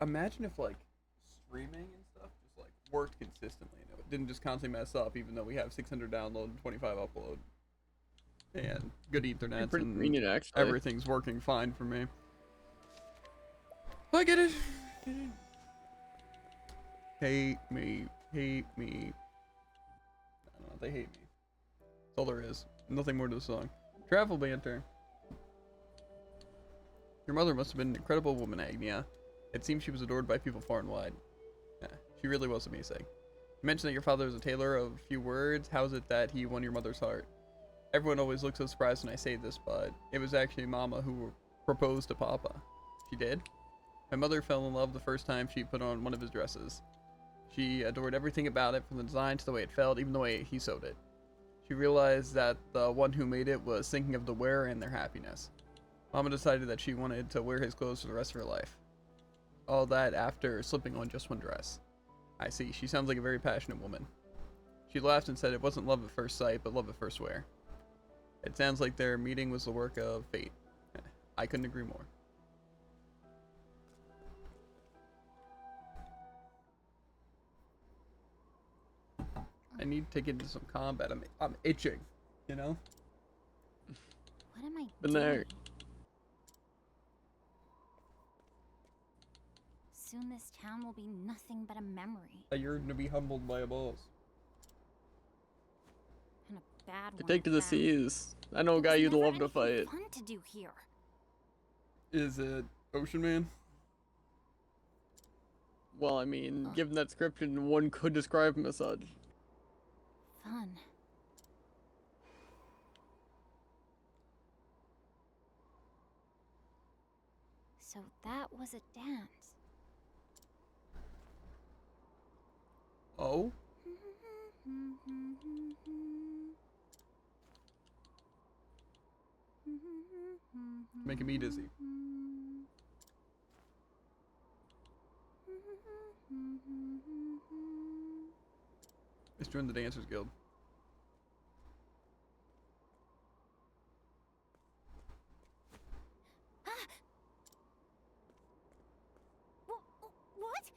Imagine if like streaming and stuff just like worked consistently and it didn't just constantly mess up, even though we have 600 download and 25 upload and good Be Ethernets pretty and convenient, actually. everything's working fine for me. I get it. Hate me, hate me. I don't know. They hate me. That's all there is. Nothing more to the song. Travel banter. Your mother must have been an incredible woman, Agnia. It seems she was adored by people far and wide. Yeah, she really was amazing. You mentioned that your father was a tailor of few words. How is it that he won your mother's heart? Everyone always looks so surprised when I say this, but it was actually Mama who proposed to Papa. She did? My mother fell in love the first time she put on one of his dresses. She adored everything about it, from the design to the way it felt, even the way he sewed it. She realized that the one who made it was thinking of the wearer and their happiness. Mama decided that she wanted to wear his clothes for the rest of her life. All that after slipping on just one dress. I see, she sounds like a very passionate woman. She laughed and said it wasn't love at first sight, but love at first wear. It sounds like their meeting was the work of fate. I couldn't agree more. I need to get into some combat. I'm itching, you know? What am I Been doing? there. Soon this town will be nothing but a memory. You're gonna be humbled by a boss. And a bad To one. take to the at that. seas. I know a There guy was you'd never love to anything fight. fun to do here. Is it Ocean Man? Well, I mean, given that description, one could describe him as such. Fun. So that was a dance. Oh? Making me dizzy. Let's join the Dancers Guild. What?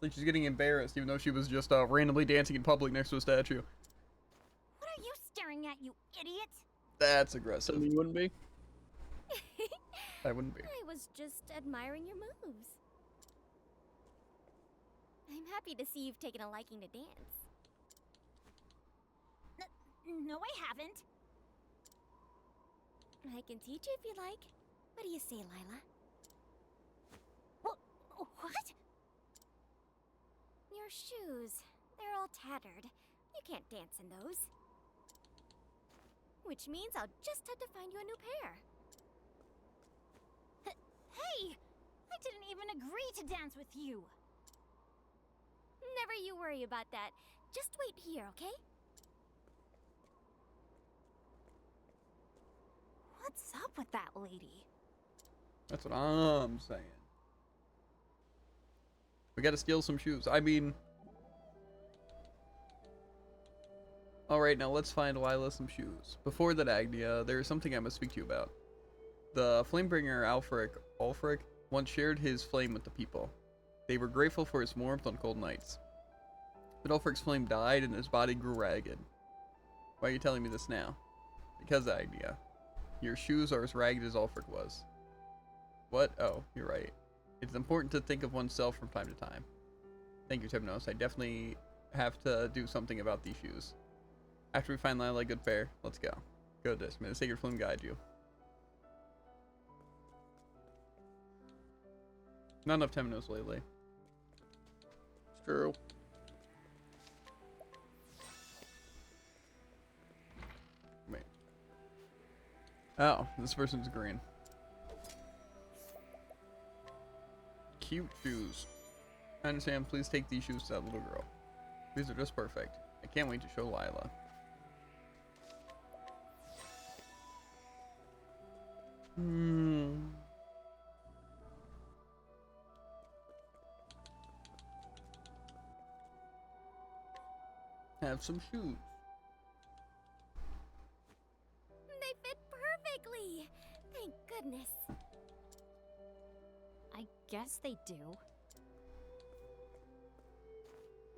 Like she's getting embarrassed, even though she was just randomly dancing in public next to a statue. What are you staring at, you idiot? That's So aggressive. you wouldn't be? I wouldn't be. I was just admiring your moves. I'm happy to see you've taken a liking to dance. No, I haven't. I can teach you if you like. What do you say, Lila? What? Your shoes. They're all tattered. You can't dance in those. Which means I'll just have to find you a new pair. Hey! I didn't even agree to dance with you. Never you worry about that. Just wait here, okay? What's up with that lady? That's what I'm saying. We gotta steal some shoes. I mean... Alright, now let's find Lila some shoes. Before that, Agnia, there is something I must speak to you about. The Flamebringer Ulfric once shared his flame with the people. They were grateful for his warmth on cold nights. But Ulfric's flame died and his body grew ragged. Why are you telling me this now? Because, Agnia, your shoes are as ragged as Ulfric was. What? Oh, you're right. It's important to think of oneself from time to time. Thank you, Tybnos. I definitely have to do something about these shoes. After we find Lila a good pair, let's go. Goodness, may the Sacred Flame guide you. Not enough Tybnos lately. It's true. Wait. Oh, this person's green. Cute shoes. I understand, please take these shoes to that little girl. These are just perfect. I can't wait to show Lila. Have some shoes. They fit perfectly. Thank goodness. I I guess they do.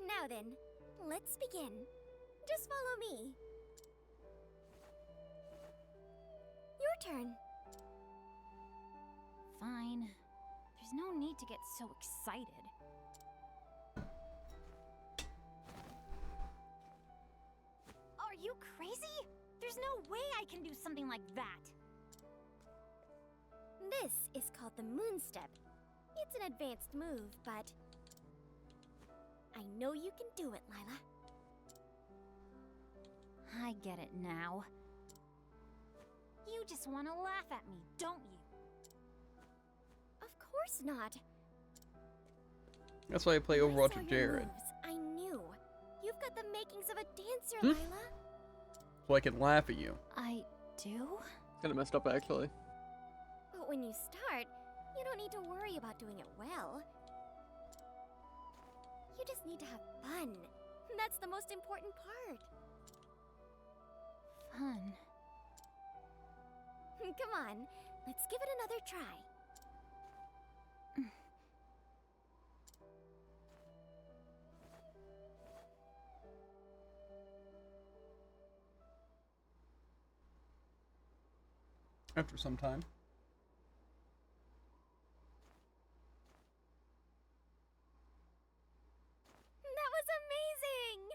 Now then, let's begin. Just follow me. Your turn. Fine. There's no need to get so excited. Are you crazy? There's no way I can do something like that. This is called the moon step. It's an advanced move, but I know you can do it, Lila. I get it now. You just want to laugh at me, don't you? Of course not. That's why I play When I Overwatch saw with your Jared. moves, I knew. You've got the makings of a dancer, Hmm? Lila. So I can laugh at you. I do? It's kind of messed up, actually. But when you start, you don't need to worry about doing it well. You just need to have fun. That's the most important part. Fun. Come on, let's give it another try. After some time. That was amazing!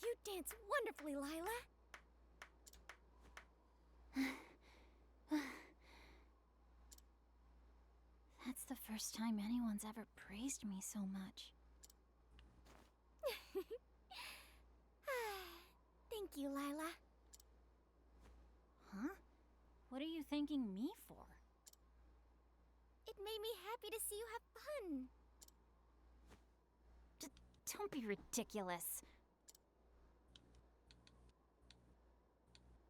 You dance wonderfully, Lila. That's the first time anyone's ever praised me so much. Thank you, Lila. Huh? What are you thanking me for? It made me happy to see you have fun. Don't be ridiculous.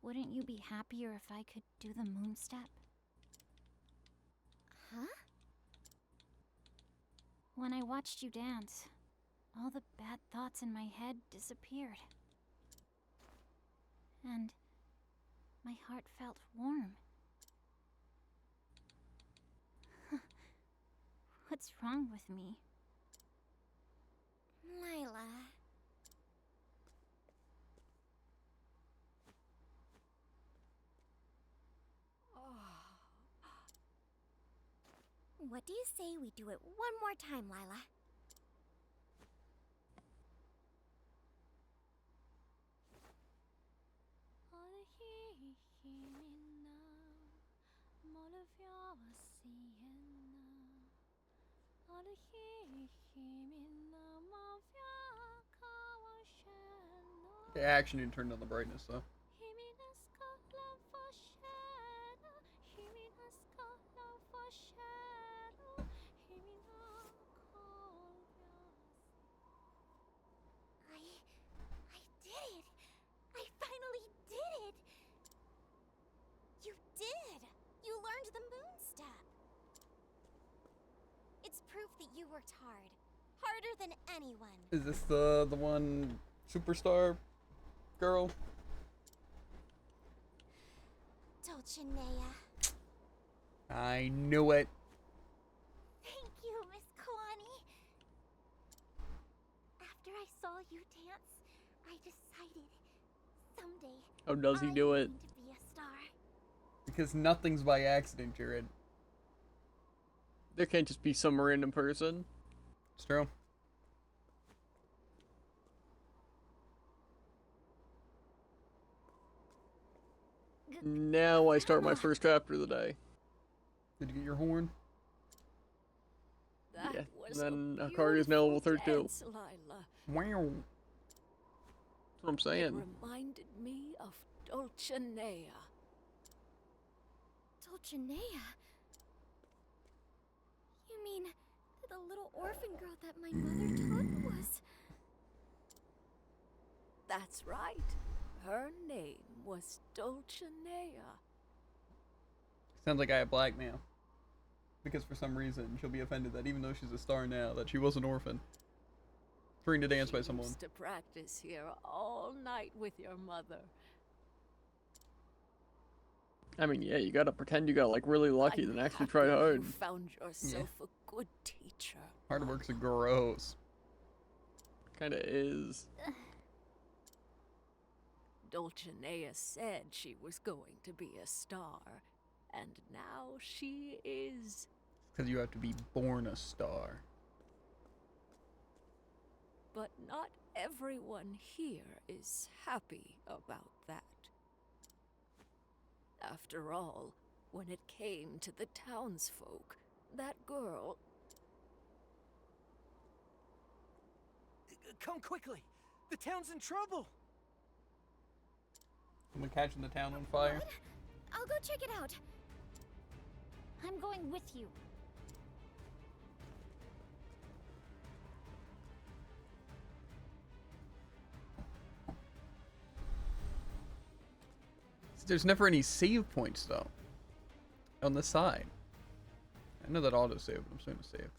Wouldn't you be happier if I could do the moon step? Huh? When I watched you dance, all the bad thoughts in my head disappeared. And my heart felt warm. What's wrong with me? Lila. What do you say we do it one more time, Lila? The action didn't turn down the brightness though. I did it! I finally did it! You did! You learned the moon step! It's proof that you worked hard. Harder than anyone. Is this the one superstar girl? Dulcinea. I knew it. Thank you, Miss Kalani. After I saw you dance, I decided someday How does he do I'm it? going to be a star. Because nothing's by accident, Jared. There can't just be some random person. It's true. Now I start my first chapter of the day. Did you get your horn? That Yeah, was and then a Akari is now level beautiful 32. dance, Lila. Wow. That's what I'm It saying. reminded me of Dulcinea. Dulcinea? You mean the little orphan girl that my mother taught was? That's right. Her name was Dulcinea. Sounds like I have blackmail. Because for some reason she'll be offended that even though she's a star now, that she was an orphan. Trained to dance by She someone. used to practice here all night with your mother. I mean, yeah, you gotta pretend you got like really lucky, I'm then actually happy try hard. You found yourself a good teacher. Hard work's gross. Kinda is. Dulcinea said she was going to be a star, and now she is. Because you have to be born a star. But not everyone here is happy about that. After all, when it came to the townsfolk, that girl. Come quickly! The town's in trouble! Someone catching the town on fire? What? I'll go check it out. I'm going with you. There's never any save points though. On the side. I know that auto save, but I'm starting to save.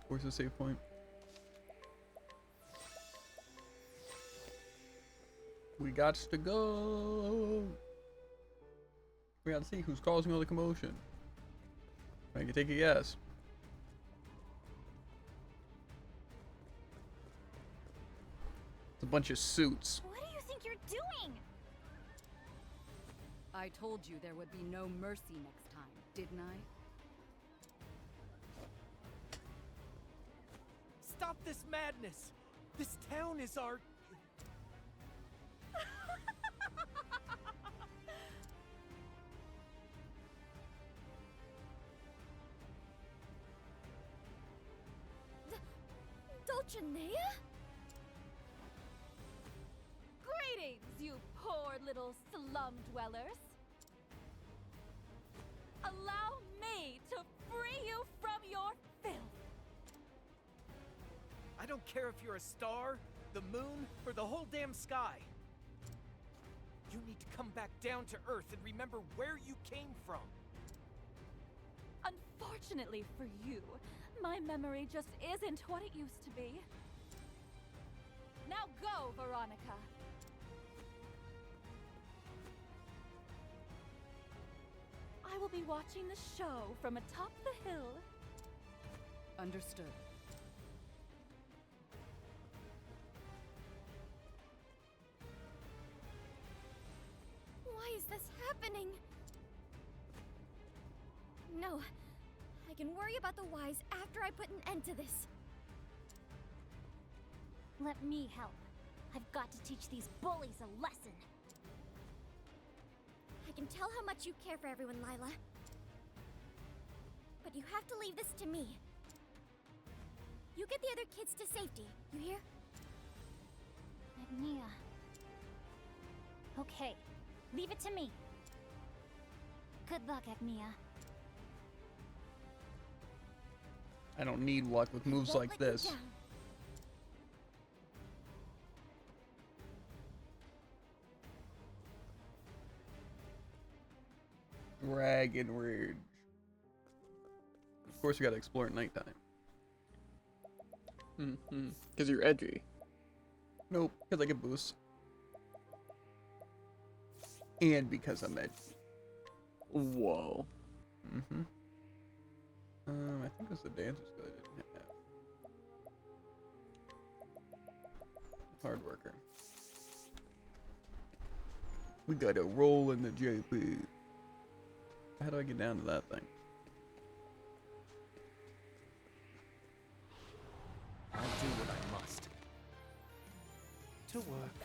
Where's the save point? We got to go. We gotta see who's causing all the commotion. I can take a guess. It's a bunch of suits. What do you think you're doing? I told you there would be no mercy next time, didn't I? Stop this madness! This town is our... Dulcinea? Greetings, you poor little slum dwellers. Allow me to free you from your filth. I don't care if you're a star, the moon, or the whole damn sky. You need to come back down to Earth and remember where you came from. Unfortunately for you, my memory just isn't what it used to be. Now go, Veronica. I will be watching the show from atop the hill. Understood. Why is this happening? No. I can worry about the whys after I put an end to this. Let me help. I've got to teach these bullies a lesson. I can tell how much you care for everyone, Lila. But you have to leave this to me. You get the other kids to safety, you hear? Agnia. Okay, leave it to me. Good luck, Agnia. I don't need luck with moves Won't like let you this. down. Dragon Ridge. Of course, we gotta explore at nighttime. Because you're edgy. Nope, because I get boosts. And because I'm edgy. Whoa. I think that's the dancer skill I didn't have. Hard worker. We gotta roll in the JP. How do I get down to that thing? I'll do what I must. To work.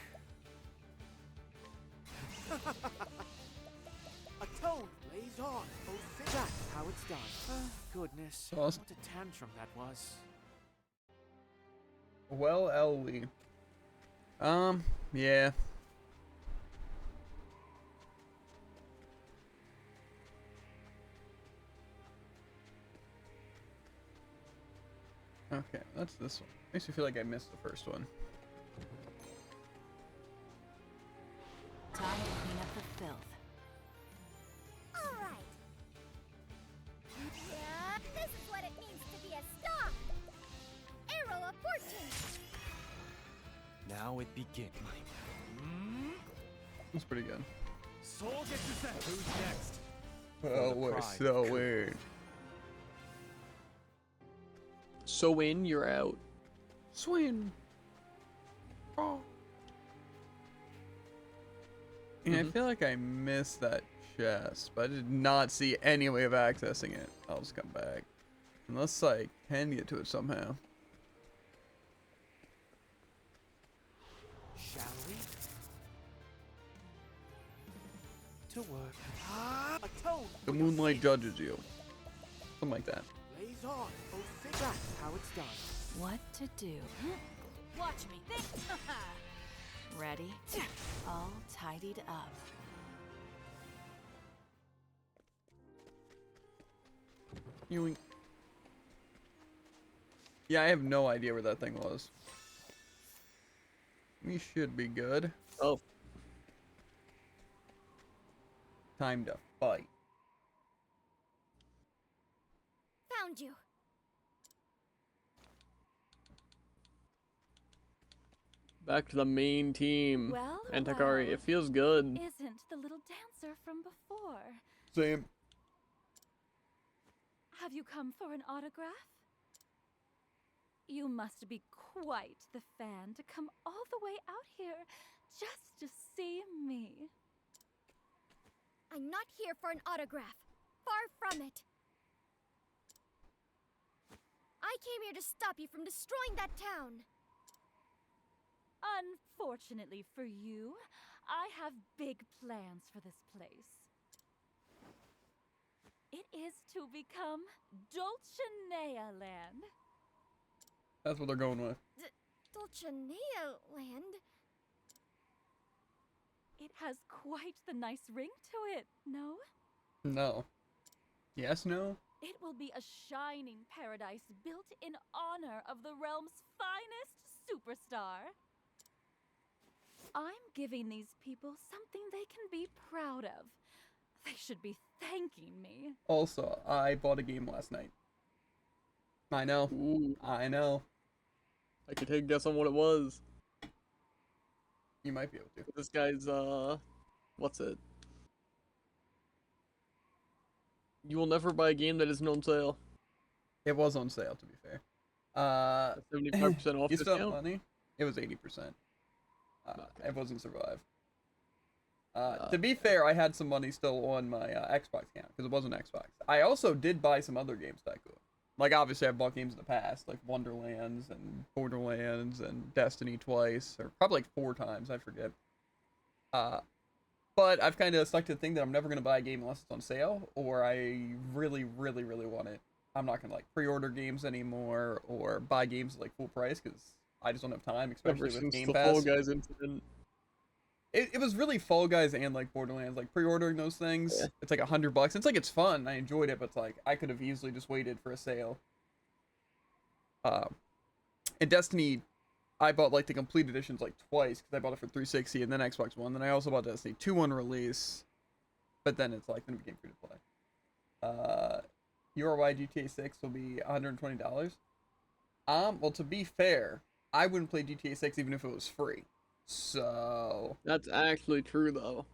A toad lays on. That's how it's done. Goodness. Awesome. What a tantrum that was. Well, Ellie. Yeah. Okay, that's this one. Makes me feel like I missed the first one. Time to clean up the filth. All right. Yeah, this is what it means to be a star. Arrow of fortune. Now it begins. That's pretty good. Soul, get your set. Who's next? Oh, the we're pride. so weird. So in, you're out. Swing. Oh. Yeah, I feel like I missed that chest, but I did not see any way of accessing it. I'll just come back. Unless I can get to it somehow. Shall we? To work. A toad. The moonlight judges you. Something like that. Lays on. Oh, that's how it's done. What to do? Watch me. Ready? All tidied up. Yoink. Yeah, I have no idea where that thing was. We should be good. Oh, Time to fight. Found you. back to the main team. Well, And Takari, well. it feels good. Isn't the little dancer from before? Same. Have you come for an autograph? You must be quite the fan to come all the way out here just to see me. I'm not here for an autograph. Far from it. I came here to stop you from destroying that town. Unfortunately for you, I have big plans for this place. It is to become Dulcinea Land. That's what they're going with. Dulcinea Land? It has quite the nice ring to it, no? No. Yes, no? It will be a shining paradise built in honor of the realm's finest superstar. I'm giving these people something they can be proud of. They should be thanking me. Also, I bought a game last night. I know. Ooh, I know. I could take a guess on what it was. You might be able to. This guy's, what's it? You will never buy a game that isn't on sale. It was on sale, to be fair. 75% off You still have discount. money? It was 80%. Okay. It wasn't Survive. To be fair, I had some money still on my Xbox account because it wasn't Xbox. I also did buy some other games Tycoon. Like, obviously, I've bought games in the past, like Wonderlands and Borderlands and Destiny twice, or probably like 4 times, I forget. But I've kind of stuck to the thing that I'm never going to buy a game unless it's on sale, or I really, really, really want it. I'm not going to, like, pre-order games anymore, or buy games at, like, full price, because I just don't have time, especially Ever with since Game the Pass. Fall Guys incident. It was really Fall Guys and like Borderlands, like pre-ordering those things. Yeah. It's like $100. It's like it's fun. I enjoyed it, but it's like I could have easily just waited for a sale. And Destiny, I bought like the complete editions like twice because I bought it for 360 and then Xbox One. Then I also bought Destiny 2 on release, but then it's like then it became free to play. URY GTA 6 will be $120. Well, to be fair, I wouldn't play GTA 6 even if it was free. So, That's actually true, though.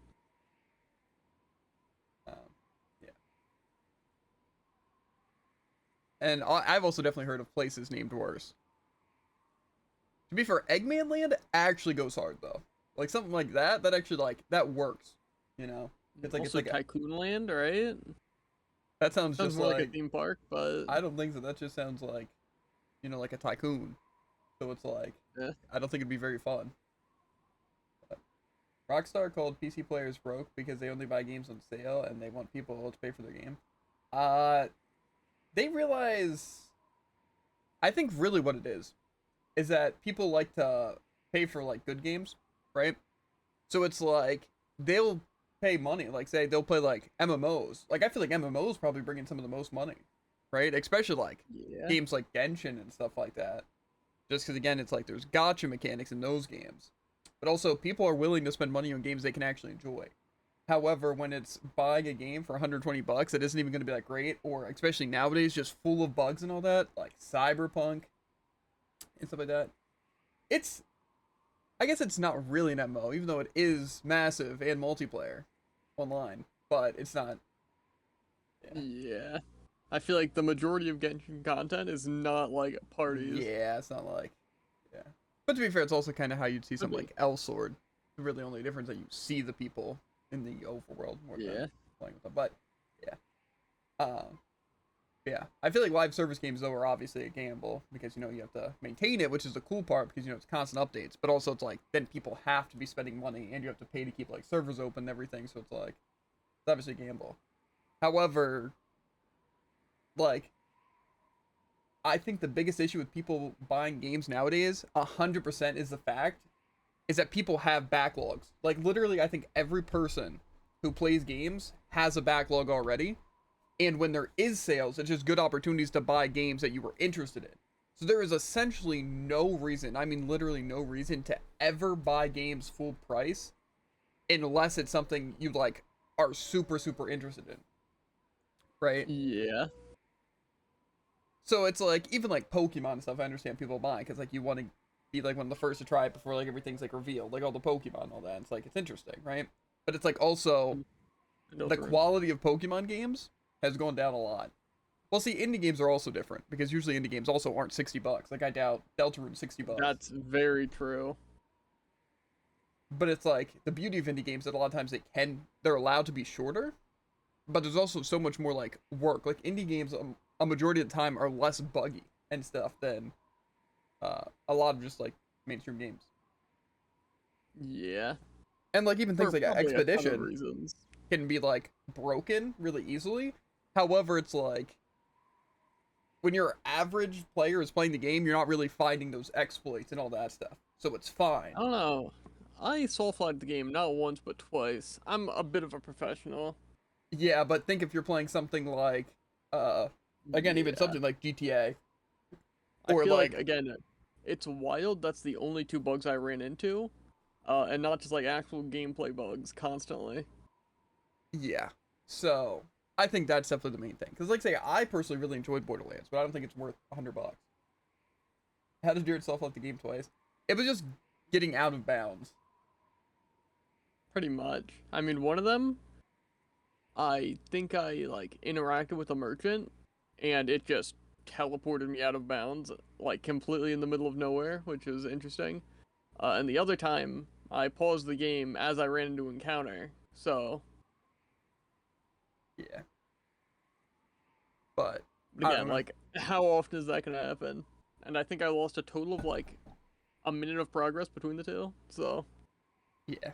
yeah. And I've also definitely heard of places named worse. To be fair, Eggman Land actually goes hard, though. Like, something like that, that actually, like, that works. You know? It's like, Also it's like Tycoon Land, right? that sounds Sounds just more like a like, theme park, but I don't think so. That just sounds like, you know, like a tycoon. So it's like, Yeah. I don't think it'd be very fun. Rockstar called PC players broke because they only buy games on sale and they want people to pay for their game. They realize, I think really what it is that people like to pay for like good games, right? So it's like they'll pay money, like say they'll play like MMOs. Like I feel like MMOs probably bring in some of the most money, right? Especially like yeah. games like Genshin and stuff like that. Just because again, it's like there's gacha mechanics in those games. But also, people are willing to spend money on games they can actually enjoy. However, when it's buying a game for $120, it isn't even going to be that great, or especially nowadays, just full of bugs and all that, like Cyberpunk and stuff like that. I guess it's not really an MMO, even though it is massive and multiplayer online, but it's not. Yeah. I feel like the majority of Genshin content is not like parties. Yeah, it's not like. Yeah. But to be fair, it's also kind of how you'd see something like Elsword. The really only difference that you see the people in the overworld more Yeah. than playing with them. But yeah. Yeah. I feel like live service games though are obviously a gamble because you have to maintain it, which is the cool part because it's constant updates. But also it's like then people have to be spending money and you have to pay to keep like servers open and everything. So it's like it's obviously a gamble. However, like I think the biggest issue with people buying games nowadays, 100% is the fact is that people have backlogs. Like literally, I think every person who plays games has a backlog already. And when there is sales, it's just good opportunities to buy games that you were interested in. So there is essentially no reason, I mean literally no reason to ever buy games full price unless it's something you like are super, super interested in. Right? Yeah. So it's like, even like Pokemon and stuff, I understand people buying because like you want to be like one of the first to try it before like everything's like revealed, like all the Pokemon and all that. It's like, it's interesting, right? But it's like also the quality of Pokemon games has gone down a lot. Well, see, indie games are also different because usually indie games also aren't $60. Like I doubt Deltarune's $60. That's very true. But it's like the beauty of indie games that a lot of times they're allowed to be shorter, but there's also so much more like work. Like indie games, a majority of the time are less buggy and stuff than a lot of just like mainstream games. Yeah. And like even things For like probably a ton of Expedition reasons. can be like broken really easily. However, it's like when your average player is playing the game, you're not really finding those exploits and all that stuff. So it's fine. I don't know. I soul-flagged the game not once but twice. I'm a bit of a professional. Yeah, but think if you're playing something like again, even Yeah. something like GTA. I Or feel like again, it's wild. That's the only two bugs I ran into, and not just like actual gameplay bugs constantly. yeah. So I think that's definitely the main thing. Because like say, I personally really enjoyed Borderlands, but I don't think it's worth $100. Had to do itself like the game twice. It was just getting out of bounds. Pretty much. I mean, one of them, I think I like interacted with a merchant, and it just teleported me out of bounds, like completely in the middle of nowhere, which was interesting. And the other time, I paused the game as I ran into an encounter. So, Yeah. But but I again, don't know. like, how often is that gonna happen? And I think I lost a total of like a minute of progress between the two. So, Yeah.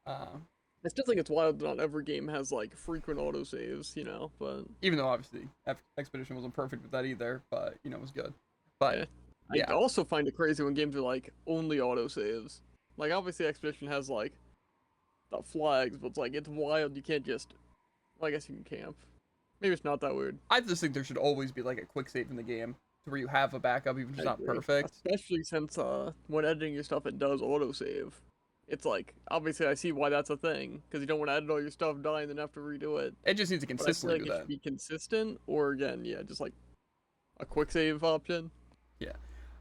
I still think it's wild that not every game has like frequent autosaves, but Even though obviously Expedition wasn't perfect with that either, but it was good. But I also find it crazy when games are like only autosaves. Like obviously Expedition has like the flags, but it's like it's wild you can't just well, I guess you can camp. Maybe it's not that weird. I just think there should always be like a quick save in the game to where you have a backup even if it's I not agree. perfect. Especially since when editing your stuff it does autosave. It's like obviously I see why that's a thing, because you don't want to edit all your stuff, die, and then have to redo it. It just needs to But I feel consistently like do it that. should be consistent, or again, yeah, just like a quick save option. Yeah.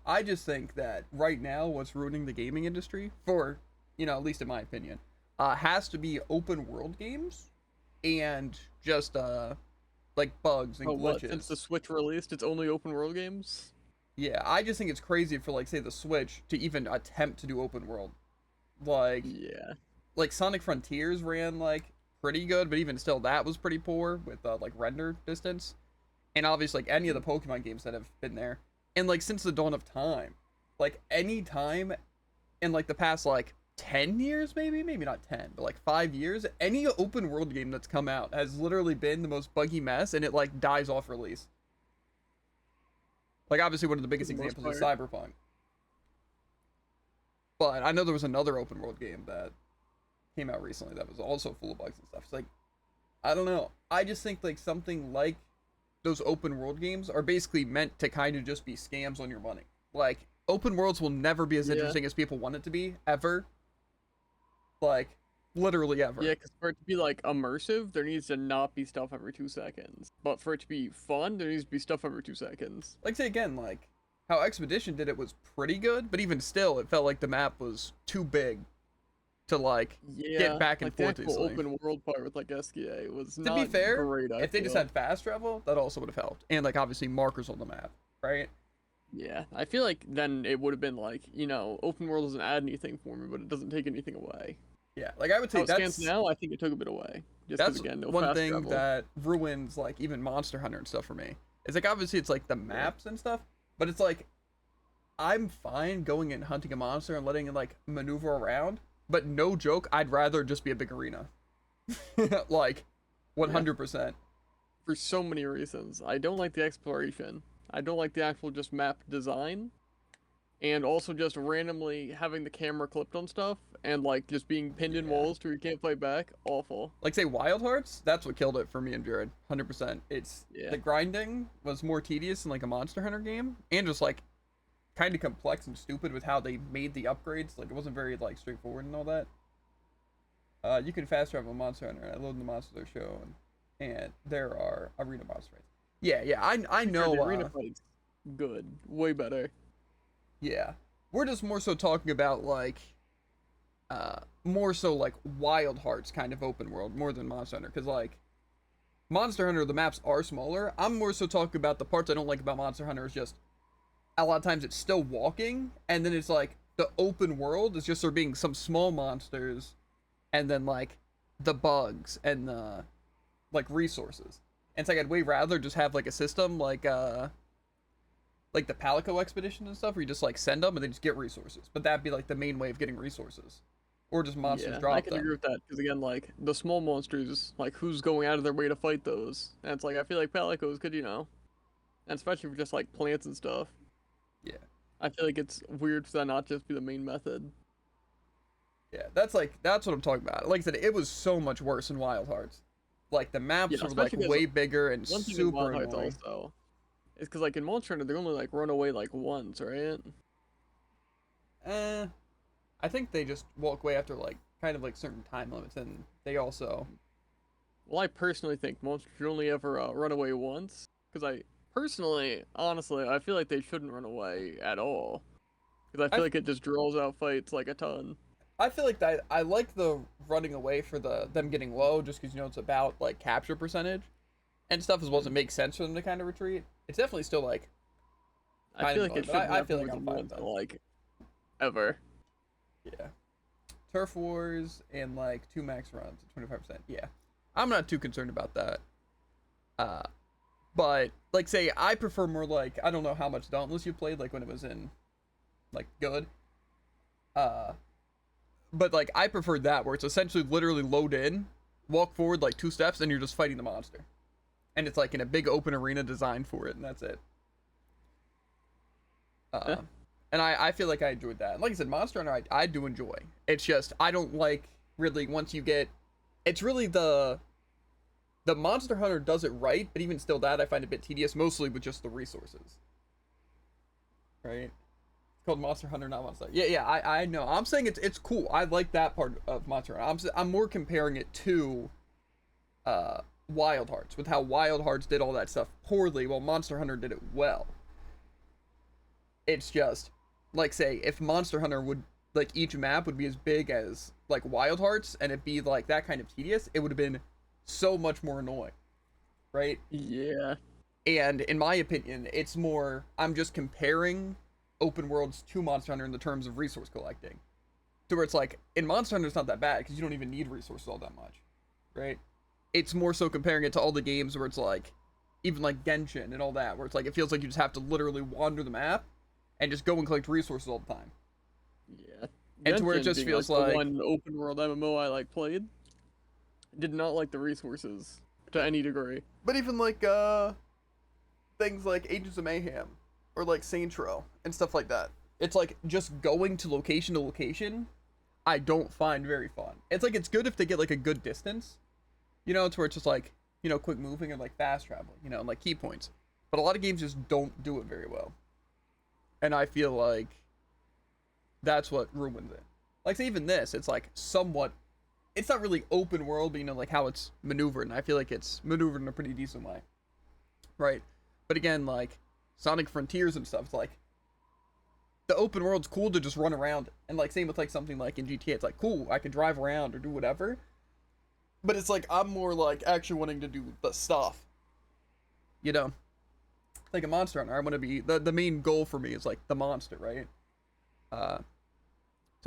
I just think that right now what's ruining the gaming industry for, at least in my opinion, has to be open world games and just like bugs and Oh, what? glitches. Since the Switch released, it's only open world games? Yeah, I just think it's crazy for like say the Switch to even attempt to do open world. Like Yeah. like Sonic Frontiers ran like pretty good, but even still that was pretty poor with like render distance. And obviously like any of the Pokemon games that have been there. And like since the dawn of time, like any time in like the past like 10 years maybe not 10, but like 5 years, any open world game that's come out has literally been the most buggy mess and it like dies off release. Like obviously one of the biggest For the most examples is part. Cyberpunk. But I know there was another open world game that came out recently that was also full of bugs and stuff. It's like, I don't know. I just think like something like those open world games are basically meant to kind of just be scams on your money. Like open worlds will never be as Yeah. interesting as people want it to be ever. Like literally ever. Yeah, because for it to be like immersive, there needs to not be stuff every 2 seconds. But for it to be fun, there needs to be stuff every 2 seconds. Like say again, like how Expedition did it was pretty good, but even still, it felt like the map was too big to like Yeah, get back and like the forth actual easily. open world part with like SKA was To not be fair, great. I if they just feel. had fast travel, that also would have helped, and like obviously markers on the map, right? Yeah, I feel like then it would have been like, open world doesn't add anything for me, but it doesn't take anything away. Yeah, like I would say How it stands that's now, I think it took a bit away. Just because that's again, no one fast thing travel. that ruins like even Monster Hunter and stuff for me. It's like obviously it's like the maps and stuff, but it's like I'm fine going and hunting a monster and letting it like maneuver around, but no joke, I'd rather just be a big arena. Like 100%. For so many reasons. I don't like the exploration. I don't like the actual just map design. And also just randomly having the camera clipped on stuff and like just being pinned in Yeah. walls to where you can't fight back. Awful. Like say Wild Hearts, that's what killed it for me and Jared. 100%. It's Yeah. the grinding was more tedious than like a Monster Hunter game, and just like kind of complex and stupid with how they made the upgrades. Like it wasn't very like straightforward and all that. You can fast travel Monster Hunter, and I load the monsters they're showing, and there are arena boss fights. Yeah, I know. The arena fight's good. Way better. Yeah, we're just more so talking about like, more so like Wild Hearts kind of open world more than Monster Hunter, because like Monster Hunter the maps are smaller. I'm more so talking about the parts I don't like about Monster Hunter is just a lot of times it's still walking, and then it's like the open world is just there being some small monsters, and then like the bugs and the like resources. And it's like I'd way rather just have like a system like the Palico expedition and stuff where you just like send them and they just get resources. But that'd be like the main way of getting resources, or just monsters Yeah, drop I can them. agree with that because again, like the small monsters, like who's going out of their way to fight those? And it's like I feel like Palicos could, and especially for just like plants and stuff. Yeah. I feel like it's weird for that not just be the main method. Yeah, that's what I'm talking about. Like I said, it was so much worse in Wild Hearts. Like the maps Yeah, were like especially 'cause way bigger and One thing in super Wild Hearts annoying. also is because like in Monster Hunter, they only like run away like once, right? I think they just walk away after like kind of like certain time limits, and they also Well, I personally think monsters should only ever run away once. Because I personally, honestly, I feel like they shouldn't run away at all. Because I feel like it just draws out fights like a ton. I feel like that I like the running away for them getting low, just because it's about like capture percentage and stuff as well as it makes sense for them to kind of retreat. It's definitely still like I feel like annoying, it but should I never feel like more I'm than fine with once, that. like ever. Yeah. Turf Wars and like 2 max runs at 25%. Yeah. I'm not too concerned about that. But like say I prefer more like I don't know how much Dauntless you played like when it was in like good. But like I prefer that where it's essentially literally load in, walk forward like 2 steps, and you're just fighting the monster. And it's like in a big open arena designed for it, and that's it. And I feel like I enjoyed that. Like I said, Monster Hunter I do enjoy. It's just I don't like really once you get. It's really the Monster Hunter does it right, but even still that I find a bit tedious, mostly with just the resources. Right? It's called Monster Hunter, not Monster. Yeah, I know. I'm saying it's cool. I like that part of Monster Hunter. I'm more comparing it to Wild Hearts, with how Wild Hearts did all that stuff poorly while Monster Hunter did it well. It's just like say if Monster Hunter would like each map would be as big as like Wild Hearts and it'd be like that kind of tedious, it would have been so much more annoying, right? Yeah. And in my opinion, it's more I'm just comparing open worlds to Monster Hunter in the terms of resource collecting, to where it's like in Monster Hunter it's not that bad because you don't even need resources all that much, right? It's more so comparing it to all the games where it's like even like Genshin and all that, where it's like it feels like you just have to literally wander the map and just go and collect resources all the time. Yeah. And to where it Genshin just being, feels the like one open world MMO I like played. Did not like the resources to any degree. but even like things like Agents of Mayhem or like Saints Row and stuff like that. It's like just going to location I don't find very fun. It's like it's good if they get like a good distance. To where it's just like, quick moving and like fast traveling, and like key points. But a lot of games just don't do it very well. And I feel like that's what ruins it. Like say even this, it's like somewhat it's not really open world, but like how it's maneuvered, and I feel like it's maneuvered in a pretty decent way. Right? But again, like Sonic Frontiers and stuff, it's like the open world's cool to just run around, and like same with like something like in GTA, it's like cool, I can drive around or do whatever. But it's like I'm more like actually wanting to do the stuff. You know, like a Monster Hunter, I want to be the main goal for me is like the monster, right? So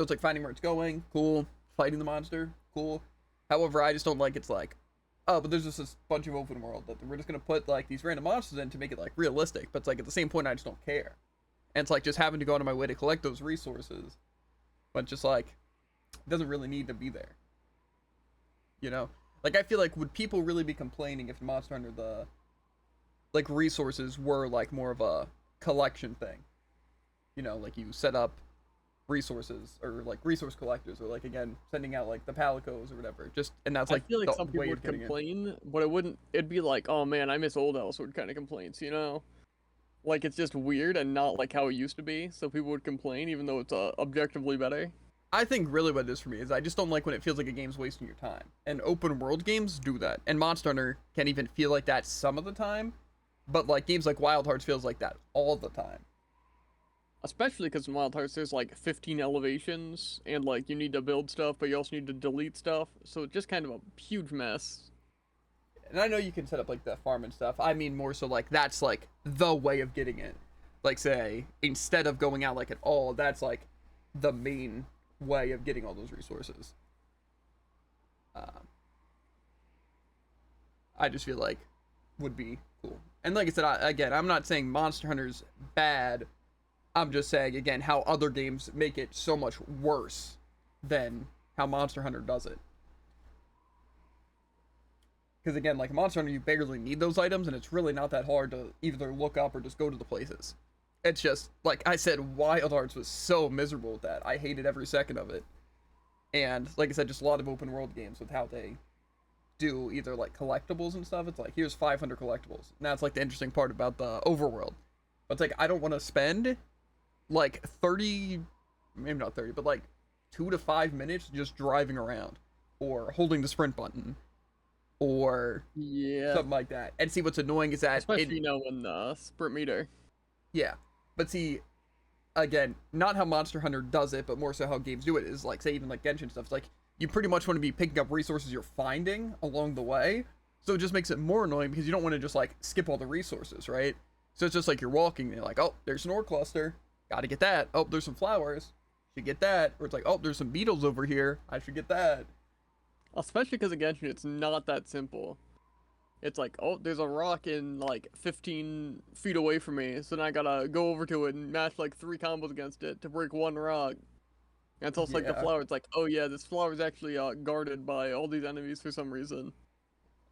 it's like finding where it's going, cool. Fighting the monster, cool. However, I just don't like it's like, oh, but there's just this bunch of open world that we're just gonna put like these random monsters in to make it like realistic. But it's like at the same point, I just don't care. And it's like just having to go out of my way to collect those resources, but just like it doesn't really need to be there. You know, like I feel like would people really be complaining if Monster Hunter the like resources were like more of a collection thing? You know, like you set up resources or like resource collectors or like again sending out like the palicos or whatever, just and that's like I feel like the some people way would of getting it. complain, but it wouldn't. It'd be like, oh man, I miss old Elsword kind of complaints, you know? Like it's just weird and not like how it used to be. So people would complain, even though it's objectively better. I think really what it is for me is I just don't like when it feels like a game's wasting your time, and open world games do that, and Monster Hunter can even feel like that some of the time, but like games like Wild Hearts feels like that all the time. Especially because in Wild Hearts there's like 15 elevations, and like you need to build stuff, but you also need to delete stuff. So it's just kind of a huge mess. And I know you can set up like the farm and stuff. I mean more so like that's like the way of getting it. Like say instead of going out like at all, that's like the main way of getting all those resources. I just feel like would be cool. And like I said, again, I'm not saying Monster Hunter's bad. I'm just saying again how other games make it so much worse than how Monster Hunter does it. Because again, like Monster Hunter, you barely need those items, and it's really not that hard to either look up or just go to the places. It's just, like I said, Wild Hearts was so miserable with that. I hated every second of it. And, like I said, just a lot of open world games with how they do either, like, collectibles and stuff. It's like, here's 500 collectibles. And that's, like, the interesting part about the overworld. But it's like, I don't want to spend, like, 30, maybe not 30, but, like, 2 to 5 minutes just driving around. Or holding the sprint button. Or Yeah. something like that. And see, what's annoying is that... Especially, you know, in the sprint meter. Yeah. But see, again, not how Monster Hunter does it, but more so how games do it is like, say, even like Genshin stuff. It's like, you pretty much want to be picking up resources you're finding along the way. So it just makes it more annoying because you don't want to just like skip all the resources, right? So it's just like you're walking and you're like, oh, there's an ore cluster. Gotta get that. Oh, there's some flowers. Should get that. Or it's like, oh, there's some beetles over here. I should get that. Especially because again, it's not that simple. It's like, oh, there's a rock in like 15 feet away from me, so then I gotta go over to it and match like 3 combos against it to break 1 rock. And it's also like the Yeah. flower. It's like, oh yeah, this flower is actually guarded by all these enemies for some reason.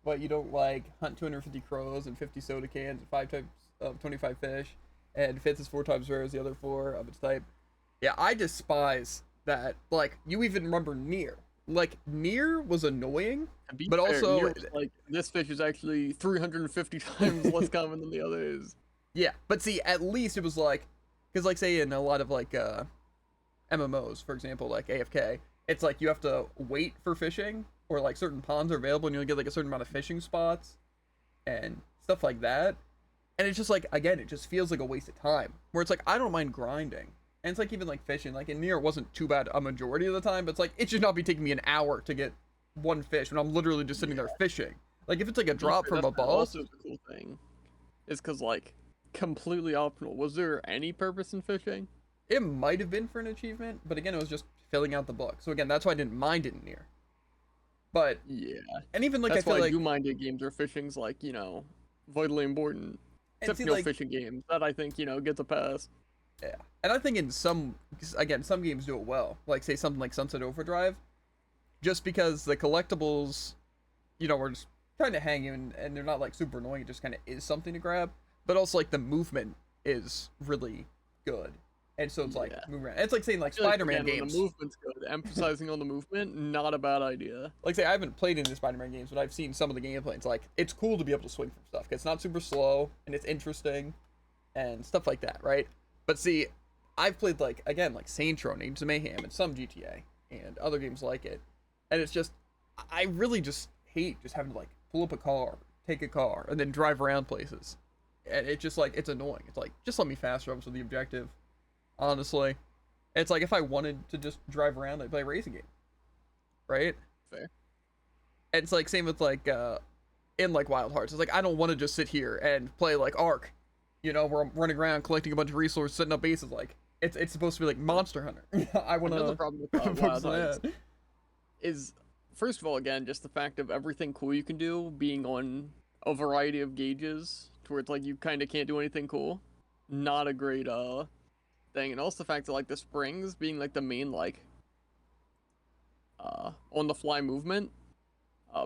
But you don't like hunt 250 crows and 50 soda cans and 5 types of 25 fish, and fifth is 4 times rare as the other 4 of its type. Yeah, I despise that. Like, you even remember Nier. Like, Nier was annoying, To be but fair, also Nier was like this fish is actually 350 times less common than the others. yeah. But see, at least it was like, because like say in a lot of like MMOs, for example, like AFK, it's like you have to wait for fishing, or like certain ponds are available and you'll get like a certain amount of fishing spots and stuff like that. And it's just like, again, it just feels like a waste of time. Where it's like, I don't mind grinding. And it's like even like fishing, like in Nier it wasn't too bad a majority of the time, but it's like it should not be taking me an hour to get 1 fish when I'm literally just sitting there fishing. Like if it's like a drop from a boss. Also, the cool thing is because like completely optional. Was there any purpose in fishing? It might have been for an achievement, but again, it was just filling out the book. So again, that's why I didn't mind it in Nier. But Yeah, and even like that's I feel why like you minded games where fishing's like, you know, vitally important. and Except see, no like, fishing games. That I think, you know, gets a pass. yeah, and I think in some games do it well. Like say something like Sunset Overdrive, just because the collectibles, you know, are just kind of hanging and they're not like super annoying. It just kind of is something to grab. But also like the movement is really good. And so it's like Yeah. moving around. It's like saying like I feel like, Spider-Man again, when games. the movement's good. Emphasizing on the movement, not a bad idea. Like say I haven't played any of the Spider-Man games, but I've seen some of the gameplay. It's like it's cool to be able to swing from stuff. 'Cause it's not super slow and it's interesting and stuff like that, right? But see, I've played like again like Saints Row and Agents of Mayhem and some GTA and other games like it, and it's just I really just hate just having to like pull up a car, take a car, and then drive around places. And it's just like it's annoying. It's like just let me fast travel to the objective. honestly. It's like if I wanted to just drive around, I'd play a racing game, right? Fair. And it's like same with like in like Wild Hearts. It's like I don't want to just sit here and play like Ark, you know, where I'm running around collecting a bunch of resources, setting up bases. Like it's supposed to be like Monster Hunter. I want Another to problem with focus Wild on Hearts that. is, first of all, again, just the fact of everything cool you can do being on a variety of gauges, to where it's like you kind of can't do anything cool. Not a great thing, and also the fact that like the springs being like the main like on the fly movement,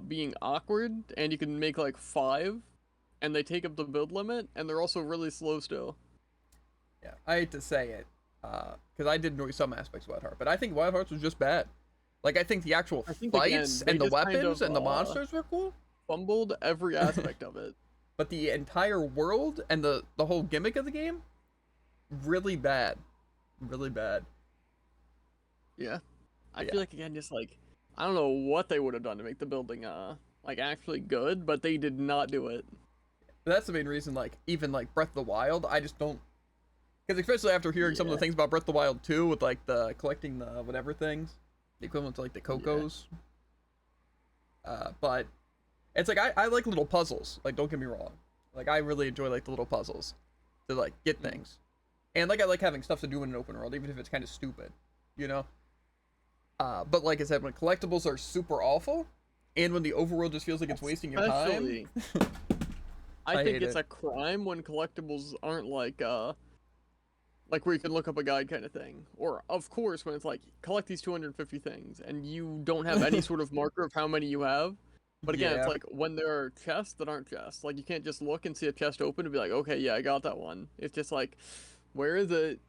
being awkward, and you can make like 5, and they take up the build limit, and they're also really slow still. Yeah, I hate to say it, because I did enjoy some aspects of Wild Heart, but I think Wild Hearts was just bad. Like I think the actual I think, fights again, and they the just kind weapons of, and the monsters were cool, Fumbled every aspect of it. but the entire world and the whole gimmick of the game, really bad, really bad. Yeah. I Yeah. feel like, again, just like, I don't know what they would have done to make the building like actually good, but they did not do it. But that's the main reason, like, even, like, Breath of the Wild, I just don't... Because especially after hearing some of the Yeah. things about Breath of the Wild 2, with, like, the collecting the whatever things, the equivalent to, like, the Cocos. But it's like, I like little puzzles. Like, don't get me wrong. Like, I really enjoy, like, the little puzzles to, like, get things. And, like, I like having stuff to do in an open world, even if it's kind of stupid, you know? But like I said, when collectibles are super awful, and when the overworld just feels like it's wasting your time... Especially, I I think hate it's it. a crime when collectibles aren't like where you can look up a guide kind of thing. Or, of course, when it's like, collect these 250 things, and you don't have any sort of marker of how many you have. But again, it's Yeah. like, when there are chests that aren't chests. Like, you can't just look and see a chest open and be like, okay, yeah, I got that one. It's just like, where is it?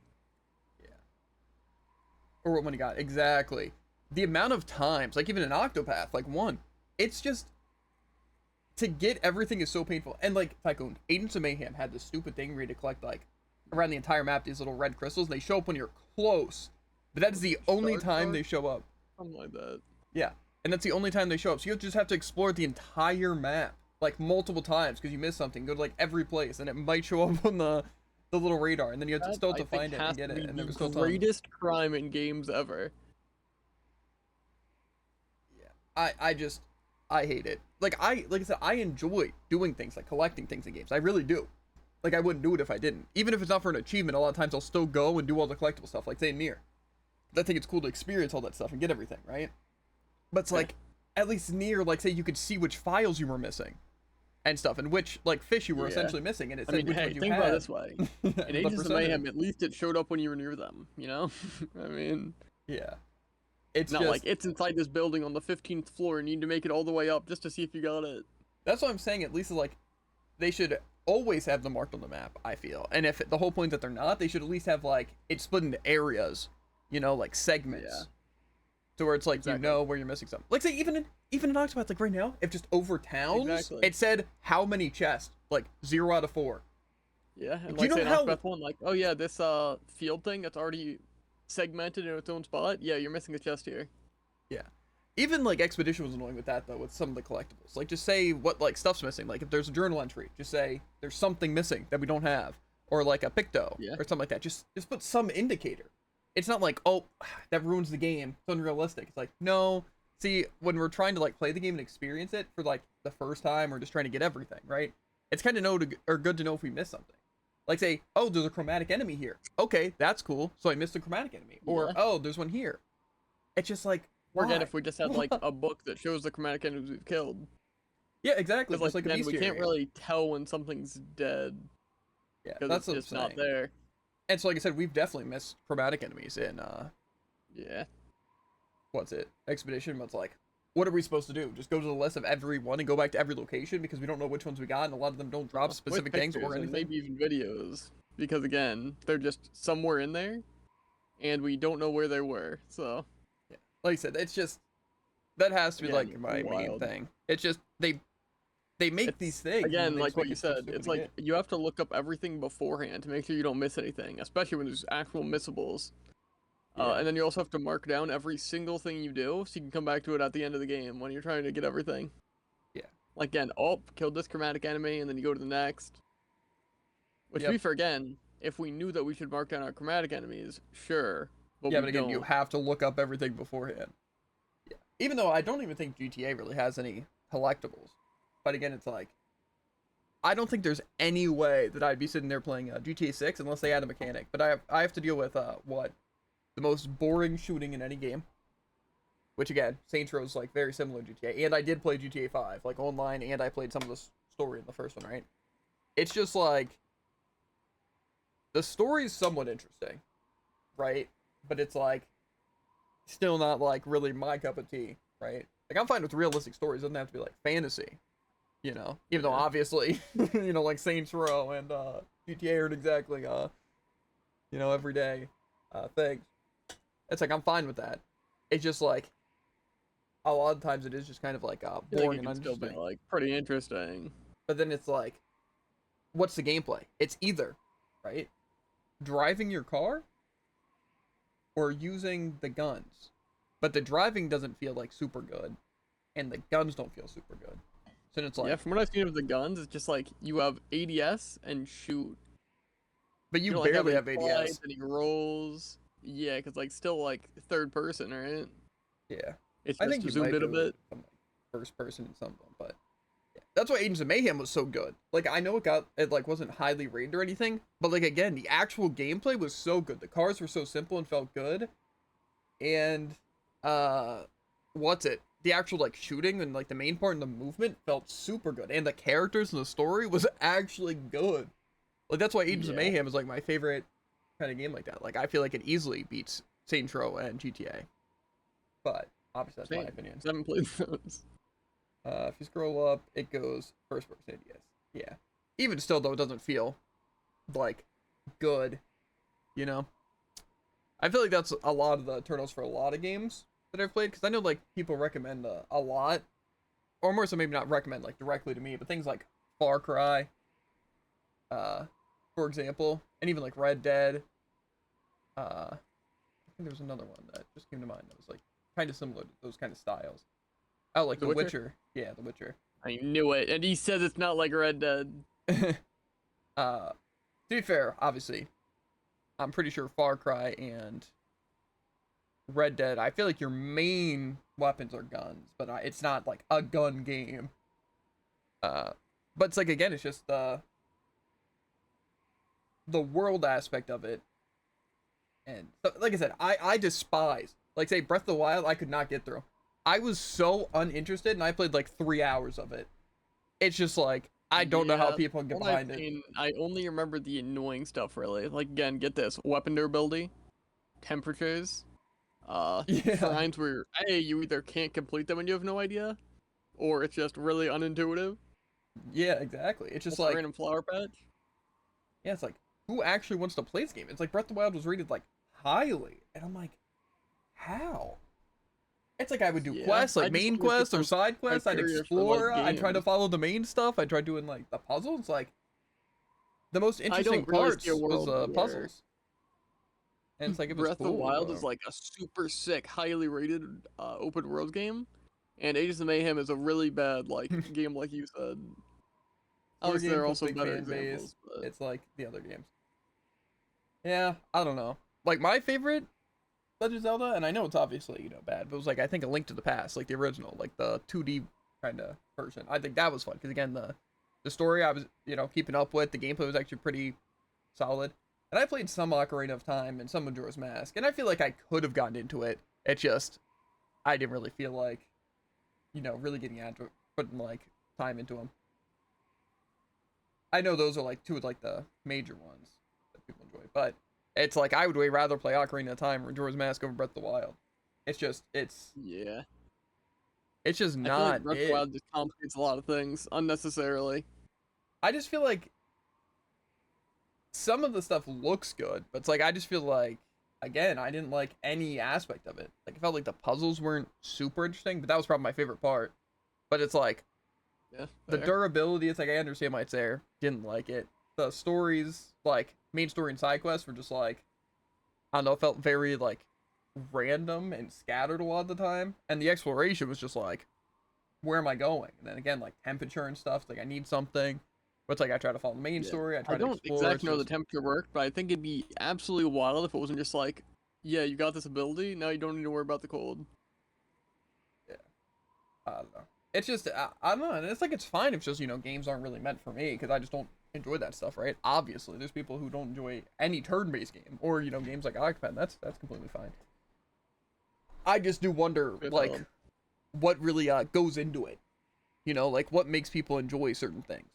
Or what money got. Exactly. The amount of times, like even in Octopath, like 1, it's just... To get everything is so painful. And like, Tycoon, Agents of Mayhem had this stupid thing where you had to collect, like, around the entire map, these little red crystals, and they show up when you're close. But that is the only time they show up. Something like that. Yeah. And that's the only time they show up. So you just have to explore the entire map, like, multiple times, because you missed something. Go to, like, every place, and it might show up on the little radar, and then you have to That, still have I to think, find it has and get to it, be and the there's still time. greatest crime in games ever. I hate it. Like I said, I enjoy doing things like collecting things in games. I really do. Like I wouldn't do it if I didn't. Even if it's not for an achievement, a lot of times I'll still go and do all the collectible stuff, like say Nier. I think it's cool to experience all that stuff and get everything, right? But it's like, at least Nier, like say you could see which files you were missing and stuff, and which like fish you were Yeah. essentially missing, and it I said mean, which hey, one you think had. about it this way. In The Agents of percentage. Mayhem, at least it showed up when you were near them, you know? I mean, Yeah. It's not just, like it's inside this building on the 15th floor and you need to make it all the way up just to see if you got it. that's what I'm saying. At least like, they should always have them marked on the map, I feel. And if the whole point that they're not, they should at least have like it split into areas, you know, like segments. Yeah. To where it's like Exactly. you know where you're missing something. Like say even in Octopath, like right now, if just over towns, Exactly. it said how many chests, like 0 out of 4. Yeah, and Do you like know say in how- Octopath 1, like, oh yeah, this field thing that's already segmented in its own spot, yeah, you're missing a chest here. Yeah. Even like Expedition was annoying with that though, with some of the collectibles. Like just say what like stuff's missing. Like if there's a journal entry, just say there's something missing that we don't have, or like a picto Yeah. or something like that. Just put some indicator. It's not like, oh, that ruins the game. It's unrealistic. It's like, no. See, when we're trying to like play the game and experience it for like the first time, or just trying to get everything right, it's kind of good to know if we miss something. Like say, oh, there's a chromatic enemy here. Okay, that's cool. So I missed a chromatic enemy. Or Yeah. oh, there's one here. It's just like, Or again, why? if we just had like a book that shows the chromatic enemies we've killed. Yeah, exactly. Because Just like a then we bestiary. can't really tell when something's dead Yeah, because that's it's what I'm just not saying. there. And so, like I said, we've definitely missed chromatic enemies in Yeah. what's it, Expedition. But it's like, what are we supposed to do? Just go to the list of every one and go back to every location because we don't know which ones we got, and a lot of them don't drop With specific things pictures or and anything. maybe even videos. Because again, they're just somewhere in there, and we don't know where they were. So Like I said, it's just that has to be Again, like my main wild. thing. It's just they make It's, these things and then again, they like just what make you it so said, stupid it's to like get. you have to look up everything beforehand to make sure you don't miss anything, especially when there's actual missables. Yeah. And then you also have to mark down every single thing you do, so you can come back to it at the end of the game when you're trying to get everything. Yeah. Like again, oh, killed this chromatic enemy, and then you go to the next. Which, to Yep. be fair, again, if we knew that we should mark down our chromatic enemies, sure. But Yeah, we but again, you don't. have to look up everything beforehand. Yeah. Even though I don't even think GTA really has any collectibles. But again, it's like, I don't think there's any way that I'd be sitting there playing GTA 6 unless they add a mechanic. But I have to deal with what, the most boring shooting in any game. Which again, Saints Row is like very similar to GTA, and I did play GTA 5 like online, and I played some of the story in the first one, right? It's just like the story is somewhat interesting, right? But it's like still not like really my cup of tea, right? Like I'm fine with realistic stories; it doesn't have to be like fantasy, you know. Even though obviously, you know, like Saints Row and GTA aren't exactly you know, everyday things. It's like I'm fine with that. It's just like a lot of times it is just kind of like I feel boring like it and can still be uninteresting. like pretty interesting. But then it's like, what's the gameplay? It's either, right, driving your car or using the guns. But the driving doesn't feel like super good, and the guns don't feel super good. So then it's like, Yeah, from what I've seen of the guns, it's just like you have ADS and shoot. but you don't like barely have have any ADS. slides, any rolls. Yeah, because like still like third person, right? Yeah, It's I just think you zoomed might in be a able to bit. some like first person in some of them, but yeah. That's why Agents of Mayhem was so good. Like I know it like wasn't highly rated or anything, but like again, the actual gameplay was so good. The cars were so simple and felt good, and what's it? The actual like shooting and like the main part and the movement felt super good, and the characters and the story was actually good. Like that's why Agents of Yeah, Mayhem is like my favorite kind of game like that. Like I feel like it easily beats Saints Row and GTA, but obviously that's my same. opinion. 'Cause I haven't played those. If you scroll up, it goes first person ADS. Yeah. Even still though, it doesn't feel like good. You know. I feel like that's a lot of the turtles for a lot of games that I've played, because I know like people recommend a lot, or more so maybe not recommend like directly to me, but things like Far Cry, uh, for example, and even like Red Dead. I think there was another one that just came to mind that was like kind of similar to those kind of styles. Oh, like The The Witcher? Witcher. Yeah, The Witcher. I knew it, and he says it's not like Red Dead. To be fair, obviously, I'm pretty sure Far Cry and Red Dead, I feel like your main weapons are guns, but it's not like a gun game. But it's like again, it's just the world aspect of it, and so, like I said, I despise like say Breath of the Wild. I could not get through. I was so uninterested, and I played like 3 hours of it. It's just like I don't know how Yeah, people can get what I've behind it. seen, I only remember the annoying stuff really. Like again, get this: weapon durability, temperatures, Yeah, shrines where A, you either can't complete them and you have no idea, or it's just really unintuitive. yeah, exactly. It's just Just a like random flower patch. yeah, it's like who actually wants to play this game? It's like Breath of the Wild was rated like highly, and I'm like, how? It's like I would do Yeah, quests, like I just main think it's quests or some side quests. I'd criteria for, like, explore. I'd try to games. follow the main stuff. I'd try doing like the puzzles. Like the most I interesting don't really see parts a was world where puzzles, and it's like it was Breath of the cool. Wild is like a super sick, highly rated open world game, and Ages of Mayhem is a really bad like game, like you said. for a Obviously, game there are with also big better fan base, examples, but it's like the other games. Yeah, I don't know. Like my favorite Legend of Zelda, and I know it's obviously bad, but it was like I think A Link to the Past, like the original, like the 2D kind of version. I think that was fun because again the story I was keeping up with, the gameplay was actually pretty solid. And I played some Ocarina of Time and some Majora's Mask, and I feel like I could have gotten into it. It just I didn't really feel like really getting into it, putting like time into them. I know those are like two of like the major ones that people enjoy, but it's like I would way rather play Ocarina of Time or Majora's Mask over Breath of the Wild. It's just yeah, it's just I feel like not Breath of the it. Wild just complicates a lot of things unnecessarily. I just feel like some of the stuff looks good, but it's like I just feel like again I didn't like any aspect of it. Like I felt like the puzzles weren't super interesting, but that was probably my favorite part. But it's like Yeah, the fair. durability, it's like I understand why it's there. Didn't like it. The stories, like main story and side quests, were just like I don't know, felt very like random and scattered a lot of the time. And the exploration was just like, where am I going? And then again, like temperature and stuff. It's like I need something. But it's like I try to follow the main Yeah. story. I try I to don't explore. exactly know It's the just, temperature work, but I think it'd be absolutely wild if it wasn't just like, yeah, you got this ability, now you don't need to worry about the cold. yeah, I don't know. It's just I don't know. And it's like it's fine if just games aren't really meant for me because I just don't enjoy that stuff, right? Obviously, there's people who don't enjoy any turn-based game or games like Octopath. That's completely fine. I just do wonder Good like help. what really goes into it. Like what makes people enjoy certain things.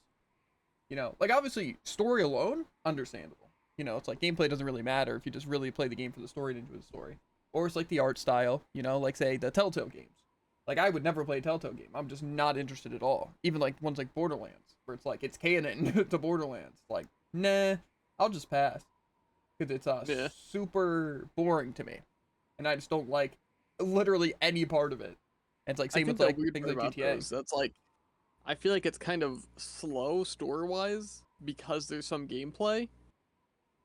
Like obviously story alone, understandable. It's like gameplay doesn't really matter if you just really play the game for the story and enjoy the story. Or it's like the art style, like say the Telltale games. Like I would never play a Telltale game. I'm just not interested at all. Even like ones like Borderlands, where it's like it's canon to Borderlands. Like, nah, I'll just pass. Because it's Yeah. super boring to me. And I just don't like literally any part of it. And it's like I same think with the like weird things part like about GTA. those, that's like, I feel like it's kind of slow story-wise because there's some gameplay,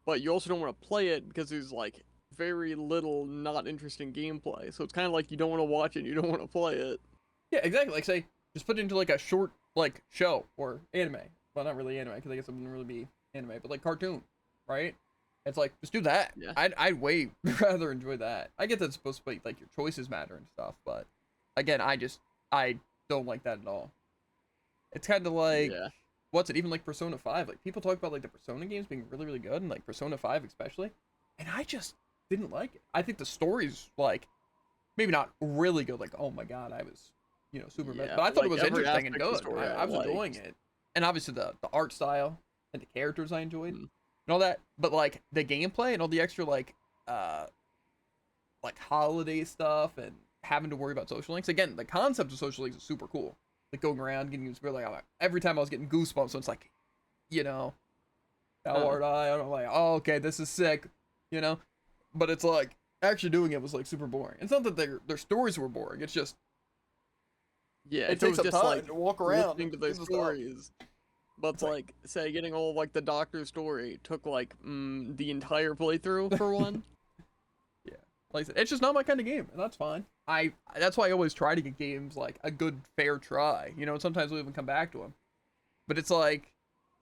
but you also don't want to play it because there's like very little not interesting gameplay. So it's kind of like you don't want to watch it, you don't want to play it. Yeah, exactly. Like say, just put it into like a short like show or anime. Well, not really anime because I guess it wouldn't really be anime, but like cartoon, right? It's like just do that. Yeah. I'd way rather enjoy that. I get that it's supposed to be like your choices matter and stuff, but again, I don't like that at all. It's kind of like Yeah. what's it even like Persona 5? Like people talk about like the Persona games being really really good and like Persona 5 especially, and I just didn't like it. I think the story's like maybe not really good. Like oh my god, I was super messed, Yeah, but I thought it like, was every interesting and aspect of the good. story I I was enjoying liked. it, and obviously the art style and the characters I enjoyed Mm. and all that. But like the gameplay and all the extra like holiday stuff and having to worry about social links. Again, the concept of social links is super cool. Like going around getting you like every time I was getting goosebumps. So it's like, thou art I. I'm like, oh okay, this is sick, But it's like actually doing it was like super boring. It's not that their stories were boring. It's just Yeah, it if it takes was some just time like to walk around listening to their do the stuff. stories. But It's like- say getting all like the doctor's story took like the entire playthrough for one. Yeah, like I said, it's just not my kind of game, and that's fine. That's why I always try to get games like a good fair try, and sometimes we'll even come back to them. But it's like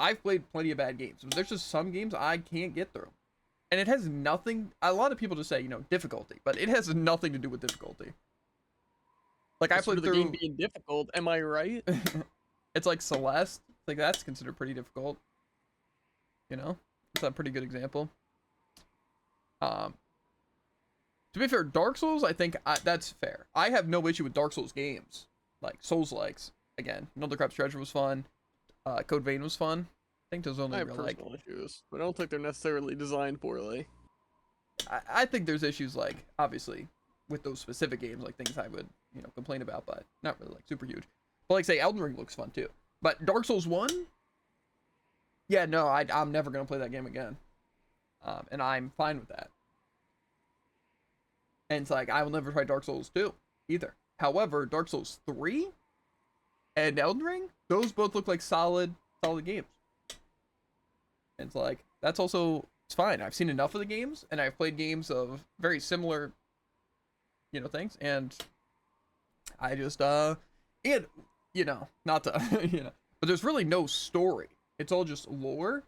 I've played plenty of bad games, but there's just some games I can't get through, and it has nothing. A lot of people just say difficulty, but it has nothing to do with difficulty. Like I Just for played the through. game being difficult, am I right? It's like Celeste. Like that's considered pretty difficult. It's a pretty good example. To be fair, Dark Souls, I think that's fair. I have no issue with Dark Souls games, like Souls-likes. Again, Another Crap's Treasure was fun. Code Vein was fun. I think there's I only have real like personal issues, but I don't think they're necessarily designed poorly. I think there's issues like obviously with those specific games, like things I would complain about, but not really like super huge. But like say Elden Ring looks fun too. But Dark Souls 1, yeah, no, I'm never gonna play that game again, and I'm fine with that. And it's like I will never try Dark Souls 2 either. However, Dark Souls 3 and Elden Ring, those both look like solid games. And it's like that's also it's fine. I've seen enough of the games, and I've played games of very similar, things, and I just and not to but there's really no story. It's all just lore.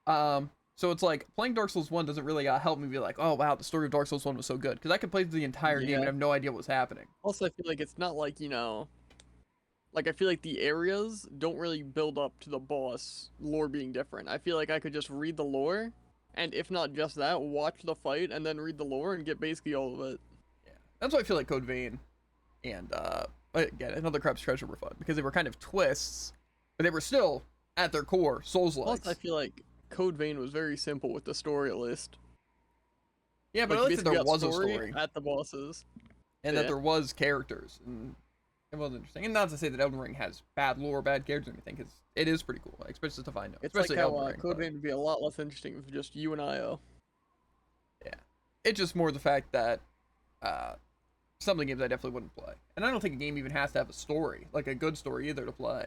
So it's like playing Dark Souls 1 doesn't really help me be like, oh wow, the story of Dark Souls 1 was so good, because I could play the entire game and Yeah. have no idea what's happening. Also, I feel like it's not like, like I feel like the areas don't really build up to the boss lore being different. I feel like I could just read the lore, and if not just that, watch the fight and then read the lore and get basically all of it. Yeah, that's why I feel like Code Vein and again Another Crap's Treasure were fun, because they were kind of twists, but they were still at their core Souls-like. Plus, I feel like Code Vein was very simple with the story at least. Yeah, but Like, I like you that basically there got was a story at the bosses. and that yeah. there was characters, and it was interesting. And not to say that Elden Ring has bad lore, bad characters, or anything, because it is pretty cool, especially stuff I know. It's like Especially how Elden Ring. Code but- Vein would be a lot less interesting if just you and I. Yeah, it's just more the fact that some of the games I definitely wouldn't play, and I don't think a game even has to have a story, like a good story either, to play.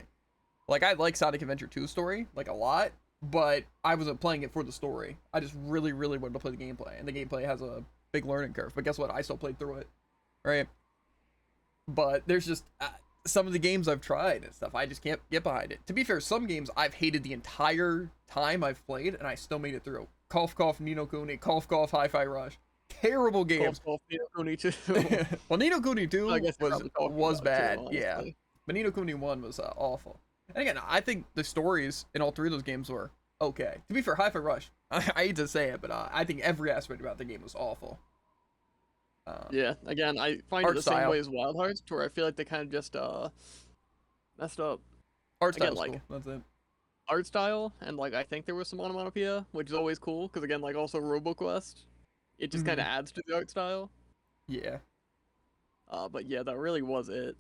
Like I like Sonic Adventure 2 story like a lot, but I wasn't playing it for the story. I just really wanted to play the gameplay, and the gameplay has a big learning curve. But guess what? I still played through it, right? But there's just some of the games I've tried and stuff, I just can't get behind it. To be fair, some games I've hated the entire time I've played, and I still made it through. Cough, Ni no Kuni, Cough, Hi-Fi Rush. Terrible games. Golf, Ni no Kuni 2. Well, Ni no Kuni 2 I guess you're probably talking was about it bad, too, yeah. honestly. But Ni no Kuni 1 was awful. And again, I think the stories in all three of those games were okay. To be fair, Hi-Fi Rush, I hate to say it, but I think every aspect about the game was awful. Yeah, again, I find it Art the style. same way as Wild Hearts, to where I feel like they kind of just messed up Art again, style's like- cool. That's it. art style, and like I think there was some onomatopoeia, which is always cool, because again, like also RoboQuest, it just kind of adds to the art style. Yeah, But yeah, that really was it.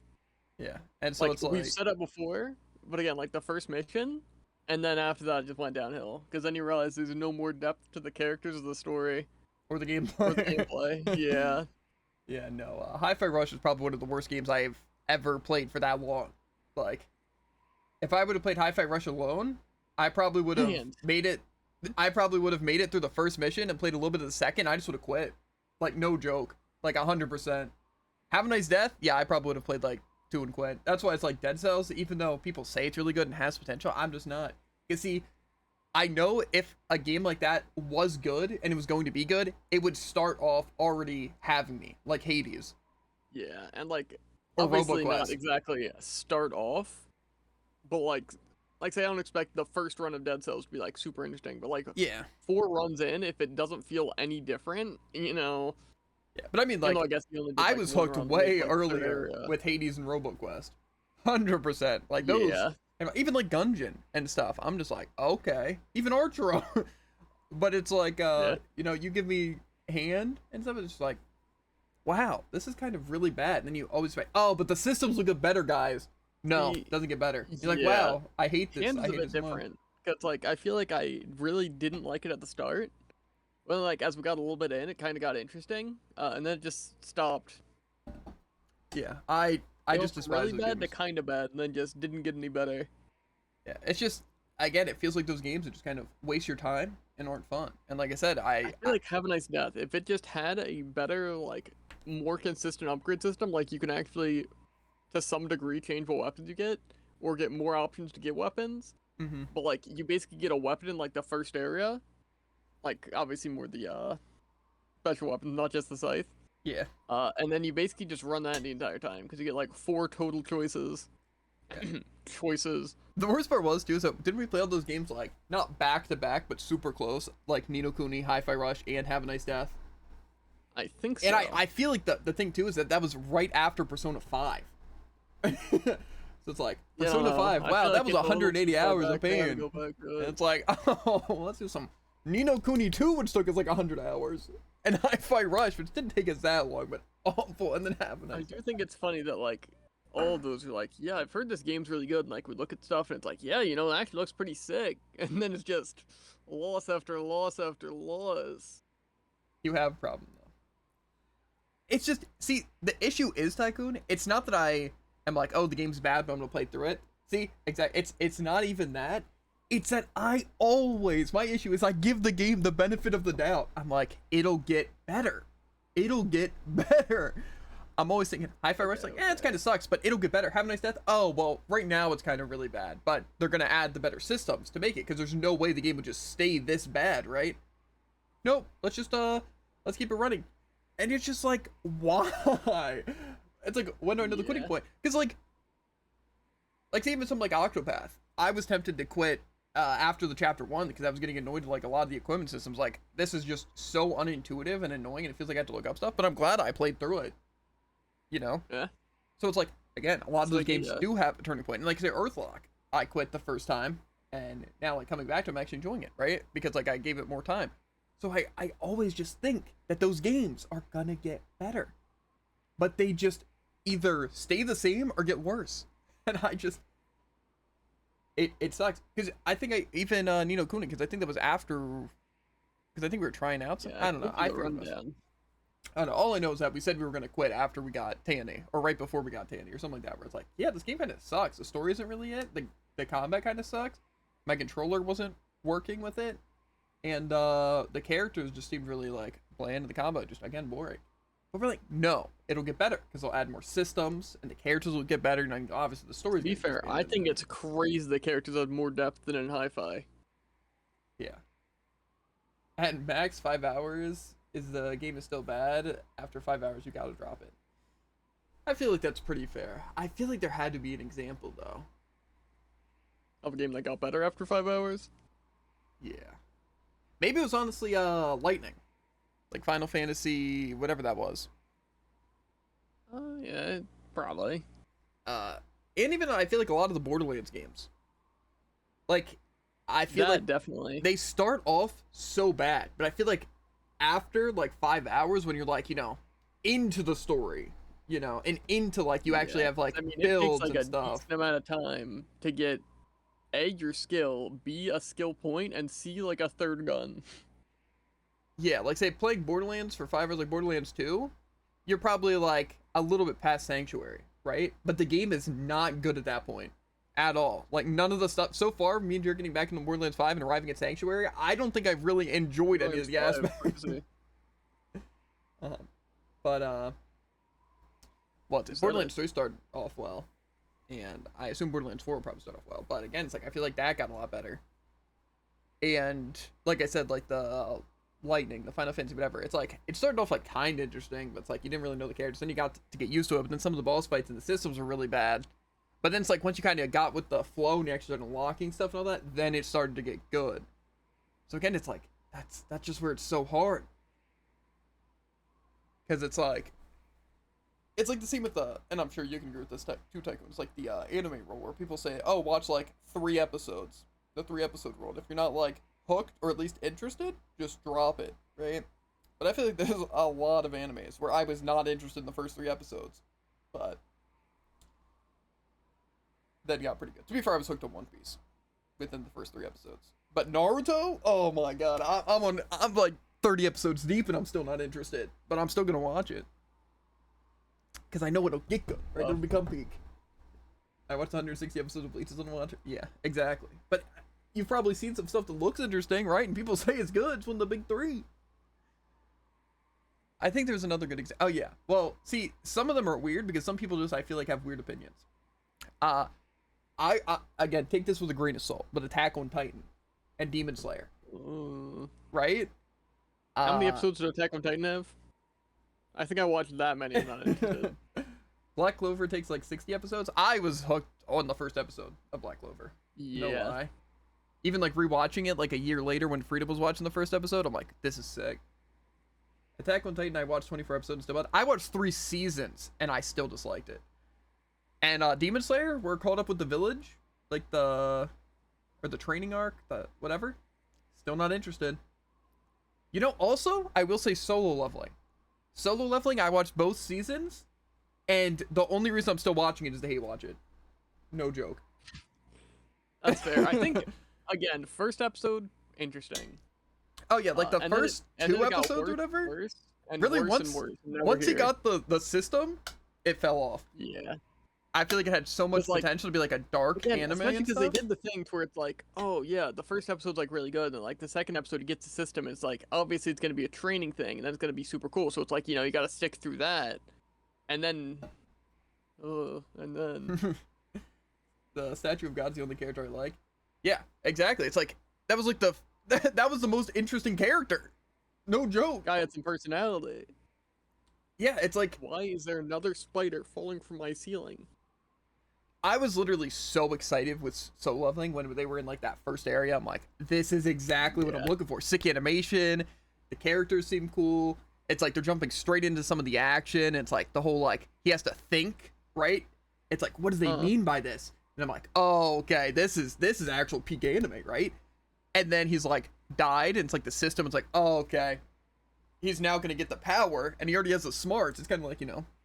yeah. And so Like it's like, we've said it before, but again, like the first mission, and then after that it just went downhill, because then you realize there's no more depth to the characters of the story or the gameplay. or the gameplay. Yeah. Yeah, no. Hi-Fi Rush is probably one of the worst games I've ever played for that long. Like, if I would have played Hi-Fi Rush alone, I probably would have Man. made it. I probably would have made it through the first mission and played a little bit of the second. I just would have quit. Like, no joke. Like 100%. Have a Nice Death? Yeah, I probably would have played like 2 and quit. That's why it's like Dead Cells, even though people say it's really good and has potential, I'm just not. You see, I know if a game like that was good and it was going to be good, it would start off already having me, like Hades. Yeah, and like Or obviously not RoboQuest. exactly start off, but like say I don't expect the first run of Dead Cells to be like super interesting, but like Yeah. 4 runs in, if it doesn't feel any different, Yeah. But I mean, even like, though I guess you only did, I like, was one hooked run way with, like, earlier their, with Hades and RoboQuest. 100%. Like, those. Yeah. And even like Gungeon and stuff. I'm just like, okay. Even Archero. But it's like, you know, you give me hand and stuff, it's just like, wow, this is kind of really bad. And then you always say, oh, but the systems will get better, guys. No, See, it doesn't get better. You're like, yeah. wow, I hate this. Hands I is a hate bit this more. different. Because like I feel like I really didn't like it at the start. Well, like as we got a little bit in, it kind of got interesting, and then it just stopped. Yeah, I It just went from despise really those bad to games. kind of bad, and then just didn't get any better. Yeah, it's just, again, it feels like those games that just kind of waste your time and aren't fun. And like I said, I feel like Have a Nice Death. If it just had a better, like, more consistent upgrade system, like you can actually, to some degree, change what weapons you get, or get more options to get weapons. Mhm. But like, you basically get a weapon in like the first area, like obviously more the special weapons, not just the scythe. Yeah. And then you basically just run that the entire time because you get like 4 total choices. Choices. The worst part was too is that didn't we play all those games like not back to back but super close, like Ni no Kuni, Hi-Fi Rush, and Have a Nice Death? I think so. And I feel like the thing too is that was right after Persona 5. So it's like Persona 5. I Wow, feel that like was it's a little 180 too far hours of back now to pain. go back to And it. it's like, oh, let's do some Ni no Kuni 2, which took us like 100 hours, and Hi-Fi Rush, which didn't take us that long, but awful, and then Have a I Nice do think it's funny that like all of those are like, yeah, I've heard this game's really good, and like we look at stuff and it's like, yeah, you know, it actually looks pretty sick, and then it's just loss after loss after loss. You have a problem though. It's just, see, the issue is Tycoon. It's not that I am like, oh, the game's bad, but I'm gonna play through it. See, exactly. It's not even that. It's that my issue is I give the game the benefit of the doubt. I'm like, it'll get better. It'll get better. I'm always thinking, Hi-Fi Rush, like, it kind of sucks, but it'll get better. Have a Nice Death. Oh, well, right now it's kind of really bad, but they're gonna add the better systems to make it, because there's no way the game would just stay this bad, right? Nope. Let's keep it running. And it's just like, why? It's like, when do I know the quitting Yeah. point? Because like say even something like Octopath, I was tempted to quit after the chapter 1 because I was getting annoyed with like a lot of the equipment systems. Like, this is just so unintuitive and annoying, and it feels like I have to look up stuff. But I'm glad I played through it. You know? Yeah. So it's like, again, a lot of It's those like, games yeah. do have a turning point. And like say Earthlock, I quit the first time, and now like coming back to it, I'm actually enjoying it, right? Because like I gave it more time. So I always just think that those games are gonna get better, but they just either stay the same or get worse. And I just, it sucks, because I think I even Ni no Kuni, because I think that was after, because I think we were trying out some, I don't know, I forget what it was. down. I don't know. All I know is that we said we were gonna quit after we got Tanny, or right before we got Tanny, or something like that. Where it's like, yeah, this game kind of sucks. The story isn't really it. The combat kind of sucks. My controller wasn't working with it, and the characters just seemed really like bland. And the combat just again boring. But we're like, no, it'll get better because they'll add more systems and the characters will get better. And obviously the To story's be gonna fair, I expand think and it's crazy the characters have more depth than in Hi-Fi. yeah. At max 5 hours, is the game is still bad. After 5 hours, you gotta drop it. I feel like that's pretty fair. I feel like there had to be an example though. Of a game that got better after 5 hours? Yeah. Maybe it was honestly Lightning. Like Final Fantasy, whatever that was. Yeah, probably. And even I feel like a lot of the Borderlands games. Like, I feel That like definitely. they start off so bad, but I feel like after like 5 hours, when you're like, into the story, and into like you actually have like I mean, builds it takes like and a stuff. decent amount of time to get A, your skill, B, a skill point, and C, like a third gun. Yeah, like say playing Borderlands for 5 hours, like Borderlands 2, you're probably like a little bit past Sanctuary, right? But the game is not good at that point at all. Like none of the stuff so far, me and you're getting back into Borderlands 5 and arriving at Sanctuary, I don't think I've really enjoyed any of the aspects. But Borderlands 3 started off well, and I assume Borderlands 4 will probably start off well. But again, it's like I feel like that got a lot better. And like I said, like the Lightning, the Final Fantasy, whatever, it's like it started off like kind of interesting, but it's like you didn't really know the characters. Then you got to get used to it, but then some of the boss fights and the systems were really bad. But then it's like once you kind of got with the flow and you actually started unlocking stuff and all that, then it started to get good. So again, it's like that's just where it's so hard. Because it's like the same with the, and I'm sure you can agree with this too, Tycoon. It's like the anime rule where people say, oh, watch like 3 episodes, the 3-episode rule. And if you're not like hooked or at least interested, just drop it, right? But I feel like there's a lot of animes where I was not interested in the first 3 episodes, but then got pretty good. To be fair, I was hooked on One Piece within the first 3 episodes. But Naruto, oh my god, I'm like 30 episodes deep and I'm still not interested, but I'm still gonna watch it because I know it'll get good, right? It'll become peak. I watched 160 episodes of Bleach and watch it. Yeah, exactly. But you've probably seen some stuff that looks interesting, right? And people say it's good. It's one of the big 3. I think there's another good example. Oh yeah. Well, see, some of them are weird because some people just I feel like have weird opinions. I again take this with a grain of salt, but Attack on Titan and Demon Slayer, right? How many episodes did Attack on Titan have? I think I watched that many. I'm not interested. Black Clover takes like 60 episodes. I was hooked on the first episode of Black Clover. Yeah. No lie. Even like rewatching it like a year later when Frida was watching the first episode, I'm like, this is sick. Attack on Titan, I watched 24 episodes still, but I watched 3 seasons and I still disliked it. And Demon Slayer, we're caught up with the village, like the training arc, the whatever. Still not interested. Also, I will say Solo Leveling. Solo Leveling, I watched both seasons, and the only reason I'm still watching it is to hate watch it. No joke. That's fair. I think, again, first episode, interesting. Oh yeah, like the first 2 episodes worse, or whatever. Worse, and really, worse and worse. once he got the system, it fell off. Yeah. I feel like it had so much potential to be like a dark anime especially and because stuff. they did the thing where it's like, oh yeah, the first episode's like really good, and like the second episode it gets the system. It's like obviously it's gonna be a training thing, and then it's gonna be super cool. So it's like you gotta stick through that, and then, the Statue of God's the only character I like. Yeah, exactly. It's like that was like that was the most interesting character. No joke. Guy had some personality. Yeah, it's like Why is there another spider falling from my ceiling? I was literally so excited with Solo Leveling when they were in like that first area. I'm like, this is exactly what I'm looking for. Sick animation, the characters seem cool. It's like they're jumping straight into some of the action. It's like the whole like he has to think, right? It's like, what do they mean by this? And I'm like, oh, okay, this is actual peak anime, right? And then he's like died, and it's like the system. It's like, oh, okay, he's now gonna get the power, and he already has the smarts. It's kind of like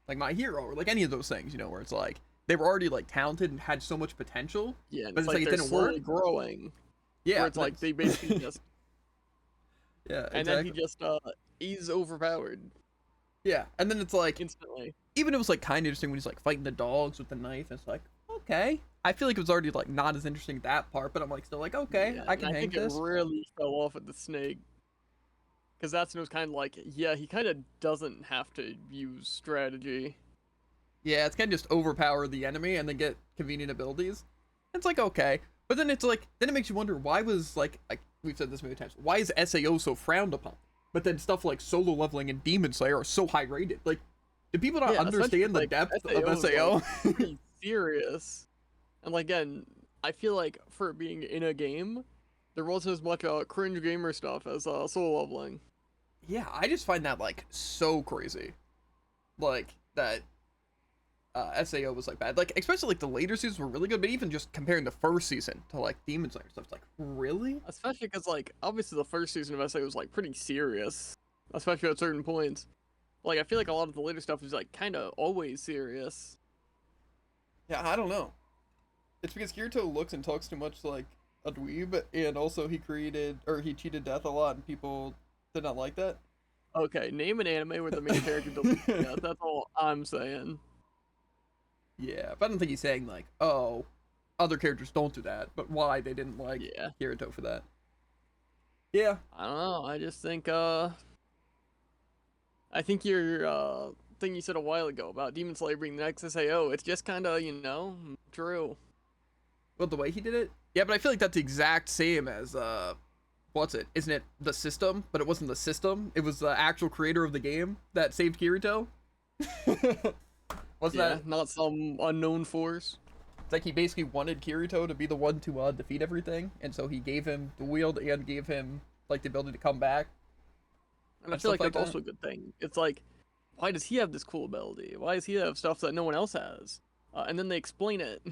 like My Hero or like any of those things, where it's like they were already like talented and had so much potential. Yeah, but it's like it they're didn't slowly work. growing. Yeah, Where it's like they basically just yeah, and then he just he's overpowered. Yeah, and then it's like instantly. Even it was like kind of interesting when he's like fighting the dogs with the knife. It's like, okay, I feel like it was already like not as interesting that part, but I'm like still like, okay, Yeah, I can I hang think this. it really fell off at the snake. Because that's when it was kind of like, yeah, he kind of doesn't have to use strategy. Yeah, it's kind of just overpower the enemy and then get convenient abilities. It's like, okay. But then it's like, then it makes you wonder, why was, like we've said this many times, why is SAO so frowned upon? But then stuff like solo leveling and Demon Slayer are so high rated. Like, do people not understand the depth of SAO? Like, pretty serious. And like, again, I feel like for being in a game, there wasn't as much cringe gamer stuff as solo leveling. Yeah, I just find that, like, so crazy. Like, that SAO was, like, bad. Like, especially, like, the later seasons were really good, but even just comparing the first season to, like, Demon Slayer stuff, it's like, really? Especially because, like, obviously the first season of SAO was, like, pretty serious. Especially at certain points. Like, I feel like a lot of the later stuff is, like, kind of always serious. Yeah, I don't know. It's because Kirito looks and talks too much like a dweeb, and also he cheated death a lot, and people did not like that. Okay, name an anime where the main character doesn't do that. That's all I'm saying. Yeah, but I don't think he's saying, like, oh, other characters don't do that, but why they didn't like Kirito for that. Yeah. I don't know, I just think, I think your, thing you said a while ago about Demon Slayer being the next SAO, it's just kind of, you know, true. Well, the way he did it? Yeah, but I feel like that's the exact same as, what's it? Isn't it the system? But it wasn't the system. It was the actual creator of the game that saved Kirito. Wasn't that? Not some unknown force. It's like he basically wanted Kirito to be the one to defeat everything, and so he gave him the wield and gave him, like, the ability to come back. And I feel like that's also a good thing. It's like, why does he have this cool ability? Why does he have stuff that no one else has? And then they explain it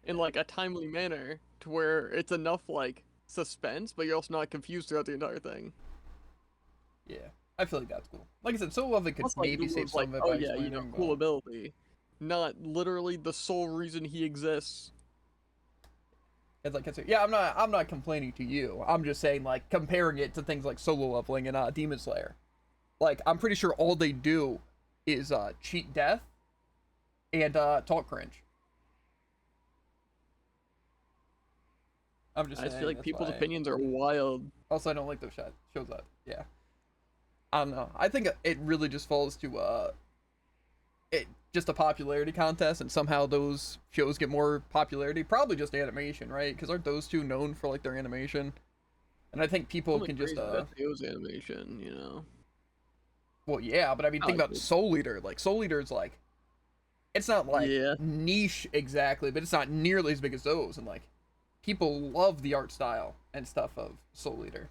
in, like, a timely manner to where it's enough, like, suspense, but you're also not confused throughout the entire thing. Yeah, I feel like that's cool. Like I said, Soul Leveling could maybe save some of it oh by yeah, you know, cool ability. Not literally the sole reason he exists. It's like, yeah, I'm not complaining to you. I'm just saying, like, comparing it to things like Solo Leveling and Demon Slayer. Like, I'm pretty sure all they do is cheat death and talk cringe. I'm just I saying, just feel like people's why. opinions are wild. Also, I don't like those shows up. Yeah. I don't know. I think it really just falls to just a popularity contest, and somehow those shows get more popularity. Probably just animation, right? Because aren't those two known for, like, their animation? And I think people can just it was animation, you know. Well, yeah, but I mean, think about Soul Eater. Like, Soul Eater's like, it's not like niche exactly, but it's not nearly as big as those, and like, people love the art style and stuff of Soul Eater.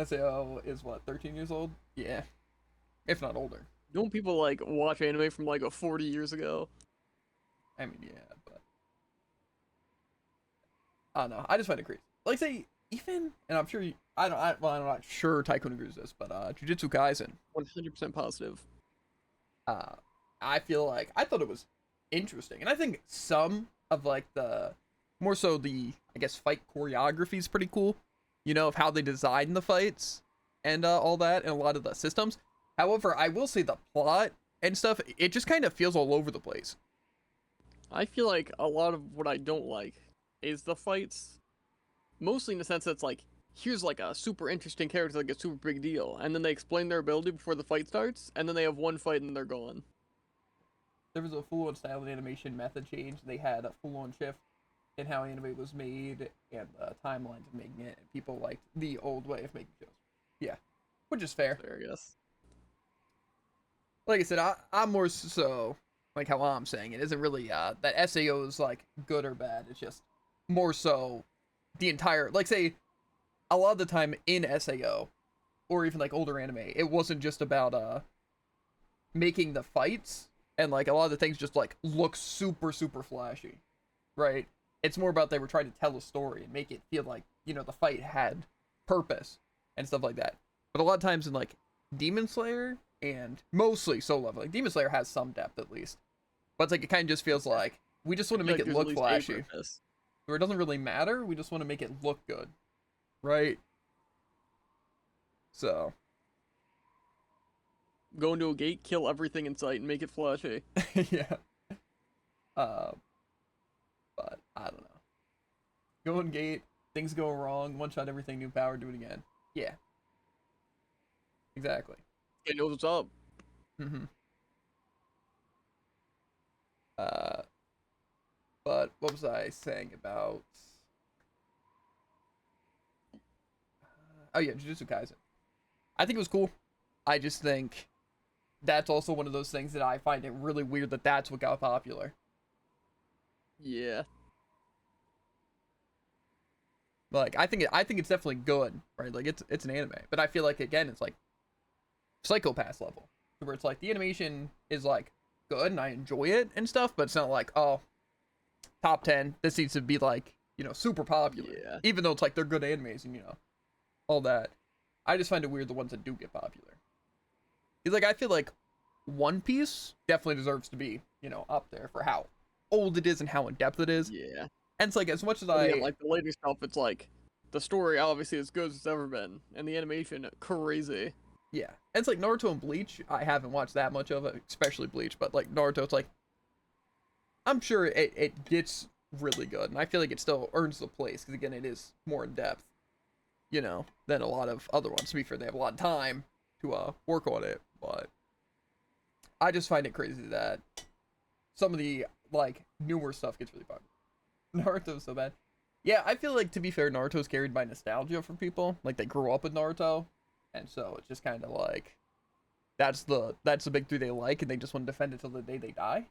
SAO is what, 13 years old? Yeah, if not older. Don't people like watch anime from like 40 years ago? I mean, yeah, but I don't know. I just find it crazy. Like, say, even, and I'm sure I'm not sure Tycoon agrees with this, but Jujutsu Kaisen. 100% positive. I feel like I thought it was interesting, and I think some of, like, the more so the, I guess, fight choreography is pretty cool. You know, of how they design the fights and all that, and a lot of the systems. However, I will say the plot and stuff, it just kind of feels all over the place. I feel like a lot of what I don't like is the fights. Mostly in the sense that it's like, here's like a super interesting character, like a super big deal, and then they explain their ability before the fight starts, and then they have one fight and they're gone. There was a full-on style and animation method change. They had a full-on shift in how anime was made and timelines of making it. And people liked the old way of making shows. Yeah, which is fair. Fair, yes. Like I said, I'm more so, like how I'm saying it, isn't really that SAO is like good or bad. It's just more so the entire, like, say, a lot of the time in SAO, or even like older anime, it wasn't just about making the fights and like a lot of the things just like look super flashy, right? It's more about they were trying to tell a story and make it feel like, you know, the fight had purpose and stuff like that. But a lot of times in like Demon Slayer and mostly Soul Leveling, like Demon Slayer has some depth at least, but it's like it kind of just feels like we just want to make it look flashy, where it doesn't really matter. We just want to make it look good, right? So go into a gate, kill everything in sight, and make it flashy. yeah. But I don't know. Go in gate, things go wrong, one shot everything, new power, do it again. Yeah. Exactly. It knows what's up. Mm-hmm. But what was I saying about? Oh yeah, Jujutsu Kaisen. I think it was cool. I just think that's also one of those things that I find it really weird that that's what got popular. Yeah. Like I think it's definitely good, right? Like it's an anime, but I feel like again it's like Psychopath level, where it's like the animation is like good and I enjoy it and stuff, but it's not like oh top 10. This needs to be like super popular, Yeah. even though it's like they're good animes and all that. I just find it weird the ones that do get popular. Because like I feel like One Piece definitely deserves to be up there for how old it is and how in depth it is. Yeah. And it's like as much as But I again, like the later stuff, it's like the story obviously as good as it's ever been, and the animation crazy. yeah, and it's like Naruto and Bleach. I haven't watched that much of it, especially Bleach, but like Naruto, it's like I'm sure it gets really good, and I feel like it still earns the place because again, it is more in depth, than a lot of other ones. To be fair, they have a lot of time to work on it, but I just find it crazy that some of the like newer stuff gets really popular. Naruto's so bad. Yeah, I feel like to be fair, Naruto's carried by nostalgia for people. Like they grew up with Naruto, and so it's just kind of like that's the big three they like, and they just want to defend it till the day they die.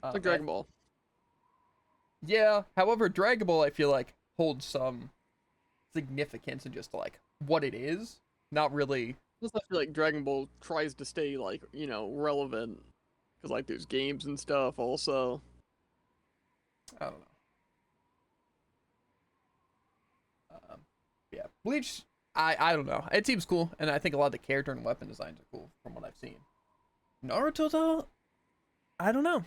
It's like Dragon Ball. Yeah. However, Dragon Ball I feel like holds some significance in just like what it is, not really. Plus, I feel like Dragon Ball tries to stay like relevant, because like there's games and stuff also. I don't know. Yeah, Bleach. I don't know. It seems cool, and I think a lot of the character and weapon designs are cool from what I've seen. Naruto though, I don't know.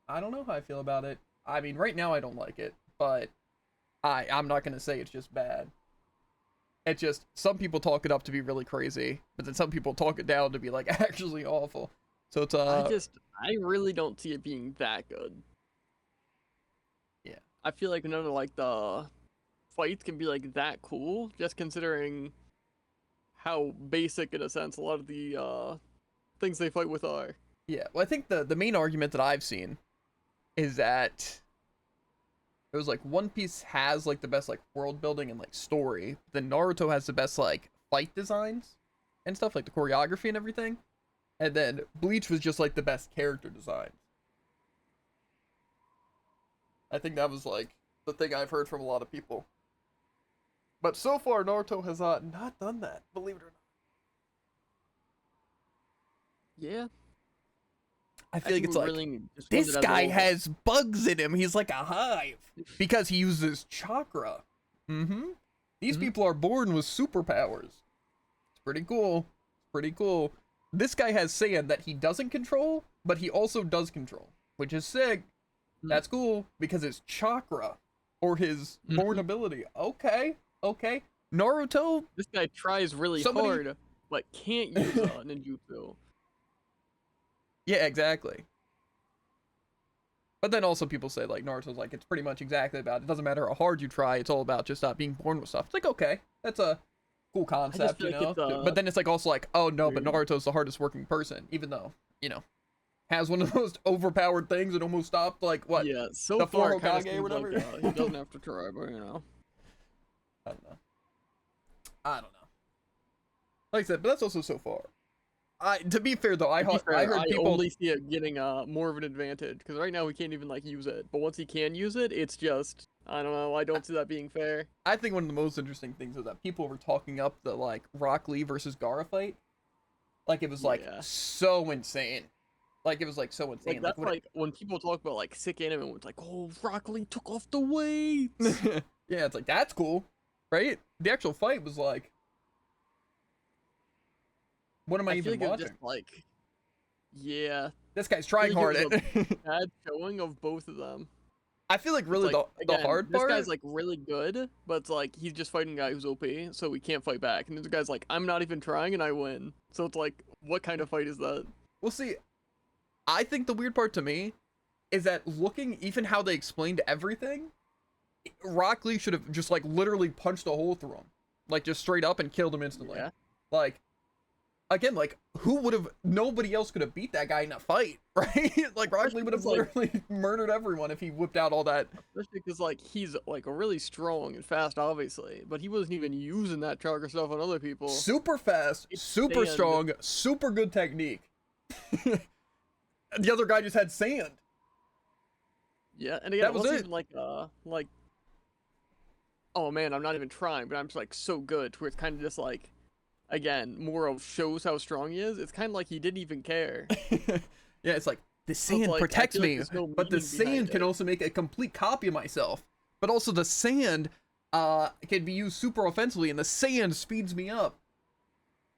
I don't know how I feel about it. I mean, right now I don't like it, but I'm not gonna say it's just bad. It's just some people talk it up to be really crazy, but then some people talk it down to be like actually awful. So it's I really don't see it being that good. Yeah. I feel like none of like the fights can be like that cool, just considering how basic in a sense a lot of the things they fight with are. Yeah. Well, I think the main argument that I've seen is that it was like One Piece has like the best like world building and like story. Then Naruto has the best like fight designs and stuff, like the choreography and everything. And then Bleach was just like the best character design. I think that was like the thing I've heard from a lot of people. But so far Naruto has not done that, believe it or not. Yeah. I feel like think it's we like really just this wanted guy to- has bugs in him. He's like a hive because he uses chakra. These people are born with superpowers. It's pretty cool. Pretty cool. This guy has sand that he doesn't control, but he also does control, which is sick. That's cool because it's chakra or his born ability. Okay. Naruto. This guy tries really hard, but can't use ninjutsu. Yeah, exactly. But then also people say like Naruto's like it's pretty much exactly about it doesn't matter how hard you try, it's all about just being born with stuff. It's like okay, that's a cool concept, feel like it's, but then it's like also like oh no, but weird. Naruto's the hardest working person, even though has one of the most overpowered things and almost stopped like what? Yeah, so the far four it kinda Hokage or seems whatever. like, he doesn't have to try, but I don't know. Like I said, but that's also so far. To be fair though, I heard people only see it getting more of an advantage because right now we can't even like use it. But once he can use it, it's just I don't know. I don't see that being fair. I think one of the most interesting things is that people were talking up the like Rock Lee versus Gaara fight. Like it was like so insane. Like it was like so insane. Like that's like when people talk about like sick anime, it's like, oh, Rock Lee took off the weight. Yeah, it's like that's cool, right? The actual fight was like, what am I even feel like watching? Just like, yeah, this guy's trying hard at. Bad showing of both of them. I feel like really like, the hard part. This guy's like really good, but it's like he's just fighting a guy who's OP, so we can't fight back. And this guy's like, I'm not even trying, and I win. So it's like, what kind of fight is that? Well, see, I think the weird part to me is that looking even how they explained everything, Rock Lee should have just like literally punched a hole through him, like just straight up and killed him instantly. Yeah. Like, again, like who would have? Nobody else could have beat that guy in a fight, right? Like Rock Lee would have Especially 'cause, literally murdered everyone if he whipped out all that. Especially because like he's like really strong and fast, obviously, but he wasn't even using that chakra stuff on other people. Super fast, It's super sand. strong, super good technique. The other guy just had sand. Yeah, and again, That it was wasn't it. even like, oh man, I'm not even trying, but I'm just like so good to where it's kind of just like, again, more of shows how strong he is. It's kind of like he didn't even care. Yeah, it's like the it's sand like, I protects feel like me, there's no but the meaning behind sand can it. also make a complete copy of myself. But also the sand can be used super offensively, and the sand speeds me up.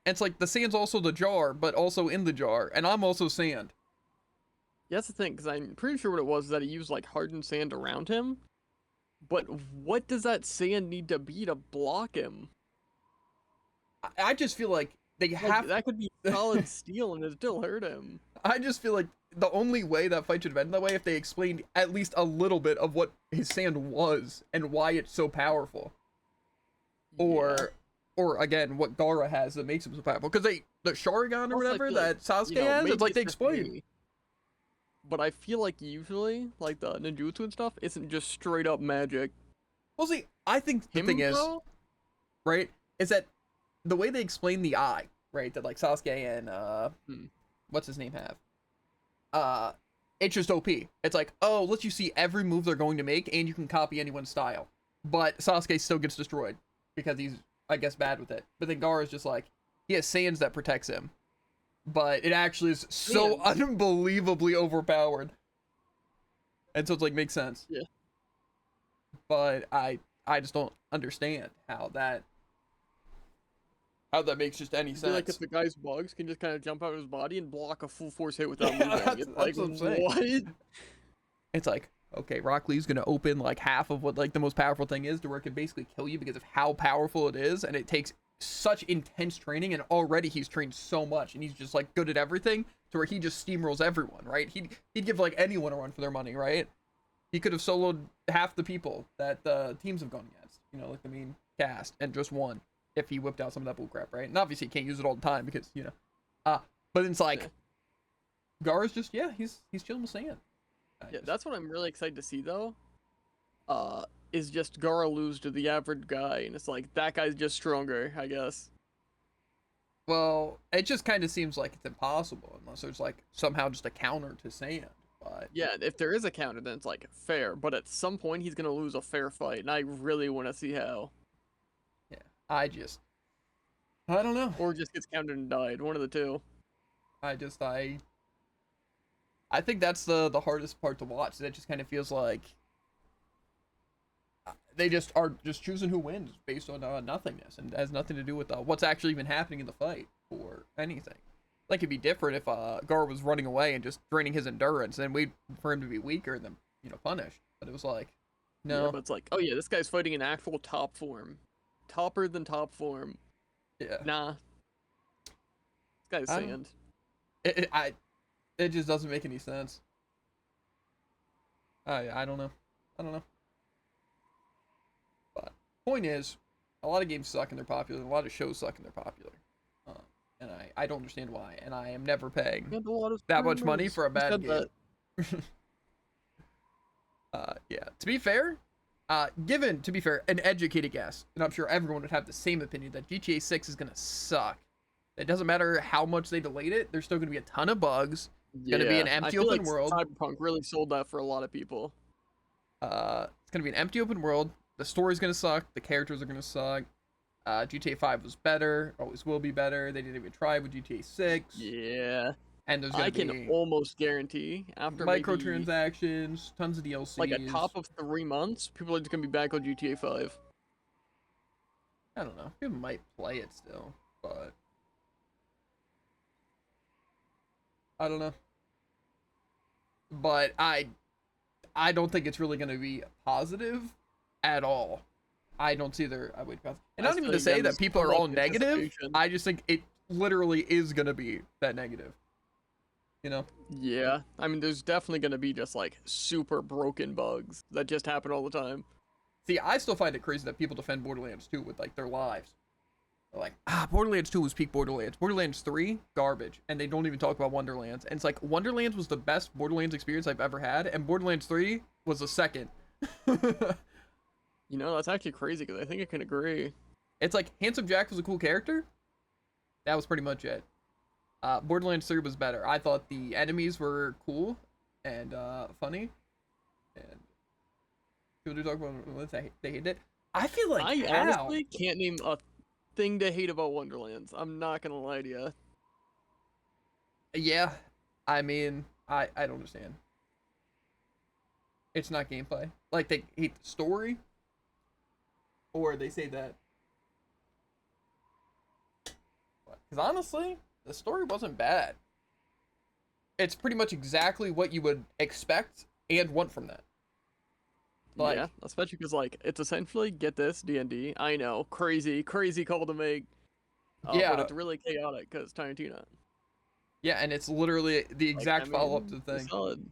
And it's like the sand's also the jar, but also in the jar, and I'm also sand. Yeah, that's the thing, because I'm pretty sure what it was is that he used like hardened sand around him. But what does that sand need to be to block him? I just feel like they Like, have. that could be solid steel and it still hurt him. I just feel like the only way that fight should have ended that way if they explained at least a little bit of what his sand was and why it's so powerful. Or again, what Gaara has that makes him so powerful. Because the Sharingan or Also, I whatever feel that like, Sasuke has, maybe it's like they just explain. me, but I feel like usually, like the ninjutsu and stuff, isn't just straight up magic. Well, see, I think the Him, thing is, though? right, is that the way they explain the eye, right, that like Sasuke and what's his name have, it's just OP. It's like, oh, let you see every move they're going to make, and you can copy anyone's style. But Sasuke still gets destroyed because he's, I guess, bad with it. But then Gaara's just like, he has sands that protects him, but it actually is so Sands? unbelievably overpowered, and so it's like makes sense. Yeah. But I just don't understand how that makes just any I feel like sense. if the guy's bugs can just kind of jump out of his body and block a full force hit without Yeah, moving. that's- It's that's like, what I'm saying. what? It's like, okay, Rock Lee's gonna open like half of what like the most powerful thing is, to where it can basically kill you because of how powerful it is, and it takes such intense training, and already he's trained so much, and he's just like good at everything, to where he just steamrolls everyone, right? He'd give like anyone a run for their money, right? He could have soloed half the people that the teams have gone against, you know, like the main cast, and just won if he whipped out some of that bullcrap, right? And obviously he can't use it all the time because, you know, but it's like, Yeah. Gaara's just, yeah, he's chilling with sand. Yeah, that's what I'm really excited to see though. Is just Gaara lose to the average guy, and it's like that guy's just stronger, I guess. Well, it just kind of seems like it's impossible unless there's like somehow just a counter to sand. But Yeah, if there is a counter, then it's like fair. But at some point, he's gonna lose a fair fight, and I really want to see how. yeah, I don't know. Or just gets countered and died. One of the two. I think that's the hardest part to watch. That just kind of feels like they just are just choosing who wins based on nothingness, and has nothing to do with what's actually even happening in the fight or anything. Like it'd be different if Gar was running away and just draining his endurance, and wait for him to be weaker and then, you know, punished. But it was like, no, Yeah, but it's like, oh yeah, this guy's fighting in actual top form, topper than top form. yeah, Nah, this guy's I don't- sand. it just doesn't make any sense. I don't know. But point is, a lot of games suck and they're popular, and a lot of shows suck and they're popular. And I don't understand why, and I am never paying And a lot of that much money streamers for a bad said game. that. Yeah. To be fair, given an educated guess, and I'm sure everyone would have the same opinion that GTA 6 is gonna suck. It doesn't matter how much they delayed it. There's still gonna be a ton of bugs. Gonna be an Yeah, empty I feel open like world. Cyberpunk really sold that for a lot of people. It's gonna be an empty open world. The story's gonna suck. The characters are gonna suck. GTA 5 was better. Always will be better. They didn't even try with GTA 6. Yeah, And there's gonna I be can almost guarantee after maybe, microtransactions, tons of DLCs. like a top of 3 months, people are just gonna be back on GTA 5. I don't know. People might play it still, but I don't know. But I don't think it's really gonna be positive at all. I don't see their and not even to say that people are all negative. I just think it literally is gonna be that negative. You know? Yeah, I mean, there's definitely gonna be just like super broken bugs that just happen all the time. See, I still find it crazy that people defend Borderlands 2 with like their lives. They're like, Borderlands 2 was peak Borderlands. Borderlands 3, garbage. And they don't even talk about Wonderlands. And it's like, Wonderlands was the best Borderlands experience I've ever had, and Borderlands 3 was the second. You know, that's actually crazy because I think I can agree. It's like, Handsome Jack was a cool character. That was pretty much it. Borderlands 3 was better. I thought the enemies were cool and funny. And people do talk about Wonderlands, they hate it. I feel like I honestly can't name a thing to hate about Wonderlands. I'm not gonna lie to you. Yeah, I mean, I don't understand. It's not gameplay. Like, they hate the story, or they say that. Because honestly, the story wasn't bad. It's pretty much exactly what you would expect and want from that. Like, Yeah, especially because like it's essentially get this D&D. I know, crazy call to make. Yeah. But it's really chaotic because Tarantino. yeah, and it's literally the exact follow-up to the it's thing. solid.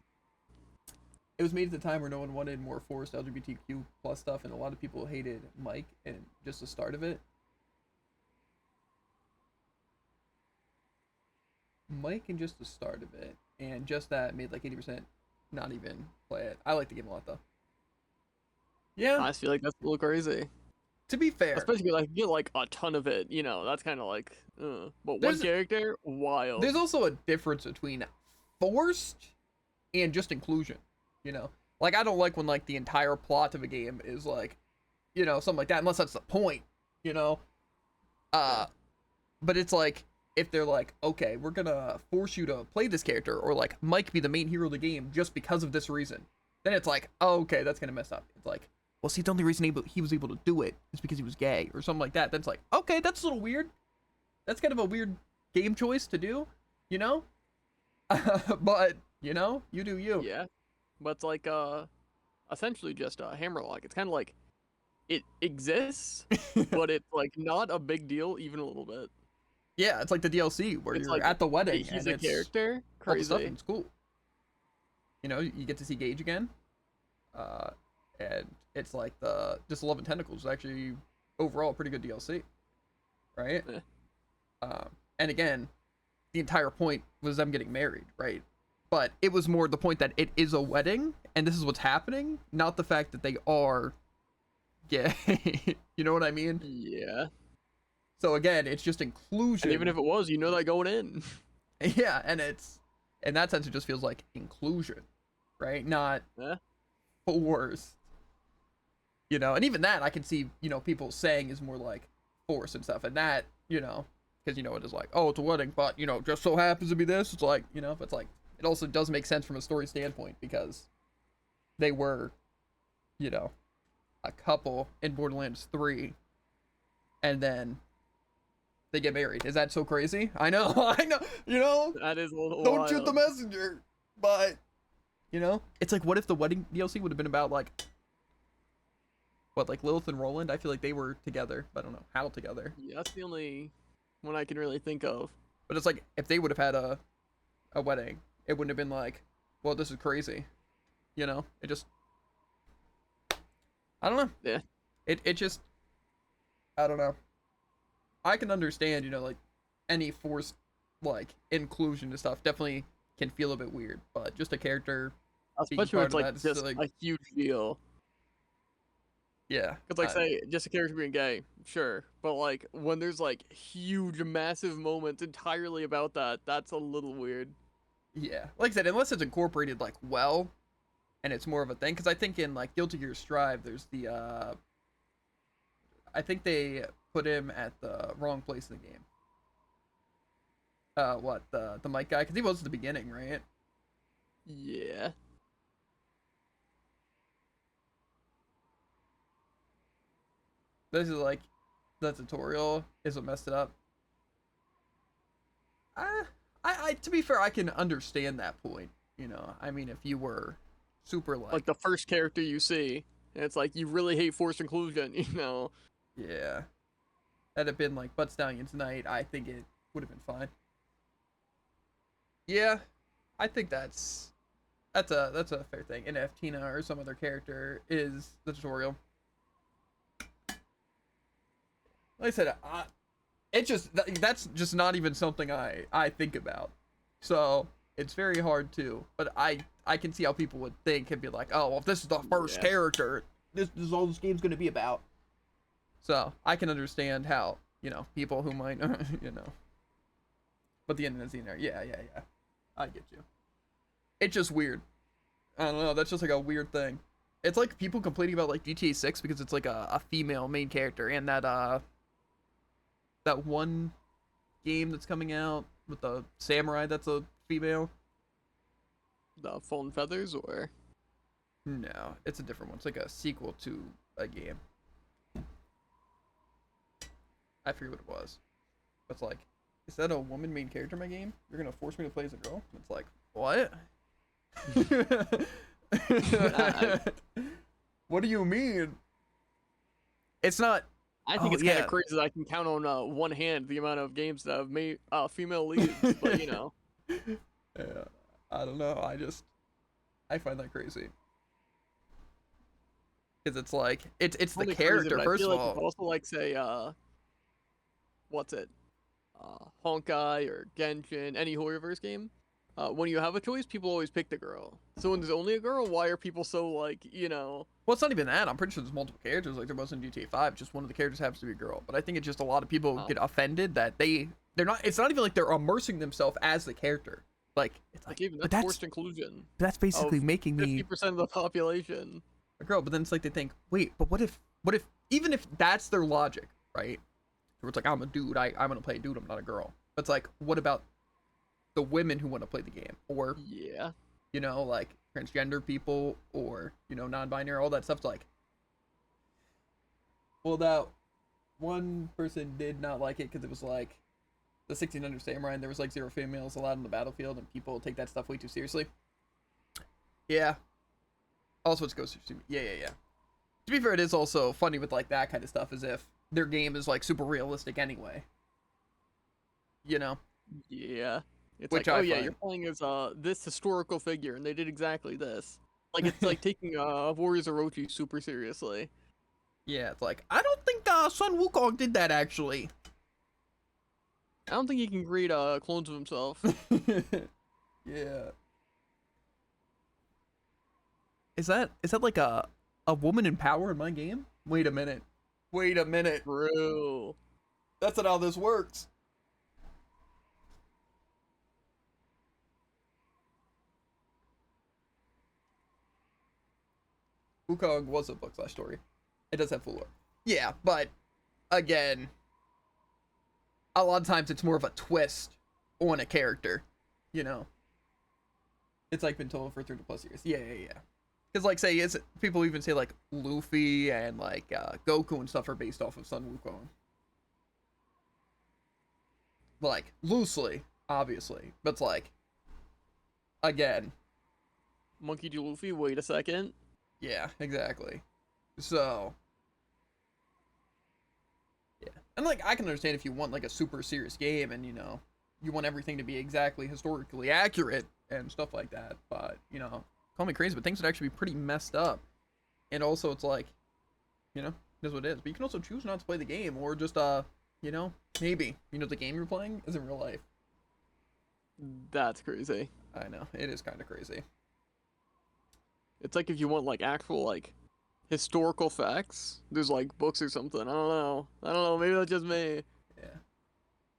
It was made at the time where no one wanted more forced LGBTQ plus stuff, and a lot of people hated Mike and just the start of it. Mike and just the start of it, and just that made like 80% not even play it. I like the game a lot though. Yeah, I just feel like that's a little crazy. to be fair, Especially like you get like a ton of it, you know, that's kind of like, but There's- one character, wild. there's also a difference between forced and just inclusion. You know, like I don't like when like the entire plot of a game is like, you know, something like that, unless that's the point. You know, but it's like if they're like, okay, we're gonna force you to play this character, or like Mike be the main hero of the game just because of this reason, then it's like, oh, okay, that's gonna mess up. It's like, well, see, the only reason he was able to do it is because he was gay or something like that. Then it's like, okay, that's a little weird. That's kind of a weird game choice to do, you know? But, you know, you do you. Yeah, but it's like essentially just a hammerlock. It's kind of like it exists, but it's like not a big deal even a little bit. Yeah, it's like the DLC where It's you're like, at the wedding He's and a it's character, all the stuff crazy. and it's cool. You know, you get to see Gage again. And it's like just Love and Tentacles is actually overall a pretty good DLC. Right? Yeah. And again, the entire point was them getting married, right? But it was more the point that it is a wedding and this is what's happening, not the fact that they are gay. You know what I mean? Yeah. So again, it's just inclusion. And even if it was, you know that going in. Yeah, and it's in that sense it just feels like inclusion, right? Not Yeah. forced. You know, and even that I can see, you know, people saying is more like force and stuff, and that, you know, because you know it is like, oh, it's a wedding, but you know, just so happens to be this. It's like, you know, if it's like, it also does make sense from a story standpoint because they were, you know, a couple in Borderlands 3, and then they get married. Is that so crazy? I know, I know, you know, That is a little don't wild. shoot the messenger, but you know, it's like, what if the wedding DLC would have been about like, what, like Lilith and Roland? I feel like they were together, but I don't know how together. Yeah, that's the only one I can really think of. But it's like if they would have had a wedding, it wouldn't have been like, well, this is crazy, you know. It just, I don't know. Yeah. It just, I don't know. I can understand, you know, like any forced like inclusion and stuff definitely can feel a bit weird, but just a character, Especially when it's part like of that is just like- a huge deal. yeah. Cause like say just a character being gay, sure, but like when there's like huge, massive moments entirely about that, that's a little weird. Yeah, like I said, unless it's incorporated like well, and it's more of a thing. Because I think in like Guilty Gear Strive, there's the I think they put him at the wrong place in the game. What, the Mike guy? Because he was at the beginning, right? Yeah. This is like the tutorial is what messed it up. I to be fair, I can understand that point. You know, I mean, if you were super Like the first character you see, and it's like you really hate forced inclusion, you know. yeah, had it been like Butt Stallion tonight, I think it would have been fine. Yeah, I think that's a fair thing. And if Tina or some other character is the tutorial, like I said, it just that's just not even something I think about. So it's very hard to. But I can see how people would think and be like, oh, well, if this is the first Yeah. character, this is all this game's gonna be about. So I can understand how people who might But the internet's in there. Yeah. I get you. It's just weird. I don't know. That's just like a weird thing. It's like people complaining about like GTA 6 because it's like a female main character, and that one game that's coming out with the samurai that's a female. The Full and Feathers, or No, it's a different one. It's like a sequel to a game. I forget what it was. It's like, is that a woman main character in my game? You're gonna force me to play as a girl? It's like, what? What do you mean? It's not. I think Oh, it's kind yeah. of crazy that I can count on one hand the amount of games that have made female leads, but you know. Yeah, I don't know. I find that crazy. Because it's like, it's the Only crazy, character, but I first feel of like all. it's also like, say, what's it? Honkai or Genshin, any Horrorverse game. When you have a choice, people always pick the girl. So when there's only a girl, why are people so like, you know? Well, it's not even that. I'm pretty sure there's multiple characters like there was in GTA 5. Just one of the characters happens to be a girl. But I think it's just a lot of people Oh. get offended that they're not. It's not even like they're immersing themselves as the character. Like it's Like even but that's forced inclusion. that's basically of making me 50% of the population. a girl. But then it's like they think, wait, but what if even if that's their logic, right? Where it's like I'm a dude, I'm gonna play a dude, I'm not a girl. But it's like, what about the women who want to play the game, or Yeah. like transgender people, or non-binary, all that stuff's like, well, that one person did not like it because it was like the 1600 samurai and there was like 0 females allowed on the battlefield and people take that stuff way too seriously. Yeah. Also, it's Ghost of Tsushima. Yeah. To be fair, it is also funny with like that kind of stuff, as if their game is like super realistic anyway. Yeah. It's Which like, I oh yeah, find- you're playing as this historical figure, and they did exactly this. Like it's like taking Warriors of Orochi super seriously. Yeah, it's like, I don't think Sun Wukong did that actually. I don't think he can create clones of himself. Yeah. Is that like a woman in power in my game? Wait a minute. True. That's not how this works. Wukong was a book/story. It does have full lore. Yeah, but again, a lot of times it's more of a twist on a character, It's like been told for 30+ years. Yeah. Because like say people even say like Luffy and like Goku and stuff are based off of Sun Wukong. Like loosely, obviously, but it's like again, Monkey D. Luffy, wait a second. yeah, exactly. So yeah, and like I can understand if you want like a super serious game and you want everything to be exactly historically accurate and stuff like that, but call me crazy, but things would actually be pretty messed up. And also it's like, it is what it is. But you can also choose not to play the game, or just maybe the game you're playing isn't real life. That's crazy. I know, it is kind of crazy. It's like if you want like actual like historical facts, there's like books or something. I don't know. Maybe that's just me. Yeah.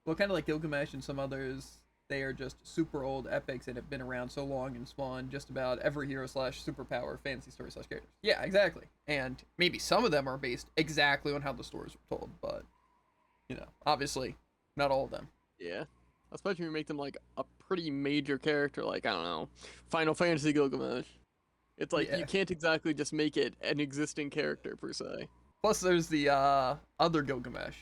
Well, kind of like Gilgamesh and some others, they are just super old epics and have been around so long and spawned just about every hero / superpower fantasy story / character. Yeah, exactly. And maybe some of them are based exactly on how the stories were told, but obviously not all of them. Yeah. Especially when you make them like a pretty major character, like I don't know, Final Fantasy Gilgamesh. It's like Yeah. you can't exactly just make it an existing character per se. Plus, there's the other Gilgamesh,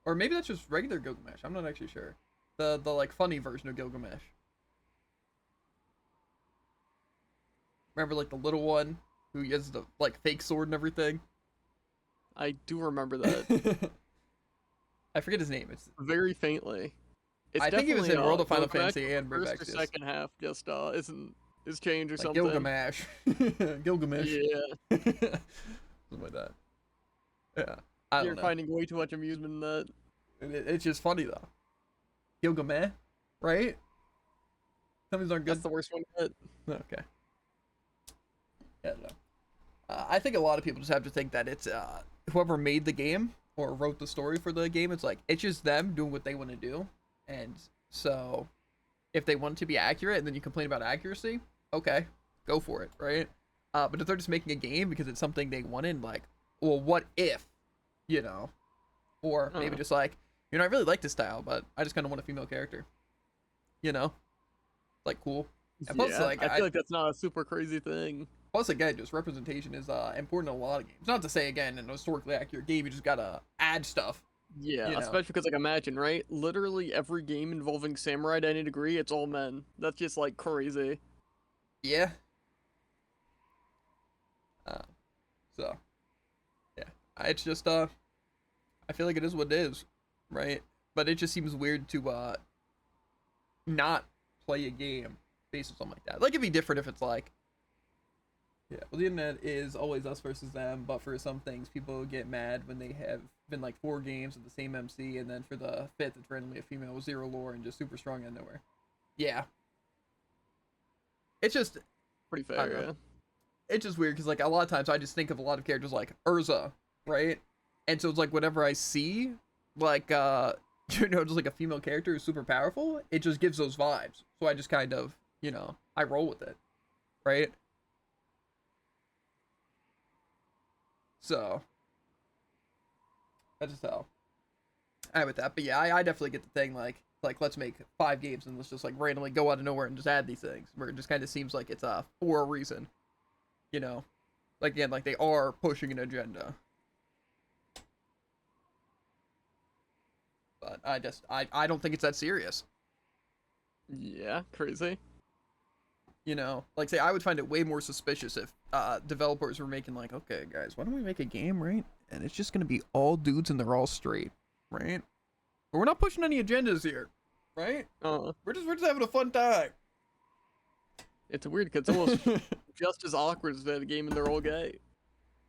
or maybe that's just regular Gilgamesh. I'm not actually sure. The like funny version of Gilgamesh. Remember like the little one who has the like fake sword and everything? I do remember that I forget his name. It's very faintly. It's I think he was in definitely, World of Final Gilgamesh, Fantasy and but the Berserk. first or second half just is changed or Like something. Gilgamesh. Gilgamesh. Yeah. Something like that. Yeah. I don't You're know. finding way too much amusement in that. It's just funny though. Gilgamesh, right? Some of these aren't good. That's the worst one yet. Okay. Yeah, no. I think a lot of people just have to think that it's whoever made the game or wrote the story for the game. It's like it's just them doing what they want to do, and so if they want it to be accurate and then you complain about accuracy, okay, go for it, right? But if they're just making a game because it's something they wanted, like, well, what if, you know, or maybe just like, you know, I really like this style, but I just kind of want a female character, you know, like cool. And plus, Yeah, like, I feel like that's not a super crazy thing. Plus, again, just representation is important in a lot of games. Not to say, again, in a historically accurate game, you just gotta add stuff. Yeah, you know. especially because, like, imagine, right? Literally every game involving samurai to any degree, it's all men. That's just, like, crazy. Yeah. So, yeah. It's just, I feel like it is what it is, right? But it just seems weird to, not play a game based on something like that. Like, it'd be different if it's like, yeah, well, the internet is always us versus them, but for some things, people get mad when they have been like 4 games with the same MC, and then for the 5th, it's randomly a female with 0 lore and just super strong out of nowhere. Yeah. It's just, Pretty I don't fair, know. yeah. It's just weird because like a lot of times I just think of a lot of characters like Urza, right? And so it's like whenever I see like you know, just like a female character who's super powerful, it just gives those vibes. So I just kind of, you know, I roll with it, right? So that's just how I with that. But yeah, I definitely get the thing like let's make 5 games and let's just like randomly go out of nowhere and just add these things where it just kind of seems like it's for a reason, you know, like again, like they are pushing an agenda. But I don't think it's that serious. Yeah, crazy. You know, like say I would find it way more suspicious if developers were making like, okay guys, why don't we make a game, right? And it's just gonna be all dudes and they're all straight, right? But we're not pushing any agendas here, right? We're just having a fun time. It's weird because it's almost just as awkward as that game and they're all gay.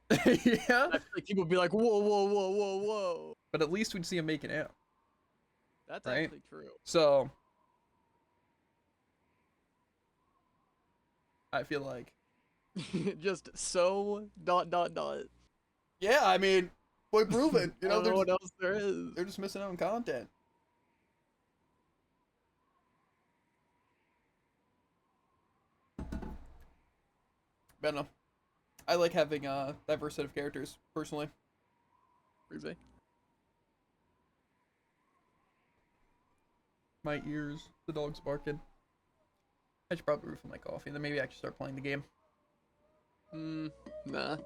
Yeah. I feel like people would be like, whoa, whoa, whoa, whoa, whoa. But at least we'd see them making out. That's Right? actually true. So I feel like Just so ... yeah, I mean, boy, prove it. You I know, don't know what else there is. they're just missing out on content. But no, I like having a diverse set of characters personally. Crazy. My ears, the dog's barking. I should probably refill my coffee, and then maybe I should start playing the game. Nah.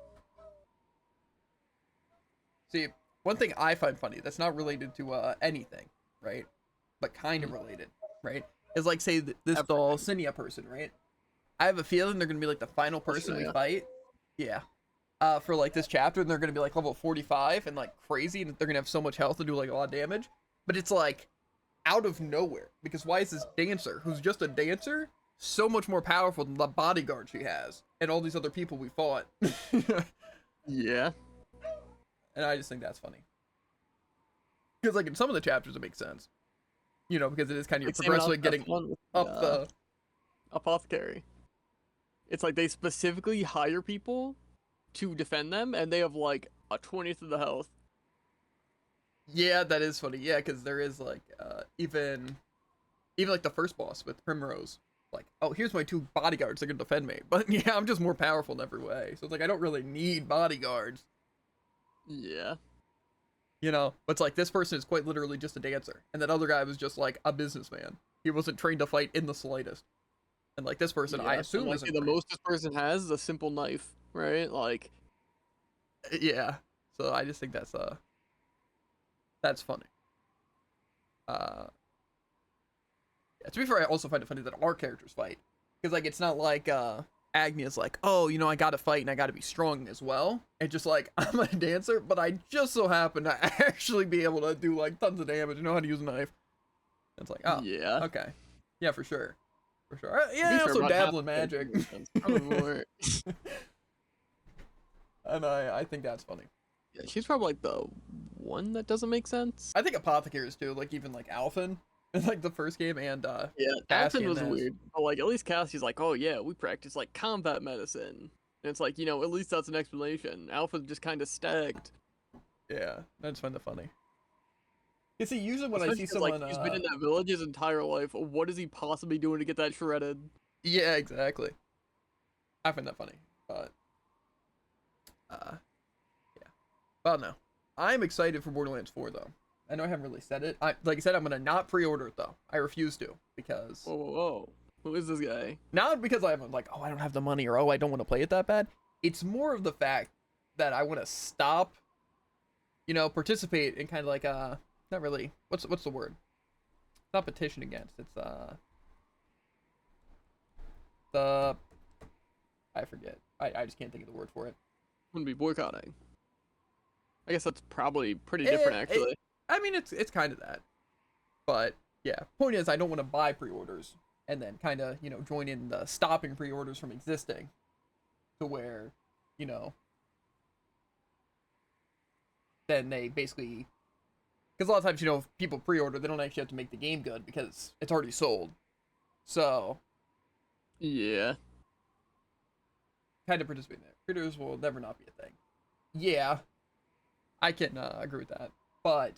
See, one thing I find funny that's not related to anything, right? But kind of related, right? Is like, say, this Dulcinea person, right? I have a feeling they're gonna be like the final person we fight. Yeah. For like this chapter, and they're gonna be like level 45 and like crazy, and they're gonna have so much health and do like a lot of damage. But it's like out of nowhere, because why is this dancer, who's just a dancer, so much more powerful than the bodyguard she has and all these other people we fought? Yeah. And I just think that's funny. Because, like, in some of the chapters, it makes sense. You know, because it is kind of Like, progressively getting up the... Apothecary. It's like they specifically hire people to defend them, and they have, like, a 20th of the health. Yeah, that is funny. Yeah, because there is, like, even, like, the first boss with Primrose. Like, oh, here's my 2 bodyguards that can defend me. But, yeah, I'm just more powerful in every way. So, it's like, I don't really need bodyguards. Yeah. You know, but it's like this person is quite literally just a dancer, and that other guy was just like a businessman. He wasn't trained to fight in the slightest. And like this person, I assume like, isn't the trained. most this person has is a simple knife, right? Like, yeah. So I just think that's funny. Yeah, to be fair, I also find it funny that our characters fight, because like it's not like Agnia's like, oh, you know, I gotta fight and I gotta be strong as well. It's just like, I'm a dancer, but I just so happen to actually be able to do like tons of damage and know how to use a knife. It's like, oh, yeah. okay. Yeah, for sure. For sure. Yeah, I also dabble in magic. And I think that's funny. yeah, she's probably like the one that doesn't make sense. I think Apothecaries too, like even like Alphen in like the first game and Yeah, Cassie Alton in was this. weird. But like at least Cassie's like, oh yeah, we practice like combat medicine. And it's like, you know, at least that's an explanation. Alpha just kind of stacked. Yeah, I just find that funny. You see, usually when I Especially see 'cause, like, someone, he's been in that village his entire life. What is he possibly doing to get that shredded? yeah, exactly. I find that funny, but yeah. But no, I'm excited for Borderlands 4 though. I know I haven't really said it. Like I said, I'm gonna not pre-order it though. I refuse to because Whoa, whoa, whoa. Who is this guy? not because I'm like, oh, I don't have the money or oh, I don't want to play it that bad. It's more of the fact that I want to stop, you know, participate in kind of like not really. What's the word? Not petition against. It's the I forget. I just can't think of the word for it. Wouldn't be boycotting. I guess that's probably pretty different, actually. I mean, it's kind of that, but yeah. Point is, I don't want to buy pre-orders and then kind of join in the stopping pre-orders from existing, to where, then they basically, because a lot of times if people pre-order, they don't actually have to make the game good because it's already sold, so Yeah. kind of participate in that. Pre-orders will never not be a thing. Yeah, I can agree with that, but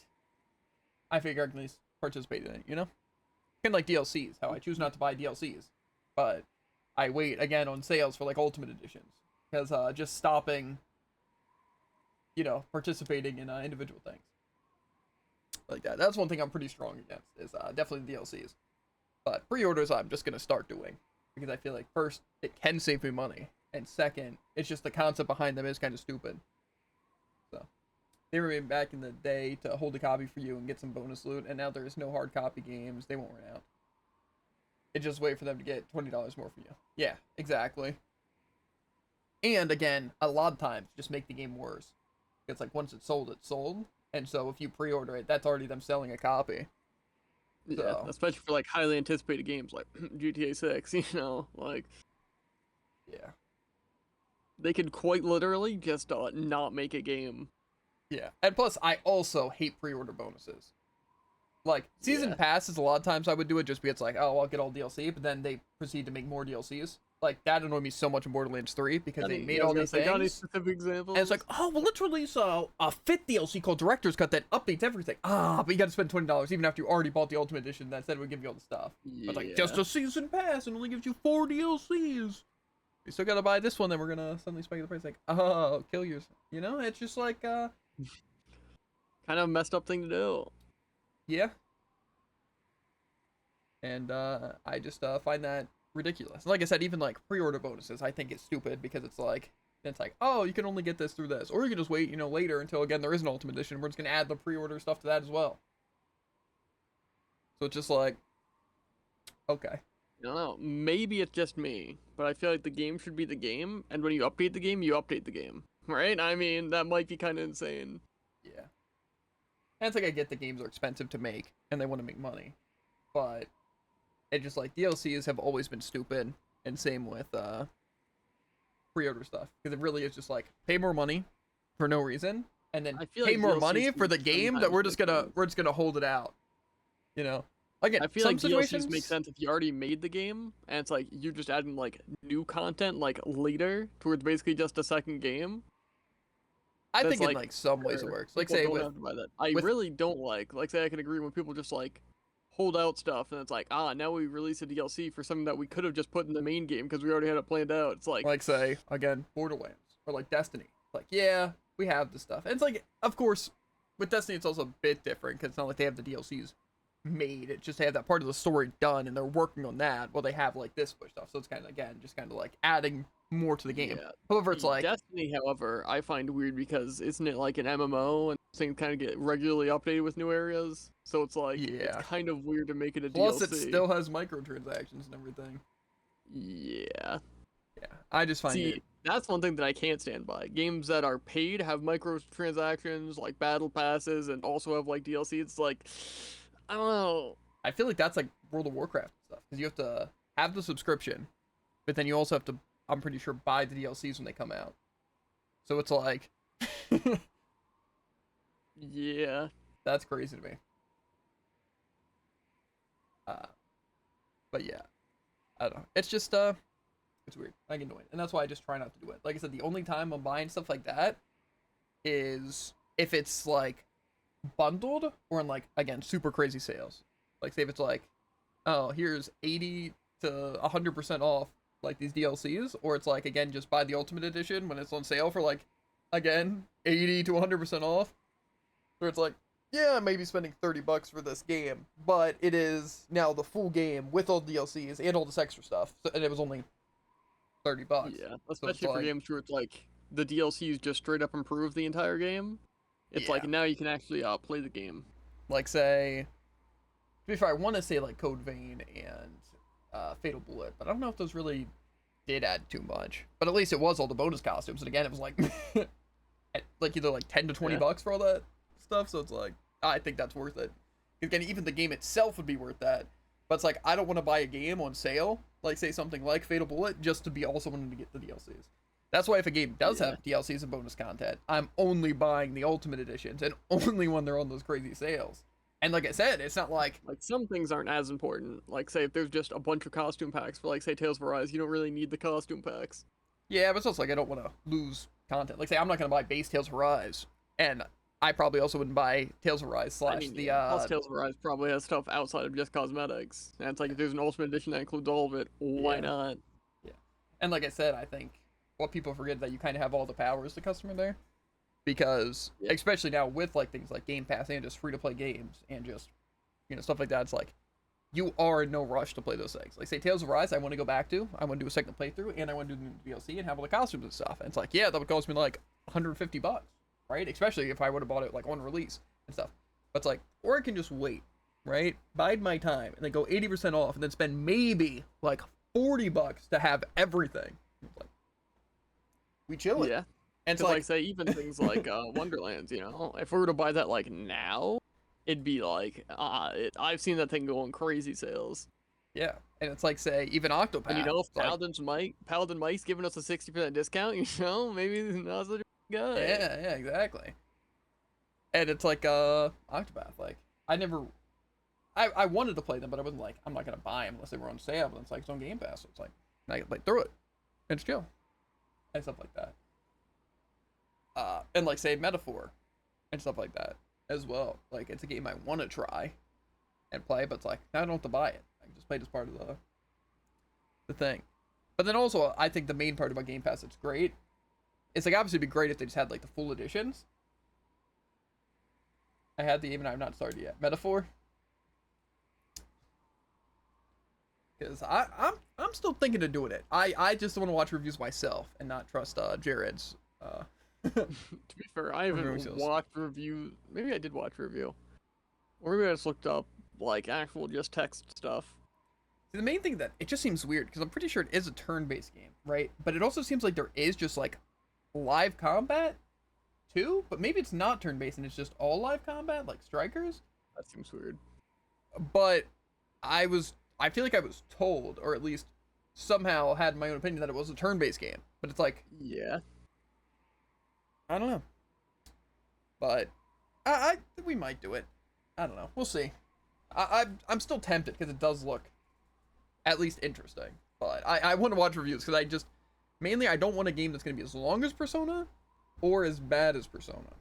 I figure I can at least participate in it, kind of like DLCs, how I choose not to buy DLCs, but I wait again on sales for like Ultimate Editions, because just stopping, participating in individual things like that. That's one thing I'm pretty strong against, is definitely the DLCs. But pre-orders I'm just going to start doing, because I feel like first, it can save me money, and second, it's just the concept behind them is kind of stupid. So they were made back in the day to hold a copy for you and get some bonus loot, and now there's no hard copy games. They won't run out. It just wait for them to get $20 more from you. Yeah, exactly. And again, a lot of times, just make the game worse. It's like once it's sold. And so if you pre-order it, that's already them selling a copy. Yeah, So, especially for like highly anticipated games like GTA 6, like yeah. they could quite literally just not make a game. Yeah. And plus, I also hate pre-order bonuses. Like, Season Passes, a lot of times I would do it just because it's like, oh, I'll get all DLC, but then they proceed to make more DLCs. Like, that annoyed me so much in Borderlands 3, because they made all these things. Got any specific examples? And it's like, oh, well, let's release a fifth DLC called Director's Cut that updates everything. But you gotta spend $20 even after you already bought the Ultimate Edition that said it would give you all the stuff. Yeah. But like, just a Season Pass and only gives you 4 DLCs. You still gotta buy this one, then we're gonna suddenly spike the price. Like, oh, kill yours. It's just like, kind of a messed up thing to do. yeah. And I just find that ridiculous. Like I said, even like pre-order bonuses, I think it's stupid, because it's like, oh, you can only get this through this, or you can just wait, later until again there is an Ultimate Edition. We're just gonna add the pre-order stuff to that as well. So it's just like, okay. I don't know. Maybe it's just me, but I feel like the game should be the game, and when you update the game, you update the game, right? I mean, that might be kind of insane. Yeah. And it's like, I get the games are expensive to make, and they want to make money, but it just like DLCs have always been stupid, and same with pre-order stuff, because it really is just like pay more money for no reason, and then pay like more DLCs money for the can game that we're just sometimes gonna hold it out. Again, I feel some like situations DLCs make sense if you already made the game, and it's like you're just adding like new content like later towards basically just a second game. I That's, think in like, like some ways it Or works. Like people say don't with have to buy that. I with- really don't like say I can agree when people just like hold out stuff, and it's like, now we release a DLC for something that we could have just put in the main game because we already had it planned out. It's like say again Borderlands or like Destiny. Like, yeah, we have the stuff, and it's like, of course, with Destiny it's also a bit different, because it's not like they have the DLCs made. It's just they have that part of the story done, and they're working on that while they have like this push stuff. So it's kind of, again, just kind of like adding more to the game. Yeah. However, it's like, Destiny, however, I find weird because isn't it like an MMO, and things kind of get regularly updated with new areas? So it's like, Yeah. it's kind of weird to make it a plus DLC. it still has microtransactions and everything. Yeah. Yeah, I just find See, it. that's one thing that I can't stand by. Games that are paid have microtransactions, like battle passes, and also have like DLC. It's like, I don't know. I feel like that's like World of Warcraft stuff, because you have to have the subscription, but then you also have to, I'm pretty sure, buy the DLCs when they come out. So it's like, Yeah. That's crazy to me. But yeah, I don't know. It's just it's weird. I get annoyed, and that's why I just try not to do it. Like I said, the only time I'm buying stuff like that is if it's like bundled or in like again super crazy sales. Like say if it's like, oh here's 80 to 100% off like these DLCs, or it's like again just buy the Ultimate Edition when it's on sale for like again 80 to 100% off. Where it's like, yeah, maybe spending $30 for this game, but it is now the full game with all the DLCs and all this extra stuff, so, and it was only $30. Yeah, So it's especially for like, games where it's like the DLCs just straight up improve the entire game. It's yeah. like now you can actually play the game. Like say, to be fair, I want to say like Code Vein and Fatal Bullet, but I don't know if those really did add too much. But at least it was all the bonus costumes, and again, it was like, like either like 10 to $20 for all that stuff. So it's like, I think that's worth it. Again, even the game itself would be worth that. But it's like, I don't want to buy a game on sale, like say something like Fatal Bullet, just to be also wanting to get the DLCs. That's why if a game does have DLCs and bonus content, I'm only buying the Ultimate Editions, and only when they're on those crazy sales. And like I said, it's not like some things aren't as important. Like say if there's just a bunch of costume packs for like say Tales of Arise, you don't really need the costume packs. Yeah, but it's also like I don't want to lose content. Like say I'm not gonna buy base Tales of Arise, and I probably also wouldn't buy Tales of Arise slash Plus Tales of Arise probably has stuff outside of just cosmetics. And it's like if there's an Ultimate Edition that includes all of it, why not? Yeah. And like I said, I think what people forget that you kind of have all the power as the customer there. Because especially now with like things like Game Pass and just free to play games and just stuff like that, it's like you are in no rush to play those things. Like say Tales of Rise, I want to go back to, I want to do a second playthrough, and I want to do the DLC and have all the costumes and stuff. And it's like, yeah, that would cost me like $150, right? Especially if I would have bought it like on release and stuff. But it's like, or I can just wait, right? Bide my time and then go 80% off and then spend maybe like $40 to have everything. It's like, we chill it. Yeah. And it's like say even things like Wonderlands, if we were to buy that like now, it'd be like I've seen that thing go on crazy sales. Yeah, and it's like say even Octopath. And if Paladin Mike's giving us a 60% discount, maybe not such a good guy. Yeah, exactly. And it's like Octopath, like I wanted to play them, but I wasn't like I'm not gonna buy them unless they were on sale. And it's like it's on Game Pass, so it's like I can play through it and it's chill and stuff like that. And like say Metaphor and stuff like that as well. Like it's a game I want to try and play, but it's like I don't have to buy it. I can just play it as part of the thing. But then also I think the main part about Game Pass that's great. It's like obviously it'd be great if they just had like the full editions. I had the even I've not started yet. Metaphor. Because I'm still thinking of doing it. I just want to watch reviews myself and not trust Jared's to be fair, I haven't watched review. Maybe I did watch a review, or maybe I just looked up like actual just text stuff. See, the main thing that it just seems weird because I'm pretty sure it is a turn-based game, right? But it also seems like there is just like live combat too, but maybe it's not turn-based and it's just all live combat like Strikers. That seems weird. But I feel like I was told, or at least somehow had my own opinion that it was a turn-based game. But it's like, yeah. I don't know, but I think we might do it. I don't know. We'll see. I'm still tempted because it does look at least interesting. But I want to watch reviews because mainly I don't want a game that's going to be as long as Persona or as bad as Persona.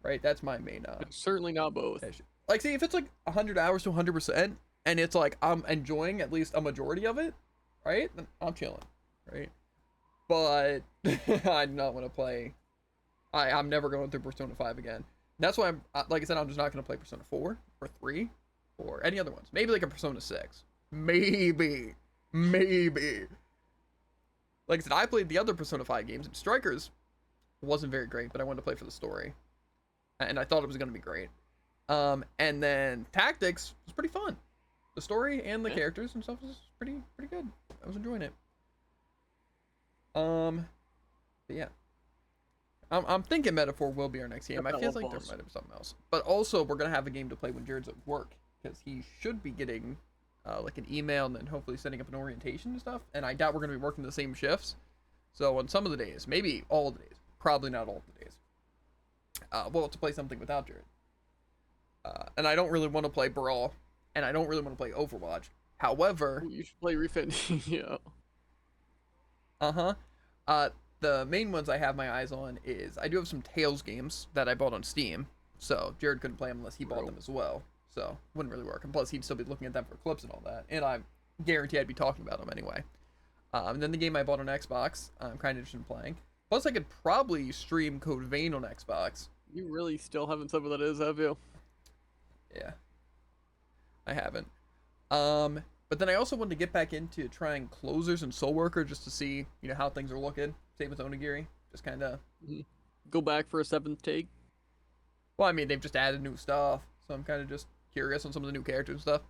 Right? That's my main. It's certainly not both. Issue. Like, see, if it's like 100 hours to 100%, and it's like I'm enjoying at least a majority of it, right? Then I'm chilling, right? But I do not want to play. I'm never going through Persona 5 again. That's why like I said, I'm just not going to play Persona 4 or 3 or any other ones. Maybe like a Persona 6. Maybe. Like I said, I played the other Persona 5 games, and Strikers wasn't very great, but I wanted to play for the story. And I thought it was going to be great. And then Tactics was pretty fun. The story and the characters and stuff was pretty good. I was enjoying it. But yeah. I'm thinking Metaphor will be our next game. I feel like there might have been something else. But also, we're going to have a game to play when Jared's at work. Because he should be getting like an email and then hopefully setting up an orientation and stuff. And I doubt we're going to be working the same shifts. So on some of the days, maybe all of the days. Probably not all of the days. well, to play something without Jared. And I don't really want to play Brawl, and I don't really want to play Overwatch. However, Ooh, you should play Refit. Yeah. The main ones I have my eyes on is I do have some Tales games that I bought on Steam, so Jared couldn't play them unless he bought them as well. So wouldn't really work. And plus, he'd still be looking at them for clips and all that, and I guarantee I'd be talking about them anyway. And then the game I bought on Xbox, I'm kind of interested in playing. Plus, I could probably stream Code Vein on Xbox. You really still haven't said what that is, have you? Yeah, I haven't. But then I also wanted to get back into trying Closers and Soul Worker just to see, you know, how things are looking. Same with Onigiri. Just kind of... Go back for a 7th take? Well, I mean, they've just added new stuff, so I'm kind of just curious on some of the new characters and stuff.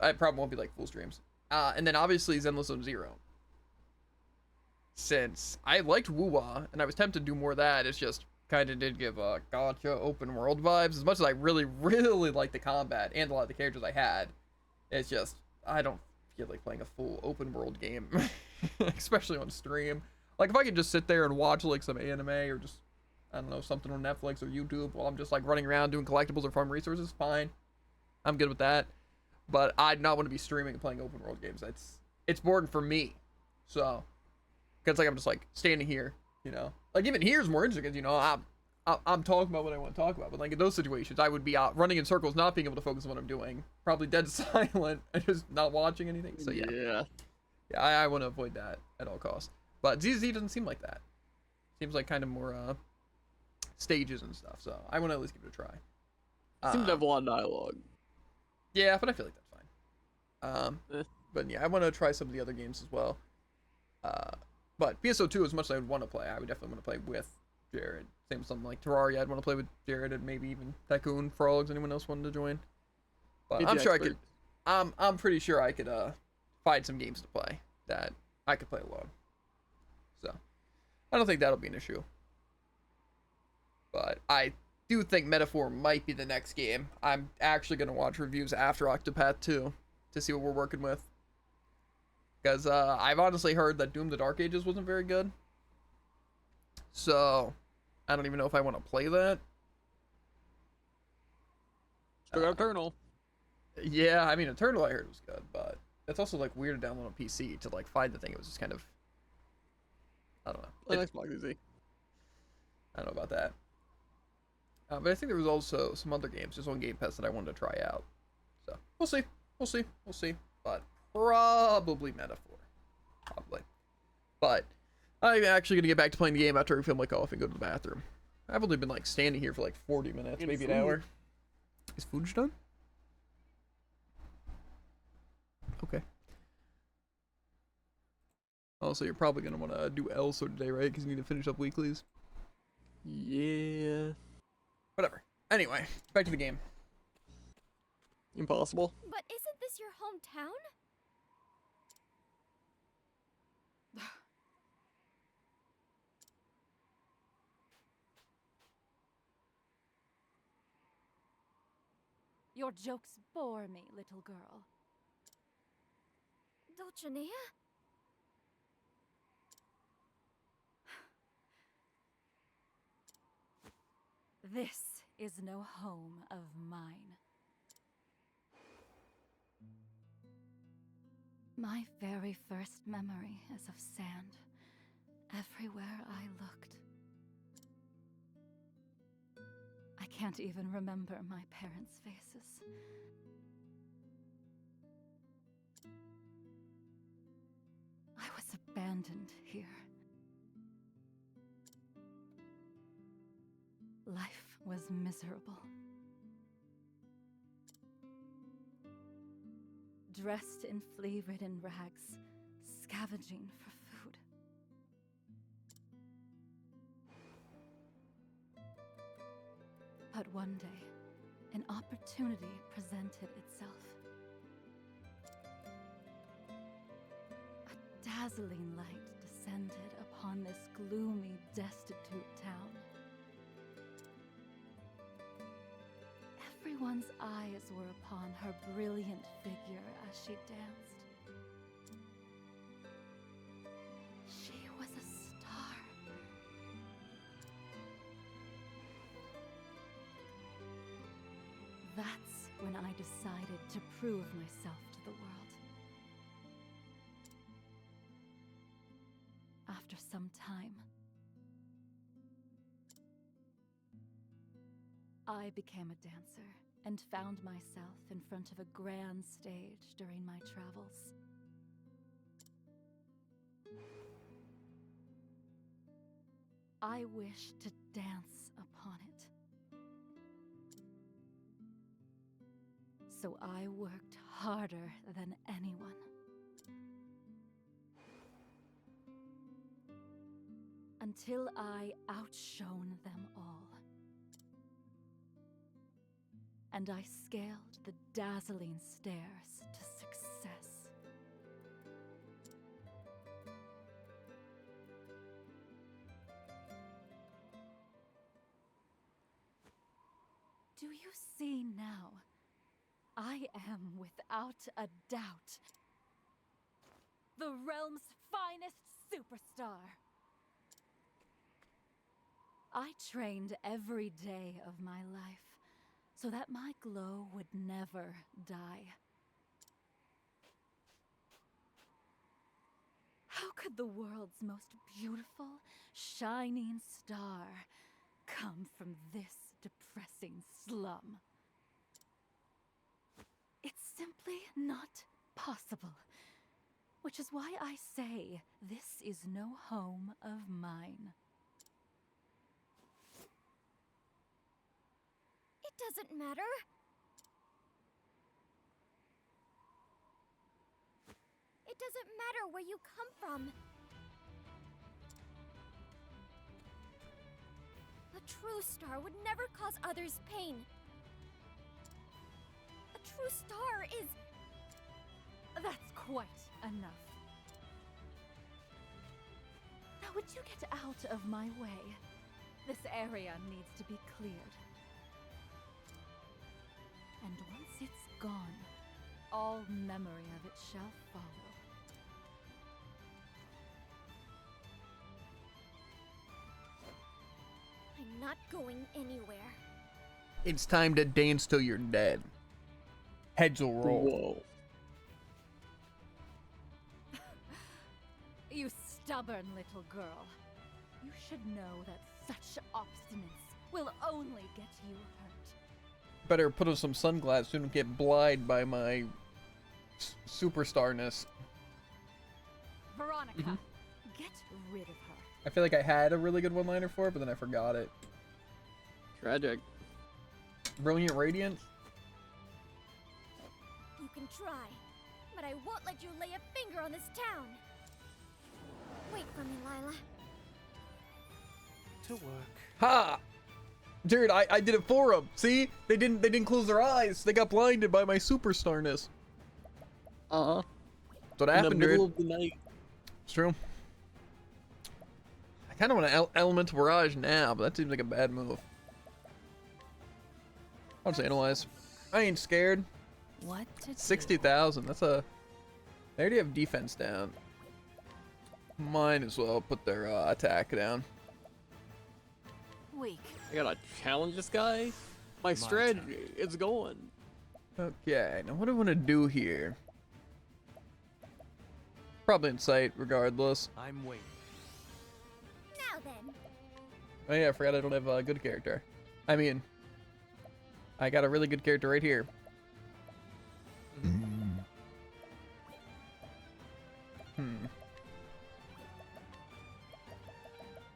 I probably won't be like full streams. And then obviously Zenless Zone Zero. Since I liked Wuwa, and I was tempted to do more of that, it's just kind of did give a gotcha open world vibes. As much as I really, really like the combat and a lot of the characters I had, it's just, I don't feel like playing a full open world game, especially on stream. Like, if I could just sit there and watch, like, some anime or just, I don't know, something on Netflix or YouTube while I'm just, like, running around doing collectibles or farm resources, fine. I'm good with that. But I'd not want to be streaming and playing open world games. It's boring for me. So, because, like, I'm just, like, standing here, you know. Like, even here's more interesting because, you know, I'm talking about what I want to talk about. But, like, in those situations, I would be out running in circles, not being able to focus on what I'm doing. Probably dead silent and just not watching anything. So, yeah. Yeah, I want to avoid that at all costs. But ZZ doesn't seem like that. Seems like kind of more stages and stuff. So I want to at least give it a try. Seems to have a lot of dialogue. Yeah, but I feel like that's fine. But yeah, I want to try some of the other games as well. But PSO2, as much as I would want to play, I would definitely want to play with Jared. Same with something like Terraria, I'd want to play with Jared, and maybe even Tycoon, Frogs, anyone else wanted to join. But I'm sure I could. I'm pretty sure I could find some games to play that I could play alone. So I don't think that'll be an issue. But I do think Metaphor might be the next game. I'm actually going to watch reviews after Octopath 2 to see what we're working with. Because I've honestly heard that Doom the Dark Ages wasn't very good. So I don't even know if I want to play that. Still got Eternal. Yeah, I mean, Eternal I heard was good, but it's also like weird to download on PC to like find the thing. It was just kind of, I don't know. Xbox easy. I don't know about that. But I think there was also some other games just on Game Pass that I wanted to try out. So we'll see. We'll see. But probably Metaphor. Probably. But I'm actually going to get back to playing the game after I film like off and go to the bathroom. I've only been like standing here for like 40 minutes, maybe an hour. Is food done? Okay. Also, you're probably going to want to do Elso today, right? Because you need to finish up weeklies. Yeah. Whatever. Anyway, back to the game. Impossible. But isn't this your hometown? Your jokes bore me, little girl. Dulcinea? This is no home of mine. My very first memory is of sand. Everywhere I looked. I can't even remember my parents' faces. I was abandoned here. Life was miserable. Dressed in flea-ridden rags, scavenging for food. But one day, an opportunity presented itself. A dazzling light descended upon this gloomy, destitute town. Everyone's eyes were upon her brilliant figure as she danced. She was a star. that's when I decided to prove myself to the world. After some time, I became a dancer and found myself in front of a grand stage during my travels. I wished to dance upon it. So I worked harder than anyone. Until I outshone them all. And I scaled the dazzling stairs to success. Do you see now? I am, without a doubt, the realm's finest superstar. I trained every day of my life so that my glow would never die. How could the world's most beautiful, shining star come from this depressing slum? It's simply not possible. Which is why I say this is no home of mine. It doesn't matter. It doesn't matter where you come from. A true star would never cause others pain. A true star is... That's quite enough. Now would you get out of my way? This area needs to be cleared. And once it's gone, all memory of it shall follow. I'm not going anywhere. It's time to dance till you're dead. Heads will roll. Whoa. You stubborn little girl. You should know that such obstinance will only get you hurt. Better put on some sunglasses so you don't get blinded by my superstarness. Veronica, get rid of her. I feel like I had a really good one-liner for it, but then I forgot it. Tragic. Brilliant Radiance? You can try, but I won't let you lay a finger on this town. Wait for me, Lila. To work. Ha! Dude, I did it for them. See? They didn't close their eyes. They got blinded by my superstarness. Uh-huh. That's what In the happened, middle dude. of the night. It's true. I kind of want an elemental barrage now, but that seems like a bad move. I'll just analyze. I ain't scared. What to do? 60,000. That's a... They already have defense down. Might as well put their attack down. Weak. I gotta challenge this guy? My strategy is going. Okay, now what do I want to do here? Probably Insight, regardless. I'm waiting. Now then. Oh yeah, I forgot I don't have a good character. I mean, I got a really good character right here.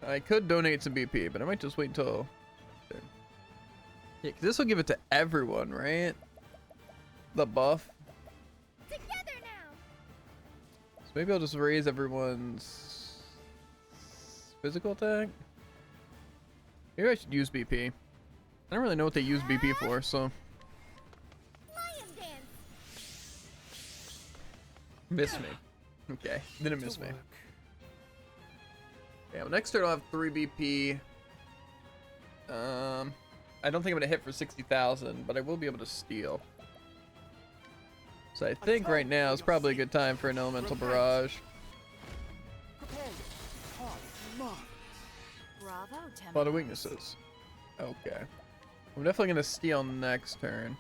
I could donate some BP, but I might just wait until... Yeah, 'cause this will give it to everyone, right? The buff. Together now. So maybe I'll just raise everyone's physical attack. Maybe I should use BP. I don't really know what they use BP for, so... Lion dance. Miss me. Okay, didn't miss To me. work. Yeah, well, next turn I'll have 3 BP. I don't think I'm gonna hit for 60,000, but I will be able to steal. So I think right now is probably a good time for an elemental barrage. Prepare your heart, love. Bravo, A lot of weaknesses. Okay. I'm definitely gonna steal next turn.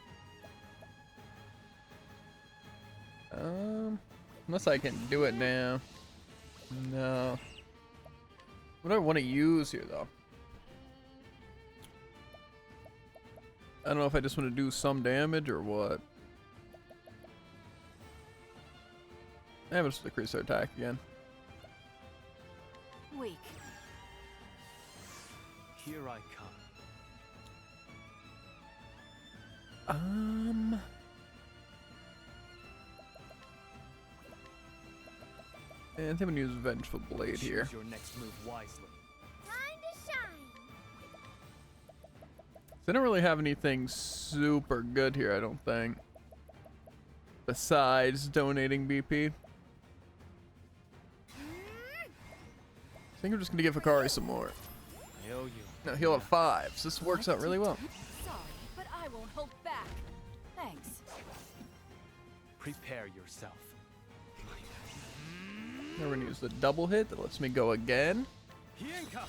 Unless I can do it now. No. What do I want to use here, though? I don't know if I just want to do some damage or what. I'm just decrease our attack again. Weak. Here I come. And I think I'm gonna use Vengeful Blade here. Choose your next move wisely. Time to shine. They don't really have anything super good here, I don't think. Besides donating BP. I think I'm just gonna give Hikari some more. I owe you. No, he'll have 5, so this works out really well. Sorry, but I won't hold back. Thanks. Prepare yourself. Now we're gonna use the double hit that lets me go again. Hienka!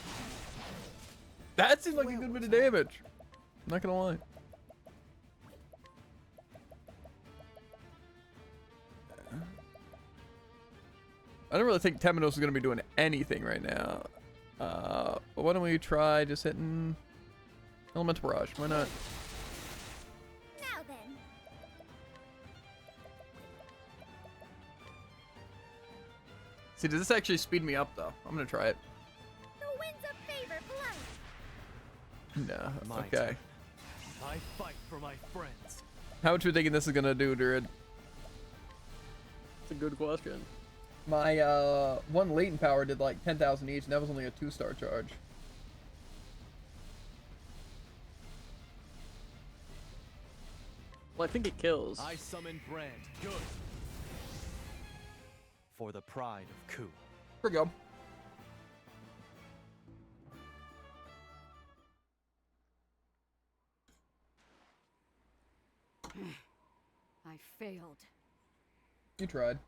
That seems like a good bit of damage. I'm not gonna lie. I don't really think Temenos is gonna be doing anything right now. But why don't we try just hitting Elemental Barrage? Why not? Now then. See, does this actually speed me up though? I'm gonna try it. The winds of favor blow. No. My Okay. turn. I fight for my friends. How much are you thinking this is gonna do, Druid? It's a good question. My one latent power did like 10,000 each, and that was only a 2-star charge. Well, I think it kills. I summon Brand. Good. For the pride of Ku. Here we go. I failed. You tried.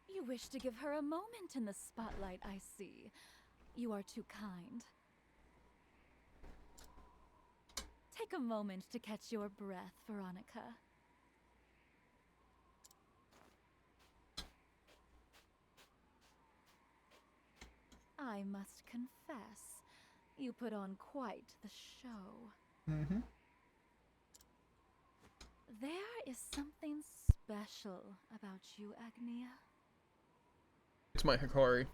You wish to give her a moment in the spotlight, I see. You are too kind. Take a moment to catch your breath, Veronica. I must confess, you put on quite the show. Mm-hmm. There is something special about you, Agnia. It's my Hikari.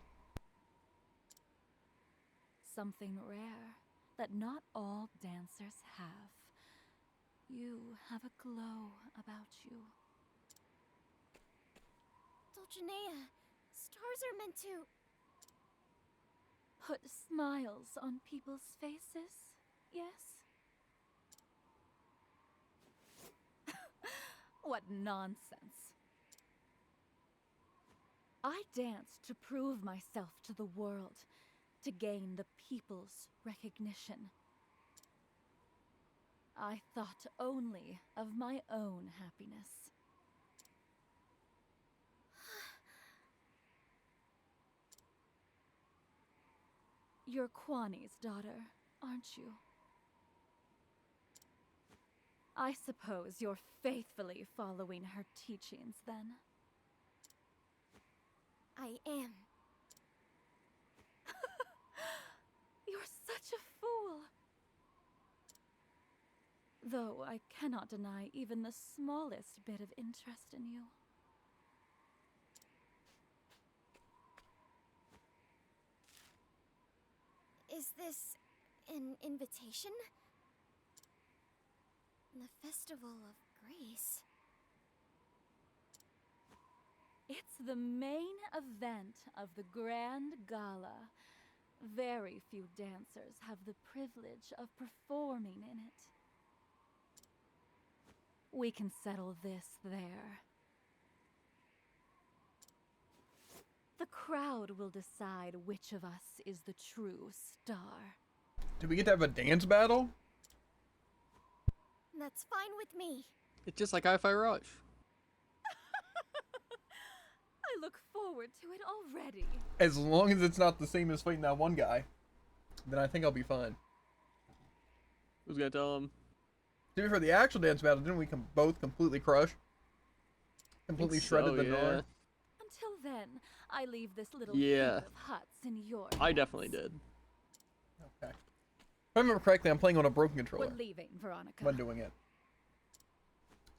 Something rare that not all dancers have. You have a glow about you. Dulcinea, stars are meant to... Put smiles on people's faces, yes? What nonsense. I dance to prove myself to the world, to gain the people's recognition. I thought only of my own happiness. You're Kwani's daughter, aren't you? I suppose you're faithfully following her teachings, then. I am. You're such a fool! Though I cannot deny even the smallest bit of interest in you. Is this an invitation? The Festival of Grace. It's the main event of the Grand Gala. Very few dancers have the privilege of performing in it. We can settle this there. The crowd will decide which of us is the true star. Do we get to have a dance battle? That's fine with me. It's just like Hi-Fi Rush. I look forward to it already. As long as it's not the same as fighting that one guy, then I think I'll be fine. Who's gonna tell him? To be fair, the actual dance battle, didn't we both completely crush? Completely Think shredded so, the yeah. Nor. Until then, I leave this little Yeah. heap of huts in your I hands. definitely did. Okay. If I remember correctly, I'm playing on a broken We're controller leaving, Veronica. when doing it.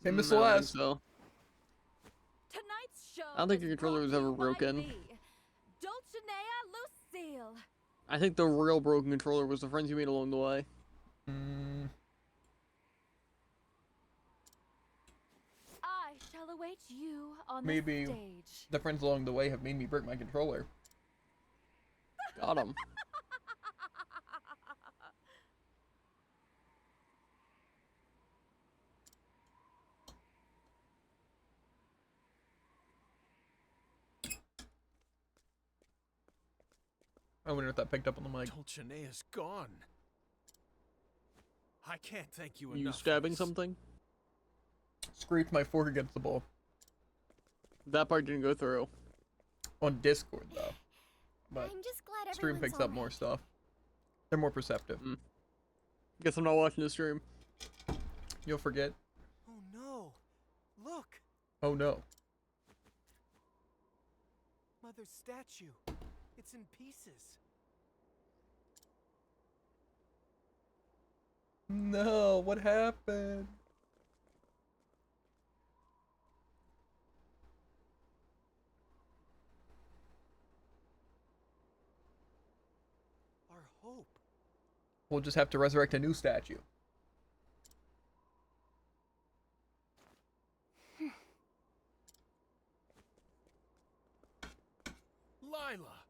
Same as I don't think Celeste. so. Tonight's show I don't think is your controller brought was to ever you by broken. me, Dulcinea Lucille. I think the real broken controller was the friends you made along the way. Mm, I shall await you on Maybe. the stage. the friends along the way have made me break my controller. Got him. I wonder if that picked up on the mic. Dulcinea's gone. I can't thank you You enough. for stabbing this. something? Scraped my fork against the ball. That part didn't go through. On Discord, though. But I'm just glad stream everyone's picks up more alright. stuff. They're more perceptive. Guess I'm not watching the stream. You'll forget. Oh no! Look, Oh no. Mother's statue. It's in pieces. No, what happened? Our hope. We'll just have to resurrect a new statue. Lila!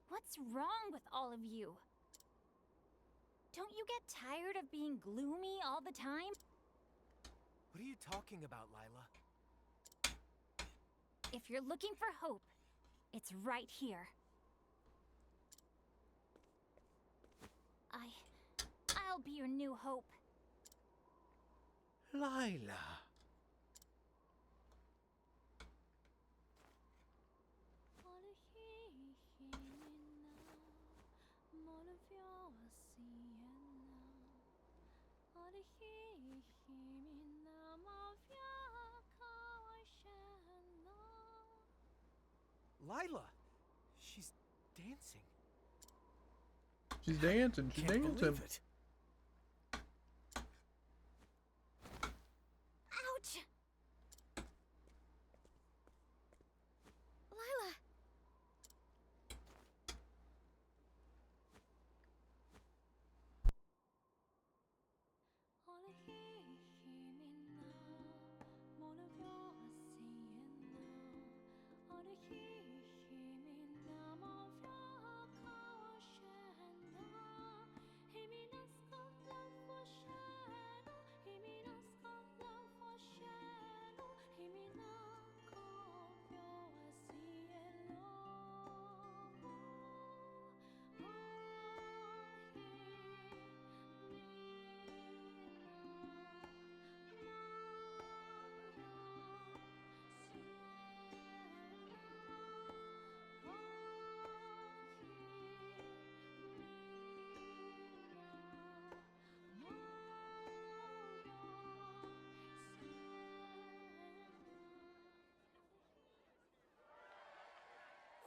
What's wrong with all of you? Don't you get tired of being gloomy all the time? What are you talking about, Lila? If you're looking for hope, it's right here. I'll be your new hope. Lila! Lila! She's dancing. She's dancing. She's Can't dancing. believe it. Ouch! Lila!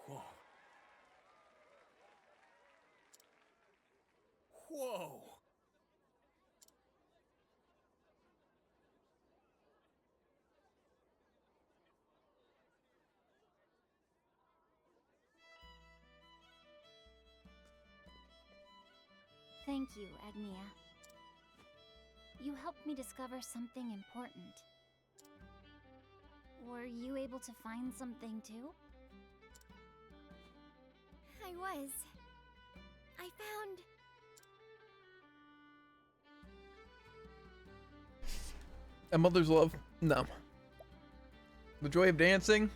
Whoa. Whoa! Thank you, Agnia. You helped me discover something important. Were you able to find something too? I was. I found... A mother's love? No. The joy of dancing?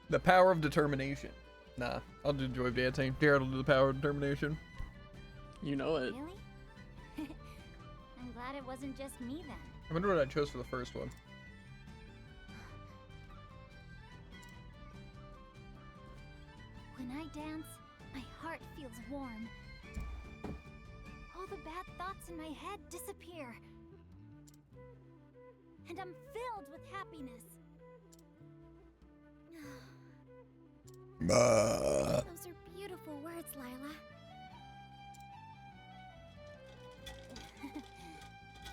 The power of determination. Nah, I'll do the joy of dancing. Jared will do the power of determination. You know it. Really? I'm glad it wasn't just me then. I wonder what I chose for the first one. When I dance, my heart feels warm, all the bad thoughts in my head disappear. And I'm filled with happiness. Those are beautiful words, Lila.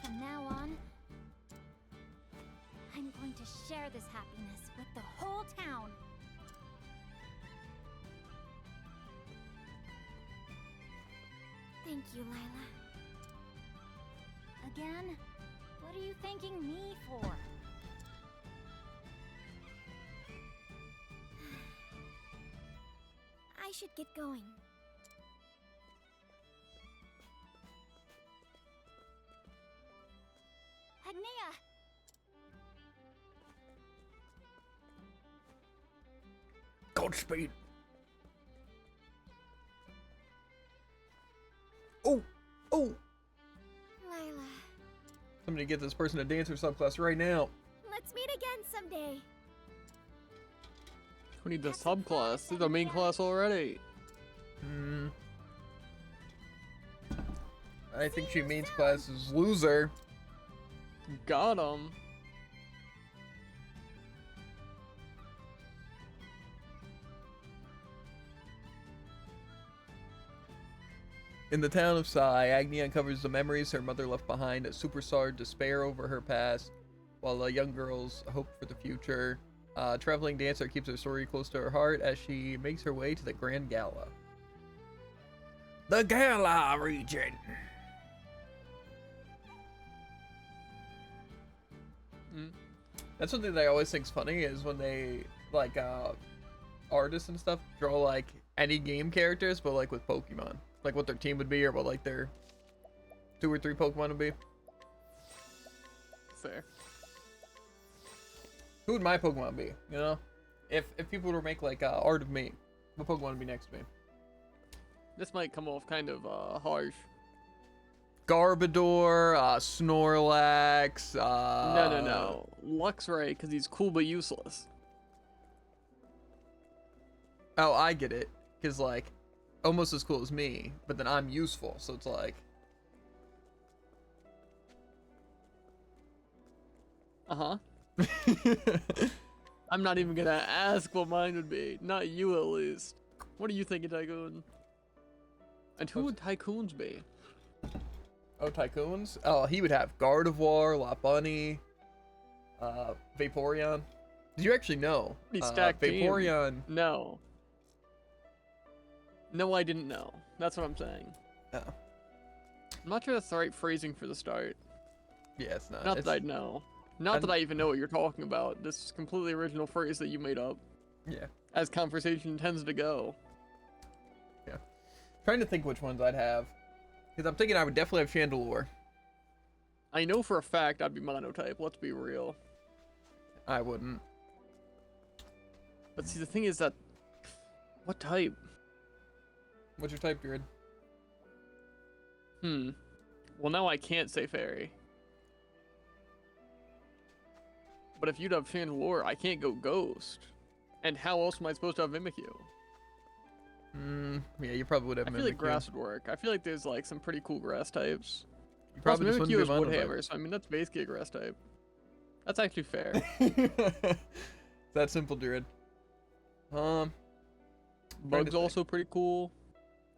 From now on, I'm going to share this happiness with the whole town. Thank you, Lila. Again? What are you thanking me for? I should get going. Agnia! Godspeed. Oh, oh! Lila, Somebody get this person a dancer subclass right now. let's meet again someday. We need the subclass. This is the main class already. Hmm. I think she means class is loser. Got him. In the town of Sai, Agni uncovers the memories her mother left behind, a superstar despair over her past, while a young girl's hope for the future. Traveling dancer keeps her story close to her heart as she makes her way to the Grand Gala. The Gala region! That's something that I always think's funny is when they, like, artists and stuff draw, like, any game characters, but, like, with Pokemon. Like, what their team would be or what, like, their 2 or 3 Pokemon would be. Fair. Who would my Pokemon be, you know? If people were to make, like, art of me, what Pokemon would be next to me? This might come off kind of harsh. Garbodor, Snorlax, No. Luxray, because he's cool but useless. Oh, I get it. Because, like, almost as cool as me, but then I'm useful, so it's like... Uh-huh. I'm not even gonna ask what mine would be. Not you, at least. What are you thinking, Tycoon? And who would Tycoons be? Oh, Tycoons? Oh, he would have Gardevoir, Lopunny, Vaporeon. Did you actually know? Pretty stacked team. Vaporeon. No. No, I didn't know. That's what I'm saying. Oh. I'm not sure that's the right phrasing for the start. Yeah, it's not. Not It's, that I'd know. Not that I even know what you're talking about. This completely original phrase that you made up. yeah. As conversation tends to go. Trying to think which ones I'd have. Because I'm thinking I would definitely have Chandelure. I know for a fact I'd be monotype, let's be real. I wouldn't. But see, the thing is that... What type? What's your type, Druid? Well, now I can't say fairy. But if you'd have Chandelure, I can't go ghost. And how else am I supposed to have Mimikyu? Yeah, you probably would have I feel like Mimikyu. grass would work. I feel like there's like some pretty cool grass types. You Plus, probably just Mimikyu is wouldn't be a Woodhammer, so I mean that's basically a grass type. That's actually fair. monotype. That simple, Druid. Bug's also pretty cool.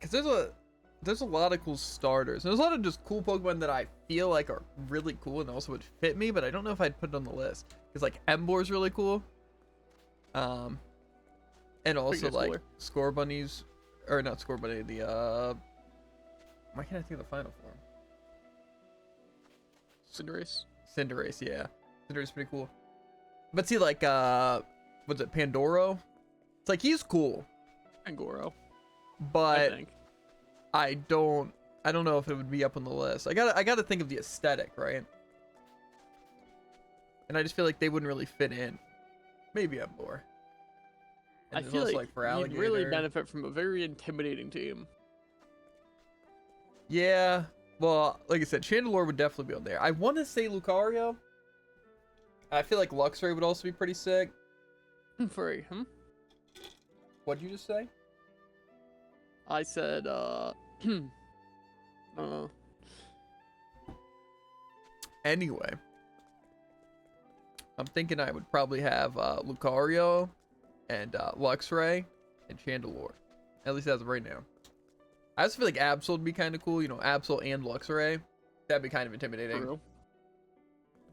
Because there's a lot of cool starters. There's a lot of just cool Pokemon that I feel like are really cool and also would fit me, but I don't know if I'd put it on the list. Because like Emboar's really cool. And also good like schooler. Scorbunny's, or not Scorbunny, the why can't I think of the final form? Cinderace. Cinderace, yeah. Cinderace pretty cool. But see, like, what's it, Pandoro? It's like, he's cool, And Goro, I but think. I don't know if it would be up on the list. I gotta think of the aesthetic, right? And I just feel like they wouldn't really fit in. Maybe Emboar. I And there's feel also, like for you'd really Alligator. benefit from a very intimidating team. Yeah, well, like I said, Chandelure would definitely be on there. I want to say Lucario. I feel like Luxray would also be pretty sick. Furry, What'd you just say? I said, I don't know. anyway, I'm thinking I would probably have Lucario and Luxray and Chandelure. At least as of right now. I also feel like Absol would be kind of cool. You know, Absol and Luxray. That'd be kind of intimidating. True.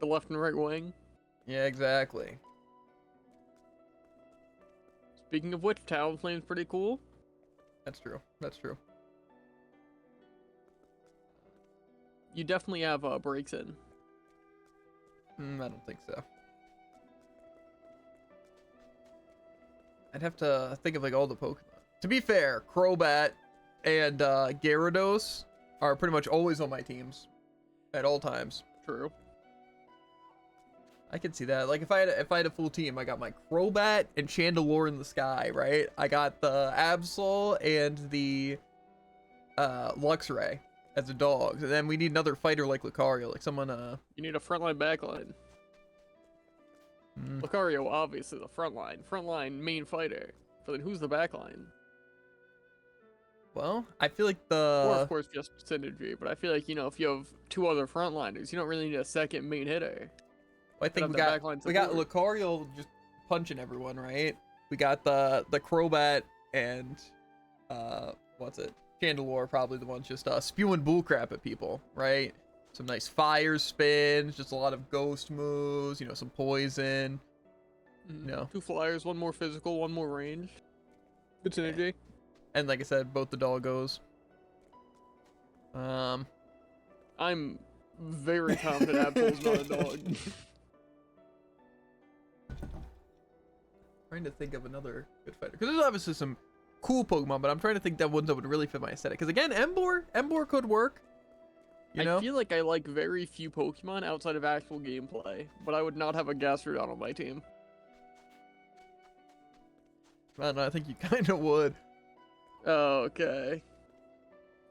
The left and right wing. Yeah, exactly. Speaking of which, Talonflame's pretty cool. That's true. That's true. You definitely have breaks in. I don't think so. I'd have to think of like all the Pokemon. To be fair, Crobat and Gyarados are pretty much always on my teams at all times. True. I can see that. Like if I had a full team, I got my Crobat and Chandelure in the sky, right? I got the Absol and the Luxray as the dogs, and then we need another fighter like Lucario, like someone You need a frontline backline. Lucario, obviously the frontline. Frontline main fighter. But then who's the backline? Well, I feel like Or the of course just synergy, but I feel like, you know, if you have two other frontliners, you don't really need a second main hitter. I think have we the got backline we got support. Lucario just punching everyone, right? We got the Crobat and what's it? Chandelure, probably the ones just spewing bullcrap at people, right? Some nice fire spins, just a lot of ghost moves, you know, some poison. No. 2 flyers, 1 more physical, 1 more range. Good synergy. And like I said, both the doggos. I'm very confident Absol's not a dog. Trying to think of another good fighter, because there's obviously some cool Pokemon, but I'm trying to think that ones that would really fit my aesthetic. Because again, Emboar could work. You know? I feel like I like very few Pokemon outside of actual gameplay, but I would not have a Gastrodon on my team. I don't know, I think you kind of would. Oh, okay.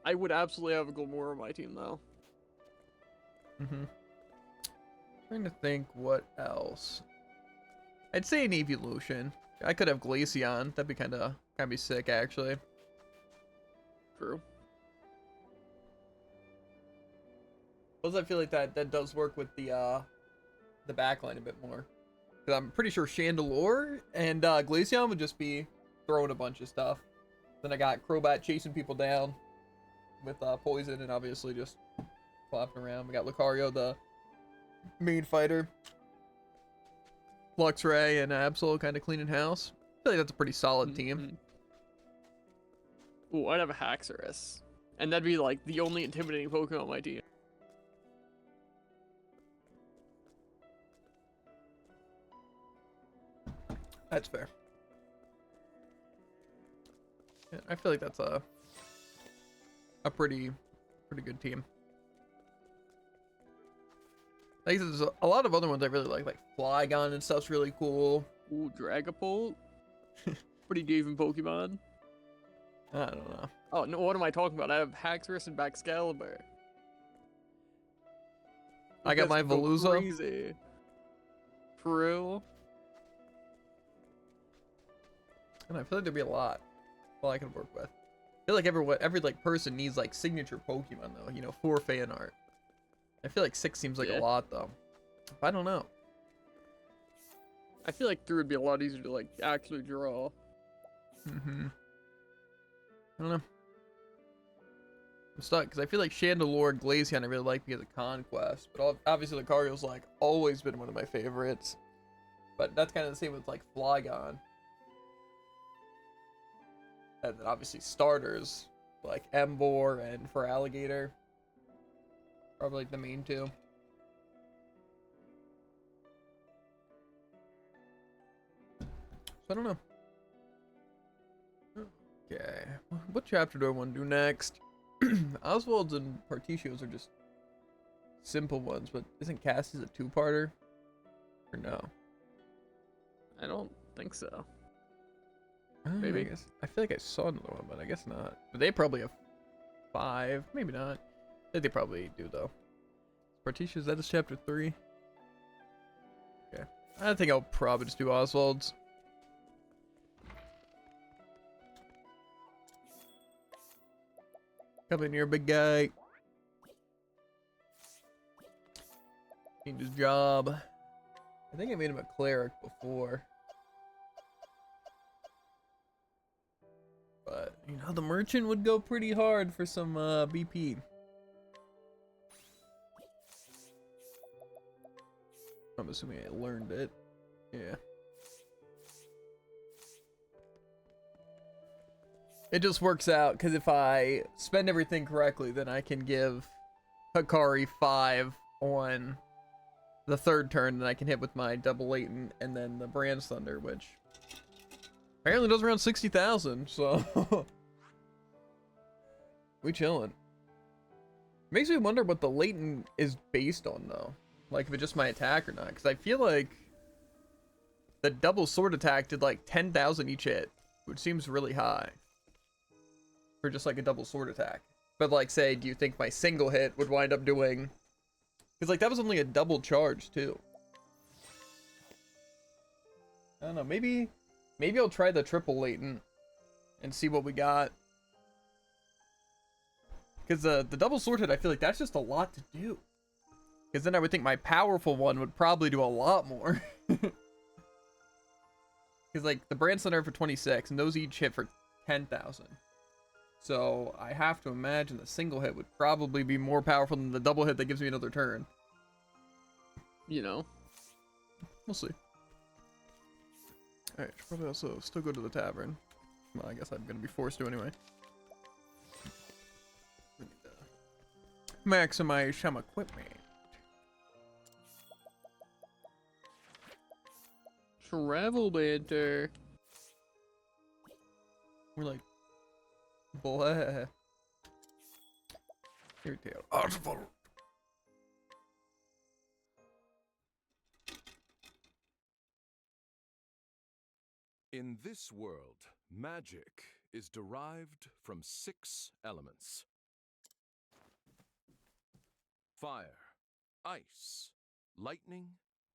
I would absolutely have a Gilmore on my team, though. Trying to think what else. I'd say an evolution. I could have Glaceon. That'd be kind of be sick, actually. True. Plus, I feel like that does work with the backline a bit more. Because I'm pretty sure Chandelure and Glaceon would just be throwing a bunch of stuff. Then I got Crobat chasing people down with poison and obviously just flopping around. We got Lucario, the main fighter. Luxray and Absol kind of cleaning house. I feel like that's a pretty solid team. Ooh, I'd have a Haxorus. And that'd be like the only intimidating Pokemon on my team. That's fair. Yeah, I feel like that's a pretty good team. Like there's a lot of other ones I really like Flygon and stuff's really cool. Ooh, Dragapult. Pretty decent Pokemon. I don't know. Oh, no, what am I talking about? I have Haxorus and Baxcalibur. I got my Go Veluza. Crazy. For real? And I feel like there'd be a lot I can work with. I feel like every like person needs like signature Pokemon though, you know, for fan art. I feel like 6 seems like a lot though. I don't know. I feel like 3 would be a lot easier to like actually draw. I don't know. I'm stuck because I feel like Chandelure and Glaceon I really like because of Conquest, but obviously Lucario's like always been one of my favorites. But that's kind of the same with like Flygon. And then obviously starters like Emboar and for Alligator. Probably like the main 2. So I don't know. Okay. What chapter do I want to do next? Oswald's and Partitios are just simple ones, but isn't Cassie's a 2-parter? Or no? I don't think so. Maybe. I feel like I saw another one, but I guess not. But they probably have 5. Maybe not. I think they probably do, though. Partitios, that is chapter 3. Okay. I think I'll probably just do Oswald's. Come in here, big guy. Changed his job. I think I made him a cleric before. But, you know, the merchant would go pretty hard for some BP. I'm assuming I learned it. Yeah. It just works out, because if I spend everything correctly, then I can give Hikari 5 on the third turn, then I can hit with my double latent, and then the Brand's Thunder, which apparently does around 60,000, so we chillin'. Makes me wonder what the latent is based on, though. Like, if it's just my attack or not, because I feel like the double sword attack did like 10,000 each hit, which seems really high for just like a double sword attack. But like, say, do you think my single hit would wind up doing, because like that was only a double charge too. I don't know, maybe I'll try the triple latent and see what we got, because the double sword hit, I feel like that's just a lot to do, because then I would think my powerful one would probably do a lot more. Because like the Brand Center for 26 and those each hit for 10,000. So I have to imagine the single hit would probably be more powerful than the double hit that gives me another turn. You know. We'll see. Alright, should probably also still go to the tavern. Well, I guess I'm gonna be forced to anyway. Maximize some equipment. Travel banter. We're like, boy. Here, tail. Oswald. In this world, magic is derived from 6 elements: fire, ice, lightning,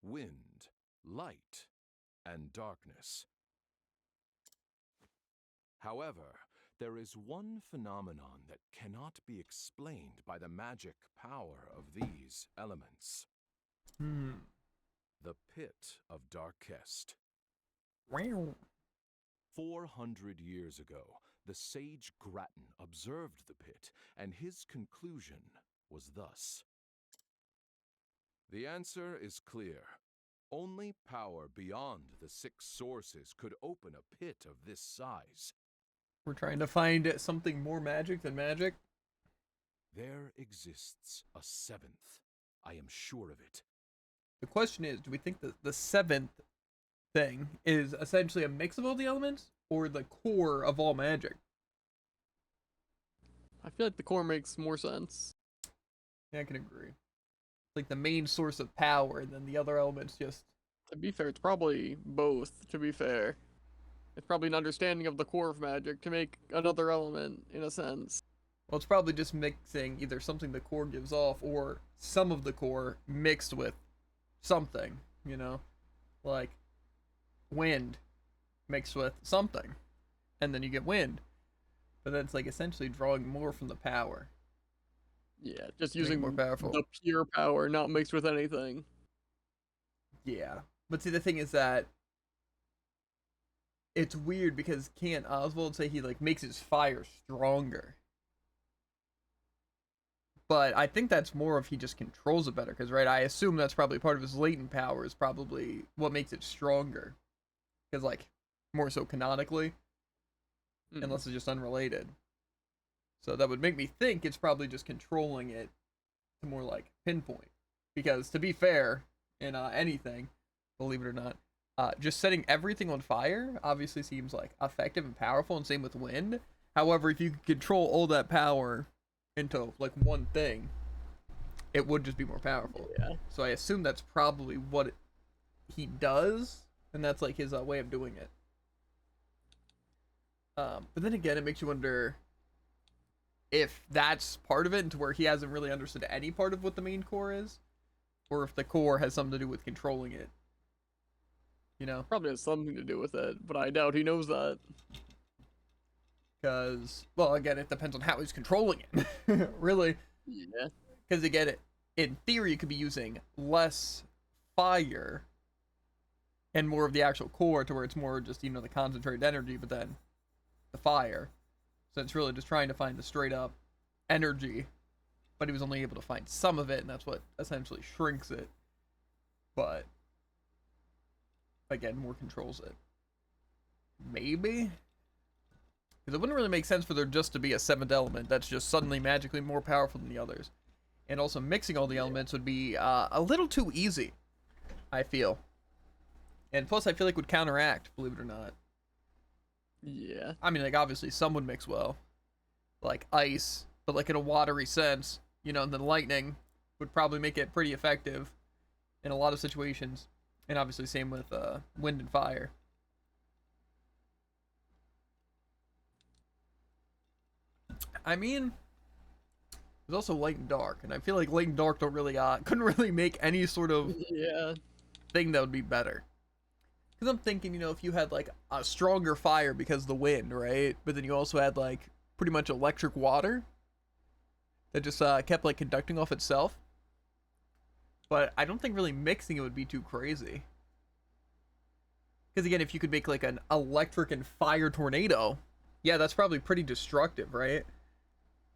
wind, light, and darkness. However, there is one phenomenon that cannot be explained by the magic power of these elements. The Pit of Darkest. Wow. 400 years ago, the sage Grattan observed the pit, and his conclusion was thus. The answer is clear. Only power beyond the 6 sources could open a pit of this size. We're trying to find something more magic than magic. There exists a 7th. I am sure of it. The question is, do we think that the 7th thing is essentially a mix of all the elements, or the core of all magic? I feel like the core makes more sense. Yeah, I can agree. Like the main source of power, and then the other elements just... To be fair, it's probably both, to be fair. It's probably an understanding of the core of magic to make another element, in a sense. Well, it's probably just mixing either something the core gives off, or some of the core mixed with something, you know? Like, wind mixed with something, and then you get wind. But that's like essentially drawing more from the power. Yeah, just using more powerful. the pure power, not mixed with anything. Yeah. But see, the thing is that it's weird, because can't Oswald say he like makes his fire stronger? But I think that's more if he just controls it better, because right, I assume that's probably part of his latent power is probably what makes it stronger. Because like more so canonically, unless it's just unrelated. So that would make me think it's probably just controlling it to more like pinpoint. Because to be fair, in anything, believe it or not, just setting everything on fire obviously seems like effective and powerful, and same with wind. However, if you could control all that power into like one thing, it would just be more powerful. Yeah. So I assume that's probably what he does, and that's like his way of doing it. But then again, it makes you wonder if that's part of it, and to where he hasn't really understood any part of what the main core is, or if the core has something to do with controlling it. You know? Probably has something to do with it, but I doubt he knows that. Because, well, again, it depends on how he's controlling it. Really. Yeah. Because again, in theory, it could be using less fire and more of the actual core to where it's more just, the concentrated energy, but then the fire. So it's really just trying to find the straight up energy, but he was only able to find some of it, and that's what essentially shrinks it. But again, more controls it. Maybe? Because it wouldn't really make sense for there just to be a seventh element that's just suddenly magically more powerful than the others. And also mixing all the elements would be a little too easy, I feel. And plus, I feel like would counteract, believe it or not. Yeah. I mean, like, obviously, some would mix well. Like ice, but like in a watery sense, and then lightning would probably make it pretty effective in a lot of situations. And obviously, same with wind and fire. I mean, there's also light and dark, and I feel like light and dark don't really couldn't really make any sort of Yeah. thing that would be better. Because I'm thinking, if you had like a stronger fire because of the wind, right? But then you also had like pretty much electric water that just kept like conducting off itself. But I don't think really mixing it would be too crazy. Because again, if you could make like an electric and fire tornado, yeah, that's probably pretty destructive, right?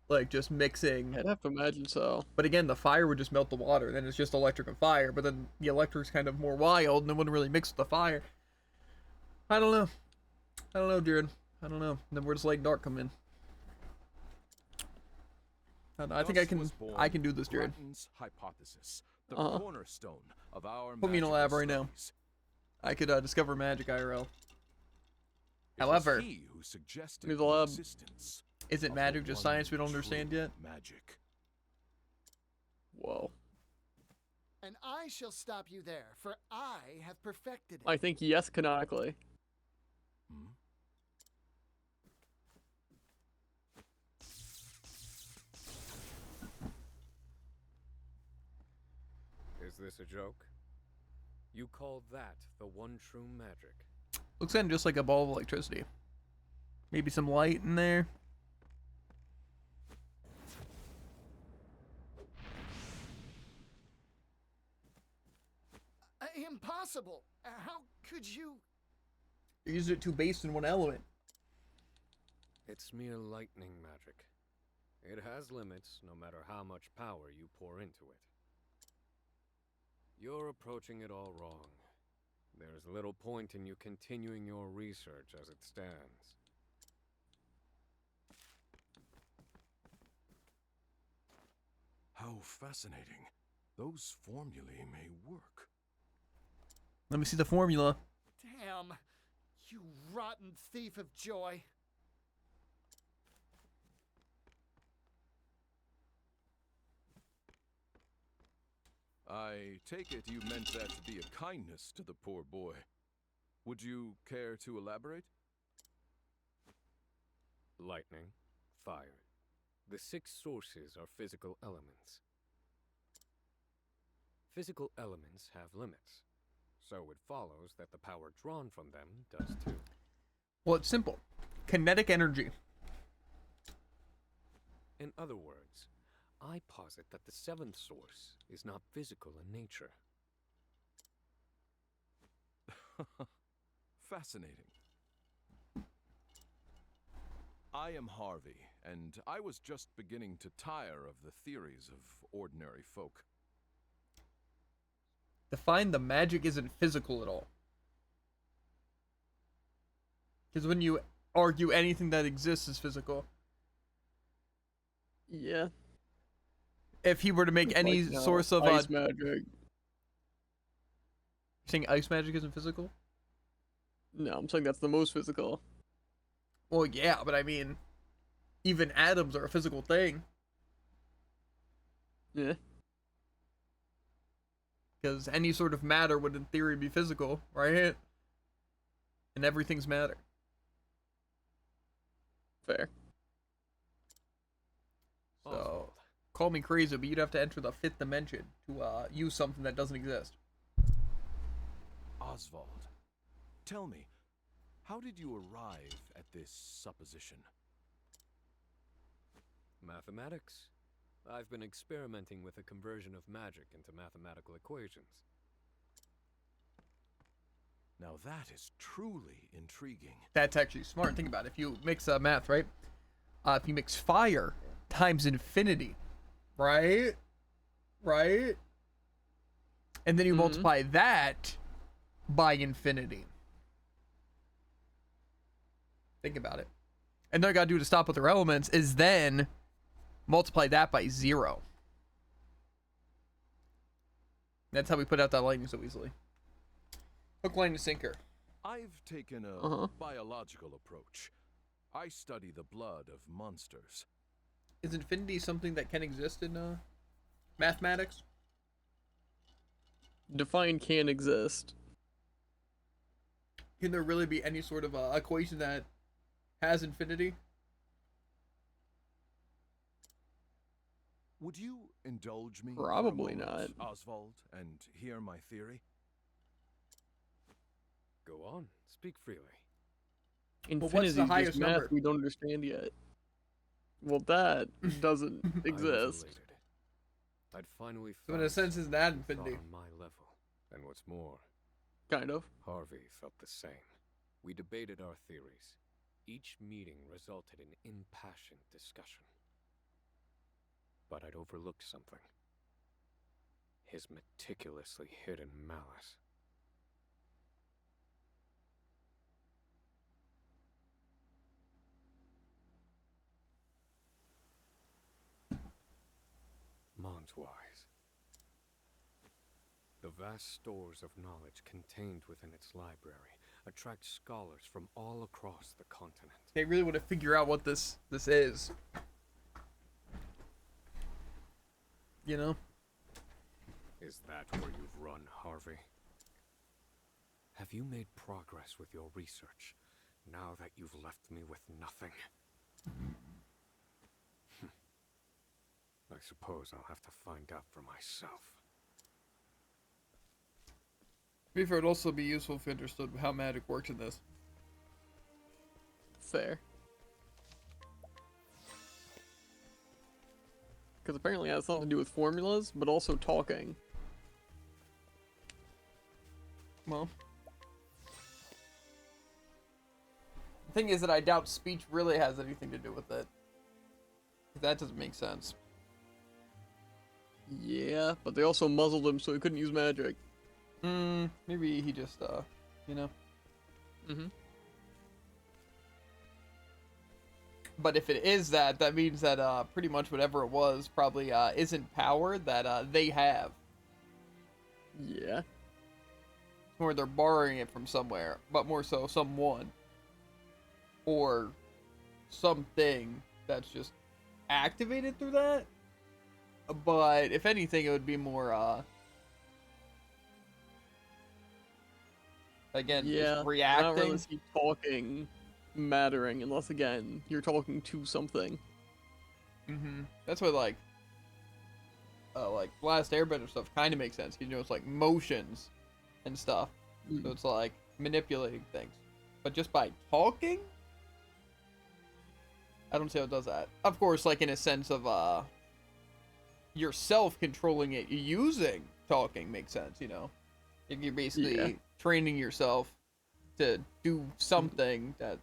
Like just mixing. I'd have to imagine so. But again, the fire would just melt the water. Then it's just electric and fire. But then the electric's kind of more wild and it wouldn't really mix with the fire. I don't know, Jared. I don't know. And then where does light and dark come in? I don't know. I think I can do this, Jared. Grattan's hypothesis, the Uh-huh. cornerstone of our Put me in a lab magical right now. studies. I could discover magic IRL. It was However, he who suggested Leave the the lab. existence isn't of magic the just one science we don't true understand yet? Magic. Whoa. And I shall stop you there, for I have perfected it. I think yes, canonically. Hmm? Is this a joke? You call that the one true magic? Looks kind of just like a ball of electricity. Maybe some light in there. Impossible! How could you? You used it too based in one element. It's mere lightning magic. It has limits, no matter how much power you pour into it. You're approaching it all wrong. There's little point in you continuing your research as it stands. How fascinating. Those formulae may work. Let me see the formula. Damn! You rotten thief of joy! I take it you meant that to be a kindness to the poor boy. Would you care to elaborate? Lightning, fire. The 6 sources are physical elements. Physical elements have limits, so it follows that the power drawn from them does too. Well, it's simple. Kinetic energy. In other words, I posit that the 7th source is not physical in nature. Fascinating. I am Harvey, and I was just beginning to tire of the theories of ordinary folk. Define the magic isn't physical at all. Because when you argue anything that exists is physical, Yeah. if he were to make any Like, no, source of ice magic. You're saying ice magic isn't physical? No, I'm saying that's the most physical. Well, yeah, but I mean, even atoms are a physical thing. Yeah. Because any sort of matter would, in theory, be physical, right? And everything's matter. Fair. So, call me crazy, but you'd have to enter the 5th dimension to use something that doesn't exist. Oswald, tell me, how did you arrive at this supposition? Mathematics. I've been experimenting with a conversion of magic into mathematical equations. Now that is truly intriguing. That's actually smart. Think about it. If you mix math, right? If you mix fire times infinity, right? Right? And then you multiply that by infinity. Think about it. And all you gotta do to stop with their elements is then multiply that by 0. That's how we put out that lightning so easily. Hook, line, and sinker. I've taken a biological approach. I study the blood of monsters. Is infinity something that can exist in mathematics? Define can exist. Can there really be any sort of equation that has infinity? Would you indulge me Probably for a moment, not. Oswald, and hear my theory? Go on, speak freely. Infinity what's the is highest just math number? we don't understand yet. Well, that doesn't I was exist. elated. I'd finally So in found a sense, is that someone who thought infinity? on my level. And what's more, Kind of. Harvey felt the same. We debated our theories. Each meeting resulted in impassioned discussion. But I'd overlooked something. His meticulously hidden malice. Monswise. The vast stores of knowledge contained within its library attract scholars from all across the continent. They really want to figure out what this is. You know? Is that where you've run, Harvey? Have you made progress with your research, now that you've left me with nothing? I suppose I'll have to find out for myself. To be fair, it'd also be useful if you understood how magic works in this. Fair. Because apparently it has something to do with formulas, but also talking. Well, the thing is that I doubt speech really has anything to do with it. That doesn't make sense. Yeah, but they also muzzled him so he couldn't use magic. Maybe he just, you know. But if it is that, that means that pretty much whatever it was probably isn't power that they have. Yeah. Or they're borrowing it from somewhere, but more so someone. Or something that's just activated through that. But if anything, it would be more, again, Yeah, just I reacting. don't really see talking mattering unless, again, you're talking to something. That's what, like Last Airbender stuff kind of makes sense. You know, it's like motions and stuff. So it's like manipulating things. But just by talking, I don't see how it does that. Of course, like in a sense of yourself controlling it using talking makes sense, you know. If you're basically training yourself to do something that,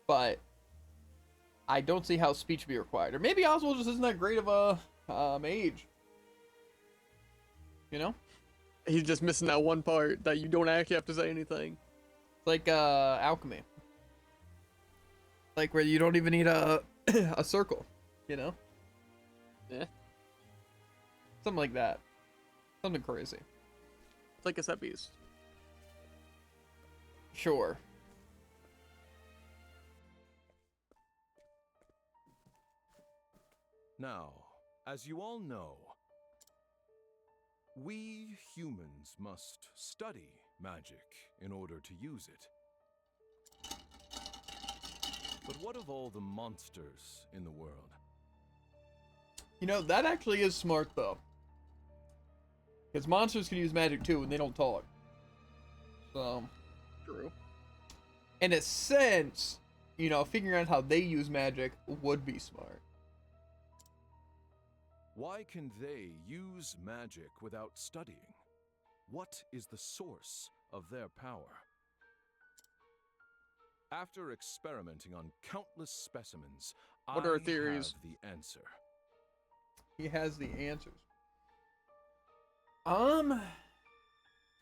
but I don't see how speech would be required. Or maybe Oswald just isn't that great of a mage. You know? He's just missing that one part that you don't actually have to say anything. It's like alchemy. Like where you don't even need a a circle, you know? Yeah. Something like that. Something crazy. It's like a set piece. Sure. Now, as you all know, we humans must study magic in order to use it. But what of all the monsters in the world? You know, that actually is smart, though. Because monsters can use magic, too, and they don't talk. So... True. In a sense, you know, figuring out how they use magic would be smart. Why can they use magic without studying? What is the source of their power? After experimenting on countless specimens, What I are our theories? have the answer. He has the answers. I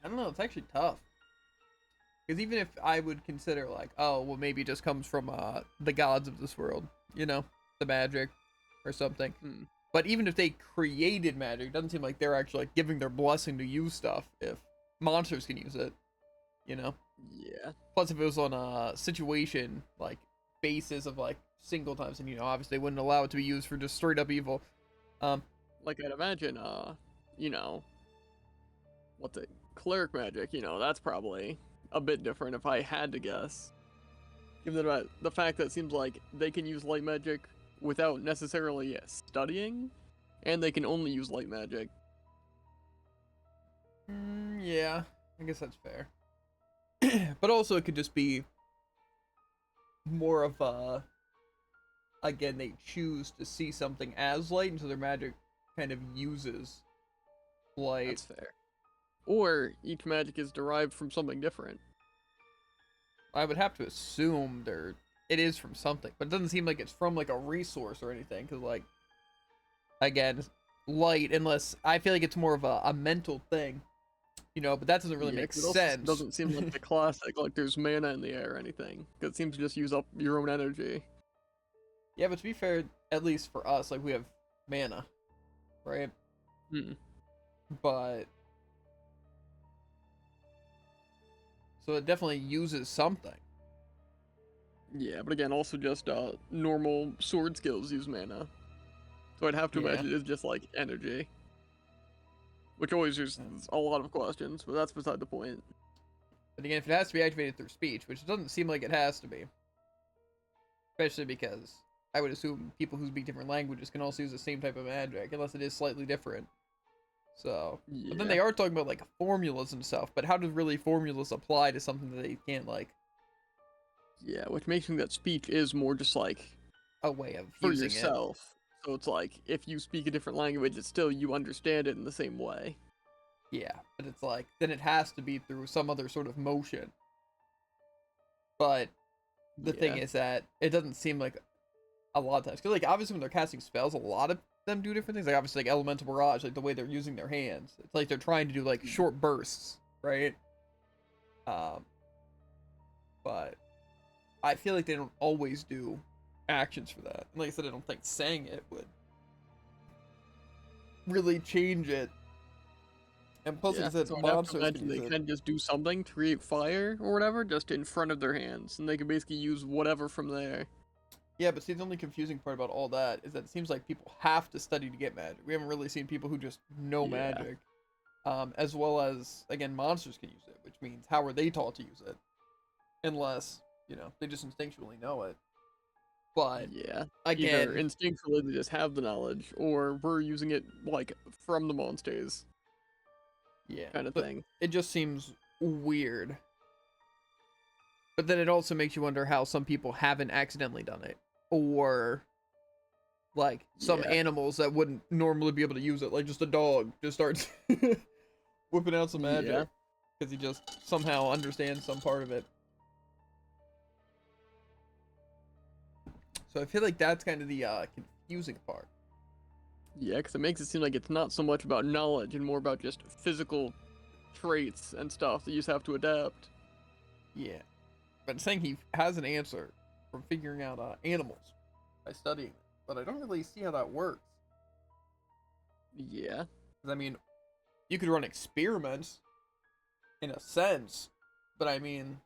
don't know. It's actually tough. Because even if I would consider like, oh, well, maybe it just comes from the gods of this world, you know, the magic or something. But even if they created magic, it doesn't seem like they're actually like giving their blessing to use stuff if monsters can use it, you know? Yeah. Plus, if it was on a situation like basis of like single times, and you know, obviously they wouldn't allow it to be used for just straight up evil. Like I'd imagine, you know, what's it? Cleric magic, you know, that's probably a bit different if I had to guess. Given the fact that it seems like they can use light magic without necessarily studying, and they can only use light magic. Yeah, I guess that's fair. But also, it could just be more of a, again, they choose to see something as light, and so their magic kind of uses light. That's fair. Or each magic is derived from something different. I would have to assume it is from something, but it doesn't seem like it's from like a resource or anything, because like, again, light, unless I feel like it's more of a mental thing, you know, but that doesn't really make 'cause it also sense. doesn't seem like the classic, like there's mana in the air or anything. Because it seems to just use up your own energy. Yeah, but to be fair, at least for us, like we have mana, right? But so it definitely uses something. Yeah, but again, also just normal sword skills use mana. So I'd have to imagine it's just like energy. Which always raises a lot of questions, but that's beside the point. But again, if it has to be activated through speech, which doesn't seem like it has to be. Especially because I would assume people who speak different languages can also use the same type of magic, unless it is slightly different. So, but then they are talking about like formulas and stuff, but how do really formulas apply to something that they can't like? Yeah, which makes me think that speech is more just like a way of for using yourself. So it's like if you speak a different language, it's still you understand it in the same way. Yeah, but it's like then it has to be through some other sort of motion. But the thing is that it doesn't seem like a lot of times, because like obviously when they're casting spells, a lot of them do different things. Like obviously like elemental barrage, like the way they're using their hands, it's like they're trying to do like short bursts, right? But I feel like they don't always do actions for that. And like I said, I don't think saying it would really change it. And plus, like I said, so monsters they can just do something to create fire or whatever, just in front of their hands, and they can basically use whatever from there. Yeah, but see, the only confusing part about all that is that it seems like people have to study to get magic. We haven't really seen people who just know magic. As well as, again, monsters can use it, which means how are they taught to use it? Unless, you know, they just instinctually know it. But, yeah, again, either instinctually they just have the knowledge, or we're using it, like, from the monsters. Yeah. Kind of thing. It just seems weird. But then it also makes you wonder how some people haven't accidentally done it. Or, like, some animals that wouldn't normally be able to use it. Like, just a dog just starts whipping out some magic. Because he just somehow understands some part of it. So I feel like that's kind of the confusing part. Yeah, because it makes it seem like it's not so much about knowledge and more about just physical traits and stuff that you just have to adapt. Yeah. But saying he has an answer from figuring out animals by studying it. But I don't really see how that works. Yeah. Because, I mean, you could run experiments in a sense. But, I mean,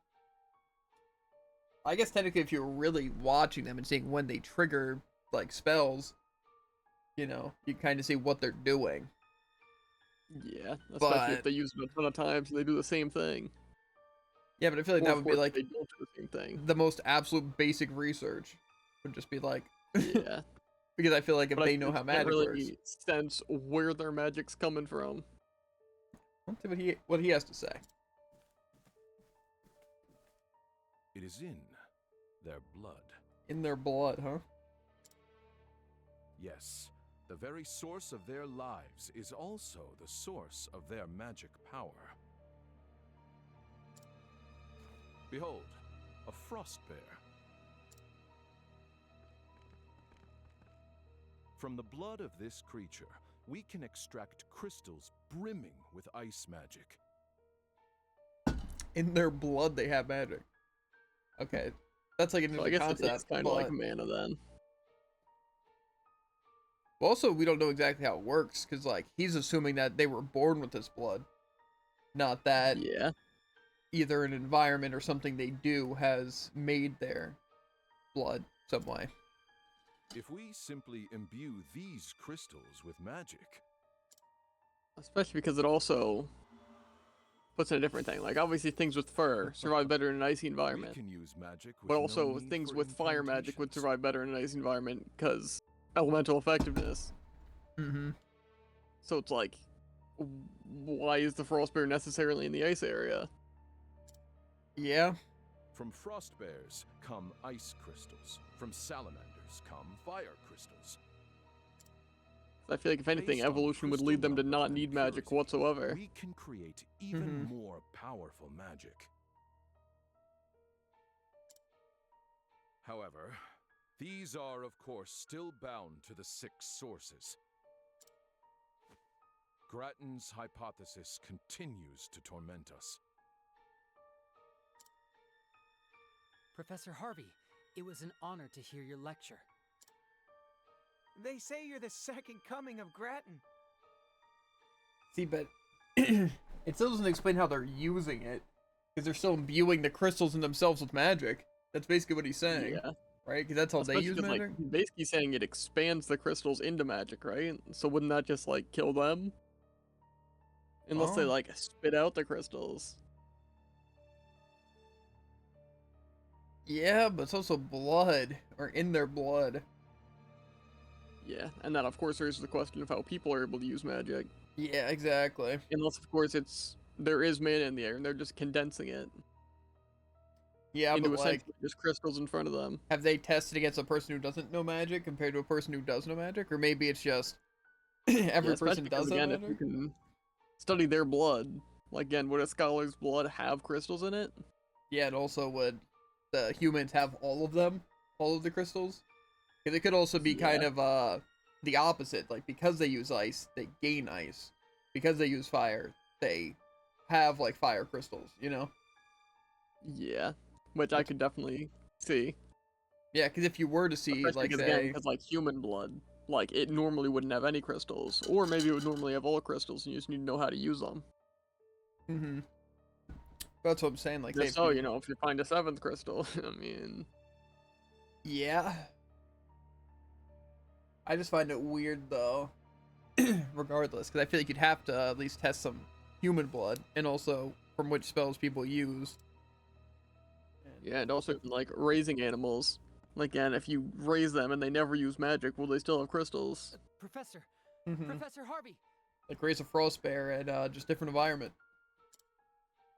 I guess technically if you're really watching them and seeing when they trigger, like, spells, you know, you kind of see what they're doing. Yeah, especially if they use them a ton of times and they do the same thing. Yeah, but I feel like that would be like they don't do the same thing. The most absolute basic research would just be like, yeah, because I feel like if they know how magic works, sense where their magic's coming from. Let's see what he has to say. It is in their blood. In their blood, huh? Yes, The very source of their lives is also the source of their magic power. Behold, a frost bear. From the blood of this creature, we can extract crystals brimming with ice magic. In their blood, they have magic. Okay, that's like an So I interesting guess it is concept. kind of like But mana then. also, we don't know exactly how it works because, like, he's assuming that they were born with this blood, not that Yeah. either an environment or something they do has made their blood some way. If we simply imbue these crystals with magic, Especially because it also puts in a different thing. Like, obviously, things with fur survive better in an icy we environment. can use magic with But no also, need things for with fire magic would incantations. survive better in an icy environment because elemental effectiveness. Mm-hmm. So it's like, why is the frost bear necessarily in the ice area? Yeah. From frost bears come ice crystals. From salamanders come fire crystals. I feel like if anything, Based on evolution would crystal lead them to number not and need magic purity, whatsoever. We can create even Mhm. more powerful magic. However, these are, of course, still bound to the 6 sources. Grattan's hypothesis continues to torment us. Professor Harvey, it was an honor to hear your lecture. They say you're the second coming of Grattan. See, but it still doesn't explain how they're using it because they're still imbuing the crystals in themselves with magic. That's basically what he's saying, Yeah. right? Because that's how they Especially use 'cause, magic. like, he's basically saying it expands the crystals into magic, right? So wouldn't that just, like, kill them? Unless they, Oh. like, spit out the crystals. Yeah, but it's also blood, or in their blood. Yeah, and that, of course, raises the question of how people are able to use magic. Yeah, exactly. Unless, of course, there is mana in the air, and they're just condensing it Yeah, into but like, essentially just crystals in front of them. have they tested against a person who doesn't know magic compared to a person who does know magic? Or maybe it's just every Yeah, person especially does because, have again, if you magic? can study their blood, like, again, would a scholar's blood have crystals in it? Yeah, and also would the humans have all of them? All of the crystals? Because it could also be kind Yeah. of the opposite. Like, because they use ice, they gain ice. Because they use fire, they have, like, fire crystals, you know? Yeah, which I could definitely see. Yeah, because if you were to see, Especially like, because, again, say... because, like, human blood, like, it normally wouldn't have any crystals. Or maybe it would normally have all crystals, and you just need to know how to use them. Mm-hmm. That's what I'm saying, like, say Just if so, you... if you find a 7th crystal, I mean... Yeah. I just find it weird, though, regardless, because I feel like you'd have to at least test some human blood, and also from which spells people use. Yeah, and also, like, raising animals. Like, again, if you raise them and they never use magic, will they still have crystals? Professor, Mm-hmm. Professor Harvey, Like, raise a frost bear at just different environment.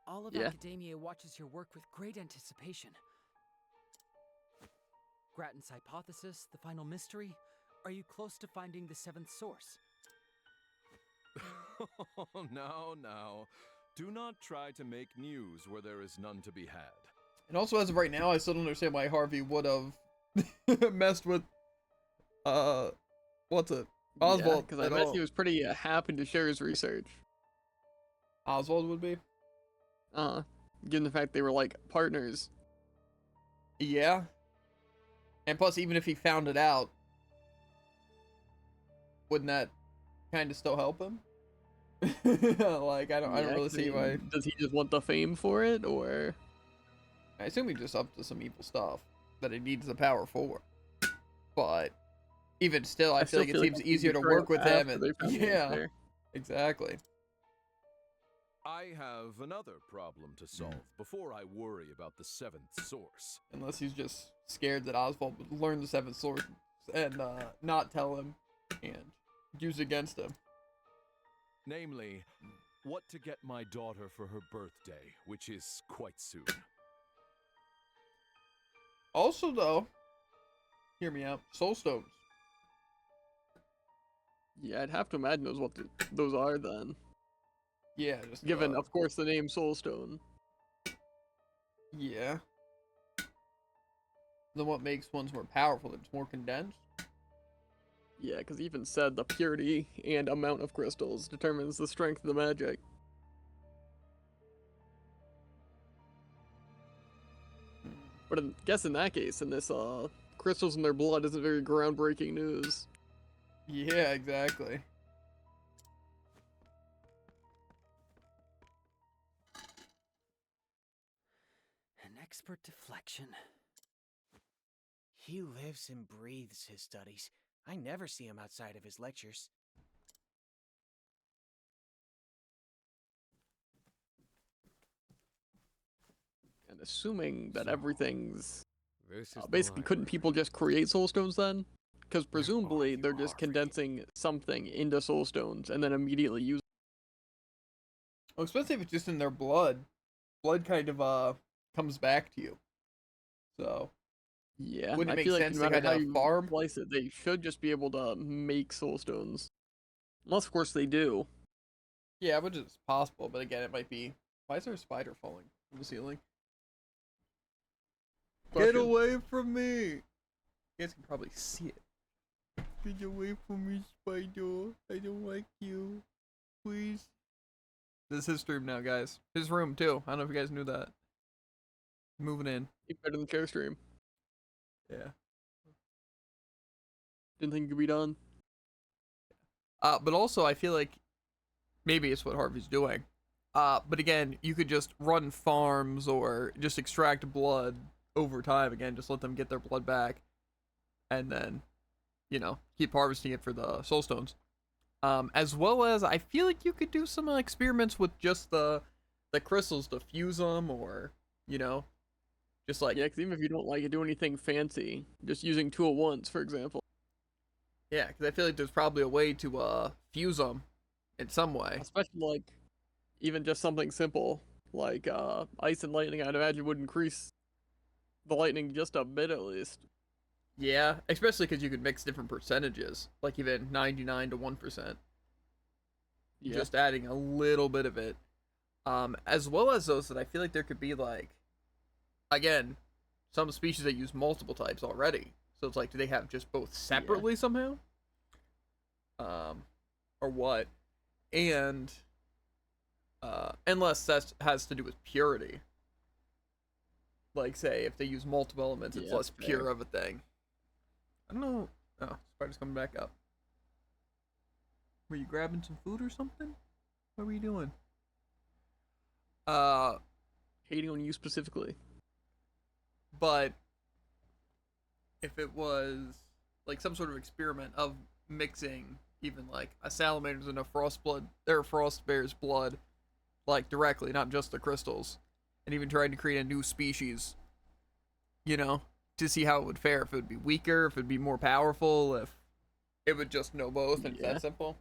all of Yeah. academia watches your work with great anticipation. Grattan's hypothesis, the final mystery. Are you close to finding the 7th source? Now. Do not try to make news where there is none to be had. And also, as of right now, I still don't understand why Harvey would have messed with, what's it? Oswald because I at bet all. he was pretty happy to share his research. Oswald would be? Given the fact they were, like, partners. Yeah. And plus, even if he found it out, wouldn't that kind of still help him? Like, I don't Yeah, really 'cause, I see why. mean, does he just want the fame for it, or... I assume he's just up to some evil stuff that he needs the power for. But even still, I feel like it seems he'd easier to betray work with him. after And they found the yeah, answer. exactly. I have another problem to solve before I worry about the 7th source. Unless he's just scared that Oswald would learn the 7th source and not tell him and use it against him. Namely, what to get my daughter for her birthday, which is quite soon. Also, though, hear me out. Soul stones. Yeah, I'd have to imagine those are then. Yeah, just Given, of course, the name Soulstone. yeah. Then what makes ones more powerful? It's more condensed. Yeah, because even said the purity and amount of crystals determines the strength of the magic. But I guess in that case, in this, crystals in their blood isn't very groundbreaking news. Yeah, exactly. An expert deflection. He lives and breathes his studies. I never see him outside of his lectures. And assuming that So, everything's This is the basically, couldn't library. people just create soulstones then? Because Where are presumably you, they're just Harvey? condensing something into soulstones and then immediately use. Well, especially if it's just in their blood. Blood kind of comes back to you. So Yeah, wouldn't I it make feel like sense no to matter kind how of you farm? slice it, they should just be able to make soulstones. Unless, of course, they do. Yeah, which is possible, but again, it might be. Why is there a spider falling from the ceiling? Get Question. away from me! You guys can probably see it. Get away from me, spider. I don't like you. Please. This is his stream now, guys. His room, too. I don't know if you guys knew that. Moving in. Even better than chair stream. Yeah. Didn't think it could be done. But also, I feel like maybe it's what Harvey's doing. But again, you could just run farms or just extract blood over time. Again, just let them get their blood back. And then, keep harvesting it for the soulstones. As well as, I feel like you could do some experiments with just the crystals to fuse them or, just like... Yeah, because even if you don't do anything fancy, just using 201s, for example. Yeah, because I feel like there's probably a way to fuse them in some way. Especially, even just something simple, like ice and lightning, I'd imagine would increase the lightning just a bit at least. Yeah, especially because you could mix different percentages, like even 99 to 1%. Yeah. Just adding a little bit of it. As well as those that I feel like there could be again, some species that use multiple types already. So it's like, do they have just both separately somehow? Or what? And, unless that has to do with purity. Like, say, if they use multiple elements, it's less pure of a thing. I don't know. Oh, spider's coming back up. Were you grabbing some food or something? What were you doing? Hating on you specifically. But if it was some sort of experiment of mixing even a salamander's and a frost bear's blood directly, not just the crystals, and even trying to create a new species, to see how it would fare, if it would be weaker, if it would be more powerful, if it would just know both, and it's that simple.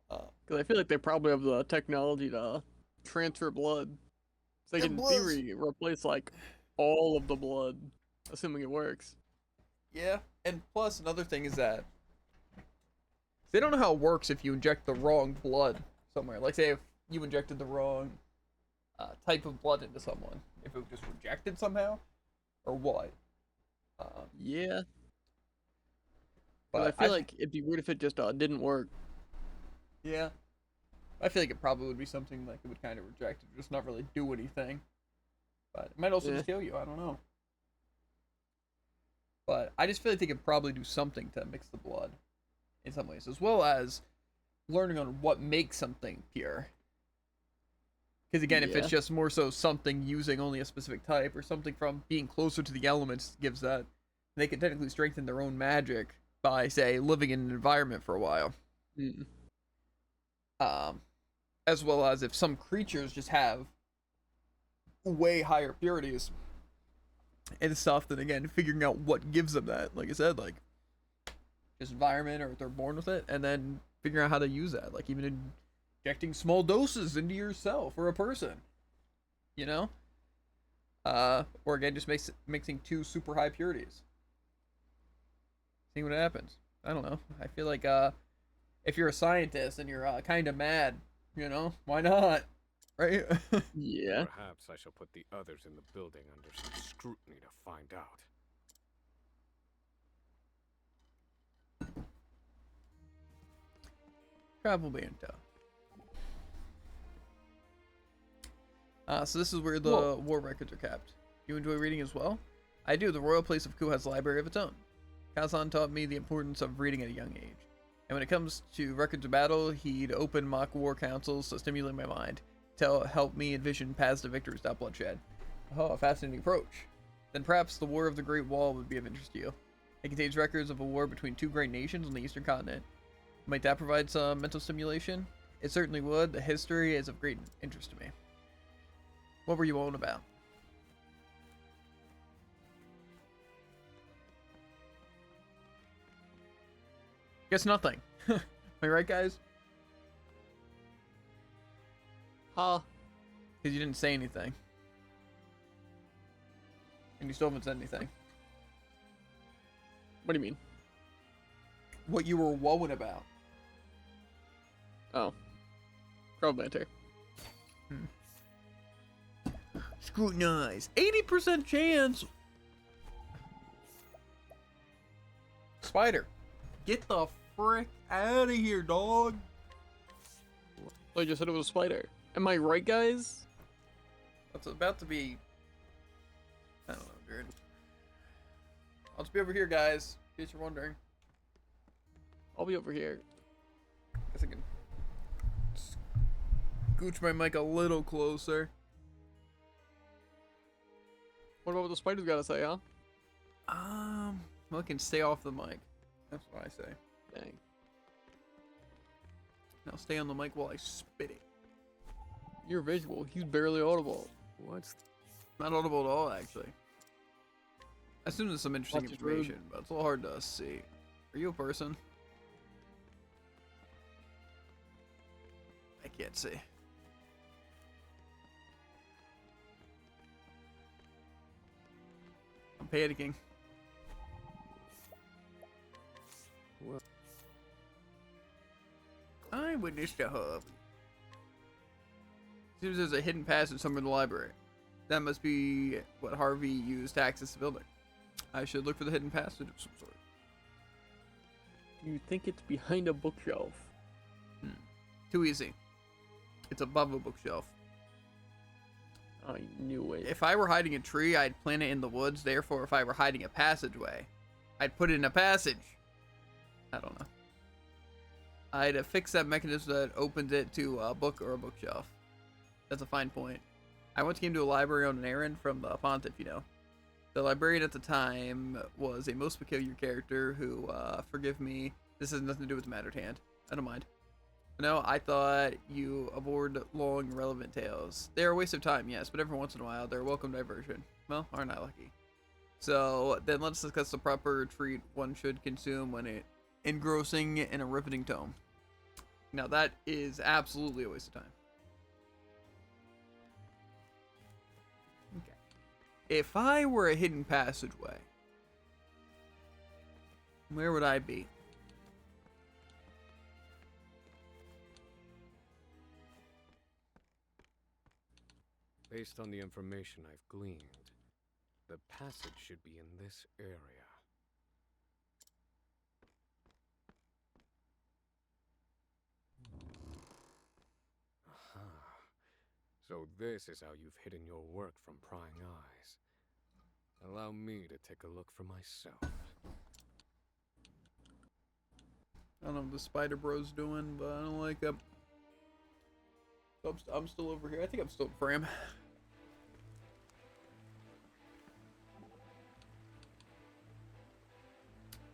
Because I feel like they probably have the technology to transfer blood. So they can, in theory, replace, all of the blood, assuming it works. Yeah, and plus another thing is that they don't know how it works if you inject the wrong blood somewhere. Like, say if you injected the wrong type of blood into someone, if it was just rejected somehow, or what. Yeah. But I feel like it'd be weird if it just didn't work. Yeah. I feel like it probably would be something it would kind of reject it, just not really do anything. But it might also just kill you, I don't know. But I just feel like they could probably do something to mix the blood in some ways, as well as learning on what makes something pure. Because again, if it's just more so something using only a specific type, or something from being closer to the elements gives that, they can technically strengthen their own magic by, say, living in an environment for a while. As well as if some creatures just have way higher purities and stuff, then again, figuring out what gives them that, like I said, just environment, or if they're born with it, and then figuring out how to use that, even injecting small doses into yourself or a person, or again, just mixing two super high purities, seeing what happens. I don't know. I feel like if you're a scientist and you're kind of mad, you know, why not? Right? Yeah. Perhaps I shall put the others in the building under some scrutiny to find out. Travel Banta. So this is where the Whoa. war records are kept. You enjoy reading as well? I do. The Royal Place of Ku has a library of its own. Kazan taught me the importance of reading at a young age. And when it comes to records of battle, he'd open mock war councils to stimulate my mind, to help me envision paths to victories without bloodshed. Oh, a fascinating approach. Then perhaps the War of the Great Wall would be of interest to you. It contains records of a war between two great nations on the eastern continent. Might that provide some mental stimulation? It certainly would. The history is of great interest to me. What were you on about? Guess nothing. Am I right, guys? Huh? Because you didn't say anything. And you still haven't said anything. What do you mean? What you were woeing about. Oh. Troll banter. Scrutinize. 80% chance. Spider. Get the frick out of here, dog. I just said it was a spider. Am I right, guys? That's about to be... I don't know, dude. I'll just be over here, guys. In case you're wondering. I'll be over here. Guess I can scooch my mic a little closer. What about what the spider's gotta say, huh? Well, I can stay off the mic. That's what I say. Dang. Now stay on the mic while I spit it. You're visual. He's barely audible. What's Not audible at all, actually. I assume there's some interesting Watch his road. information, but it's a little hard to see. Are you a person? I can't see. I'm panicking. Well. I witnessed a hub. Seems there's a hidden passage somewhere in the library. That must be what Harvey used to access the building. I should look for the hidden passage of some sort. You think it's behind a bookshelf? Too easy. It's above a bookshelf. I knew it. If I were hiding a tree, I'd plant it in the woods. Therefore, if I were hiding a passageway, I'd put it in a passage. I don't know. I'd fix that mechanism that opens it to a book or a bookshelf. That's a fine point. I once came to a library on an errand from the Pontiff, you know. The librarian at the time was a most peculiar character who, forgive me, this has nothing to do with the matter at hand. I don't mind. No, I thought you abhorred long, relevant tales. They're a waste of time, yes, but every once in a while, they're a welcome diversion. Well, aren't I lucky? So, then let's discuss the proper treat one should consume when it engrossing in a riveting tome. Now, that is absolutely a waste of time. Okay. If I were a hidden passageway, where would I be? Based on the information I've gleaned, the passage should be in this area. Aha. So this is how you've hidden your work from prying eyes. Allow me to take a look for myself. I don't know what the Spider Bro's doing, but I don't like him. So I'm still over here. I think I'm still in frame.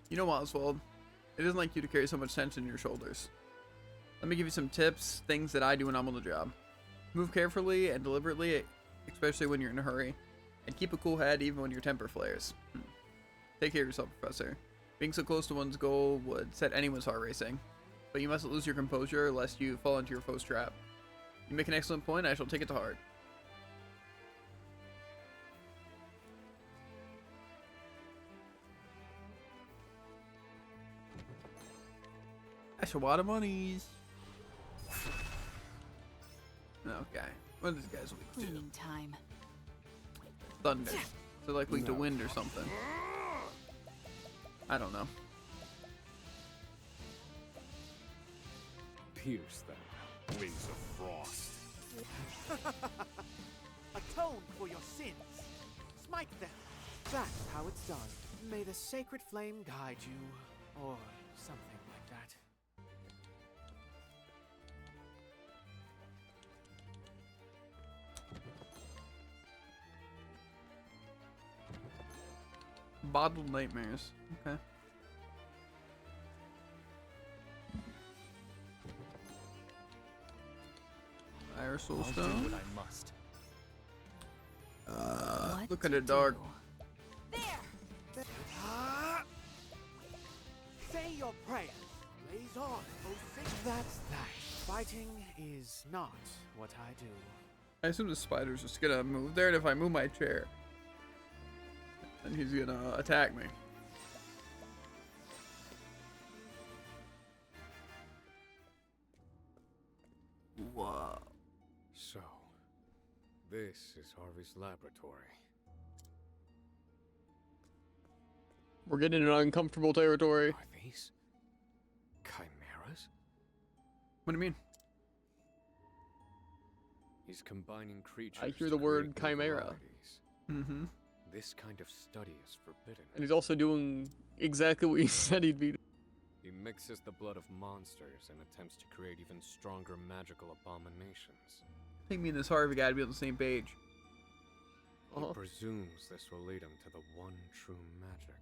You know, Oswald, it isn't like you to carry so much tension in your shoulders. Let me give you some tips, things that I do when I'm on the job. Move carefully and deliberately, especially when you're in a hurry. And keep a cool head even when your temper flares. Take care of yourself, Professor. Being so close to one's goal would set anyone's heart racing. But you mustn't lose your composure lest you fall into your foe's trap. You make an excellent point, I shall take it to heart. That's a lot of monies. Okay. What are these guys weak to? Cleaning time. Thunder. So like weak to wind or something. I don't know. Pierce them, wings of frost. Atone for your sins. Smite them. That's how it's done. May the sacred flame guide you, or something like that. Bottled nightmares. Okay. Fire soul I'll do stone. what I must. What Look at to it dark. do? Say your prayers. Blaze on, oh six. That's that. Fighting is not what I do. I assume the spider's just gonna move there, and if I move my chair, then he's gonna attack me. Whoa. So, this is Harvey's laboratory. We're getting into uncomfortable territory. Are these chimeras? What do you mean? He's combining creatures. I hear to the word create new chimera. varieties. Mm-hmm. This kind of study is forbidden. And he's also doing exactly what he said he'd be. He mixes the blood of monsters and attempts to create even stronger magical abominations. I think me and this Harvey gotta be on the same page. He presumes this will lead him to the one true magic.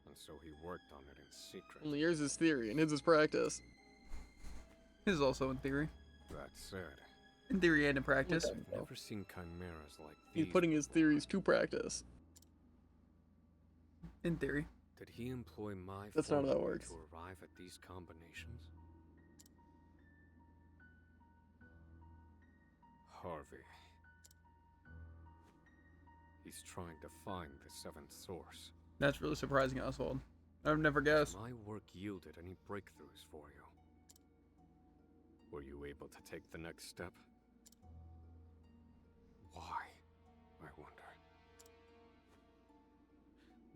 And so he worked on it in secret. Only yours is theory and his is practice. His is also in theory. That said, In theory and in practice. I've never seen chimeras like these. He's putting his theories to practice. In theory. Did he employ my That's not how that formula works. to arrive at these combinations? Harvey. He's trying to find the seventh source. That's really surprising, Oswald. I've never guessed. My work yielded any breakthroughs for you? Were you able to take the next step? Why, I wonder.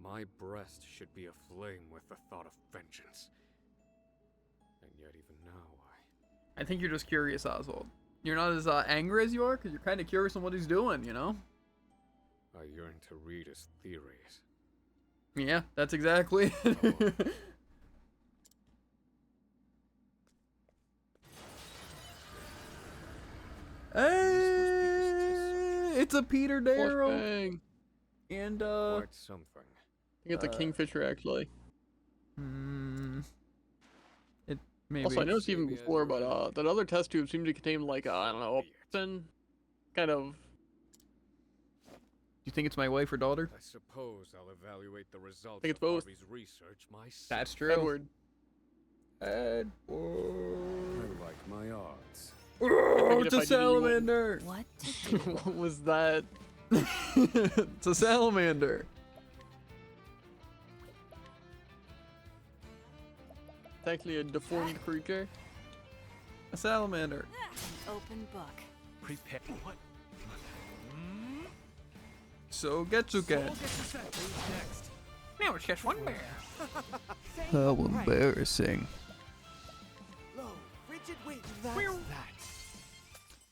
My breast should be aflame with the thought of vengeance. And yet even now, I think you're just curious, Oswald. You're not as angry as you are, because you're kind of curious on what he's doing, you know? I yearn to read his theories. Yeah, that's exactly. Hey, it's a Peter Darrow. Flashbang. And Quite something. I think it's a kingfisher actually. It maybe. Also, I noticed even before, but that other test tube seemed to contain like I don't know, a person, kind of. You think it's my wife or daughter? I suppose I'll evaluate the results think it's of both. Harvey's research myself. That's true. Edward. I like my odds. Oh, Figured it's if I a did it, you wouldn't. salamander. What to do? What was that? It's a salamander. It's actually a deformed creature. A salamander. Open book. Prepare. What? So Getsuken. Next. Now it's just one bear. How embarrassing. Lo, frigid wind. That's that.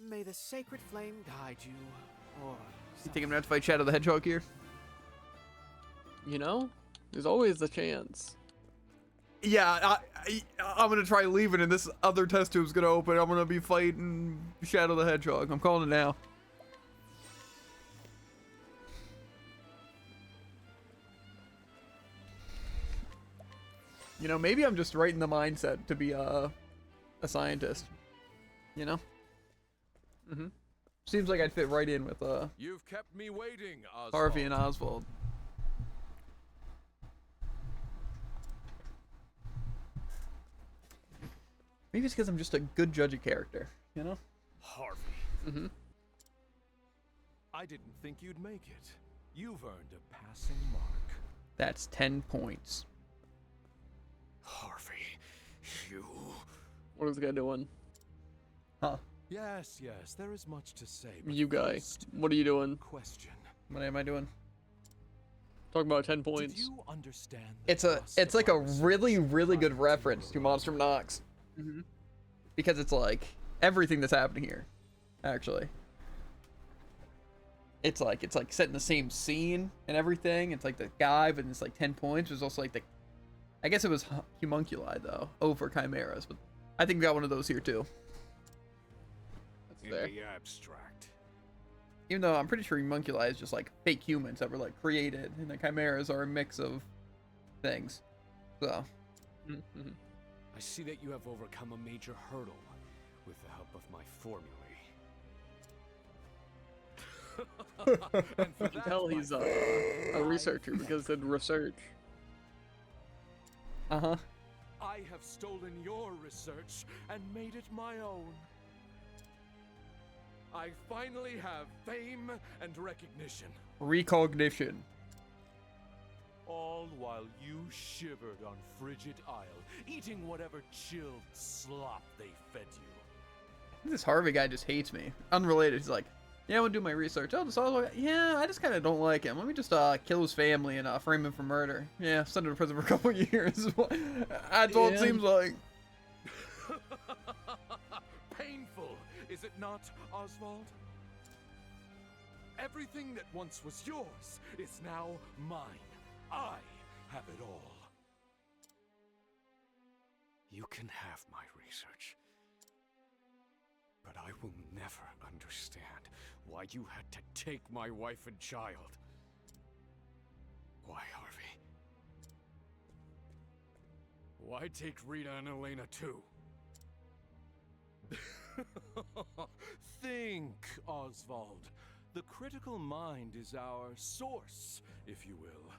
May the sacred flame guide you, or You think I'm gonna have to fight Shadow the Hedgehog here? You know, there's always the chance. Yeah, I'm gonna try leaving, and this other test tube's gonna open. I'm gonna be fighting Shadow the Hedgehog. I'm calling it now. You know, maybe I'm just right in the mindset to be a scientist. You know? Mm-hmm. Seems like I'd fit right in with You've kept me waiting, Oswald. Harvey and Oswald. Maybe it's because I'm just a good judge of character, you know? Harvey. Mm-hmm. I didn't think you'd make it. You've earned a passing mark. That's 10 points. Harvey, You. What is this guy doing? Huh? Yes, there is much to say. But You guy. first, What are you doing? question. What am I doing? Talk about 10 Did points. you understand the It's thrust it's of like my a really research good prior reference your to Monster arrival? Knox. Because it's like everything that's happening here, actually. It's like set in the same scene and everything. It's like the guy, but it's like 10 points. There's also like the, I guess it was homunculi though, over chimeras, but I think we got one of those here too. That's In fair. the abstract. Even though I'm pretty sure homunculi is just like fake humans that were like created, and the chimeras are a mix of things. So. Mm-hmm. I see that you have overcome a major hurdle with the help of my formulae. You can tell he's a researcher because it said research. Uh-huh. I have stolen your research and made it my own. I finally have fame and recognition. Recognition. All while you shivered on Frigid Isle, eating whatever chilled slop they fed you. This Harvey guy just hates me. Unrelated. He's like, yeah, I want to do my research. Oh, this all. Yeah, I just kind of don't like him. Let me just kill his family and frame him for murder. Yeah, send him to prison for a couple of years. That's all it seems like. Painful, is it not, Oswald? Everything that once was yours is now mine. I have it all. You can have my research. But I will never understand why you had to take my wife and child. Why, Harvey? Why take Rita and Elena too? Think, Oswald. The critical mind is our source, if you will.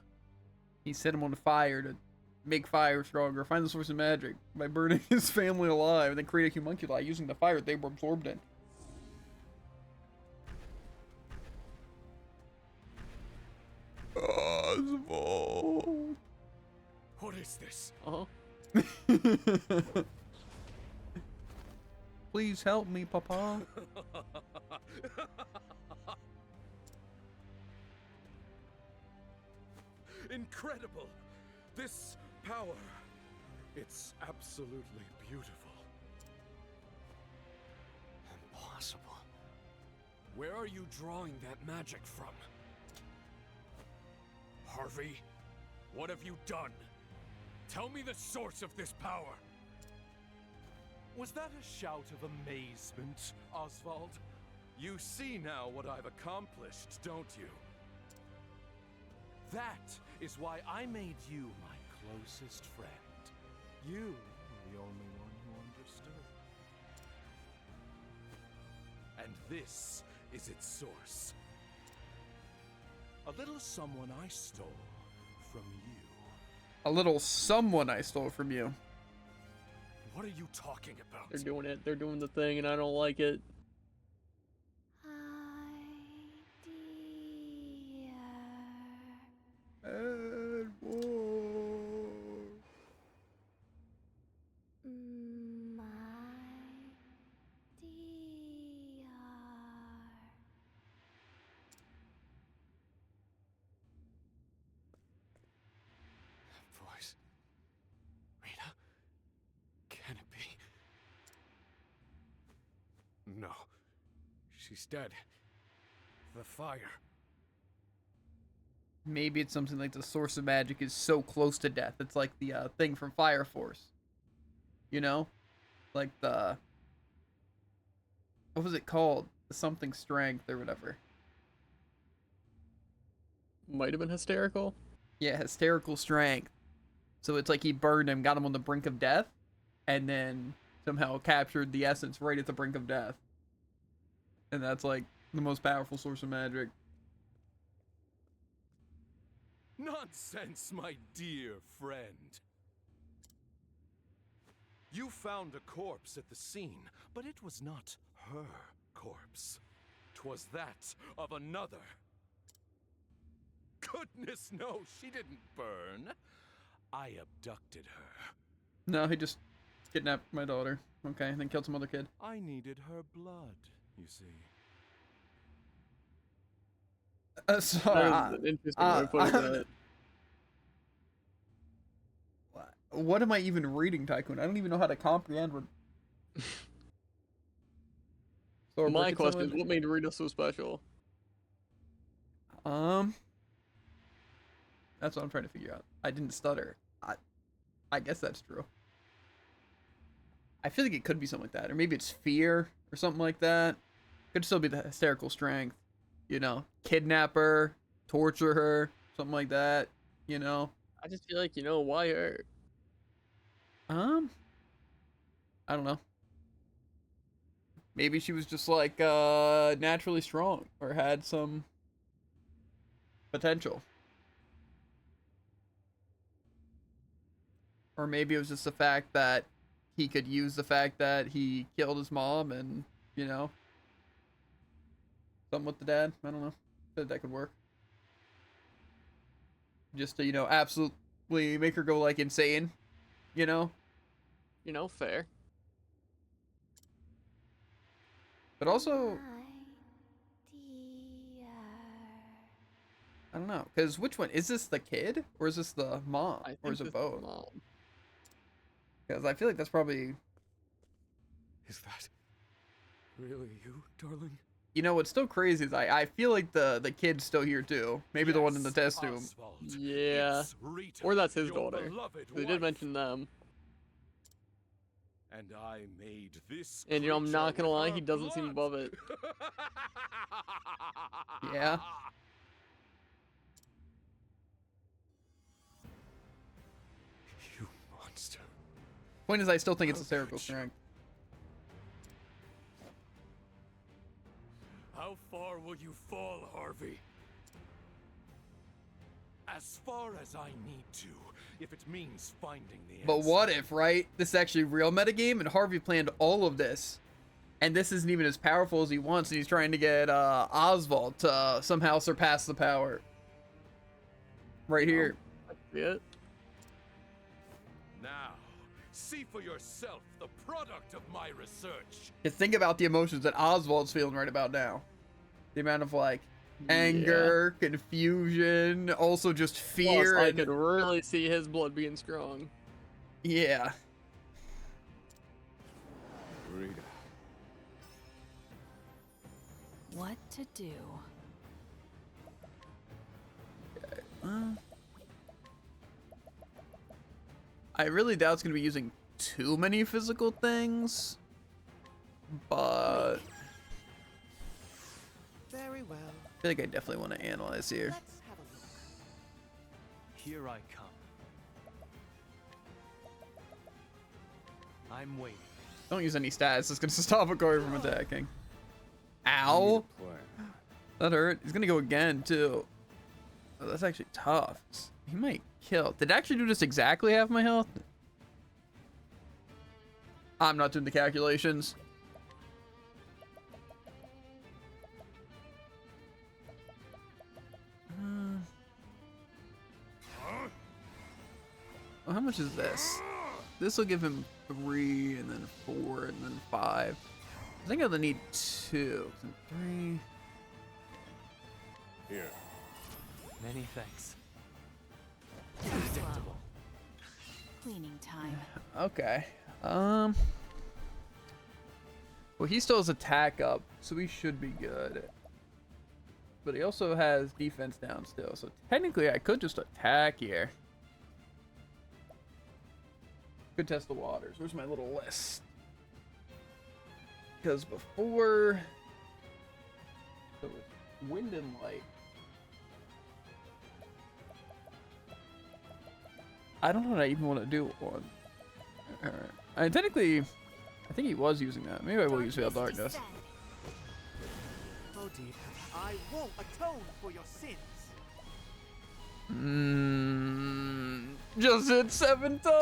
He set him on fire to make fire stronger, find the source of magic by burning his family alive, and then create a homunculi using the fire they were absorbed in. Oswald. What is this? Please help me, Papa. Incredible! This power, it's absolutely beautiful. Impossible. Where are you drawing that magic from? Harvey, what have you done? Tell me the source of this power. Was that a shout of amazement, Oswald? You see now what I've accomplished, don't you? That is why I made you my closest friend. You were the only one who understood. And this is its source. A little someone I stole from you. A little someone I stole from you. What are you talking about? They're doing it. They're doing the thing, and I don't like it. Voice. Rita? Can it be? No. She's dead. The fire. Maybe it's something like the source of magic is so close to death. It's like the thing from Fire Force. You know? Like the... What was it called? The something strength or whatever. Might have been hysterical. Yeah, hysterical strength. So it's like he burned him, got him on the brink of death, and then somehow captured the essence right at the brink of death. And that's like the most powerful source of magic. Nonsense, my dear friend. You found a corpse at the scene, but it was not her corpse. 'Twas that of another. Goodness no, she didn't burn. I abducted her. No, he just kidnapped my daughter. Okay, and then killed some other kid. I needed her blood, you see. Sorry. That is an interesting way of putting that. What am I even reading, Tycoon? I don't even know how to comprehend what. So My question is, what made Rita so special? That's what I'm trying to figure out. I didn't stutter. I guess that's true. I feel like it could be something like that, or maybe it's fear or something like that. Could still be the hysterical strength, you know, kidnap her, torture her, something like that, you know. I just feel like, why her? I don't know. Maybe she was just like naturally strong or had some potential. Or maybe it was just the fact that he could use the fact that he killed his mom and, you know, something with the dad. I don't know. That could work. Just to, you know, absolutely make her go like insane, you know? Fair. But also, I don't know, because which one? Is this the kid or is this the mom? Or is it both? Because I feel like that's probably... Is that really you, darling? You know, what's still crazy is I feel like the kid's still here too. Maybe the one in the test tube. Yeah. Or that's his daughter. They did mention them. And I made this. And I'm not gonna lie, he doesn't seem above it. Yeah. You monster. Point is, I still think it's hysterical strength. How far will you fall, Harvey? As far as I need to, if it means finding the answer. But what if, right? This is actually real metagame, and Harvey planned all of this, and this isn't even as powerful as he wants, and he's trying to get Oswald to somehow surpass the power. Right here. That's it. Now, see for yourself the product of my research. Just think about the emotions that Oswald's feeling right about now. The amount of like anger, confusion, also just fear. Plus, I could really see his blood being strong. Yeah. Rita. What to do? I really doubt it's going to be using too many physical things, but Very well. I feel like I definitely want to analyze here. Let's have a look. Here I come. I'm waiting. Don't use any stats. It's going to stop a Corey from attacking. Ow. That hurt. He's going to go again, too. Oh, that's actually tough. He might kill. Did it actually do just exactly half my health? I'm not doing the calculations. Well, how much is this? This will give him 3, and then 4, and then 5. I think I'll need 2. 3. Here. Many thanks. Predictable. Cleaning time. Okay. Well, he still has attack up, so he should be good. But he also has defense down still, so technically I could just attack here. Could test the waters. Where's my little list? Because before... So it's wind and light. I don't know what I even want to do on. Alright. Technically, I think he was using that. Maybe I will use Veiled Darkness. Oh dear, I won't atone for your sins. Just hit 7 ton!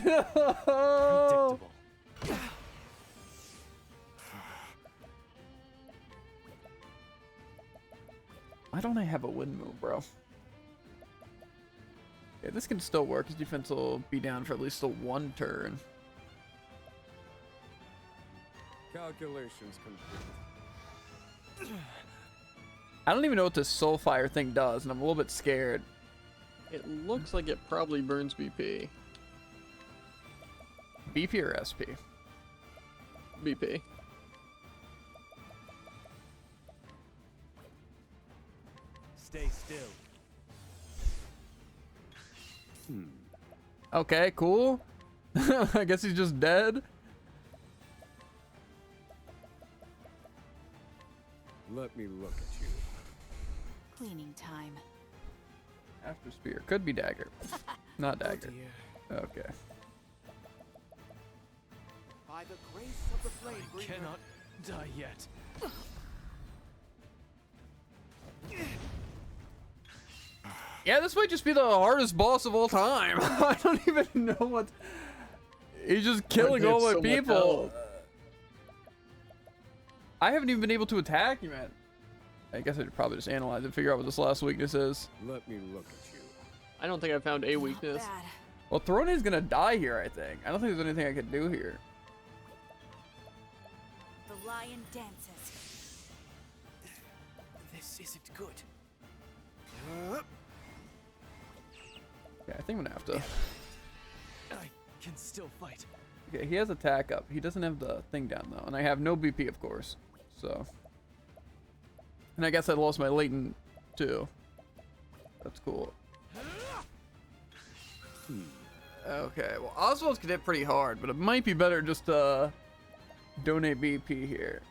No! Predictable. Why don't I have a wind move, bro? Yeah, this can still work. His defense will be down for at least a 1 turn. Calculations complete. I don't even know what this soul fire thing does, and I'm a little bit scared. It looks like it probably burns BP. BP or SP? BP. Stay still. Okay, cool. I guess he's just dead. Let me look at you. Cleaning time. After spear. Could be dagger. Not dagger. dear. Okay. By the grace of the flame I bringer, cannot die yet. Yeah, this might just be the hardest boss of all time. I don't even know what. He's just killing did all my so much people. health. I haven't even been able to attack him yet. I guess I'd probably just analyze and figure out what this last weakness is. Let me look at you. I don't think I found a weakness. Bad. Well, Throne is gonna die here, I think. I don't think there's anything I could do here. The lion dances. this isn't good. Yeah, I think I'm gonna have to. I can still fight. Okay, he has attack up. He doesn't have the thing down though, and I have no BP, of course. So, and I guess I lost my latent too. That's cool. Okay, well, Oswald's can hit pretty hard, but it might be better just to donate BP here.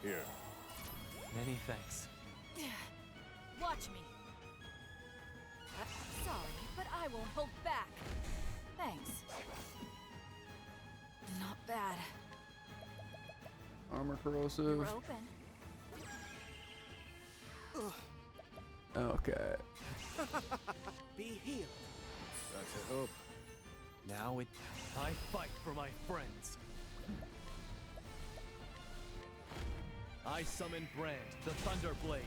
Here. Many thanks. Watch me. Sorry, but I won't hold back. Thanks. Not bad. Armor corrosive. We're open. Okay. Be healed. That's a hope. Now I fight for my friends. I summon Brand, the Thunder Blade.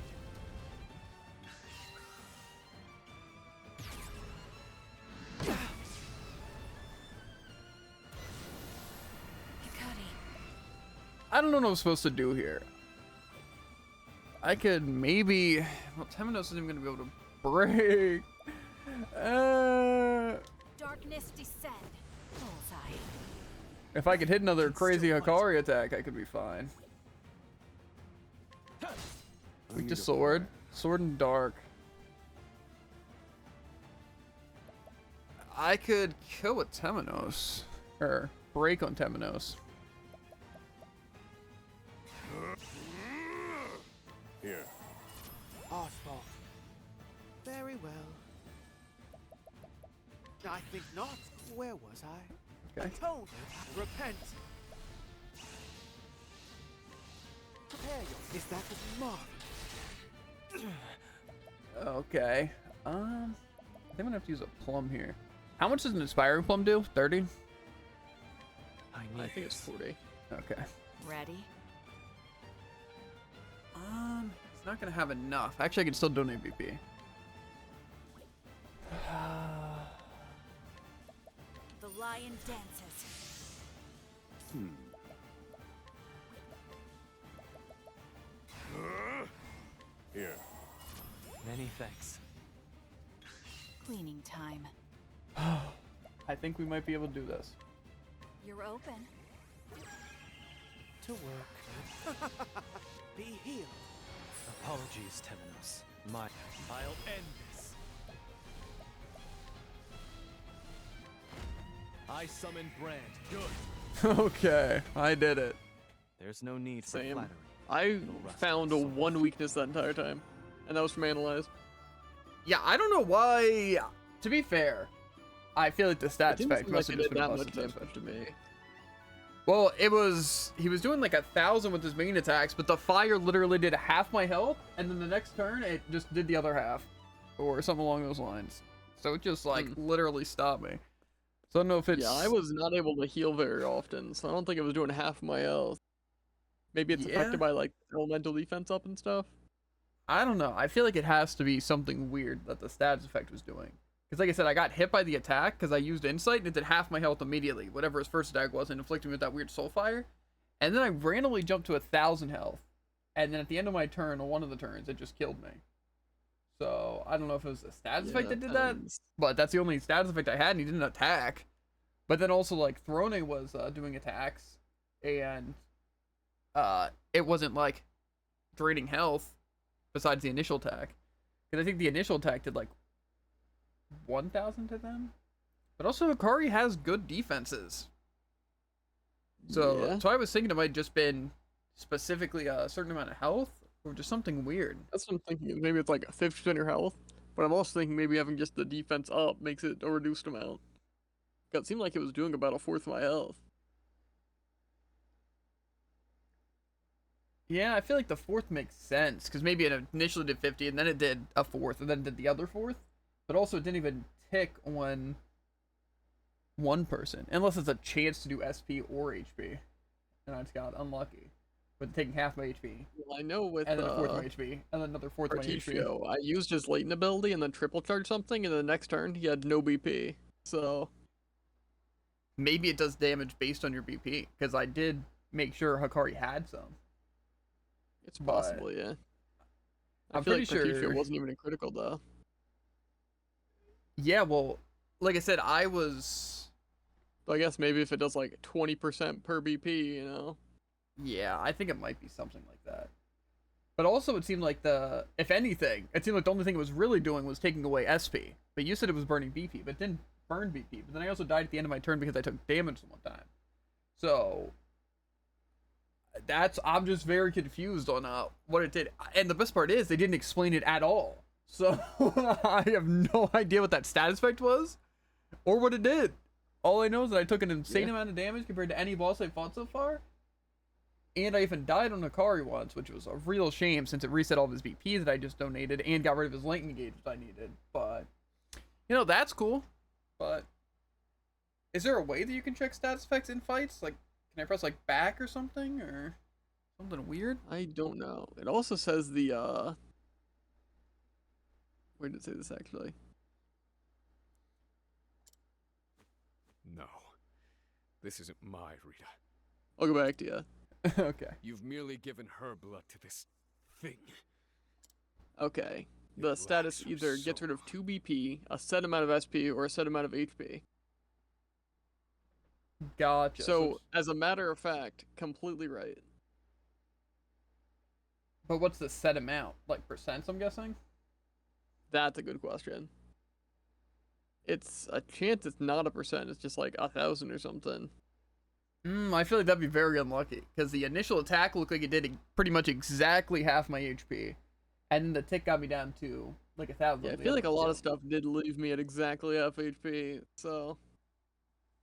I don't know what I'm supposed to do here. I could maybe. Well, Temenos isn't even gonna be able to break. Darkness descend. Bullseye. If I could hit another crazy Hikari attack, I could be fine. Weak to sword. Sword and dark. I could kill with Temenos. Or break on Temenos. Here. Oswald. Very well. I think not. Where was I? Okay. Atone. Repent. Prepare your. Is that the mark? Okay. I think I'm gonna have to use a plum here. How much does an inspiring plum do? 30? I think it's 40. Okay. Ready? It's not gonna have enough. Actually, I can still donate BP. The lion dances. Here. Many thanks. Cleaning time. I think we might be able to do this. You're open. To work. Be healed. Apologies, Temenos. I'll end this. I summon Brand. Good. Okay, I did it. There's no need for Same. flattery. I found a one weakness that entire time, and that was from Analyze. Yeah, I don't know why. To be fair, I feel like the It stat didn't spec seem must like have it just did been a that busted much stat spec. damage to me. Well, he was doing like 1,000 with his main attacks, but the fire literally did half my health, and then the next turn it just did the other half, or something along those lines. So it just like literally stopped me. So I don't know if it's. Yeah, I was not able to heal very often, so I don't think it was doing half my health. Maybe it's Yeah. affected by like elemental defense up and stuff. I don't know. I feel like it has to be something weird that the stats effect was doing. Because like I said, I got hit by the attack because I used insight and it did half my health immediately. Whatever his first attack was, and inflicted me with that weird soul fire. And then I randomly jumped to 1,000 health. And then at the end of my turn, or one of the turns, it just killed me. So I don't know if it was a status effect that did that. But that's the only status effect I had, and he didn't attack. But then also like Throne was doing attacks. And it wasn't like draining health. Besides the initial attack. Because I think the initial attack did like 1,000 to them. But also Hikari has good defenses. So I was thinking it might just been specifically a certain amount of health. Or just something weird. That's what I'm thinking. Maybe it's like a 50% of your health. But I'm also thinking maybe having just the defense up makes it a reduced amount. It seemed like it was doing about a fourth of my health. Yeah, I feel like the fourth makes sense, because maybe it initially did 50, and then it did a fourth, and then it did the other fourth. But also it didn't even tick on one person, unless it's a chance to do SP or HP. And I just got unlucky with taking half my HP. Well, I know with and then a fourth my HP, and then another fourth my HP. I used his latent ability and then triple charge something, and the next turn he had no BP. So maybe it does damage based on your BP, because I did make sure Hikari had some. It's possible, yeah. I'm feel pretty like sure it wasn't even in critical though. Yeah, well, like I said, I was. So I guess maybe if it does like 20% per BP, you know. Yeah, I think it might be something like that. But also, it seemed like if anything, it seemed like the only thing it was really doing was taking away SP. But you said it was burning BP, but it didn't burn BP. But then I also died at the end of my turn because I took damage one time. So I'm just very confused on what it did. And the best part is they didn't explain it at all. So I have no idea what that status effect was or what it did. All I know is that I took an insane amount of damage compared to any boss I've fought so far. And I even died on Hikari once, which was a real shame since it reset all of his BP that I just donated and got rid of his lightning gauge that I needed. But, that's cool. But is there a way that you can check status effects in fights? Like, can I press, like, back or something? Or something weird? I don't know. It also says the, where did it say this, actually? No. This isn't my Rita. I'll go back to you. Okay. You've merely given her blood to this thing. Okay. The status either gets rid of 2 BP, a set amount of SP, or a set amount of HP. Gotcha. So, as a matter of fact, completely right. But what's the set amount? Like percents, I'm guessing? That's a good question. It's a chance it's not a percent. It's just like 1,000 or something. I feel like that'd be very unlucky. Because the initial attack looked like it did pretty much exactly half my HP. And then the tick got me down to like 1,000. Yeah, I feel like a lot of stuff did leave me at exactly half HP, so.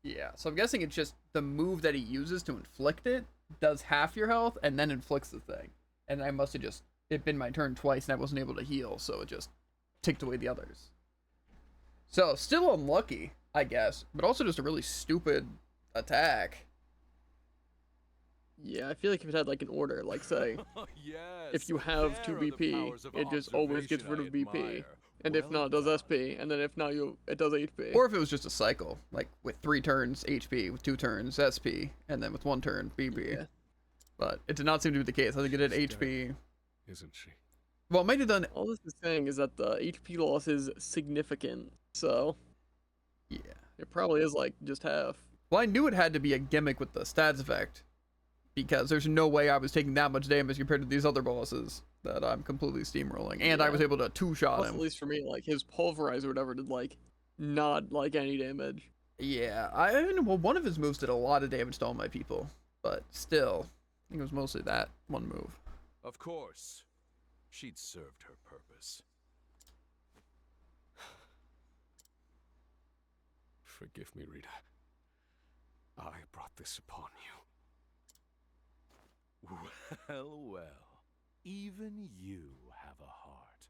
Yeah, so I'm guessing it's just the move that he uses to inflict it does half your health and then inflicts the thing. And I must have just, it been my turn twice and I wasn't able to heal, so it just ticked away the others. So, still unlucky, I guess, but also just a really stupid attack. Yeah, I feel like if it had like an order, like say, if you have 2 BP, it just always gets rid of BP. And if not, it does SP, and then if not, it does HP. Or if it was just a cycle, like with 3 turns HP, with 2 turns SP, and then with 1 turn BP. Yeah. But it did not seem to be the case. I think it did HP. Isn't she? Well, it might have done. All this is saying is that the HP loss is significant, so. Yeah. It probably is like just half. Well, I knew it had to be a gimmick with the stats effect. Because there's no way I was taking that much damage compared to these other bosses that I'm completely steamrolling. And I was able to 2-shot him. At least for me, like, his pulverize or whatever did, like, not, like, any damage. Yeah, well, one of his moves did a lot of damage to all my people. But still, I think it was mostly that one move. Of course. She'd served her purpose. Forgive me, Rita. I brought this upon you. Well, well. Even you have a heart.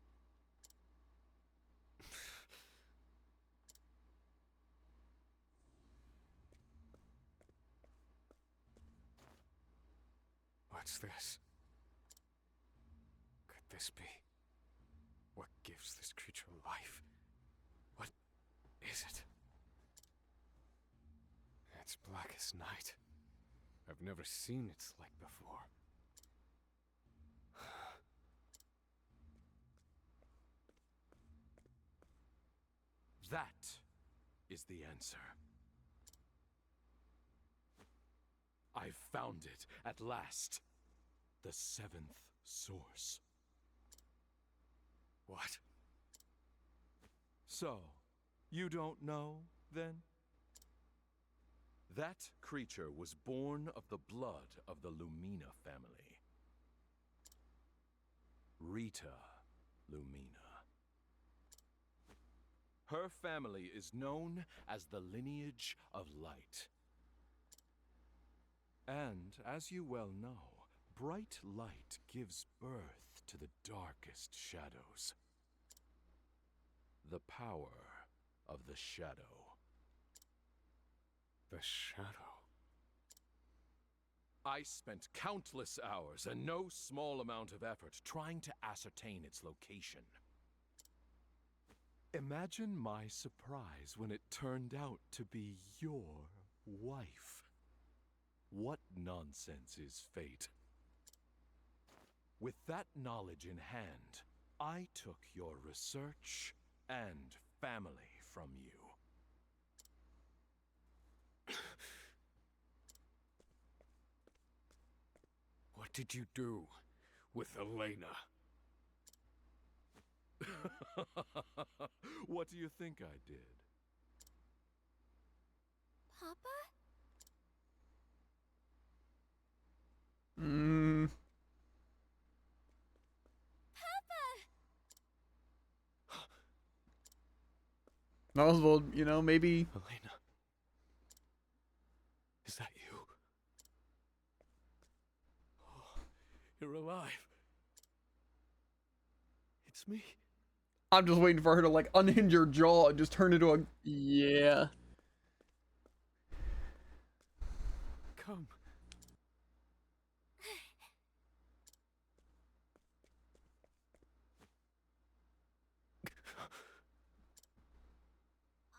What? What's this? Could this be what gives this creature life? What is it? It's black as night. I've never seen its like before. That is the answer. I've found it at last. The seventh source. What? So, you don't know, then? That creature was born of the blood of the Lumina family. Rita Lumina. Her family is known as the lineage of light. And, as you well know, bright light gives birth to the darkest shadows. The power of the shadow. The shadow. I spent countless hours and no small amount of effort trying to ascertain its location. Imagine my surprise when it turned out to be your wife. What nonsense is fate? With that knowledge in hand, I took your research and family from you. What did you do with Elena? What do you think I did? Papa? Oswald, you know, maybe. Elena. Is that you? Oh, you're alive. It's me. I'm just waiting for her to like unhinge her jaw and just turn into a. Yeah. Come.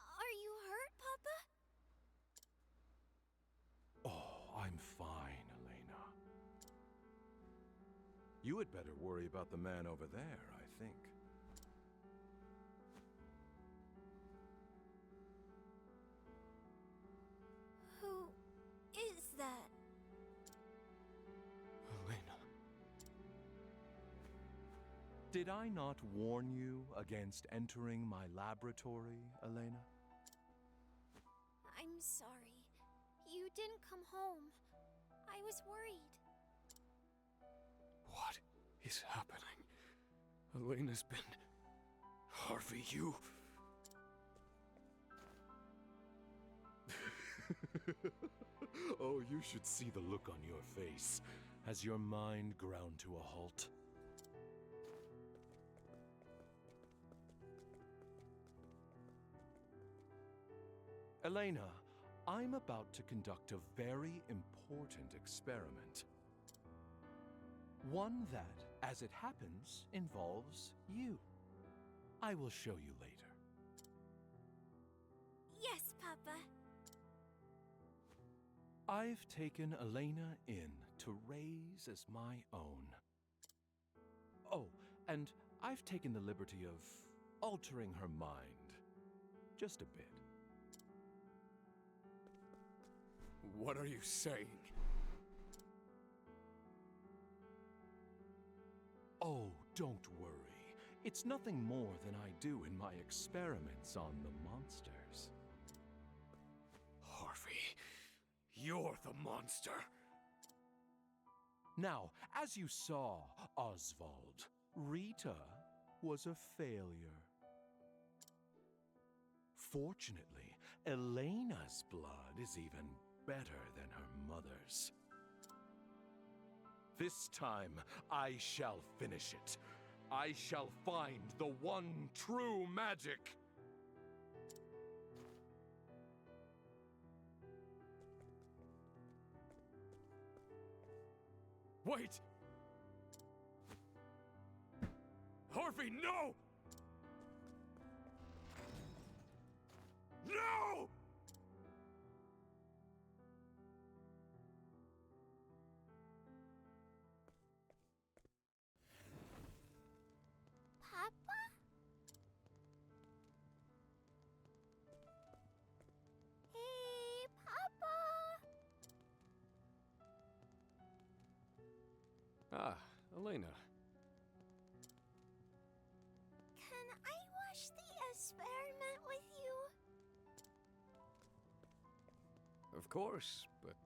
Are you hurt, Papa? Oh, I'm fine, Elena. You had better worry about the man over there, I think. Who is that? Elena. Did I not warn you against entering my laboratory, Elena? I'm sorry. You didn't come home. I was worried. What is happening? Elena's been... Harvey, you... Oh, you should see the look on your face as your mind ground to a halt. Elena, I'm about to conduct a very important experiment. One that, as it happens, involves you. I will show you later. Yes, Papa. I've taken Elena in to raise as my own. Oh, and I've taken the liberty of altering her mind. Just a bit. What are you saying? Oh, don't worry. It's nothing more than I do in my experiments on the monsters. Harvey, you're the monster. Now, as you saw, Oswald, Rita was a failure. Fortunately, Elena's blood is even better than her mother's. This time, I shall finish it. I shall find the one true magic. Wait! Harvey, no! No! Papa? Hey, Papa! Ah, Elena. Can I watch the experiment with you? Of course, but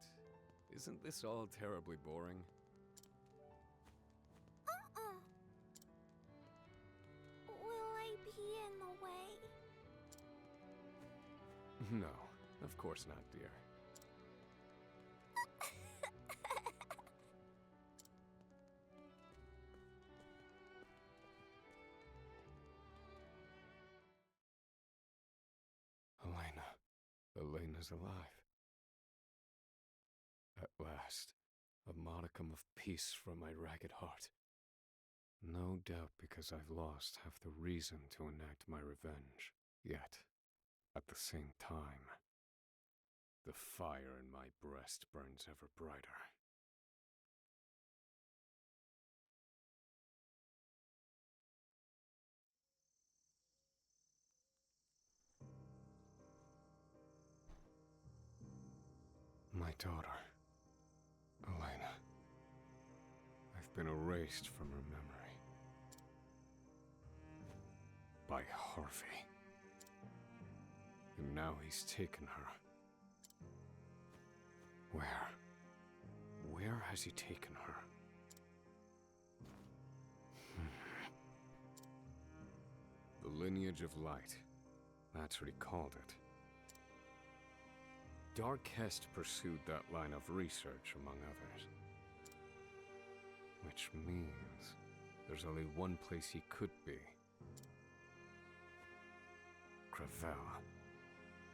isn't this all terribly boring? Uh-uh. Will I be in the way? No, of course not, dear. Elena's alive. At last, a modicum of peace from my ragged heart. No doubt because I've lost half the reason to enact my revenge. Yet, at the same time, the fire in my breast burns ever brighter. My daughter, Elena. I've been erased from her memory. By Harvey. And now he's taken her. Where? Where has he taken her? The lineage of light. That's what he called it. Darkhest pursued that line of research, among others. Which means there's only one place he could be. Gravel.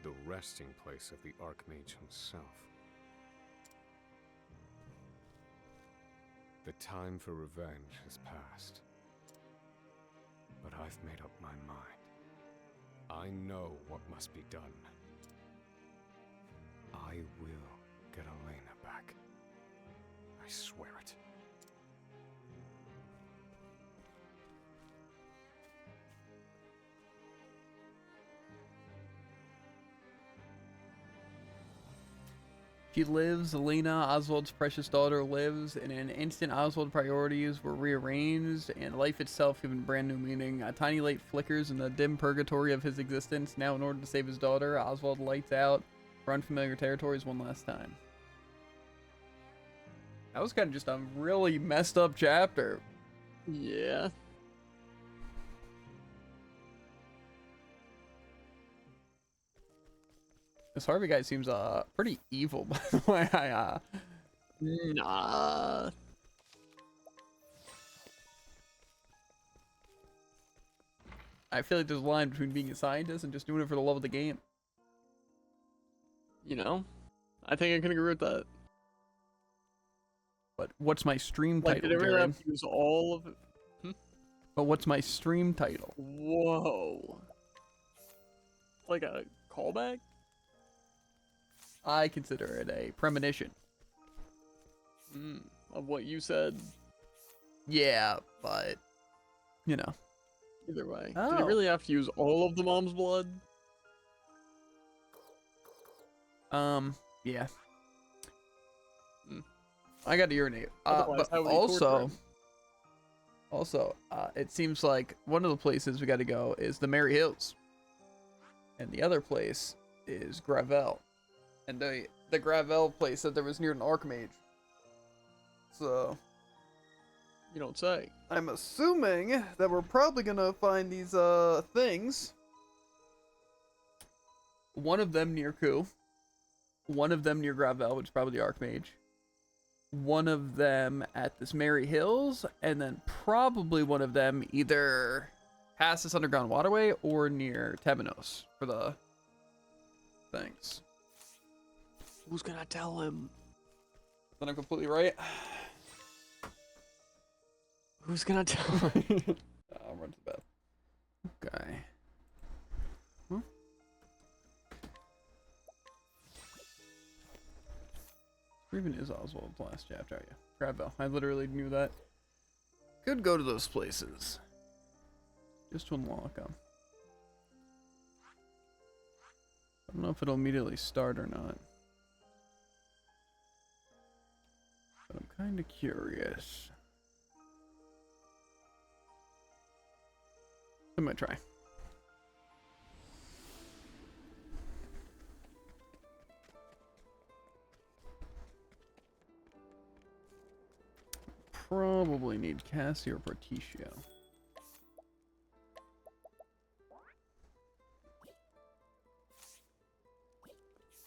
The resting place of the Archmage himself. The time for revenge has passed. But I've made up my mind. I know what must be done. I will get Elena back. I swear it. She lives. Elena, Oswald's precious daughter, lives. In an instant, Oswald's priorities were rearranged, and life itself given brand new meaning. A tiny light flickers in the dim purgatory of his existence. Now, in order to save his daughter, Oswald lights out for unfamiliar territories one last time. That was kind of just a really messed up chapter. Yeah. This Harvey guy seems pretty evil, by the way. Nah. I feel like there's a line between being a scientist and just doing it for the love of the game. You know, I think I can agree with that. But what's my stream Like, title, did everyone Jared? have to use all of it? But what's my stream title? Whoa. Like a callback? I consider it a premonition. Of what you said? Yeah, but, you know. Either way. Oh. Did you really have to use all of the mom's blood? Yeah. I got to urinate. Otherwise, But how would he torture also, it seems like one of the places we got to go is the Merry Hills. And the other place is Gravel. And the Gravel place said there was near an Archmage. So, You don't say. I'm assuming that we're probably gonna find these things. One of them near Ku. One of them near Gravel, which is probably the Archmage. One of them at this Merry Hills, and then probably one of them either past this underground waterway or near Temenos for the things. Who's gonna tell him? Then I'm completely right. Who's gonna tell? I'll run to the bath. Okay. Huh? Where even is Oswald's last chapter? Oh, yeah. Gravell. I literally knew that. Could go to those places. Just to unlock them. I don't know if it'll immediately start or not. But I'm kind of curious. I might try. Probably need Cassie or Porticio.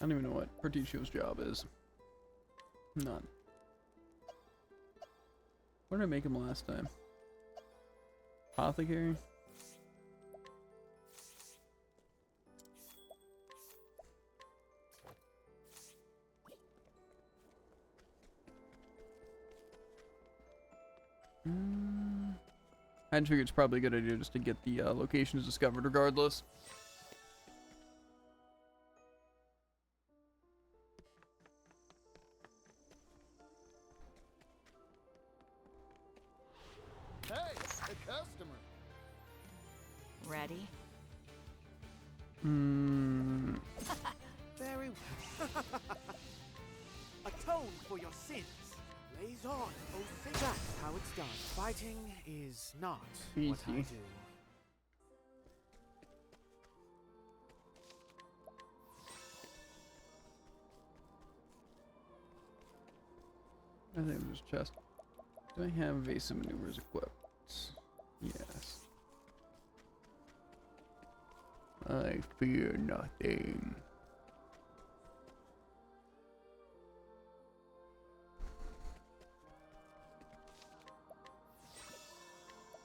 I don't even know what Porticio's job is. None. What did I make him last time? Apothecary? I just figured it's probably a good idea just to get the locations discovered regardless. Hey, a customer. Ready? Very well. Atone for your sins. Blaze on, oh sing. That's how it's done. Fighting is not what I do. I think it was chest. Do I have evasive maneuvers equipped? Yes. I fear nothing.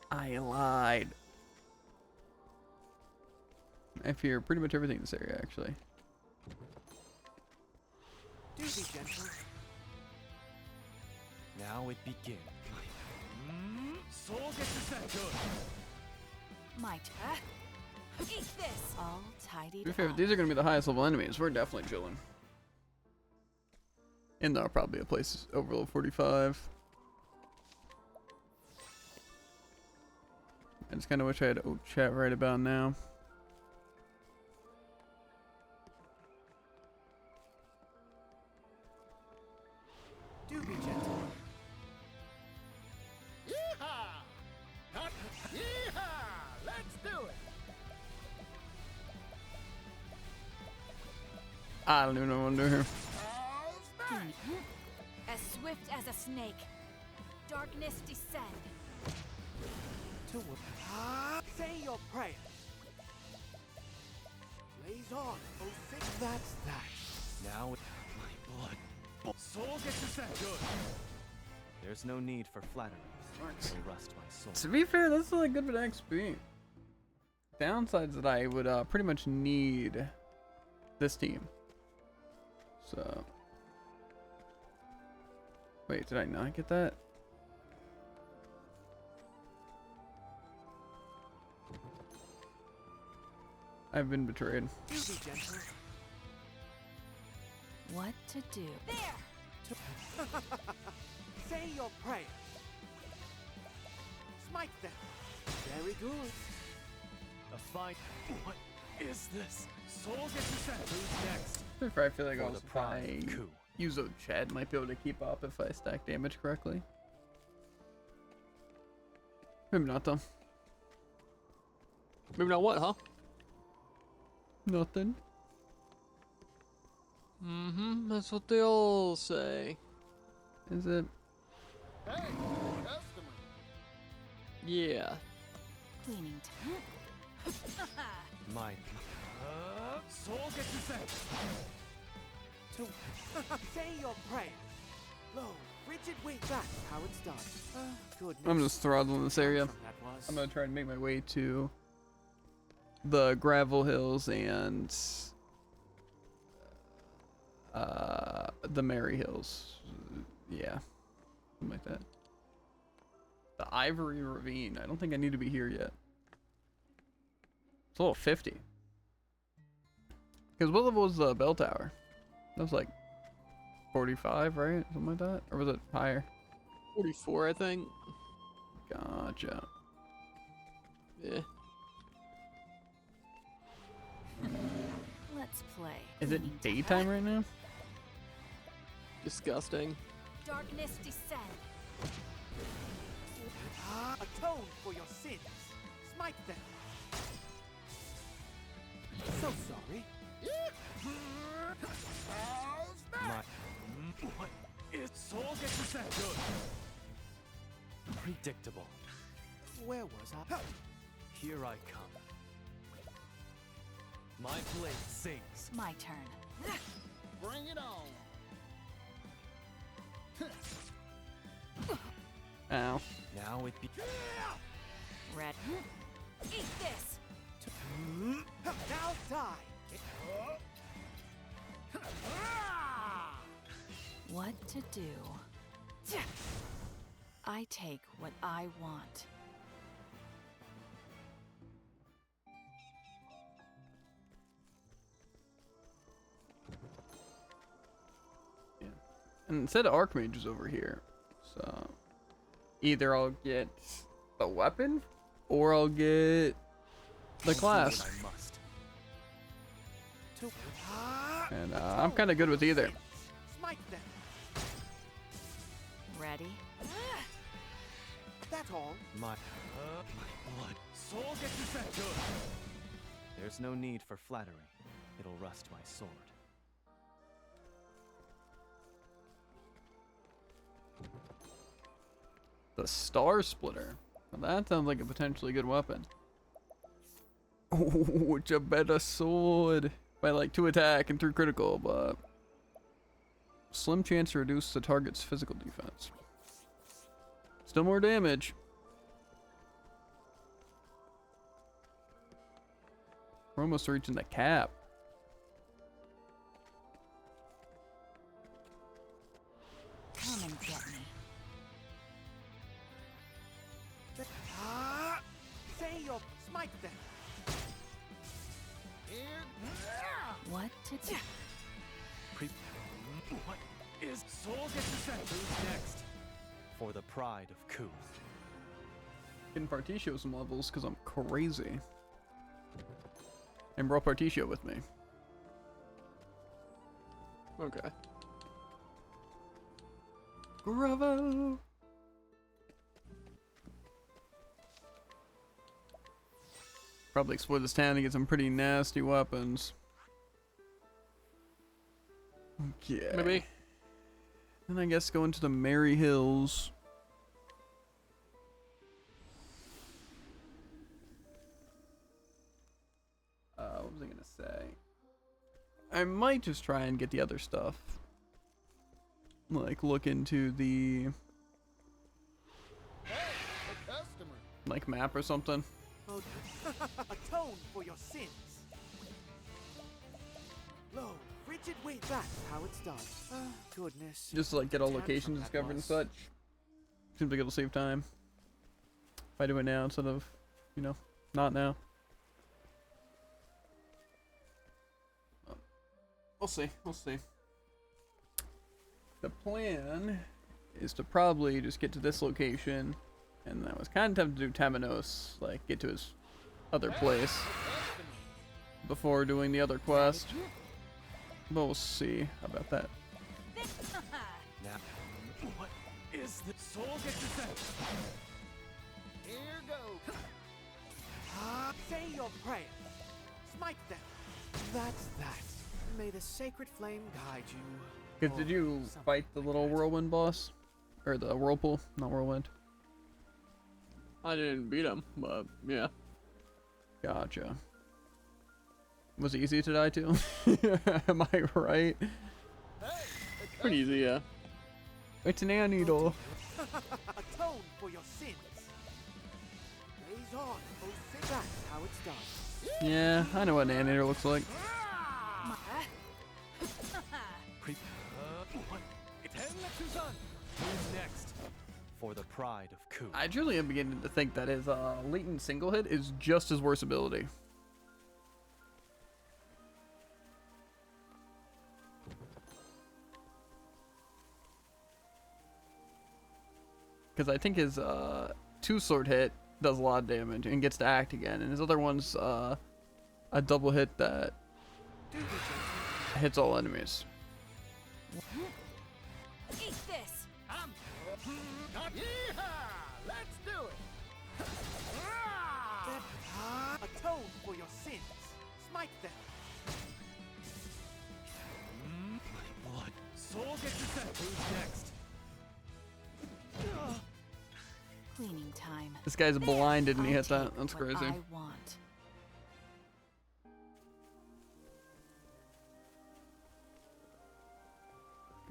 I lied. I fear pretty much everything in this area, actually. Do be gentle. Now it begins. My turn. Eat this. All tidied To be fair, if up. these are going to be the highest level enemies, we're definitely chilling. And there'll probably be a place over level 45. I just kind of wish I had chat right about now. Do be gentle. Yeehaw! Yeehaw! Let's do it! I don't even know what I'm doing here. As swift as a snake, darkness descend. To say your prayer. Blaze on, oh sing. That's that. Now my blood. Soul gets to set. Good. There's no need for flattery. It'll rust my soul. To be fair, that's like good for the XP. Downsides that I would pretty much need this team. So. Wait, did I not get that? I've been betrayed. Do be gentle. What to do? There! Say your prayer. Smite them. Very good. A fight. What is this? Soul gets to set. Who's next? If I feel like For I'll the pride of coup. use Chad might be able to keep up if I stack damage correctly. Maybe not though. Maybe not what, huh? Nothing. Mm-hmm. That's what they all say. Is it? Hey, a customer. Yeah. Cleaning time. My Soul gets to set. To say your prayer. Low, frigid weight. That's how it's done. Goodness. I'm just throttling this area. That was. I'm gonna try and make my way to the gravel hills and the Mary Hills. Yeah, something like that. The Ivory Ravine. I don't think I need to be here yet. It's a little 50. Because what level was the bell tower? That was like 45, right? Something like that? Or was it higher? 44, I think. Gotcha. Yeah. Let's play. Is it daytime right now? Disgusting. Darkness descend. Atone for your sins. Smite them. So sorry. What is Soul get you said? Good. Predictable. Where was I? Here I come. My blade sings. My turn. Bring it on. Ow. Now it be. Red. Eat this. Now die. What to do? I take what I want. Yeah. And instead of Archmage is over here. So either I'll get the weapon or I'll get the class. I must. And I'm kind of good with either. Smite them. Ready? That's all. My blood. Soul get you said. Good. There's no need for flattery. It'll rust my sword. The Star Splitter. Well, that sounds like a potentially good weapon. Oh, it's a better sword. By like 2 attack and 3 critical, but slim chance to reduce the target's physical defense. Still more damage. We're almost reaching the cap. Come and get me. Say your smite them. What to do? What is Soul get you said? Who's next? For the pride of Ku. Getting Particio some levels because I'm crazy. And brought Particio with me. Okay. Bravo! Probably explore this town to get some pretty nasty weapons. Okay. Maybe. And I guess go into the Merry Hills. What was I gonna say? I might just try and get the other stuff. Like look into the A customer. like map or something. Oh, atone for your sins. Lo, frigid weight. That's how it's done. Goodness. Just to, like get all Damn locations from that discovered and boss. such. Seems like it'll save time. If I do it now instead of, you know, not now. We'll see. We'll see. The plan is to probably just get to this location, and I was kind of tempted to do Tamanos, like get to his other place before doing the other quest. But we'll see about that. Now, what is the Soul get you said? Here goes. Say your prayer. Smite them. That's that. May the sacred flame guide you. Cause did you Something fight the like little that. whirlwind boss? Or the whirlpool? Not whirlwind. I didn't beat him, but yeah. Gotcha. Was it easy to die to? Am I right? Pretty easy, yeah. It's an air needle. Atone for your sins. Blaze on, oh sin. That's how it's done. Yeah, I know what an air needle looks like. What? Who's next? For for the pride of Ku. I truly am beginning to think that his latent single hit is just his worst ability. Because I think his two-sword hit does a lot of damage and gets to act again, and his other one's a double hit that hits all enemies. Eat this! Yeehaw! Let's do it! Atone for your sins. Smite them. My blood. Soul gets you sent. Who's next? Cleaning time. This guy's blind, didn't he I'll hit that? take That's what crazy. I want.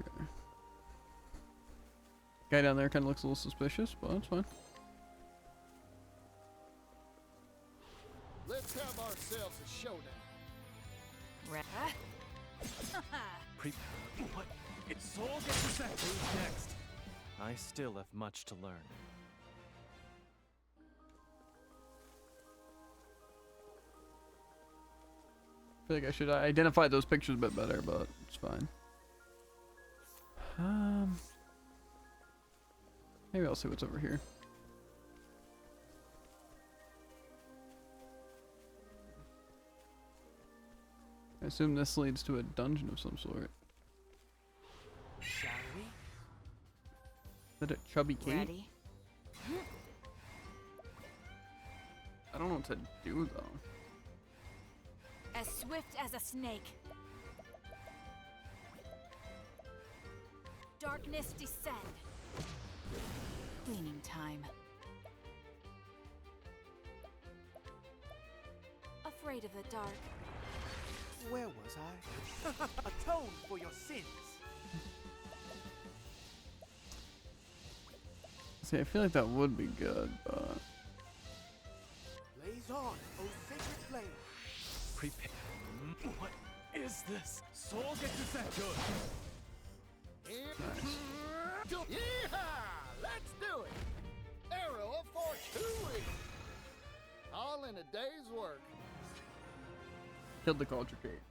Okay. Guy down there kind of looks a little suspicious, but that's fine. Let's have ourselves a showdown. What? It's Soul gets you sent. Who's next? I still have much to learn. I feel like I should identify those pictures a bit better, but it's fine. Maybe I'll see what's over here. I assume this leads to a dungeon of some sort. Shall we? Is that a chubby Kate? Ready? I don't know what to do though. As swift as a snake. Darkness descend. Cleaning time. Afraid of the dark. Where was I? Atone for your sins. See, I feel like that would be good, but Blaze on, O sacred flame. Prepare. What is this? Soul gets you sent. Good. nice. Yeehaw! Let's do it! Arrow of fortune! All in a day's work. Killed the culture Kate.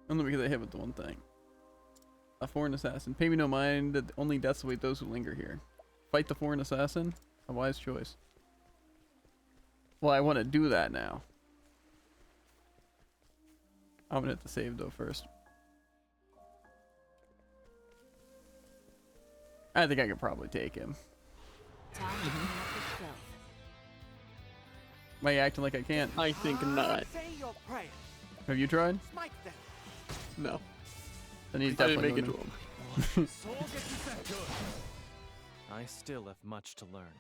Only because I hit with the one thing. A foreign assassin. Pay me no mind that only deaths await those who linger here. Fight the foreign assassin? A wise choice. Well, I want to do that now. I'm gonna have to save though first. I think I could probably take him. Time to clean up the filth. Am I acting like I can't? I think not. Say your prayer. Have you tried? Smite them. No. Then he's I didn't definitely make it to gonna- him. Soul gets you sent. Good. I still have much to learn.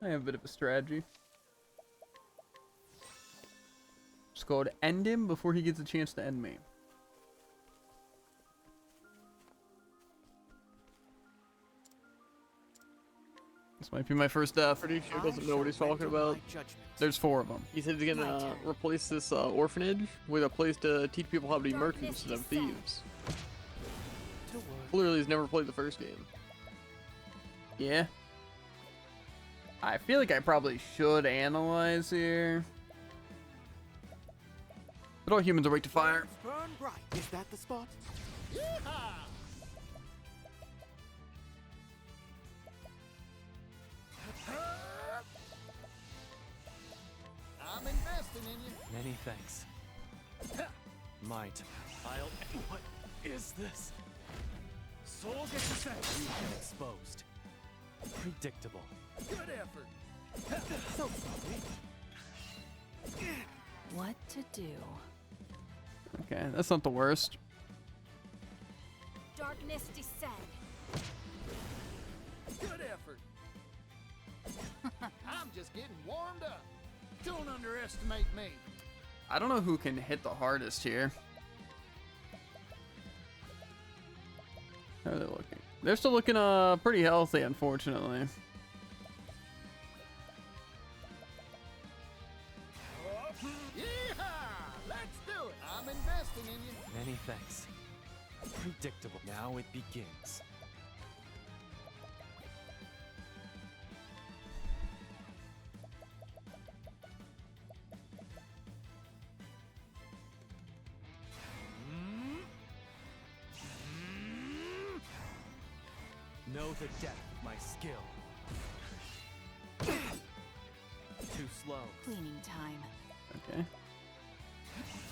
I have a bit of a strategy. Just go to end him before he gets a chance to end me. This might be my first death. Pretty sure he doesn't know what he's talking about. There's 4 of them. He said he's gonna replace this orphanage with a place to teach people how to be merchants instead of thieves. Clearly, he's never played the first game. Yeah. I feel like I probably should analyze here. But all humans are weak to fire. Burn bright. Is that the spot? Yeehaw! I'm investing in you. Many thanks. Might. I'll. What is this? Soul gets you sent. You've been exposed. Predictable. Good effort. So sorry. What to do? Okay, that's not the worst. Darkness descend. Good effort. I'm just getting warmed up. Don't underestimate me. I don't know who can hit the hardest here. How are they looking? They're still looking pretty healthy, unfortunately. Yeehaw! Let's do it. I'm investing in you. Many thanks. Predictable. Now it begins. Know the depth of my skill. Too slow. Cleaning time. Okay.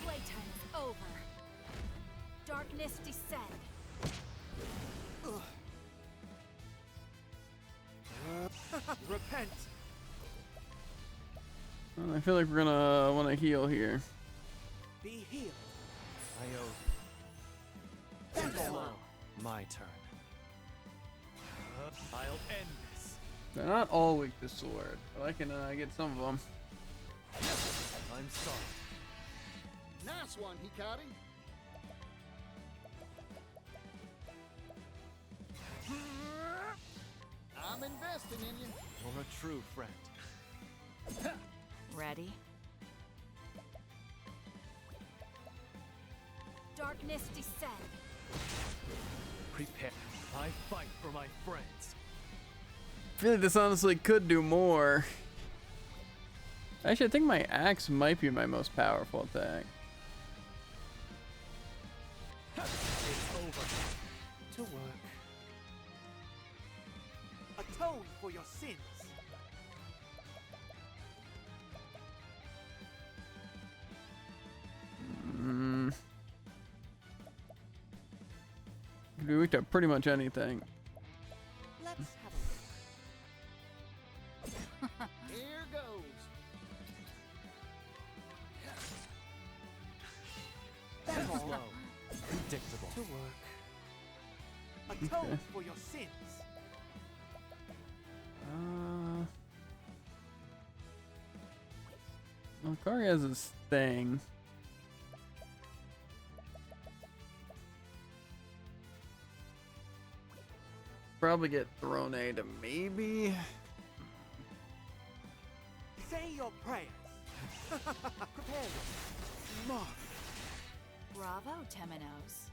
Playtime is over. Darkness descend. Repent. Well, I feel like we're gonna want to heal here. Be healed. I owe. Too slow. My turn. I'll end this. They're not all weak to sword, but I can get some of them. I'm sorry. Nice one, Hikari. I'm investing in you. You're a true friend. Ready? Darkness descend. Prepare. I fight for my friends. I feel like this honestly could do more. Actually, I think my axe might be my most powerful attack. It's over. To work. Atone for your sins. Could be weak to pretty much anything. Let's have a look. Here goes. That's all. Slow. Predictable. To work. Atone Okay. for your sins. Well, Kari has his thing. Probably get Throne A to maybe. Say your prayers. Prepare yourself. Mark. Bravo, Temenos.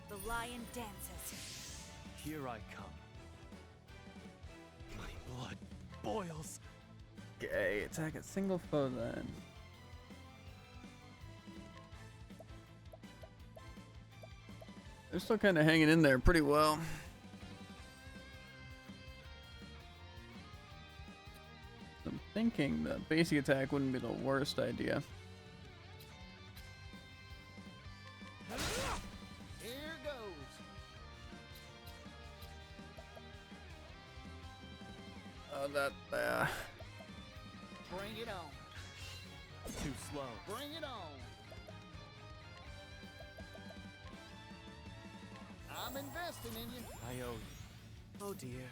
The lion dances. Here I come. My blood boils. Okay, attack a single foe then. They're still kind of hanging in there pretty well. I'm thinking the basic attack wouldn't be the worst idea. Here goes. Bring it on. Too slow. Bring it on. I'm investing in you. I owe you. Oh dear.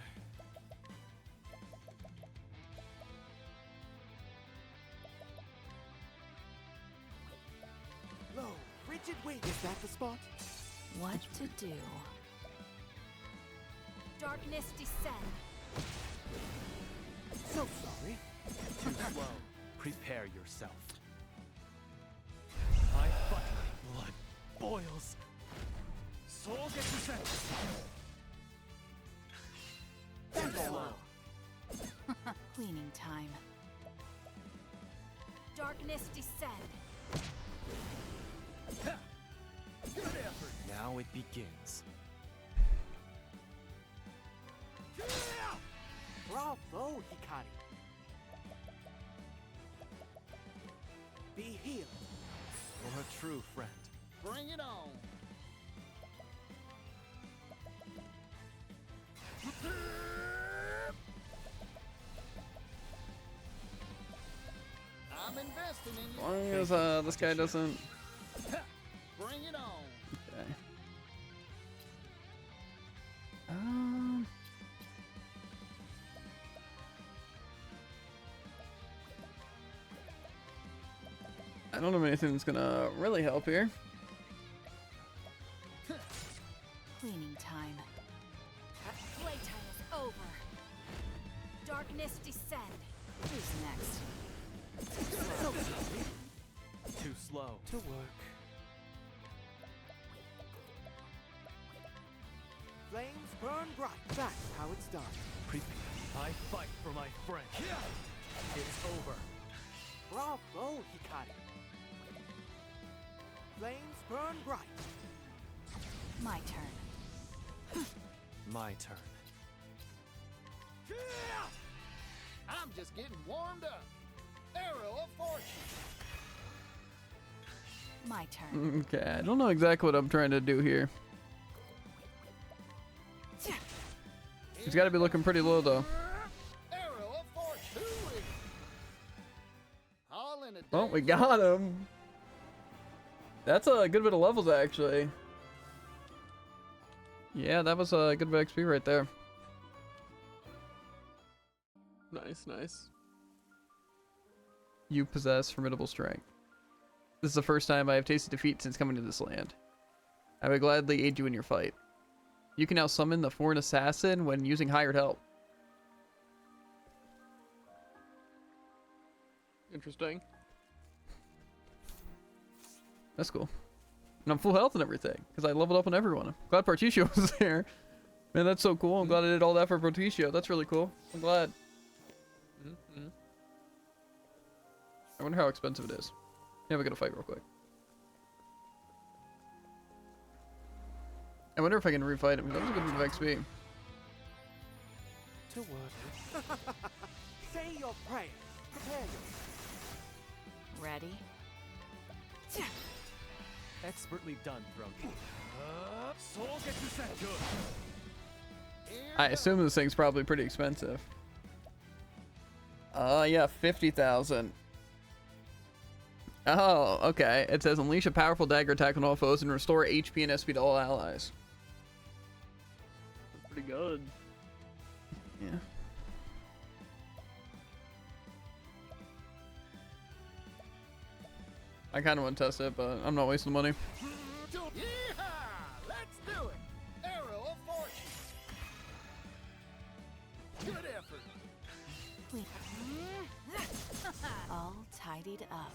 Low, frigid wing. Is that the spot? What to do? Darkness descend. So sorry. Too slow. Prepare yourself. I fight. My blood boils. Soul gets descent. Slow. Cleaning time. Darkness descend. Good effort. Now it begins. Bravo, Hikari. Be healed. You're a true friend. Bring it on. I'm investing in As you. long as this guy doesn't. Bring it on. Okay. I don't have anything that's gonna really help here. Cleaning time. Playtime is over. Darkness descend. Who's next? Too slow. To work. Flames burn bright. That's how it's done. Prepare. I fight for my friend. It's over. Bravo, Hikari. Flames burn bright. My turn. My turn. I'm just getting warmed up. Arrow of fortune. My turn. Okay, I don't know exactly what I'm trying to do here. He's got to be looking pretty low, though. Arrow of fortune. All in a Well, we day's got work. him. That's a good bit of levels, actually. Yeah, that was a good bit of XP right there. Nice, nice. You possess formidable strength. This is the first time I have tasted defeat since coming to this land. I would gladly aid you in your fight. You can now summon the foreign assassin when using hired help. Interesting. That's cool. And I'm full health and everything, because I leveled up on everyone. I'm glad Particio was there. Man, that's so cool. I'm glad I did all that for Particio. That's really cool. I'm glad. Mm-hmm. I wonder how expensive it is. Yeah, we gotta fight real quick. I wonder if I can refight him. That was a good bit of XP. To work. Say your prayers. Prepare yourself. Ready? Expertly done, Throne. I assume this thing's probably pretty expensive. Yeah, 50,000. Oh, okay. It says unleash a powerful dagger attack on all foes and restore HP and SP to all allies. That's pretty good. Yeah. I kind of want to test it, but I'm not wasting money. Yeehaw! Let's do it. Arrow of fortune. Good effort. All tidied up.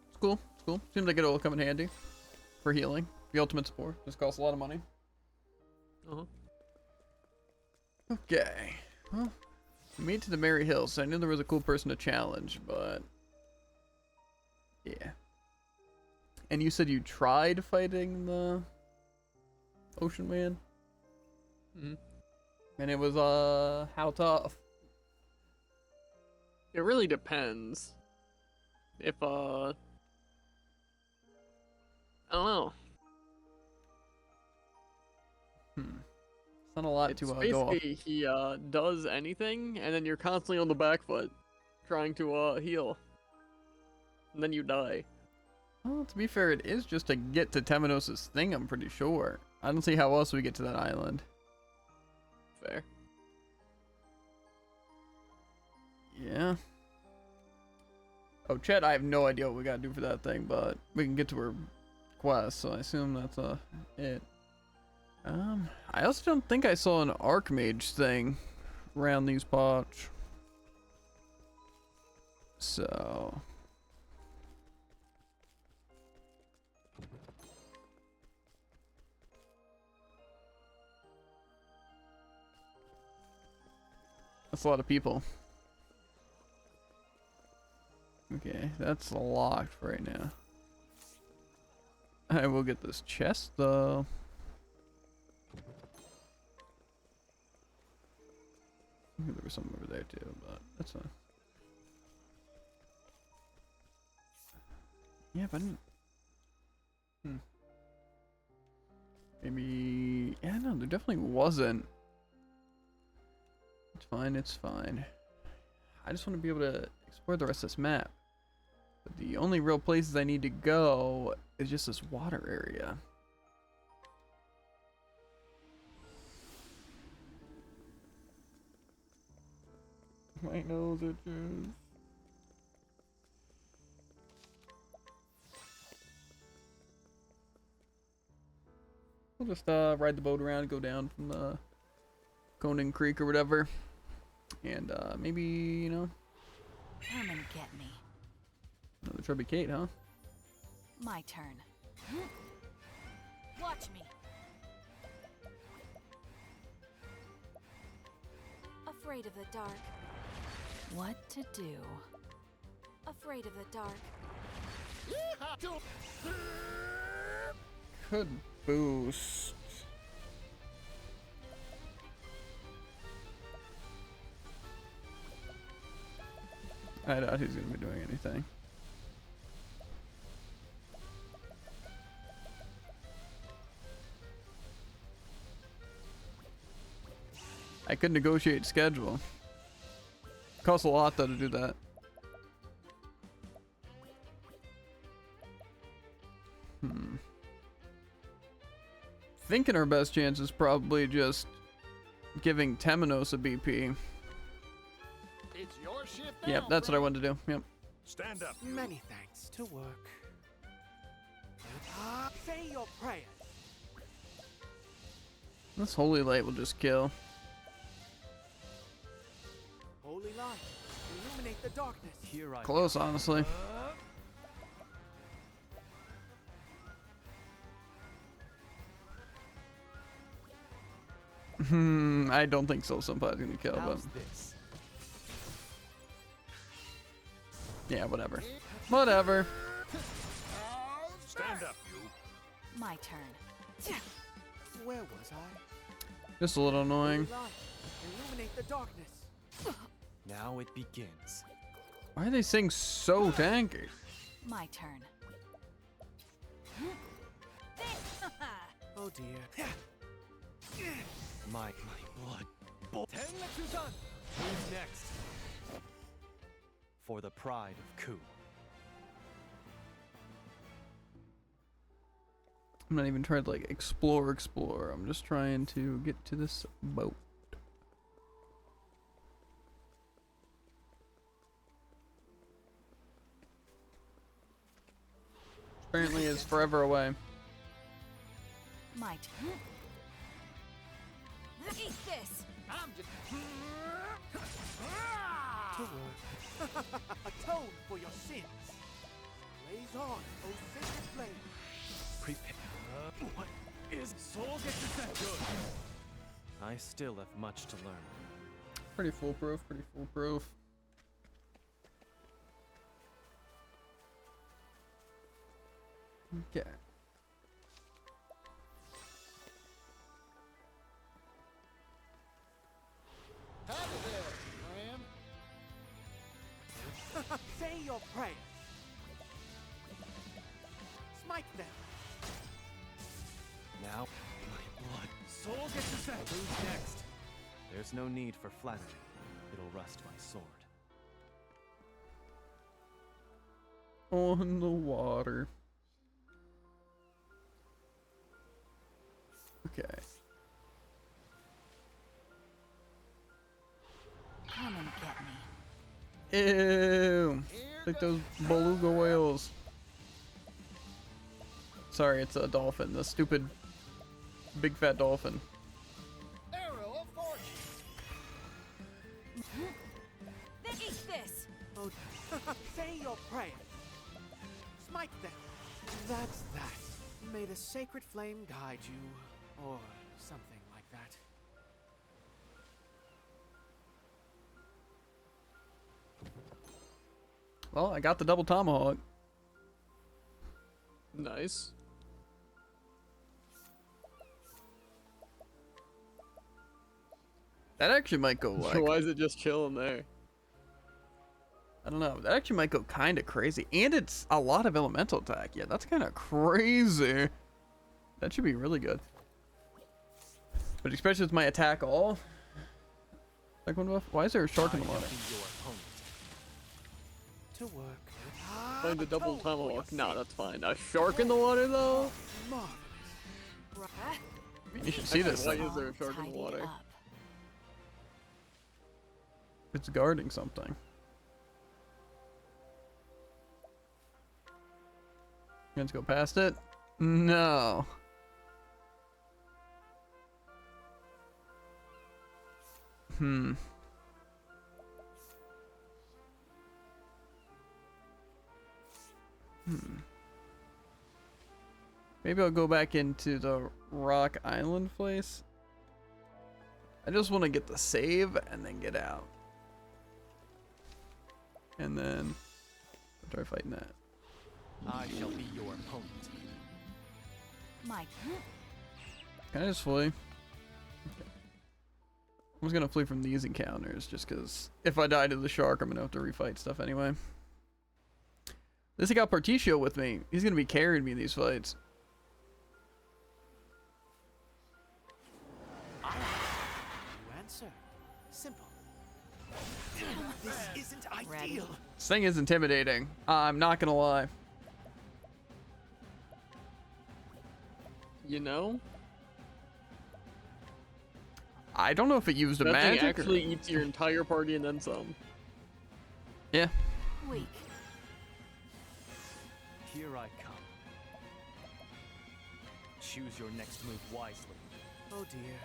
It's cool. It's cool. Seems like it'll come in handy for healing. The ultimate support. This costs a lot of money. Uh-huh. Okay. Well, we made it to the Merry Hills. I knew there was a cool person to challenge, but yeah. And you said you tried fighting the Ocean Man? Mm-hmm. And it was how tough? It really depends. If I don't know. It's not a lot It's to go off. basically he does anything, and then you're constantly on the back foot, trying to heal, and then you die. Well, to be fair, it is just to get to Temenos' thing, I'm pretty sure. I don't see how else we get to that island. Fair. Yeah. Oh, Chet, I have no idea what we gotta do for that thing, but we can get to her quest, so I assume that's it. I also don't think I saw an Archmage thing around these parts. So... that's a lot of people. Okay, that's locked for right now. I will get this chest though. There was something over there too, but that's fine. Yeah, but I didn't... Maybe... yeah, no, there definitely wasn't. It's fine, it's fine. I just want to be able to explore the rest of this map. But the only real places I need to go is just this water area. My nose itches. We'll just ride the boat around, go down from Conan Creek or whatever. And maybe, you know, Come and get me. another Chubby Kate, huh? My turn. Watch me. Afraid of the dark. What to do? Afraid of the dark. Could boost. I doubt he's gonna be doing anything. I could negotiate schedule. Costs a lot though to do that. Thinking our best chance is probably just giving Temenos a BP. It's your shift Yep, now, that's what I friend. wanted to do. Yep. Stand up. Many thanks. To work. Say your prayers. This holy light will just kill. Holy light, illuminate the darkness. Here I Close, honestly. I don't think Soul Senpai is gonna kill, but How's this? yeah, whatever. Whatever. Stand up, you. My turn. Where was I? Just a little annoying. Holy light, illuminate the darkness. Now it begins. Why are they saying so tanky? My turn. Oh dear. My blood. Who's next? For the pride of Ku. I'm not even trying to like explore. I'm just trying to get to this boat. Apparently is forever away. My turn. Eat this. I'm just. To work. Atone for your sins. Blaze on, O sacred flame. Prepare. What is Soul Good. I still have much to learn. Pretty foolproof. Okay. Howdy there, friend. Say your prayers. Smite them. Now, my blood. Soul gets to say. Who's next? There's no need for flattery. It'll rust my sword. On the water. Okay. Come and get me. Ew. Like those beluga whales. Sorry, it's a dolphin. The stupid big fat dolphin. Arrow of fortune. Eat this. Oh, say your prayers. Smite them. That's that. May the sacred flame guide you, or something like that. Well, I got the double tomahawk. Nice. That actually might go like. Why is it just chilling there? I don't know. That actually might go kind of crazy. And it's a lot of elemental attack. Yeah, that's kind of crazy. That should be really good. But especially with my attack all. Like one buff. Why is there a shark in the water? To work. Find the double tomahawk. Nah, that's fine. A shark in the water though? You should see this Why thing. is there a shark in the water? It's guarding something. Let's go past it. No. Maybe I'll go back into the Rock Island place. I just want to get the save and then get out. And then I'll try fighting that. I shall be your opponent. My turn. Can I just flee? I'm just gonna flee from these encounters just because if I die to the shark, I'm gonna have to refight stuff anyway. At least I got Particio with me. He's gonna be carrying me in these fights. You answer. Simple. This isn't ideal. This thing is intimidating. I'm not gonna lie. You know? I don't know if it used a That thing magic actually or... eats your entire party and then some. Yeah. Weak. Here I come. Choose your next move wisely. Oh dear.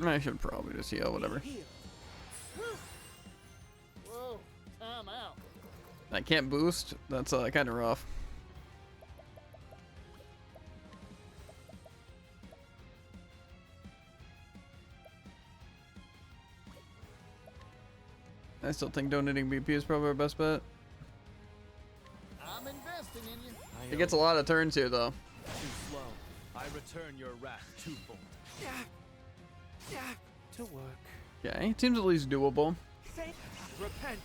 I should probably just heal, whatever. Whoa, time out. I can't boost. That's kind of rough. I still think donating BP is probably our best bet. I'm investing in you. It gets a lot of turns here, though. Too slow. I return your wrath twofold. To work. Okay, seems at least doable. Repent.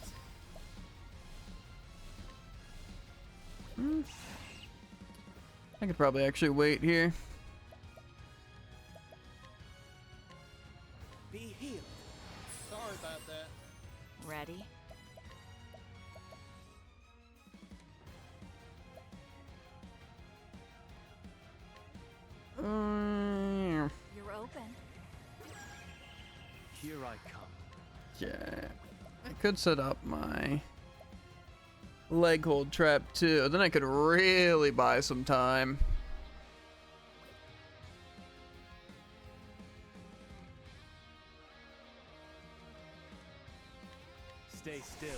I could probably actually wait here. Be healed. Sorry about that. Ready? You're open. Here I come. Yeah, I could set up my leg hold trap too. Then I could really buy some time. Stay still.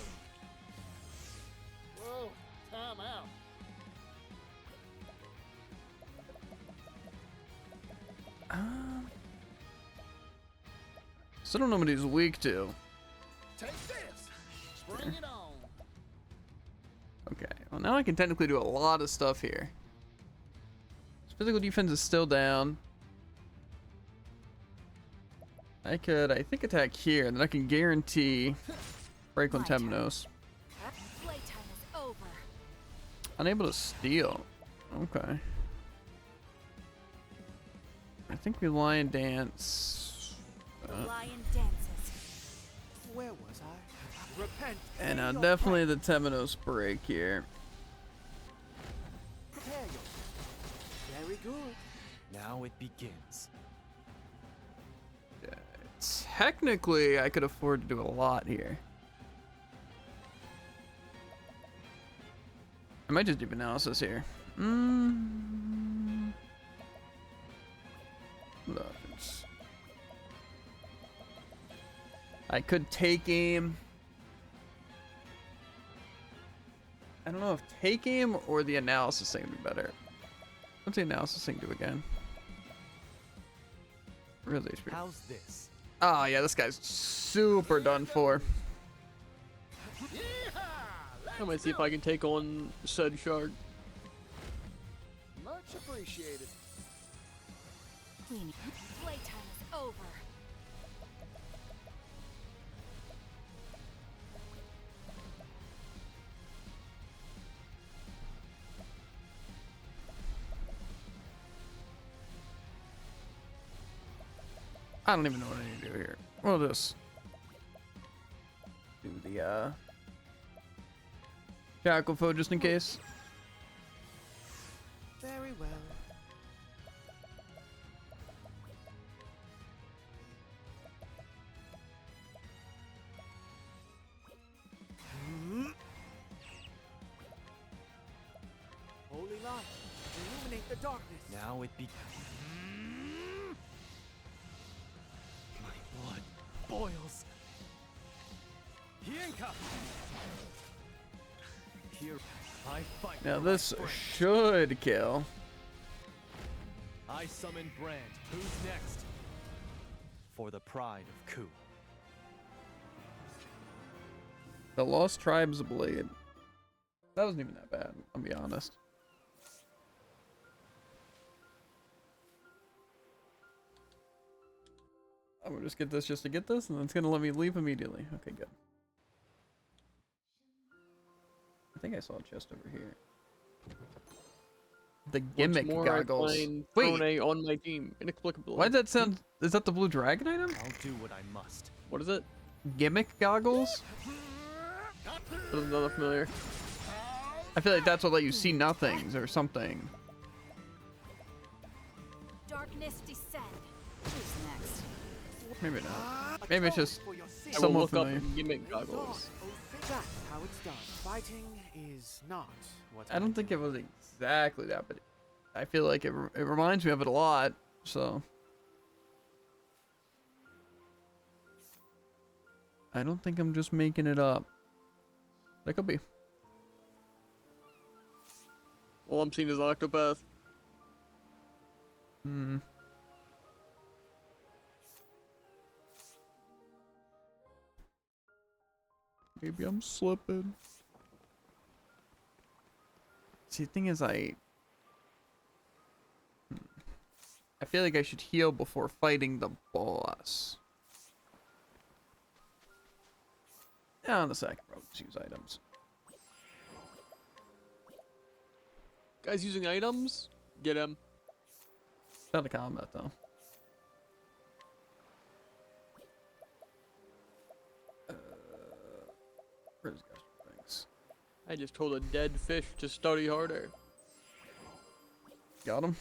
Whoa, time out. So I don't know what he's weak to. Take this. Bring it on. Okay, well now I can technically do a lot of stuff here. His physical defense is still down. I could, I think, attack here, and then I can guarantee break on Temnos. Playtime is over. Unable to steal. Okay. I think we lion dance. The lion dances. Where was I? Repent. And Pay your definitely the Temnos break here. Prepare yourself. Very good. Now it begins. Technically, I could afford to do a lot here. I might just do analysis here. Weapons. I could take aim. I don't know if take aim or the analysis thing would be better. What's the analysis thing do again? Really? How's this? Oh yeah, this guy's super done for. I might see if I can take on said shark. Much appreciated. Playtime is over. I don't even know what I need to do here. We'll just do the shackle foe just in case. Very well. Holy light, illuminate the darkness. Now it begins. My blood boils. Hienka! Here I fight. Now for this my friends. should kill. I summon Brand. Who's next? For the pride of Ku. The Lost Tribes Blade. That wasn't even that bad, I'll be honest. I'm gonna just get this just to get this, and then it's gonna let me leave immediately. Okay, good. I think I saw a chest over here. The gimmick Once more, goggles. I find Wait, Throne on my team, inexplicably. why did that sound? Is that the blue dragon item? I'll do what I must. What is it? Gimmick goggles? Doesn't look familiar. I feel like that's what let you see nothings or something. Darkness descend. Who's next? Maybe not. Maybe it's just I will somewhat look up familiar. gimmick goggles. That's how it's done. Fighting is not what I don't think it was exactly that, but I feel like it reminds me of it a lot, so. I don't think I'm just making it up. That could be. All I'm seeing is Octopath. Hmm. Maybe I'm slipping. See, the thing is, I feel like I should heal before fighting the boss. Yeah, on the second row, let's use items. Guys using items? Get him. Not a combat though. Where's the things? I just told a dead fish to study harder. Got him.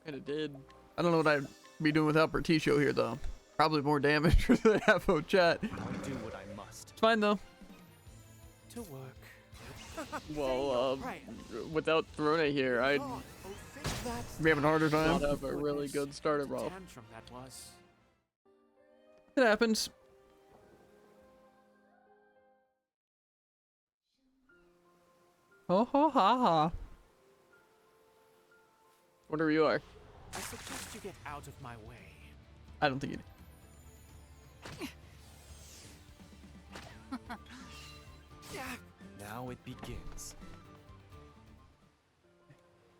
Kinda did. I don't know what I'd be doing without Berticio here though. Probably more damage for the Afo chat. I'll do what I must. It's fine though. to work. Well, without Throne here, I'd be having a harder time. not have a really good starter off. Tantrum that was. It happens. Oh ha ha ha. Whatever you are. I suggest you get out of my way. I don't think you do. Now it begins.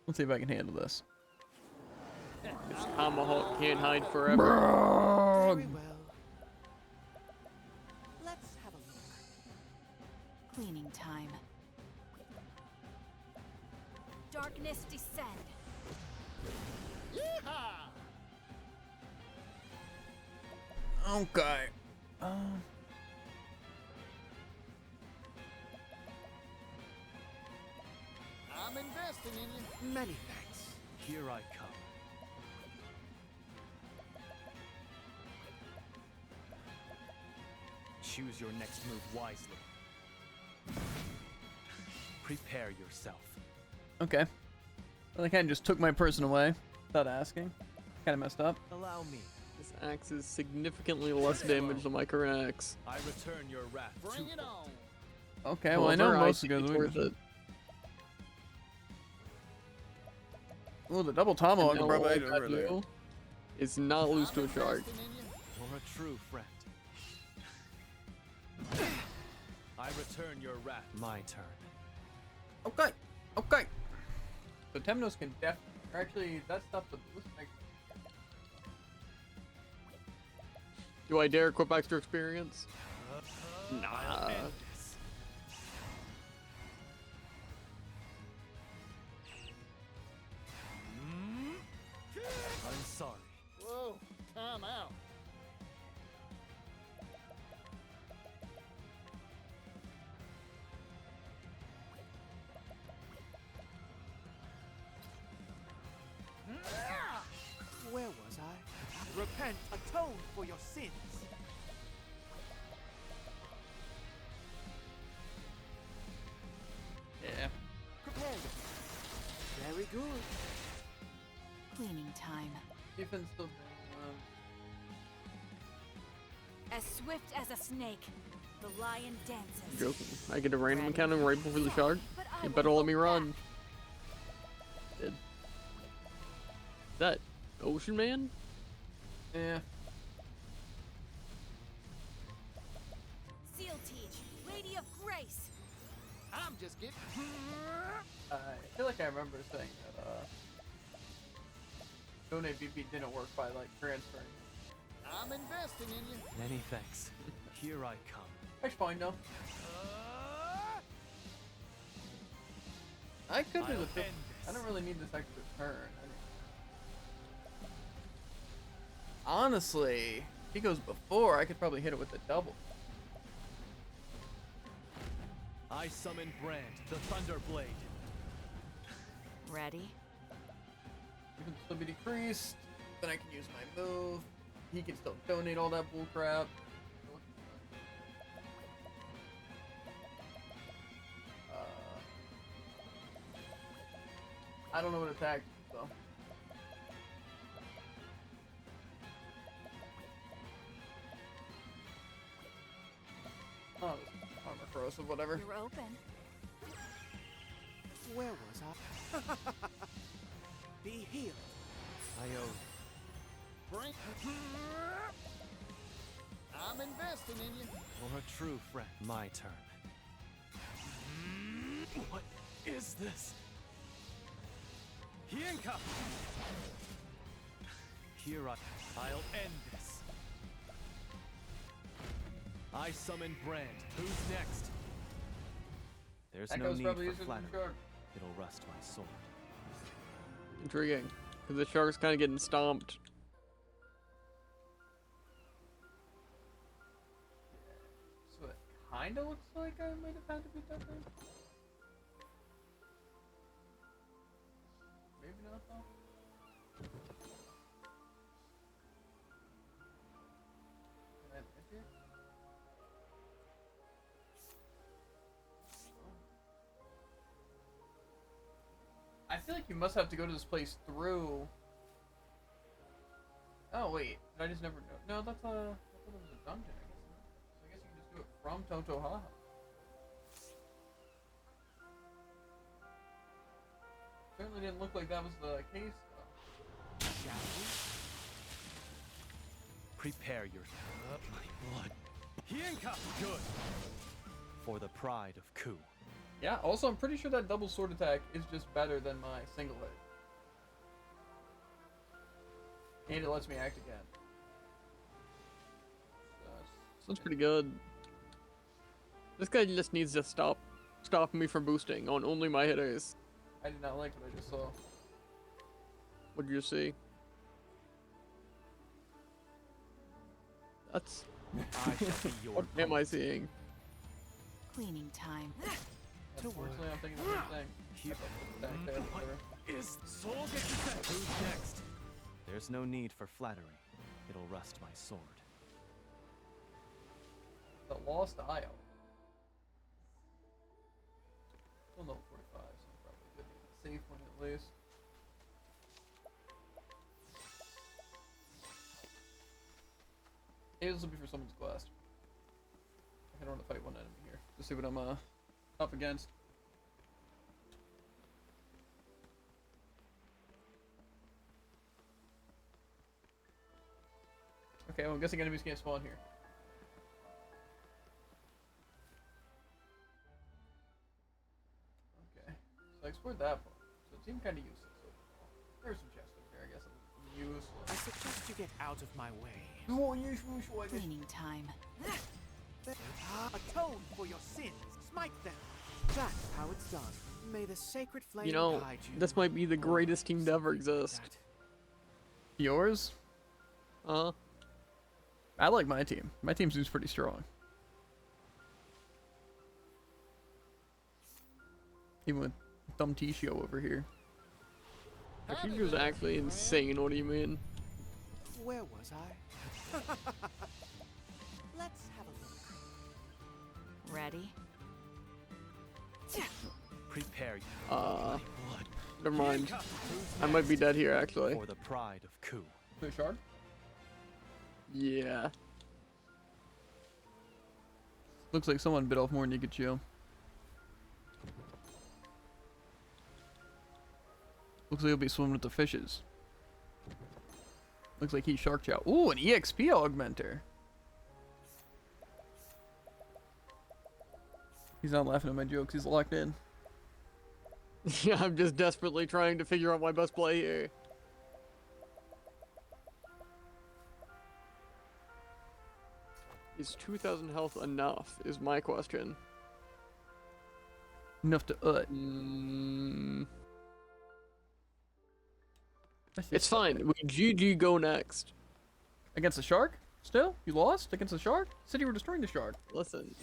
Let's see if I can handle this. This tomahawk can't hide forever. Very well. Let's have a look. Cleaning time. Darkness descend. Yeehaw! Okay. I'm investing in you. Many thanks. Here I come. Choose your next move wisely. Prepare yourself. Okay. Well, they kind of just took my person away without asking. Kind of messed up. Allow me. This axe is significantly less damage than my current axe. I return your wrath. Bring it on. Okay, well I know However, most of think the it's worth it. Oh, the double tomahawk And now probably all ate over I there. do is not lose to a shark. Investing in you. You're a true friend. I return your wrath. My turn. Okay. Okay. So Temnos can actually that stuff the boost makes. Do I dare equip extra experience? Nah. I'm sorry. Whoa, time out. Where was I? Repent, atone for your sins. Yeah. Prepare yourself. Very good. Cleaning time. Defense still. As swift as a snake, the lion dances. Joking. I get a random encounter right before the shark. But I You will better let me go run. back. Did. That Ocean Man? Yeah. Seal teach, Lady of Grace. I'm just getting. I feel like I remember saying that donate BP didn't work by like transferring. I'm investing in you. Many thanks. Here I come. That's fine though. I could do the I don't really need this extra turn. Honestly, if he goes before, I could probably hit it with the double. I summon Brand, the Thunder Blade. Ready? You can still be decreased. Then I can use my move. He can still donate all that bullcrap. I don't know what attack, so. Oh, this is armor corrosive, whatever. You're open. Where was I? Be healed. I owe Bring. I'm investing in you. for a true friend. My turn. What is this? Hienka! Here I'll end this. I summon Brand. Who's next? There's That no goes need probably for easier than flattery. shark. It'll rust my sword. Intriguing. Because the shark's kind of getting stomped. So it kinda looks like I might have had to beat that thing. Maybe not though. Can I live here? I feel like you must have to go to this place through. Oh wait, did I just never know? No, that's a. I thought it was a dungeon. I guess. So I guess you can just do it from Totohaha. Certainly didn't look like that was the case, though. Shall we? Prepare your my blood. Hienka! Good. For the pride of Ku. Yeah, also I'm pretty sure that double sword attack is just better than my single hit. And it lets me act again. That's pretty good. This guy just needs to stop me from boosting on only my hitters. I did not like what I just saw. What did you see? That's I shall be your what am I seeing? Cleaning time. Unfortunately, I'm thinking the same thing. Here. What is Soul Who's next? There's no need for flattery. It'll rust my sword. The Lost Isle. Still no 45, so I'm probably good to get a safe one at least. Hey, this will be for someone's quest. I don't want to fight one enemy here. Just see what I'm up against. Okay, well, I'm guessing enemies can't spawn here. Okay, so I explored that part. So it seemed kind of useless overall. There's some chests over here, I guess. Useless. I suggest you get out of my way. More useful, so I guess. Cleaning time. Atone for your sins. Smite them. That's how it's done. May the sacred flame You know, guide you. this might be the greatest team to ever exist. Yours? Uh-huh. I like my team. My team seems pretty strong. Even with dumb T-Show over here. The creature's actually insane, what do you mean? Where was I? Let's have a look. Ready? Prepare Never mind. I might be dead here, actually. for the pride of Ku. Wait, shard? Yeah. Looks like someone bit off more than you could chew. Looks like he'll be swimming with the fishes. Looks like he's Shark Chow. Ooh, an EXP augmenter. He's not laughing at my jokes. He's locked in. Yeah, I'm just desperately trying to figure out my best play here. Is 2,000 health enough, is my question. Enough to ut. It's fine. We GG go next. Against the shark? Still? You lost? Against the shark? Said you were destroying the shark. Listen.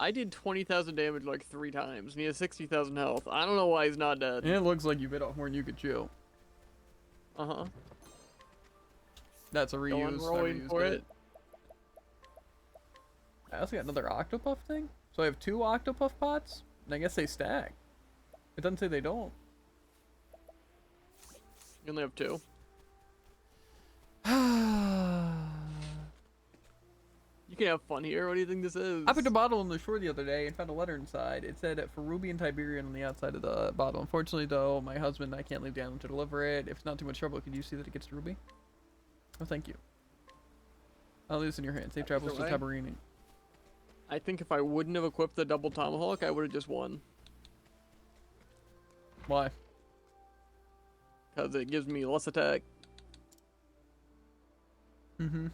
I did 20,000 damage like 3 times, and he has 60,000 health. I don't know why he's not dead. And it looks like you bit off more than you could chew. Uh-huh. That's a reuse. Rolling for it. I also got another Octopuff thing. So I have 2 Octopuff pots, and I guess they stack. It doesn't say they don't. You only have 2. You can have fun here. What do you think this is? I picked a bottle on the shore the other day and found a letter inside. It said for Ruby and Tiberian on the outside of the bottle. Unfortunately, though, my husband and I can't leave the island to deliver it. If it's not too much trouble, could you see that it gets to Ruby? Oh, thank you. I'll leave this in your hands. Safe travels to Tiberian. I think if I wouldn't have equipped the double tomahawk, I would have just won. Why? Because it gives me less attack. Mm-hmm.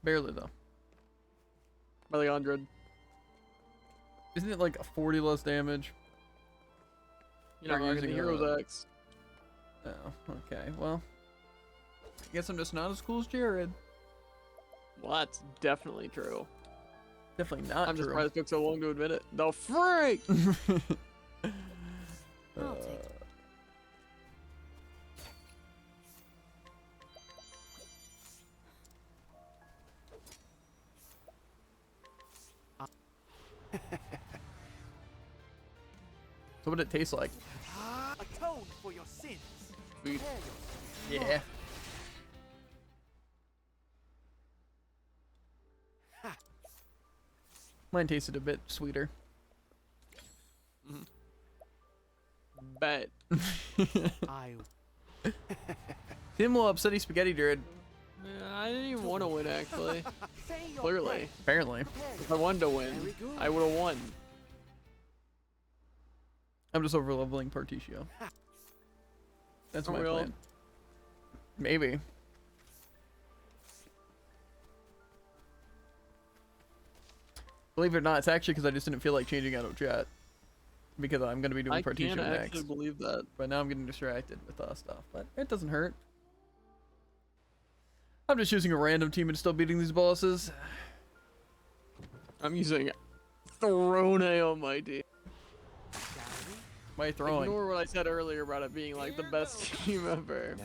Barely, though. By like 100. Isn't it like a 40 less damage? You're not using the Hero's X. Oh, okay. Well, I guess I'm just not as cool as Jared. Well, that's definitely true. Definitely not I'm true. just surprised it took so long to admit it. The freak! I'll take it. So what did it taste like? Atone for your sins. Sweet. Yeah. Mine tasted a bit sweeter. Bet. I. Seemed a little upsetty spaghetti, Jared. Yeah, I didn't even want to win, actually. Say your Clearly. prayers. Apparently. If I wanted to win, Very good. I would have won. I'm just over leveling Particio. That's For my real? plan. Maybe. Believe it or not, it's actually because I just didn't feel like changing out of chat. Because I'm going to be doing I Particio can't actually next. believe that. But now I'm getting distracted with stuff. But it doesn't hurt. I'm just using a random team and still beating these bosses. I'm using Throne on my team. Why are you throwing? Ignore what I said earlier about it being like the best team ever.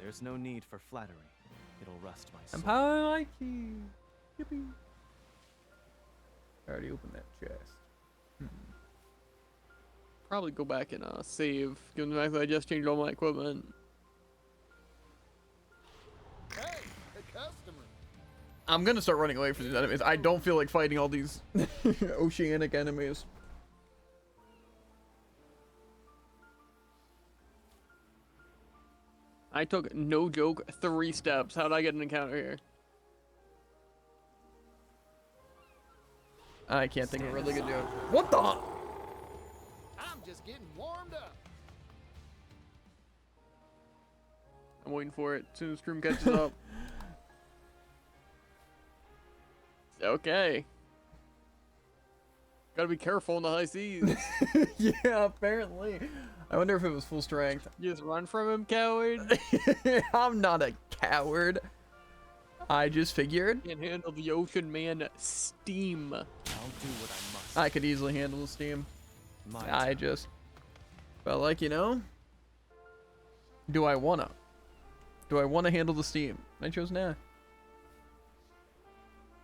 There's no need for flattery. It'll rust my soul. I'm how I like you. Yippee. I already opened that chest. Probably go back and save, given the fact that I just changed all my equipment. Hey, a customer. I'm gonna start running away from these enemies. I don't feel like fighting all these oceanic enemies. I took, no joke, 3 steps. How'd I get an encounter here? I can't think of a really good joke. What the? I'm just getting warmed up. I'm waiting for it. As soon as stream catches up. Okay. Gotta be careful in the high seas. Yeah, apparently. I wonder if it was full strength. You just run from him, coward. I'm not a coward. I just figured Can't handle the ocean man steam. I'll do what I must. I could easily handle the steam. I just felt like, you know, do I wanna? Do I wanna handle the steam? I chose nah.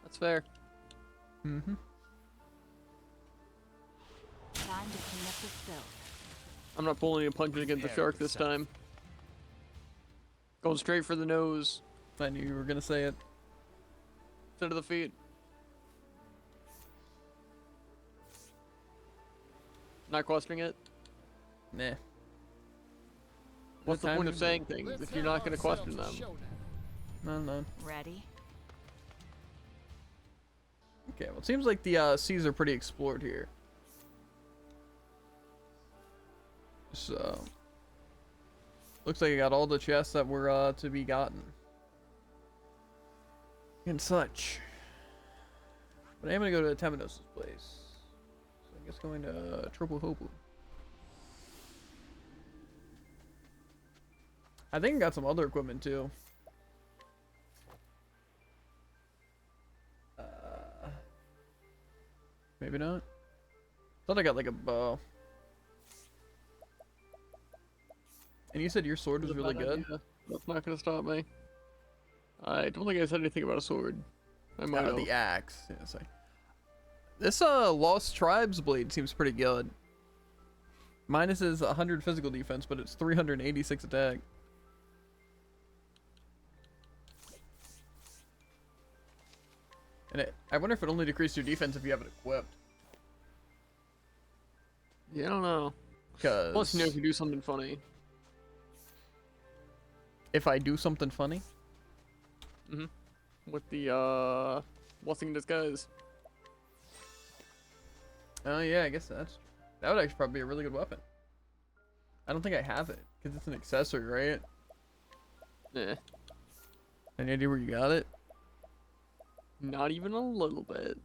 That's fair. Mm-hmm. Time to clean up the filth. I'm not pulling any punches against the shark this time. Going straight for the nose. I knew you were gonna say it. Instead of the feet. Not questioning it? Nah. What's the time point of is saying things if you're not going to question them? No. Ready? Okay, well, it seems like the seas are pretty explored here. So, looks like I got all the chests that were to be gotten. And such. But I am going to go to Temenos' place. So I guess going to Tropo Hopu. I think I got some other equipment too. Maybe not. Thought I got like a bow. And you said your sword was really good? That's not gonna stop me. I don't think I said anything about a sword. I might have. The axe. Yeah, sorry. This Lost Tribes blade seems pretty good. Minus is 100 physical defense, but it's 386 attack. And I wonder if it only decreases your defense if you have it equipped. Yeah, I don't know. Cause plus, you know, if you do something funny. If I do something funny? Mm-hmm. With the, blessing in disguise. Oh yeah, I guess that would actually probably be a really good weapon. I don't think I have it, because it's an accessory, right? Yeah. Any idea where you got it? Not even a little bit.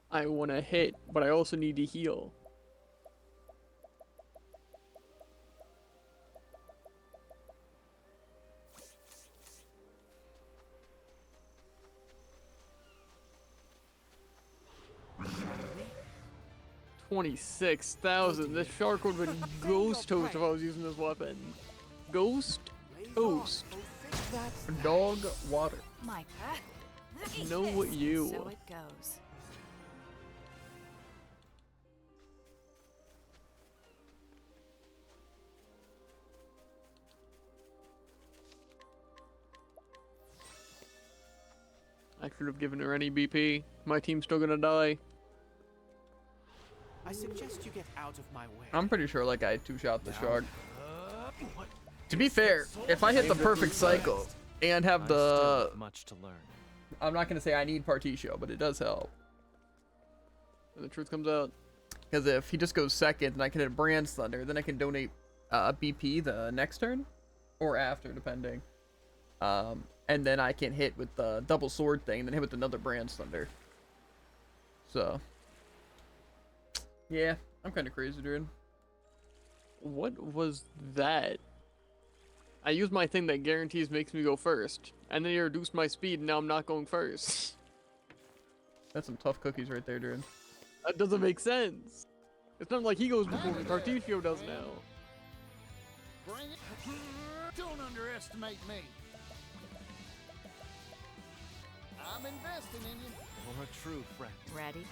I want to hit, but I also need to heal. $26,000. This shark would have been ghost toast if I was using this weapon. Ghost toast. Dog water. Micah. Know what you. So it goes. I should have given her any BP. My team's still gonna die. I suggest you get out of my way. I'm pretty sure like I two-shot the shark. To be fair, if I hit the perfect cycle and have the much to learn. I'm not gonna say I need Particio, but it does help. And the truth comes out. Because if he just goes second and I can hit a Brand's Thunder, then I can donate BP the next turn or after, depending. And then I can hit with the double sword thing, then hit with another Brand's Thunder. So, yeah, I'm kind of crazy, dude. What was that? I used my thing that guarantees makes me go first, and then you reduced my speed, and now I'm not going first. That's some tough cookies right there, dude. That doesn't make sense. It's not like he goes before me. Particio does now. Bring it. Don't underestimate me. I'm investing in you. For a true friend. Ready?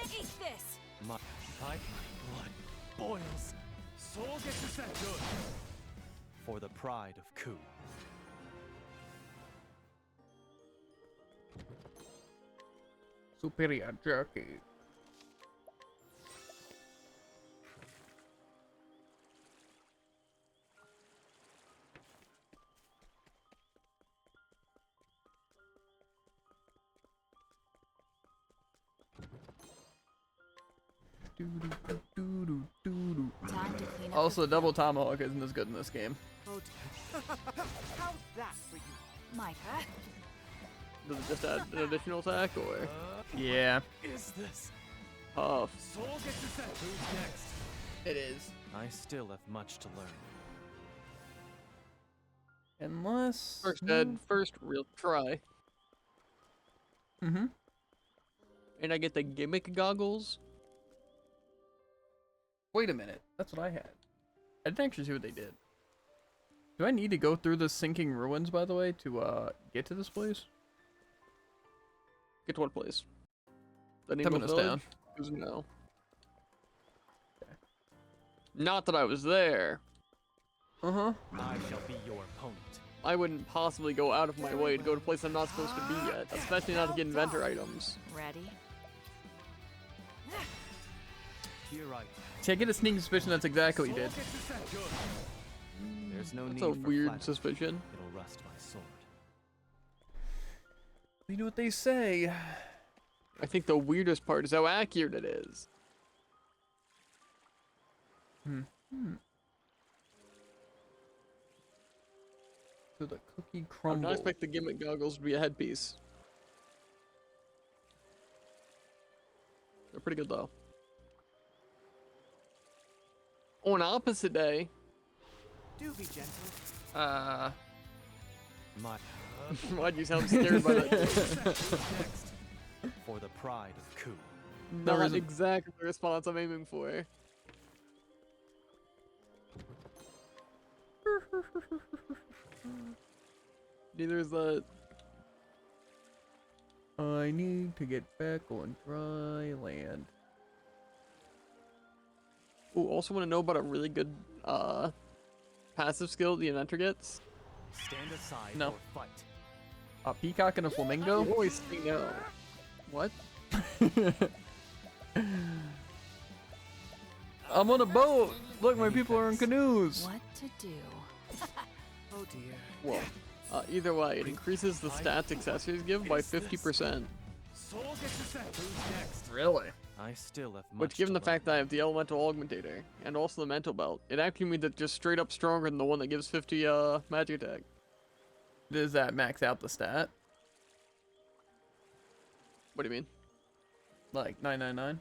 Eat this! My blood boils. Soul gets you set good. For the pride of Ku. Superior jerky. Time to clean up Also, double tomahawk isn't as good in this game. How's that for you? Micah. Does it just add an additional attack, or? Yeah. Is this? Tough. Soul gets you set. Who's next? It is. I still have much to learn. Unless... First dead, first real try. Mm-hmm. And I get the gimmick goggles. Wait a minute. That's what I had. I didn't actually see what they did. Do I need to go through the sinking ruins, by the way, to get to this place? Get to what place? The Temenos down. No. Okay. Not that I was there. Uh-huh. I shall be your opponent. I wouldn't possibly go out of my way to go to a place I'm not supposed to be yet, especially not to get inventor items. Ready? Here I See, I get a sneaking suspicion that's exactly what he did. There's no That's need a for weird flattery. suspicion. It'll rust my sword. You know what they say. I think the weirdest part is how accurate it is. So the cookie I would crumble. not expect the gimmick goggles to be a headpiece. They're pretty good though. On opposite day, Do be gentle. My why'd you sound scared by that? Next. for the pride of Ku. Not reason- exactly the response I'm aiming for. Neither is that. I need to get back on dry land. Ooh, also want to know about a really good passive skill the inventor gets. Stand aside No. or fight. A peacock and a flamingo? You always say no. What? I'm on a boat. Look, my people are in canoes. What to do? Oh dear. Well, either way, it increases the stats accessories give by 50%. Soul Getsu-sen. Who's next? Really? I still have much Which, given to the fact that I have the elemental augmentator and also the mental belt, it actually means it's just straight up stronger than the one that gives 50 magic attack. Does that max out the stat? What do you mean? Like 999?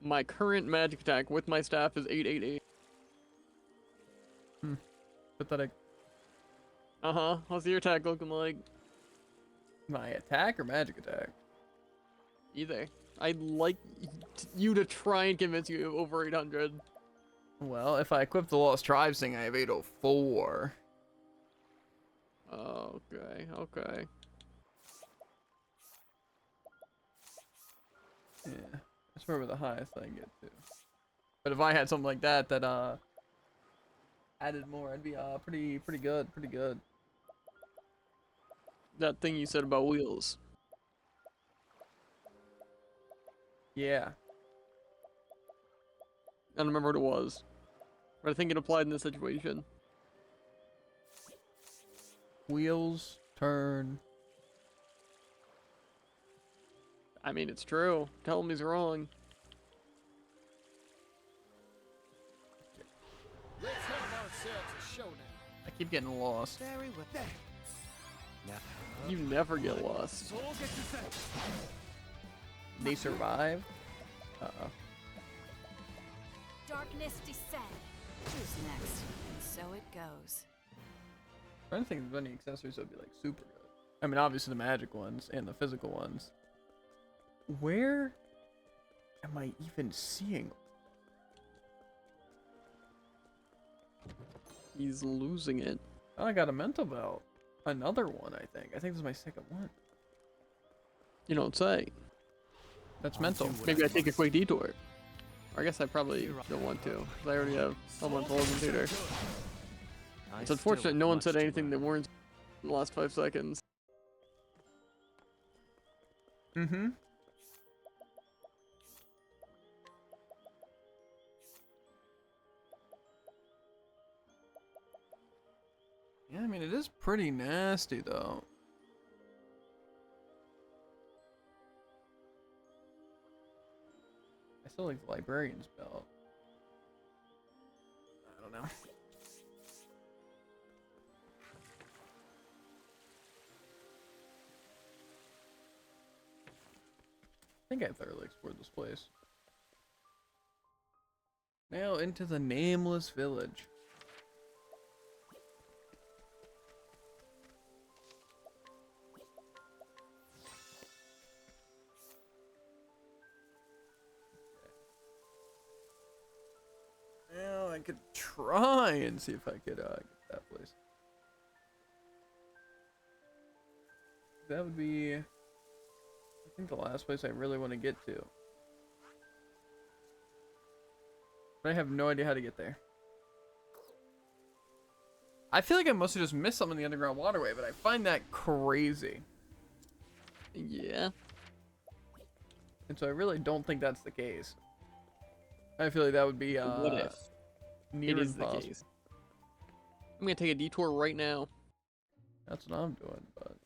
My current magic attack with my staff is 888. Pathetic. Uh-huh. How's your attack looking like? My attack or magic attack? Either. I'd like you to try and convince you over 800. Well, if I equip the Lost Tribes thing, I have 804. Okay, okay. Yeah, that's probably the highest I can get to. But if I had something like that that added more, I'd be pretty good, pretty good. That thing you said about wheels. Yeah. I don't remember what it was. But I think it applied in this situation. Wheels turn. I mean, it's true. Tell him he's wrong. Let's have ourselves a showdown. I keep getting lost. Very well. There. You never get lost. Soul Getsu-sen. They survive? Uh-oh. Darkness descend. Who's next? And so it goes. I'm trying to think of any accessories that would be like super good. I mean, obviously the magic ones and the physical ones. Where am I even seeing? He's losing it. Oh, I got a mental belt. Another one, I think. I think this is my second one. You don't say. That's mental. Maybe I take a quick detour. Or I guess I probably don't want to. 'Cause I already have someone's augmentator. It's unfortunate no one said anything that weren't in the last 5 seconds. Mm-hmm. Yeah, I mean, it is pretty nasty, though. I still like the librarian's belt. I don't know. I think I thoroughly explored this place. Now into the nameless village. Now I could try and see if I could get that place. That would be, I think, the last place I really want to get to. But I have no idea how to get there. I feel like I must have just missed something in the underground waterway, but I find that crazy. Yeah. And so I really don't think that's the case. I feel like that would be What if near it is the impossible. case? I'm gonna take a detour right now. That's what I'm doing, but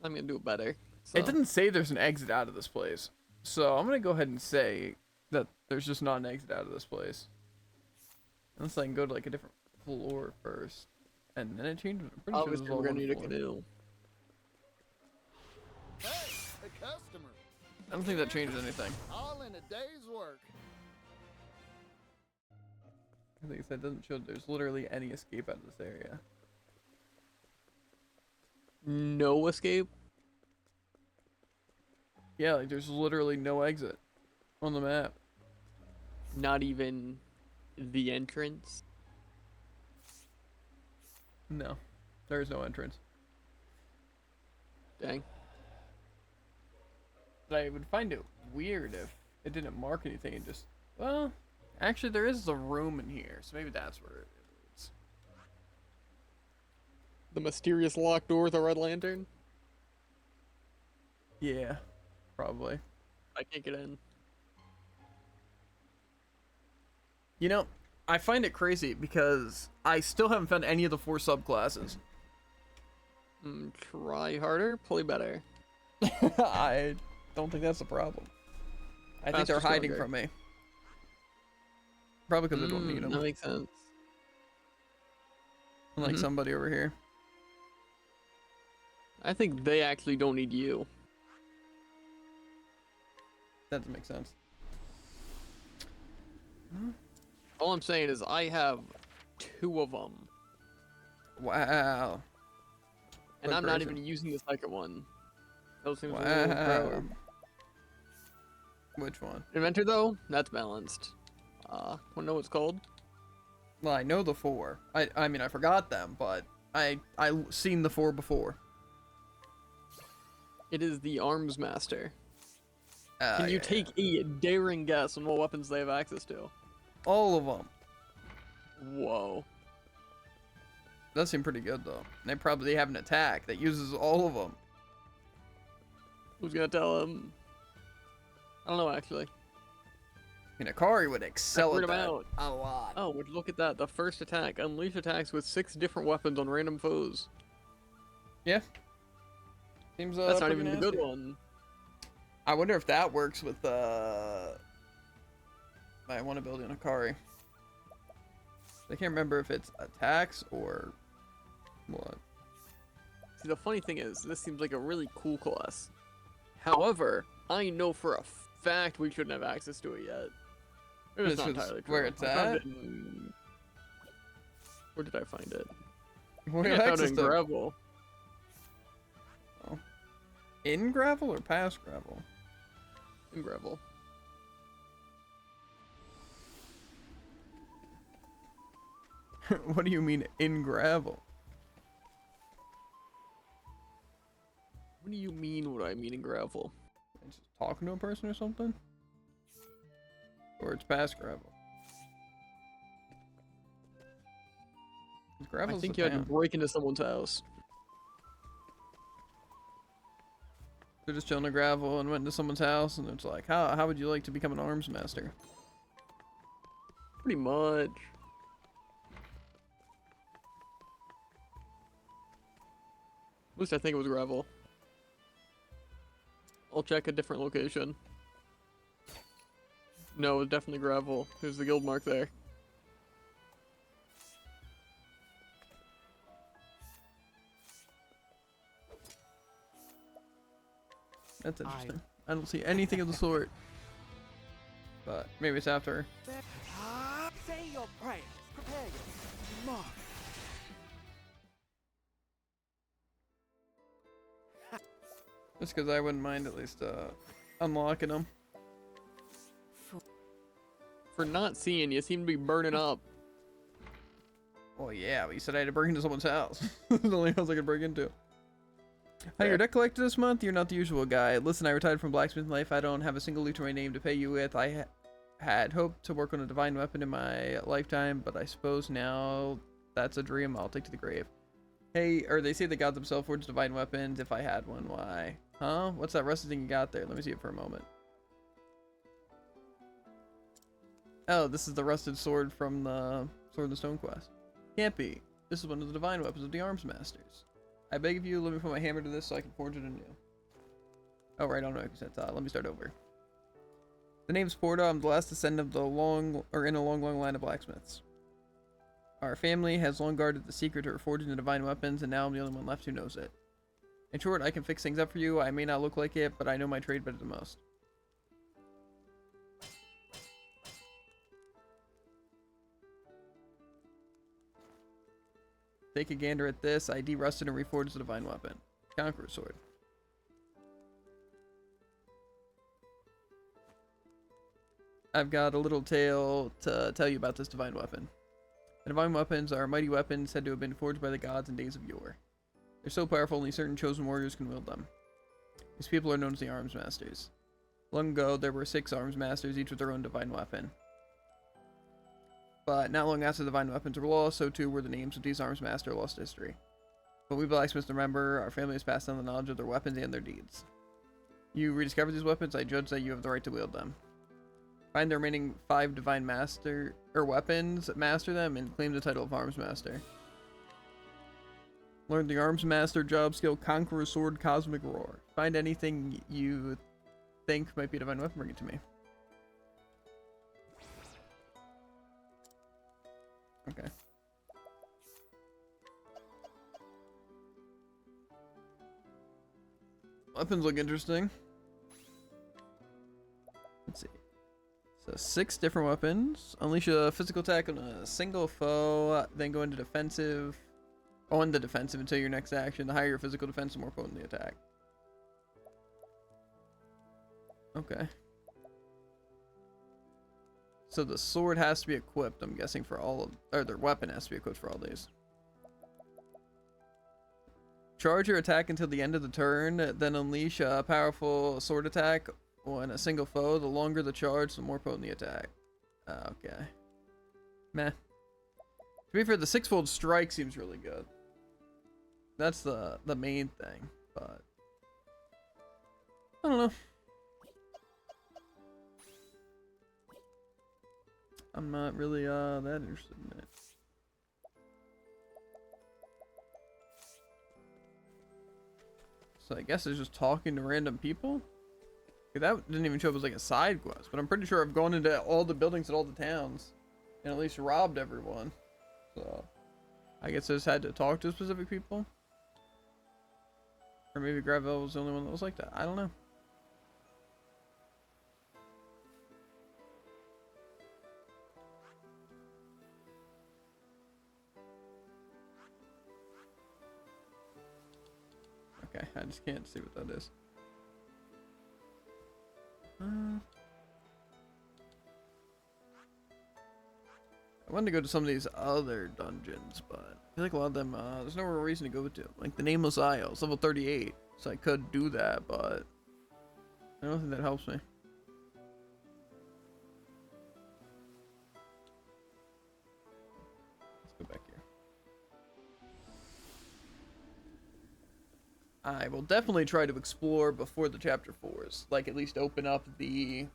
I'm gonna do it better. it So. didn't say there's an exit out of this place. So I'm gonna go ahead and say that there's just not an exit out of this place. Unless I can go to like a different floor first. And then it changes. I'm pretty sure this Obviously, is all we're gonna one need a floor. canoe. Hey, a customer. I don't think that changes anything. All in a day's work. Like I said, it doesn't show there's literally any escape out of this area. No escape? Yeah, like there's literally no exit on the map. Not even the entrance? No, there is no entrance. Dang. But I would find it weird if it didn't mark anything and just, well, actually there is a room in here, so maybe that's where it leads. The mysterious locked door with a red lantern? Yeah, probably. I can't get in. You know, I find it crazy because I still haven't found any of the 4 subclasses. Try harder, play better. I don't think that's the problem. I think they're Faster, hiding stronger. from me. Probably because I don't need them. That makes sense. Unlike somebody over here. I think they actually don't need you. That doesn't make sense. All I'm saying is I have 2 of them. Wow. And Look I'm not crazy. even using the second one. Those things are a Wow. little proud. Which one? Inventor though, that's balanced. Wanna know what it's called? Well, I know the 4. I mean, I forgot them, but I seen the 4 before. It is the Arms Master. Can you Yeah, take a daring guess on what weapons they have access to? all of them? Whoa. That seem pretty good though. They probably have an attack that uses all of them. Who's gonna tell him? I don't know actually. I mean, Akari would excel Read at 'em that out. a lot. Oh, would you look at that? The first attack. Unleash attacks with 6 different weapons on random foes. Yeah. Seems That's not pretty even the good nasty. one. I wonder if that works with my one ability on Akari. I can't remember if it's attacks or what. See, the funny thing is, this seems like a really cool class. However, I know for a fact we shouldn't have access to it yet. Maybe it's This not is entirely true. where it's I found at? it in... Where did I find it? Where I do you think I have found it access in to? gravel. Oh. In gravel or past gravel? In gravel. What do you mean in gravel? What do you mean what I mean in gravel? It's just talking to a person or something? Or it's past gravel? I Gravel's think the you had to town. break into someone's house. They're just chilling in gravel and went into someone's house and it's like, how would you like to become an arms master? Pretty much. At least I think it was gravel. I'll check a different location. No, it's definitely gravel. There's the guild mark there. That's interesting. I don't see anything of the sort. But maybe it's after. Say your prayers. Prepare yourself. Mark. Just because I wouldn't mind at least unlocking them. For not seeing, you seem to be burning up. Well, yeah, but you said I had to break into someone's house. It's the only house I could break into. Hi, your debt collector this month? You're not the usual guy. Listen, I retired from blacksmith life. I don't have a single loot to my name to pay you with. I had hoped to work on a divine weapon in my lifetime, but I suppose now that's a dream I'll take to the grave. Hey, or they say the gods themselves forged divine weapons. If I had one, why? Huh? What's that rusted thing you got there? Let me see it for a moment. Oh, this is the rusted sword from the Sword in the Stone quest. Can't be. This is one of the divine weapons of the Arms Masters. I beg of you, let me put my hammer to this so I can forge it anew. Oh, right, I don't know if you said that. Let me start over. The name's Porta. I'm the last descendant of the in a long line of blacksmiths. Our family has long guarded the secret of forging the divine weapons, and now I'm the only one left who knows it. In short, I can fix things up for you. I may not look like it, but I know my trade better than most. Take a gander at this. I de-rusted and reforged the divine weapon. Conqueror's sword. I've got a little tale to tell you about this divine weapon. The divine weapons are mighty weapons said to have been forged by the gods in days of yore. They're so powerful only certain chosen warriors can wield them. These people are known as the Arms Masters. Long ago, there were 6 Arms Masters, each with their own divine weapon. But not long after the divine weapons were lost, so too were the names of these Arms Masters lost to history. But we blacksmiths remember, our family has passed down the knowledge of their weapons and their deeds. You rediscover these weapons, I judge that you have the right to wield them. Find the remaining 5 divine weapons, master them, and claim the title of Arms Master. Learn the Arms Master job skill, Conqueror Sword, Cosmic Roar. Find anything you think might be a divine weapon, bring it to me. Okay. Weapons look interesting. Let's see. So 6 different weapons. Unleash a physical attack on a single foe, then go into defensive. On the defensive until your next action. The higher your physical defense, the more potent the attack. Okay. So the sword has to be equipped, I'm guessing, for all of... Or their weapon has to be equipped for all these. Charge your attack until the end of the turn, then unleash a powerful sword attack on a single foe. The longer the charge, the more potent the attack. Okay. Meh. To be fair, the 6-fold strike seems really good. That's the main thing, but... I don't know. I'm not really that interested in it. So I guess it's just talking to random people? Okay, that didn't even show up as like a side quest, but I'm pretty sure I've gone into all the buildings at all the towns and at least robbed everyone. So I guess I just had to talk to specific people. Or maybe Gravel was the only one that was like that. I don't know. Okay, I just can't see what that is. I wanted to go to some of these other dungeons, but I feel like a lot of them, there's no real reason to go to. Like the Nameless Isles, level 38, so I could do that, but I don't think that helps me. Let's go back here. I will definitely try to explore before the chapter 4s. Like, at least open up the...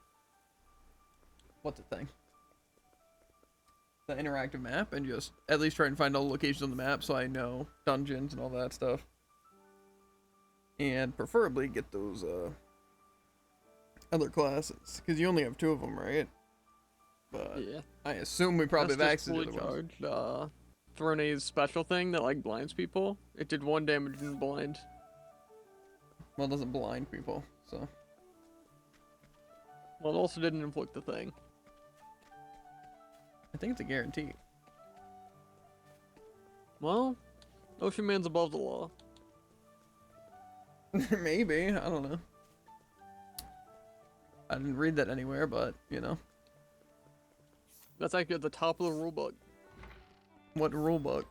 What's the thing? The interactive map, and just at least try and find all the locations on the map so I know dungeons and all that stuff. And preferably get those, other classes. Because you only have 2 of them, right? But yeah. I assume we probably have access to the other ones. Throne's special thing that, like, blinds people. It did 1 damage and blind. Well, it doesn't blind people, so. Well, it also didn't inflict the thing. I think it's a guarantee. Well, Ocean Man's above the law. Maybe, I don't know. I didn't read that anywhere, but, you know. That's actually at the top of the rulebook. What rulebook?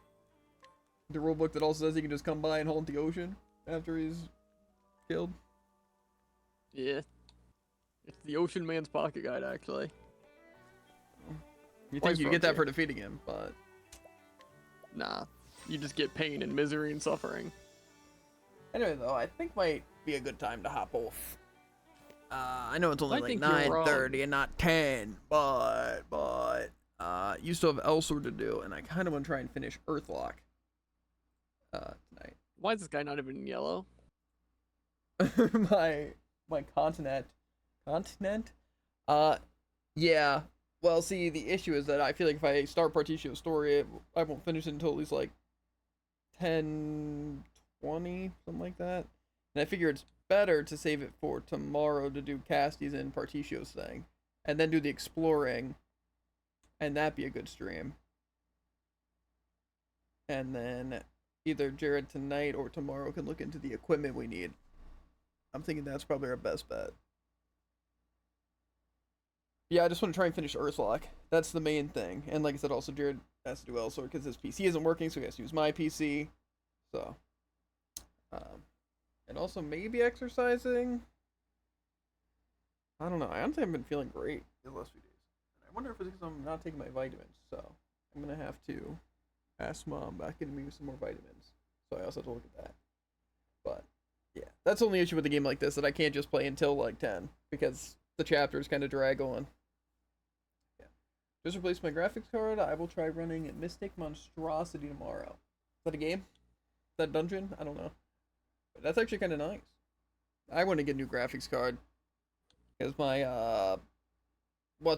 The rulebook that also says he can just come by and haunt the ocean after he's killed? Yeah. It's the Ocean Man's pocket guide, actually. You think you get that for defeating him, but... Nah. You just get pain and misery and suffering. Anyway, though, I think might be a good time to hop off. I know it's only I like think you're wrong. 9:30 and not 10, but you still have Elsewhere to do, and I kind of want to try and finish Earthlock tonight. Why is this guy not even in yellow? my continent. Yeah. Well, see, the issue is that I feel like if I start Partitio's story, I won't finish it until at least like 10, 20, something like that. And I figure it's better to save it for tomorrow to do Casty's and Partitio's thing, and then do the exploring, and that'd be a good stream. And then either Jared tonight or tomorrow can look into the equipment we need. I'm thinking that's probably our best bet. Yeah, I just want to try and finish Earthlock. That's the main thing. And like I said, also Jared has to do Elsewhere because his PC isn't working, so he has to use my PC. So, and also maybe exercising. I don't know. I honestly haven't been feeling great the last few days. I wonder if it's because I'm not taking my vitamins. So I'm gonna have to ask Mom about getting me some more vitamins. So I also have to look at that. But yeah, that's the only issue with a game like this, that I can't just play until like 10 because the chapters kind of drag on. Yeah. Just replace my graphics card. I will try running Mystic Monstrosity tomorrow. Is that a game? Is that a dungeon? I don't know. But that's actually kind of nice. I want to get a new graphics card because my my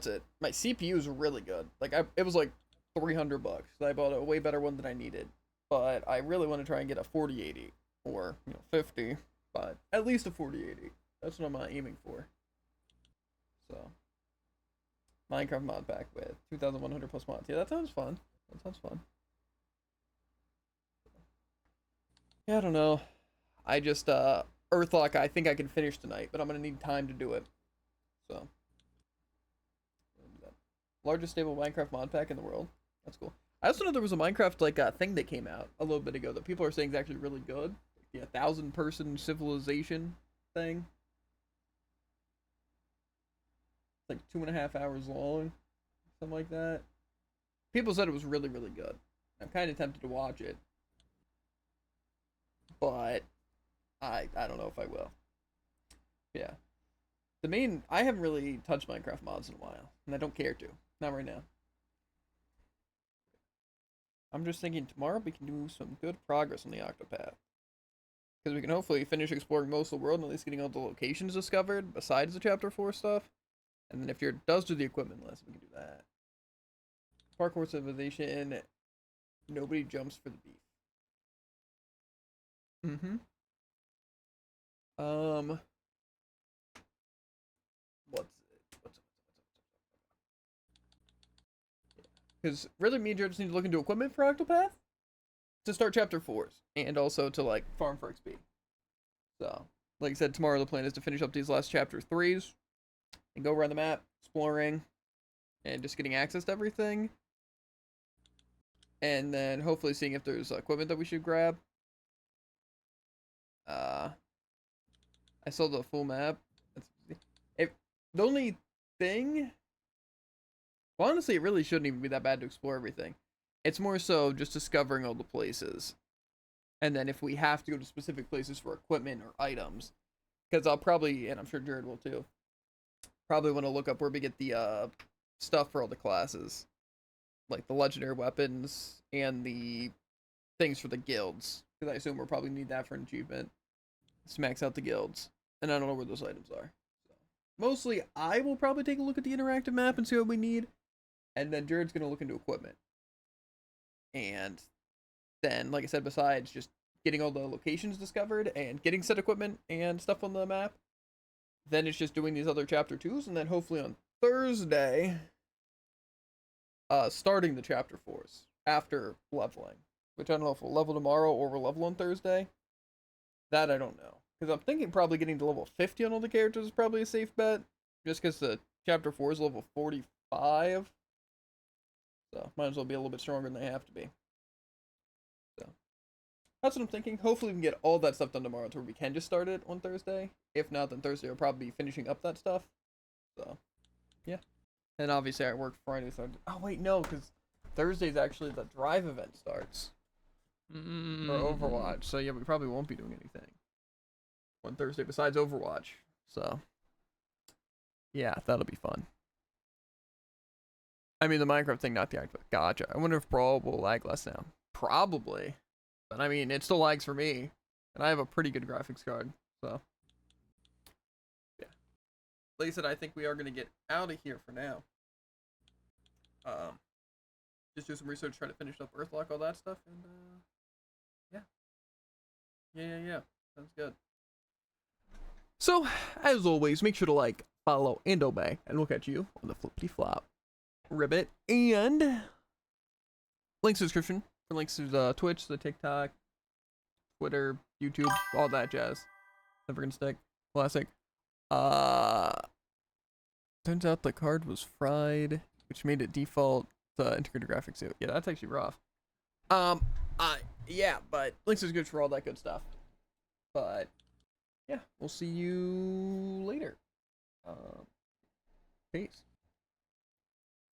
CPU is really good. Like it was like $300. I bought a way better one than I needed. But I really want to try and get a 4080 or 50, but at least a 4080. That's what I'm aiming for. So, Minecraft mod pack with 2,100 plus mods. Yeah, that sounds fun. That sounds fun. Yeah, I don't know. I just, Earthlock, I think I can finish tonight, but I'm gonna need time to do it. So. Largest stable Minecraft mod pack in the world. That's cool. I also know there was a Minecraft, like, thing that came out a little bit ago that people are saying is actually really good. The 1,000-person civilization thing. Like 2.5 hours long, something like that. People said it was really, really good. I'm kind of tempted to watch it, but I don't know if I will. Yeah, I haven't really touched Minecraft mods in a while, and I don't care to. Not right now. I'm just thinking tomorrow we can do some good progress on the Octopath, because we can hopefully finish exploring most of the world and at least getting all the locations discovered besides the Chapter 4 stuff. And then if Jared does do the equipment list, we can do that. Parkour civilization. Nobody jumps for the beef. What's it? Because really, me and Jared just need to look into equipment for Octopath to start Chapter 4s, and also to like farm for XP. So, like I said, tomorrow the plan is to finish up these last Chapter 3s. And go around the map, exploring, and just getting access to everything. And then hopefully seeing if there's equipment that we should grab. I saw the full map. The only thing... Well, honestly, it really shouldn't even be that bad to explore everything. It's more so just discovering all the places. And then if we have to go to specific places for equipment or items. Because I'll probably, and I'm sure Jared will too, probably want to look up where we get the stuff for all the classes, like the legendary weapons and the things for the guilds, because I assume we'll probably need that for an achievement to max out the guilds, and I don't know where those items are. So, mostly I will probably take a look at the interactive map and see what we need, and then Jared's going to look into equipment. And then, like I said, besides just getting all the locations discovered and getting set equipment and stuff on the map, then it's just doing these other Chapter 2s, and then hopefully on Thursday, starting the Chapter 4s after leveling. Which I don't know if we'll level tomorrow or we'll level on Thursday. That I don't know. Because I'm thinking probably getting to level 50 on all the characters is probably a safe bet. Just because the Chapter 4 is level 45. So, might as well be a little bit stronger than they have to be. So, that's what I'm thinking. Hopefully we can get all that stuff done tomorrow to where we can just start it on Thursday. If not, then Thursday will probably be finishing up that stuff. So, yeah. And obviously I work Friday, so oh wait, no, because Thursday's actually the drive event starts. For Overwatch. So yeah, we probably won't be doing anything. one Thursday besides Overwatch. So, yeah, that'll be fun. I mean, the Minecraft thing, not the Octopath. Gotcha. I wonder if Brawl will lag less now. Probably. But I mean, it still lags for me. And I have a pretty good graphics card. So, yeah. Like I said, I think we are going to get out of here for now. Just do some research, try to finish up Earthlock, all that stuff. And, yeah. Sounds good. So, as always, make sure to like, follow, and obey. And we'll catch you on the flippity flop. Ribbit, and links in the description for links to the Twitch, the TikTok, Twitter, YouTube, all that jazz. Never gonna stick. Classic. Turns out the card was fried, which made it default to integrated graphics too. Yeah, that's actually rough. Yeah, but links in the description for all that good stuff. But yeah, we'll see you later. Peace.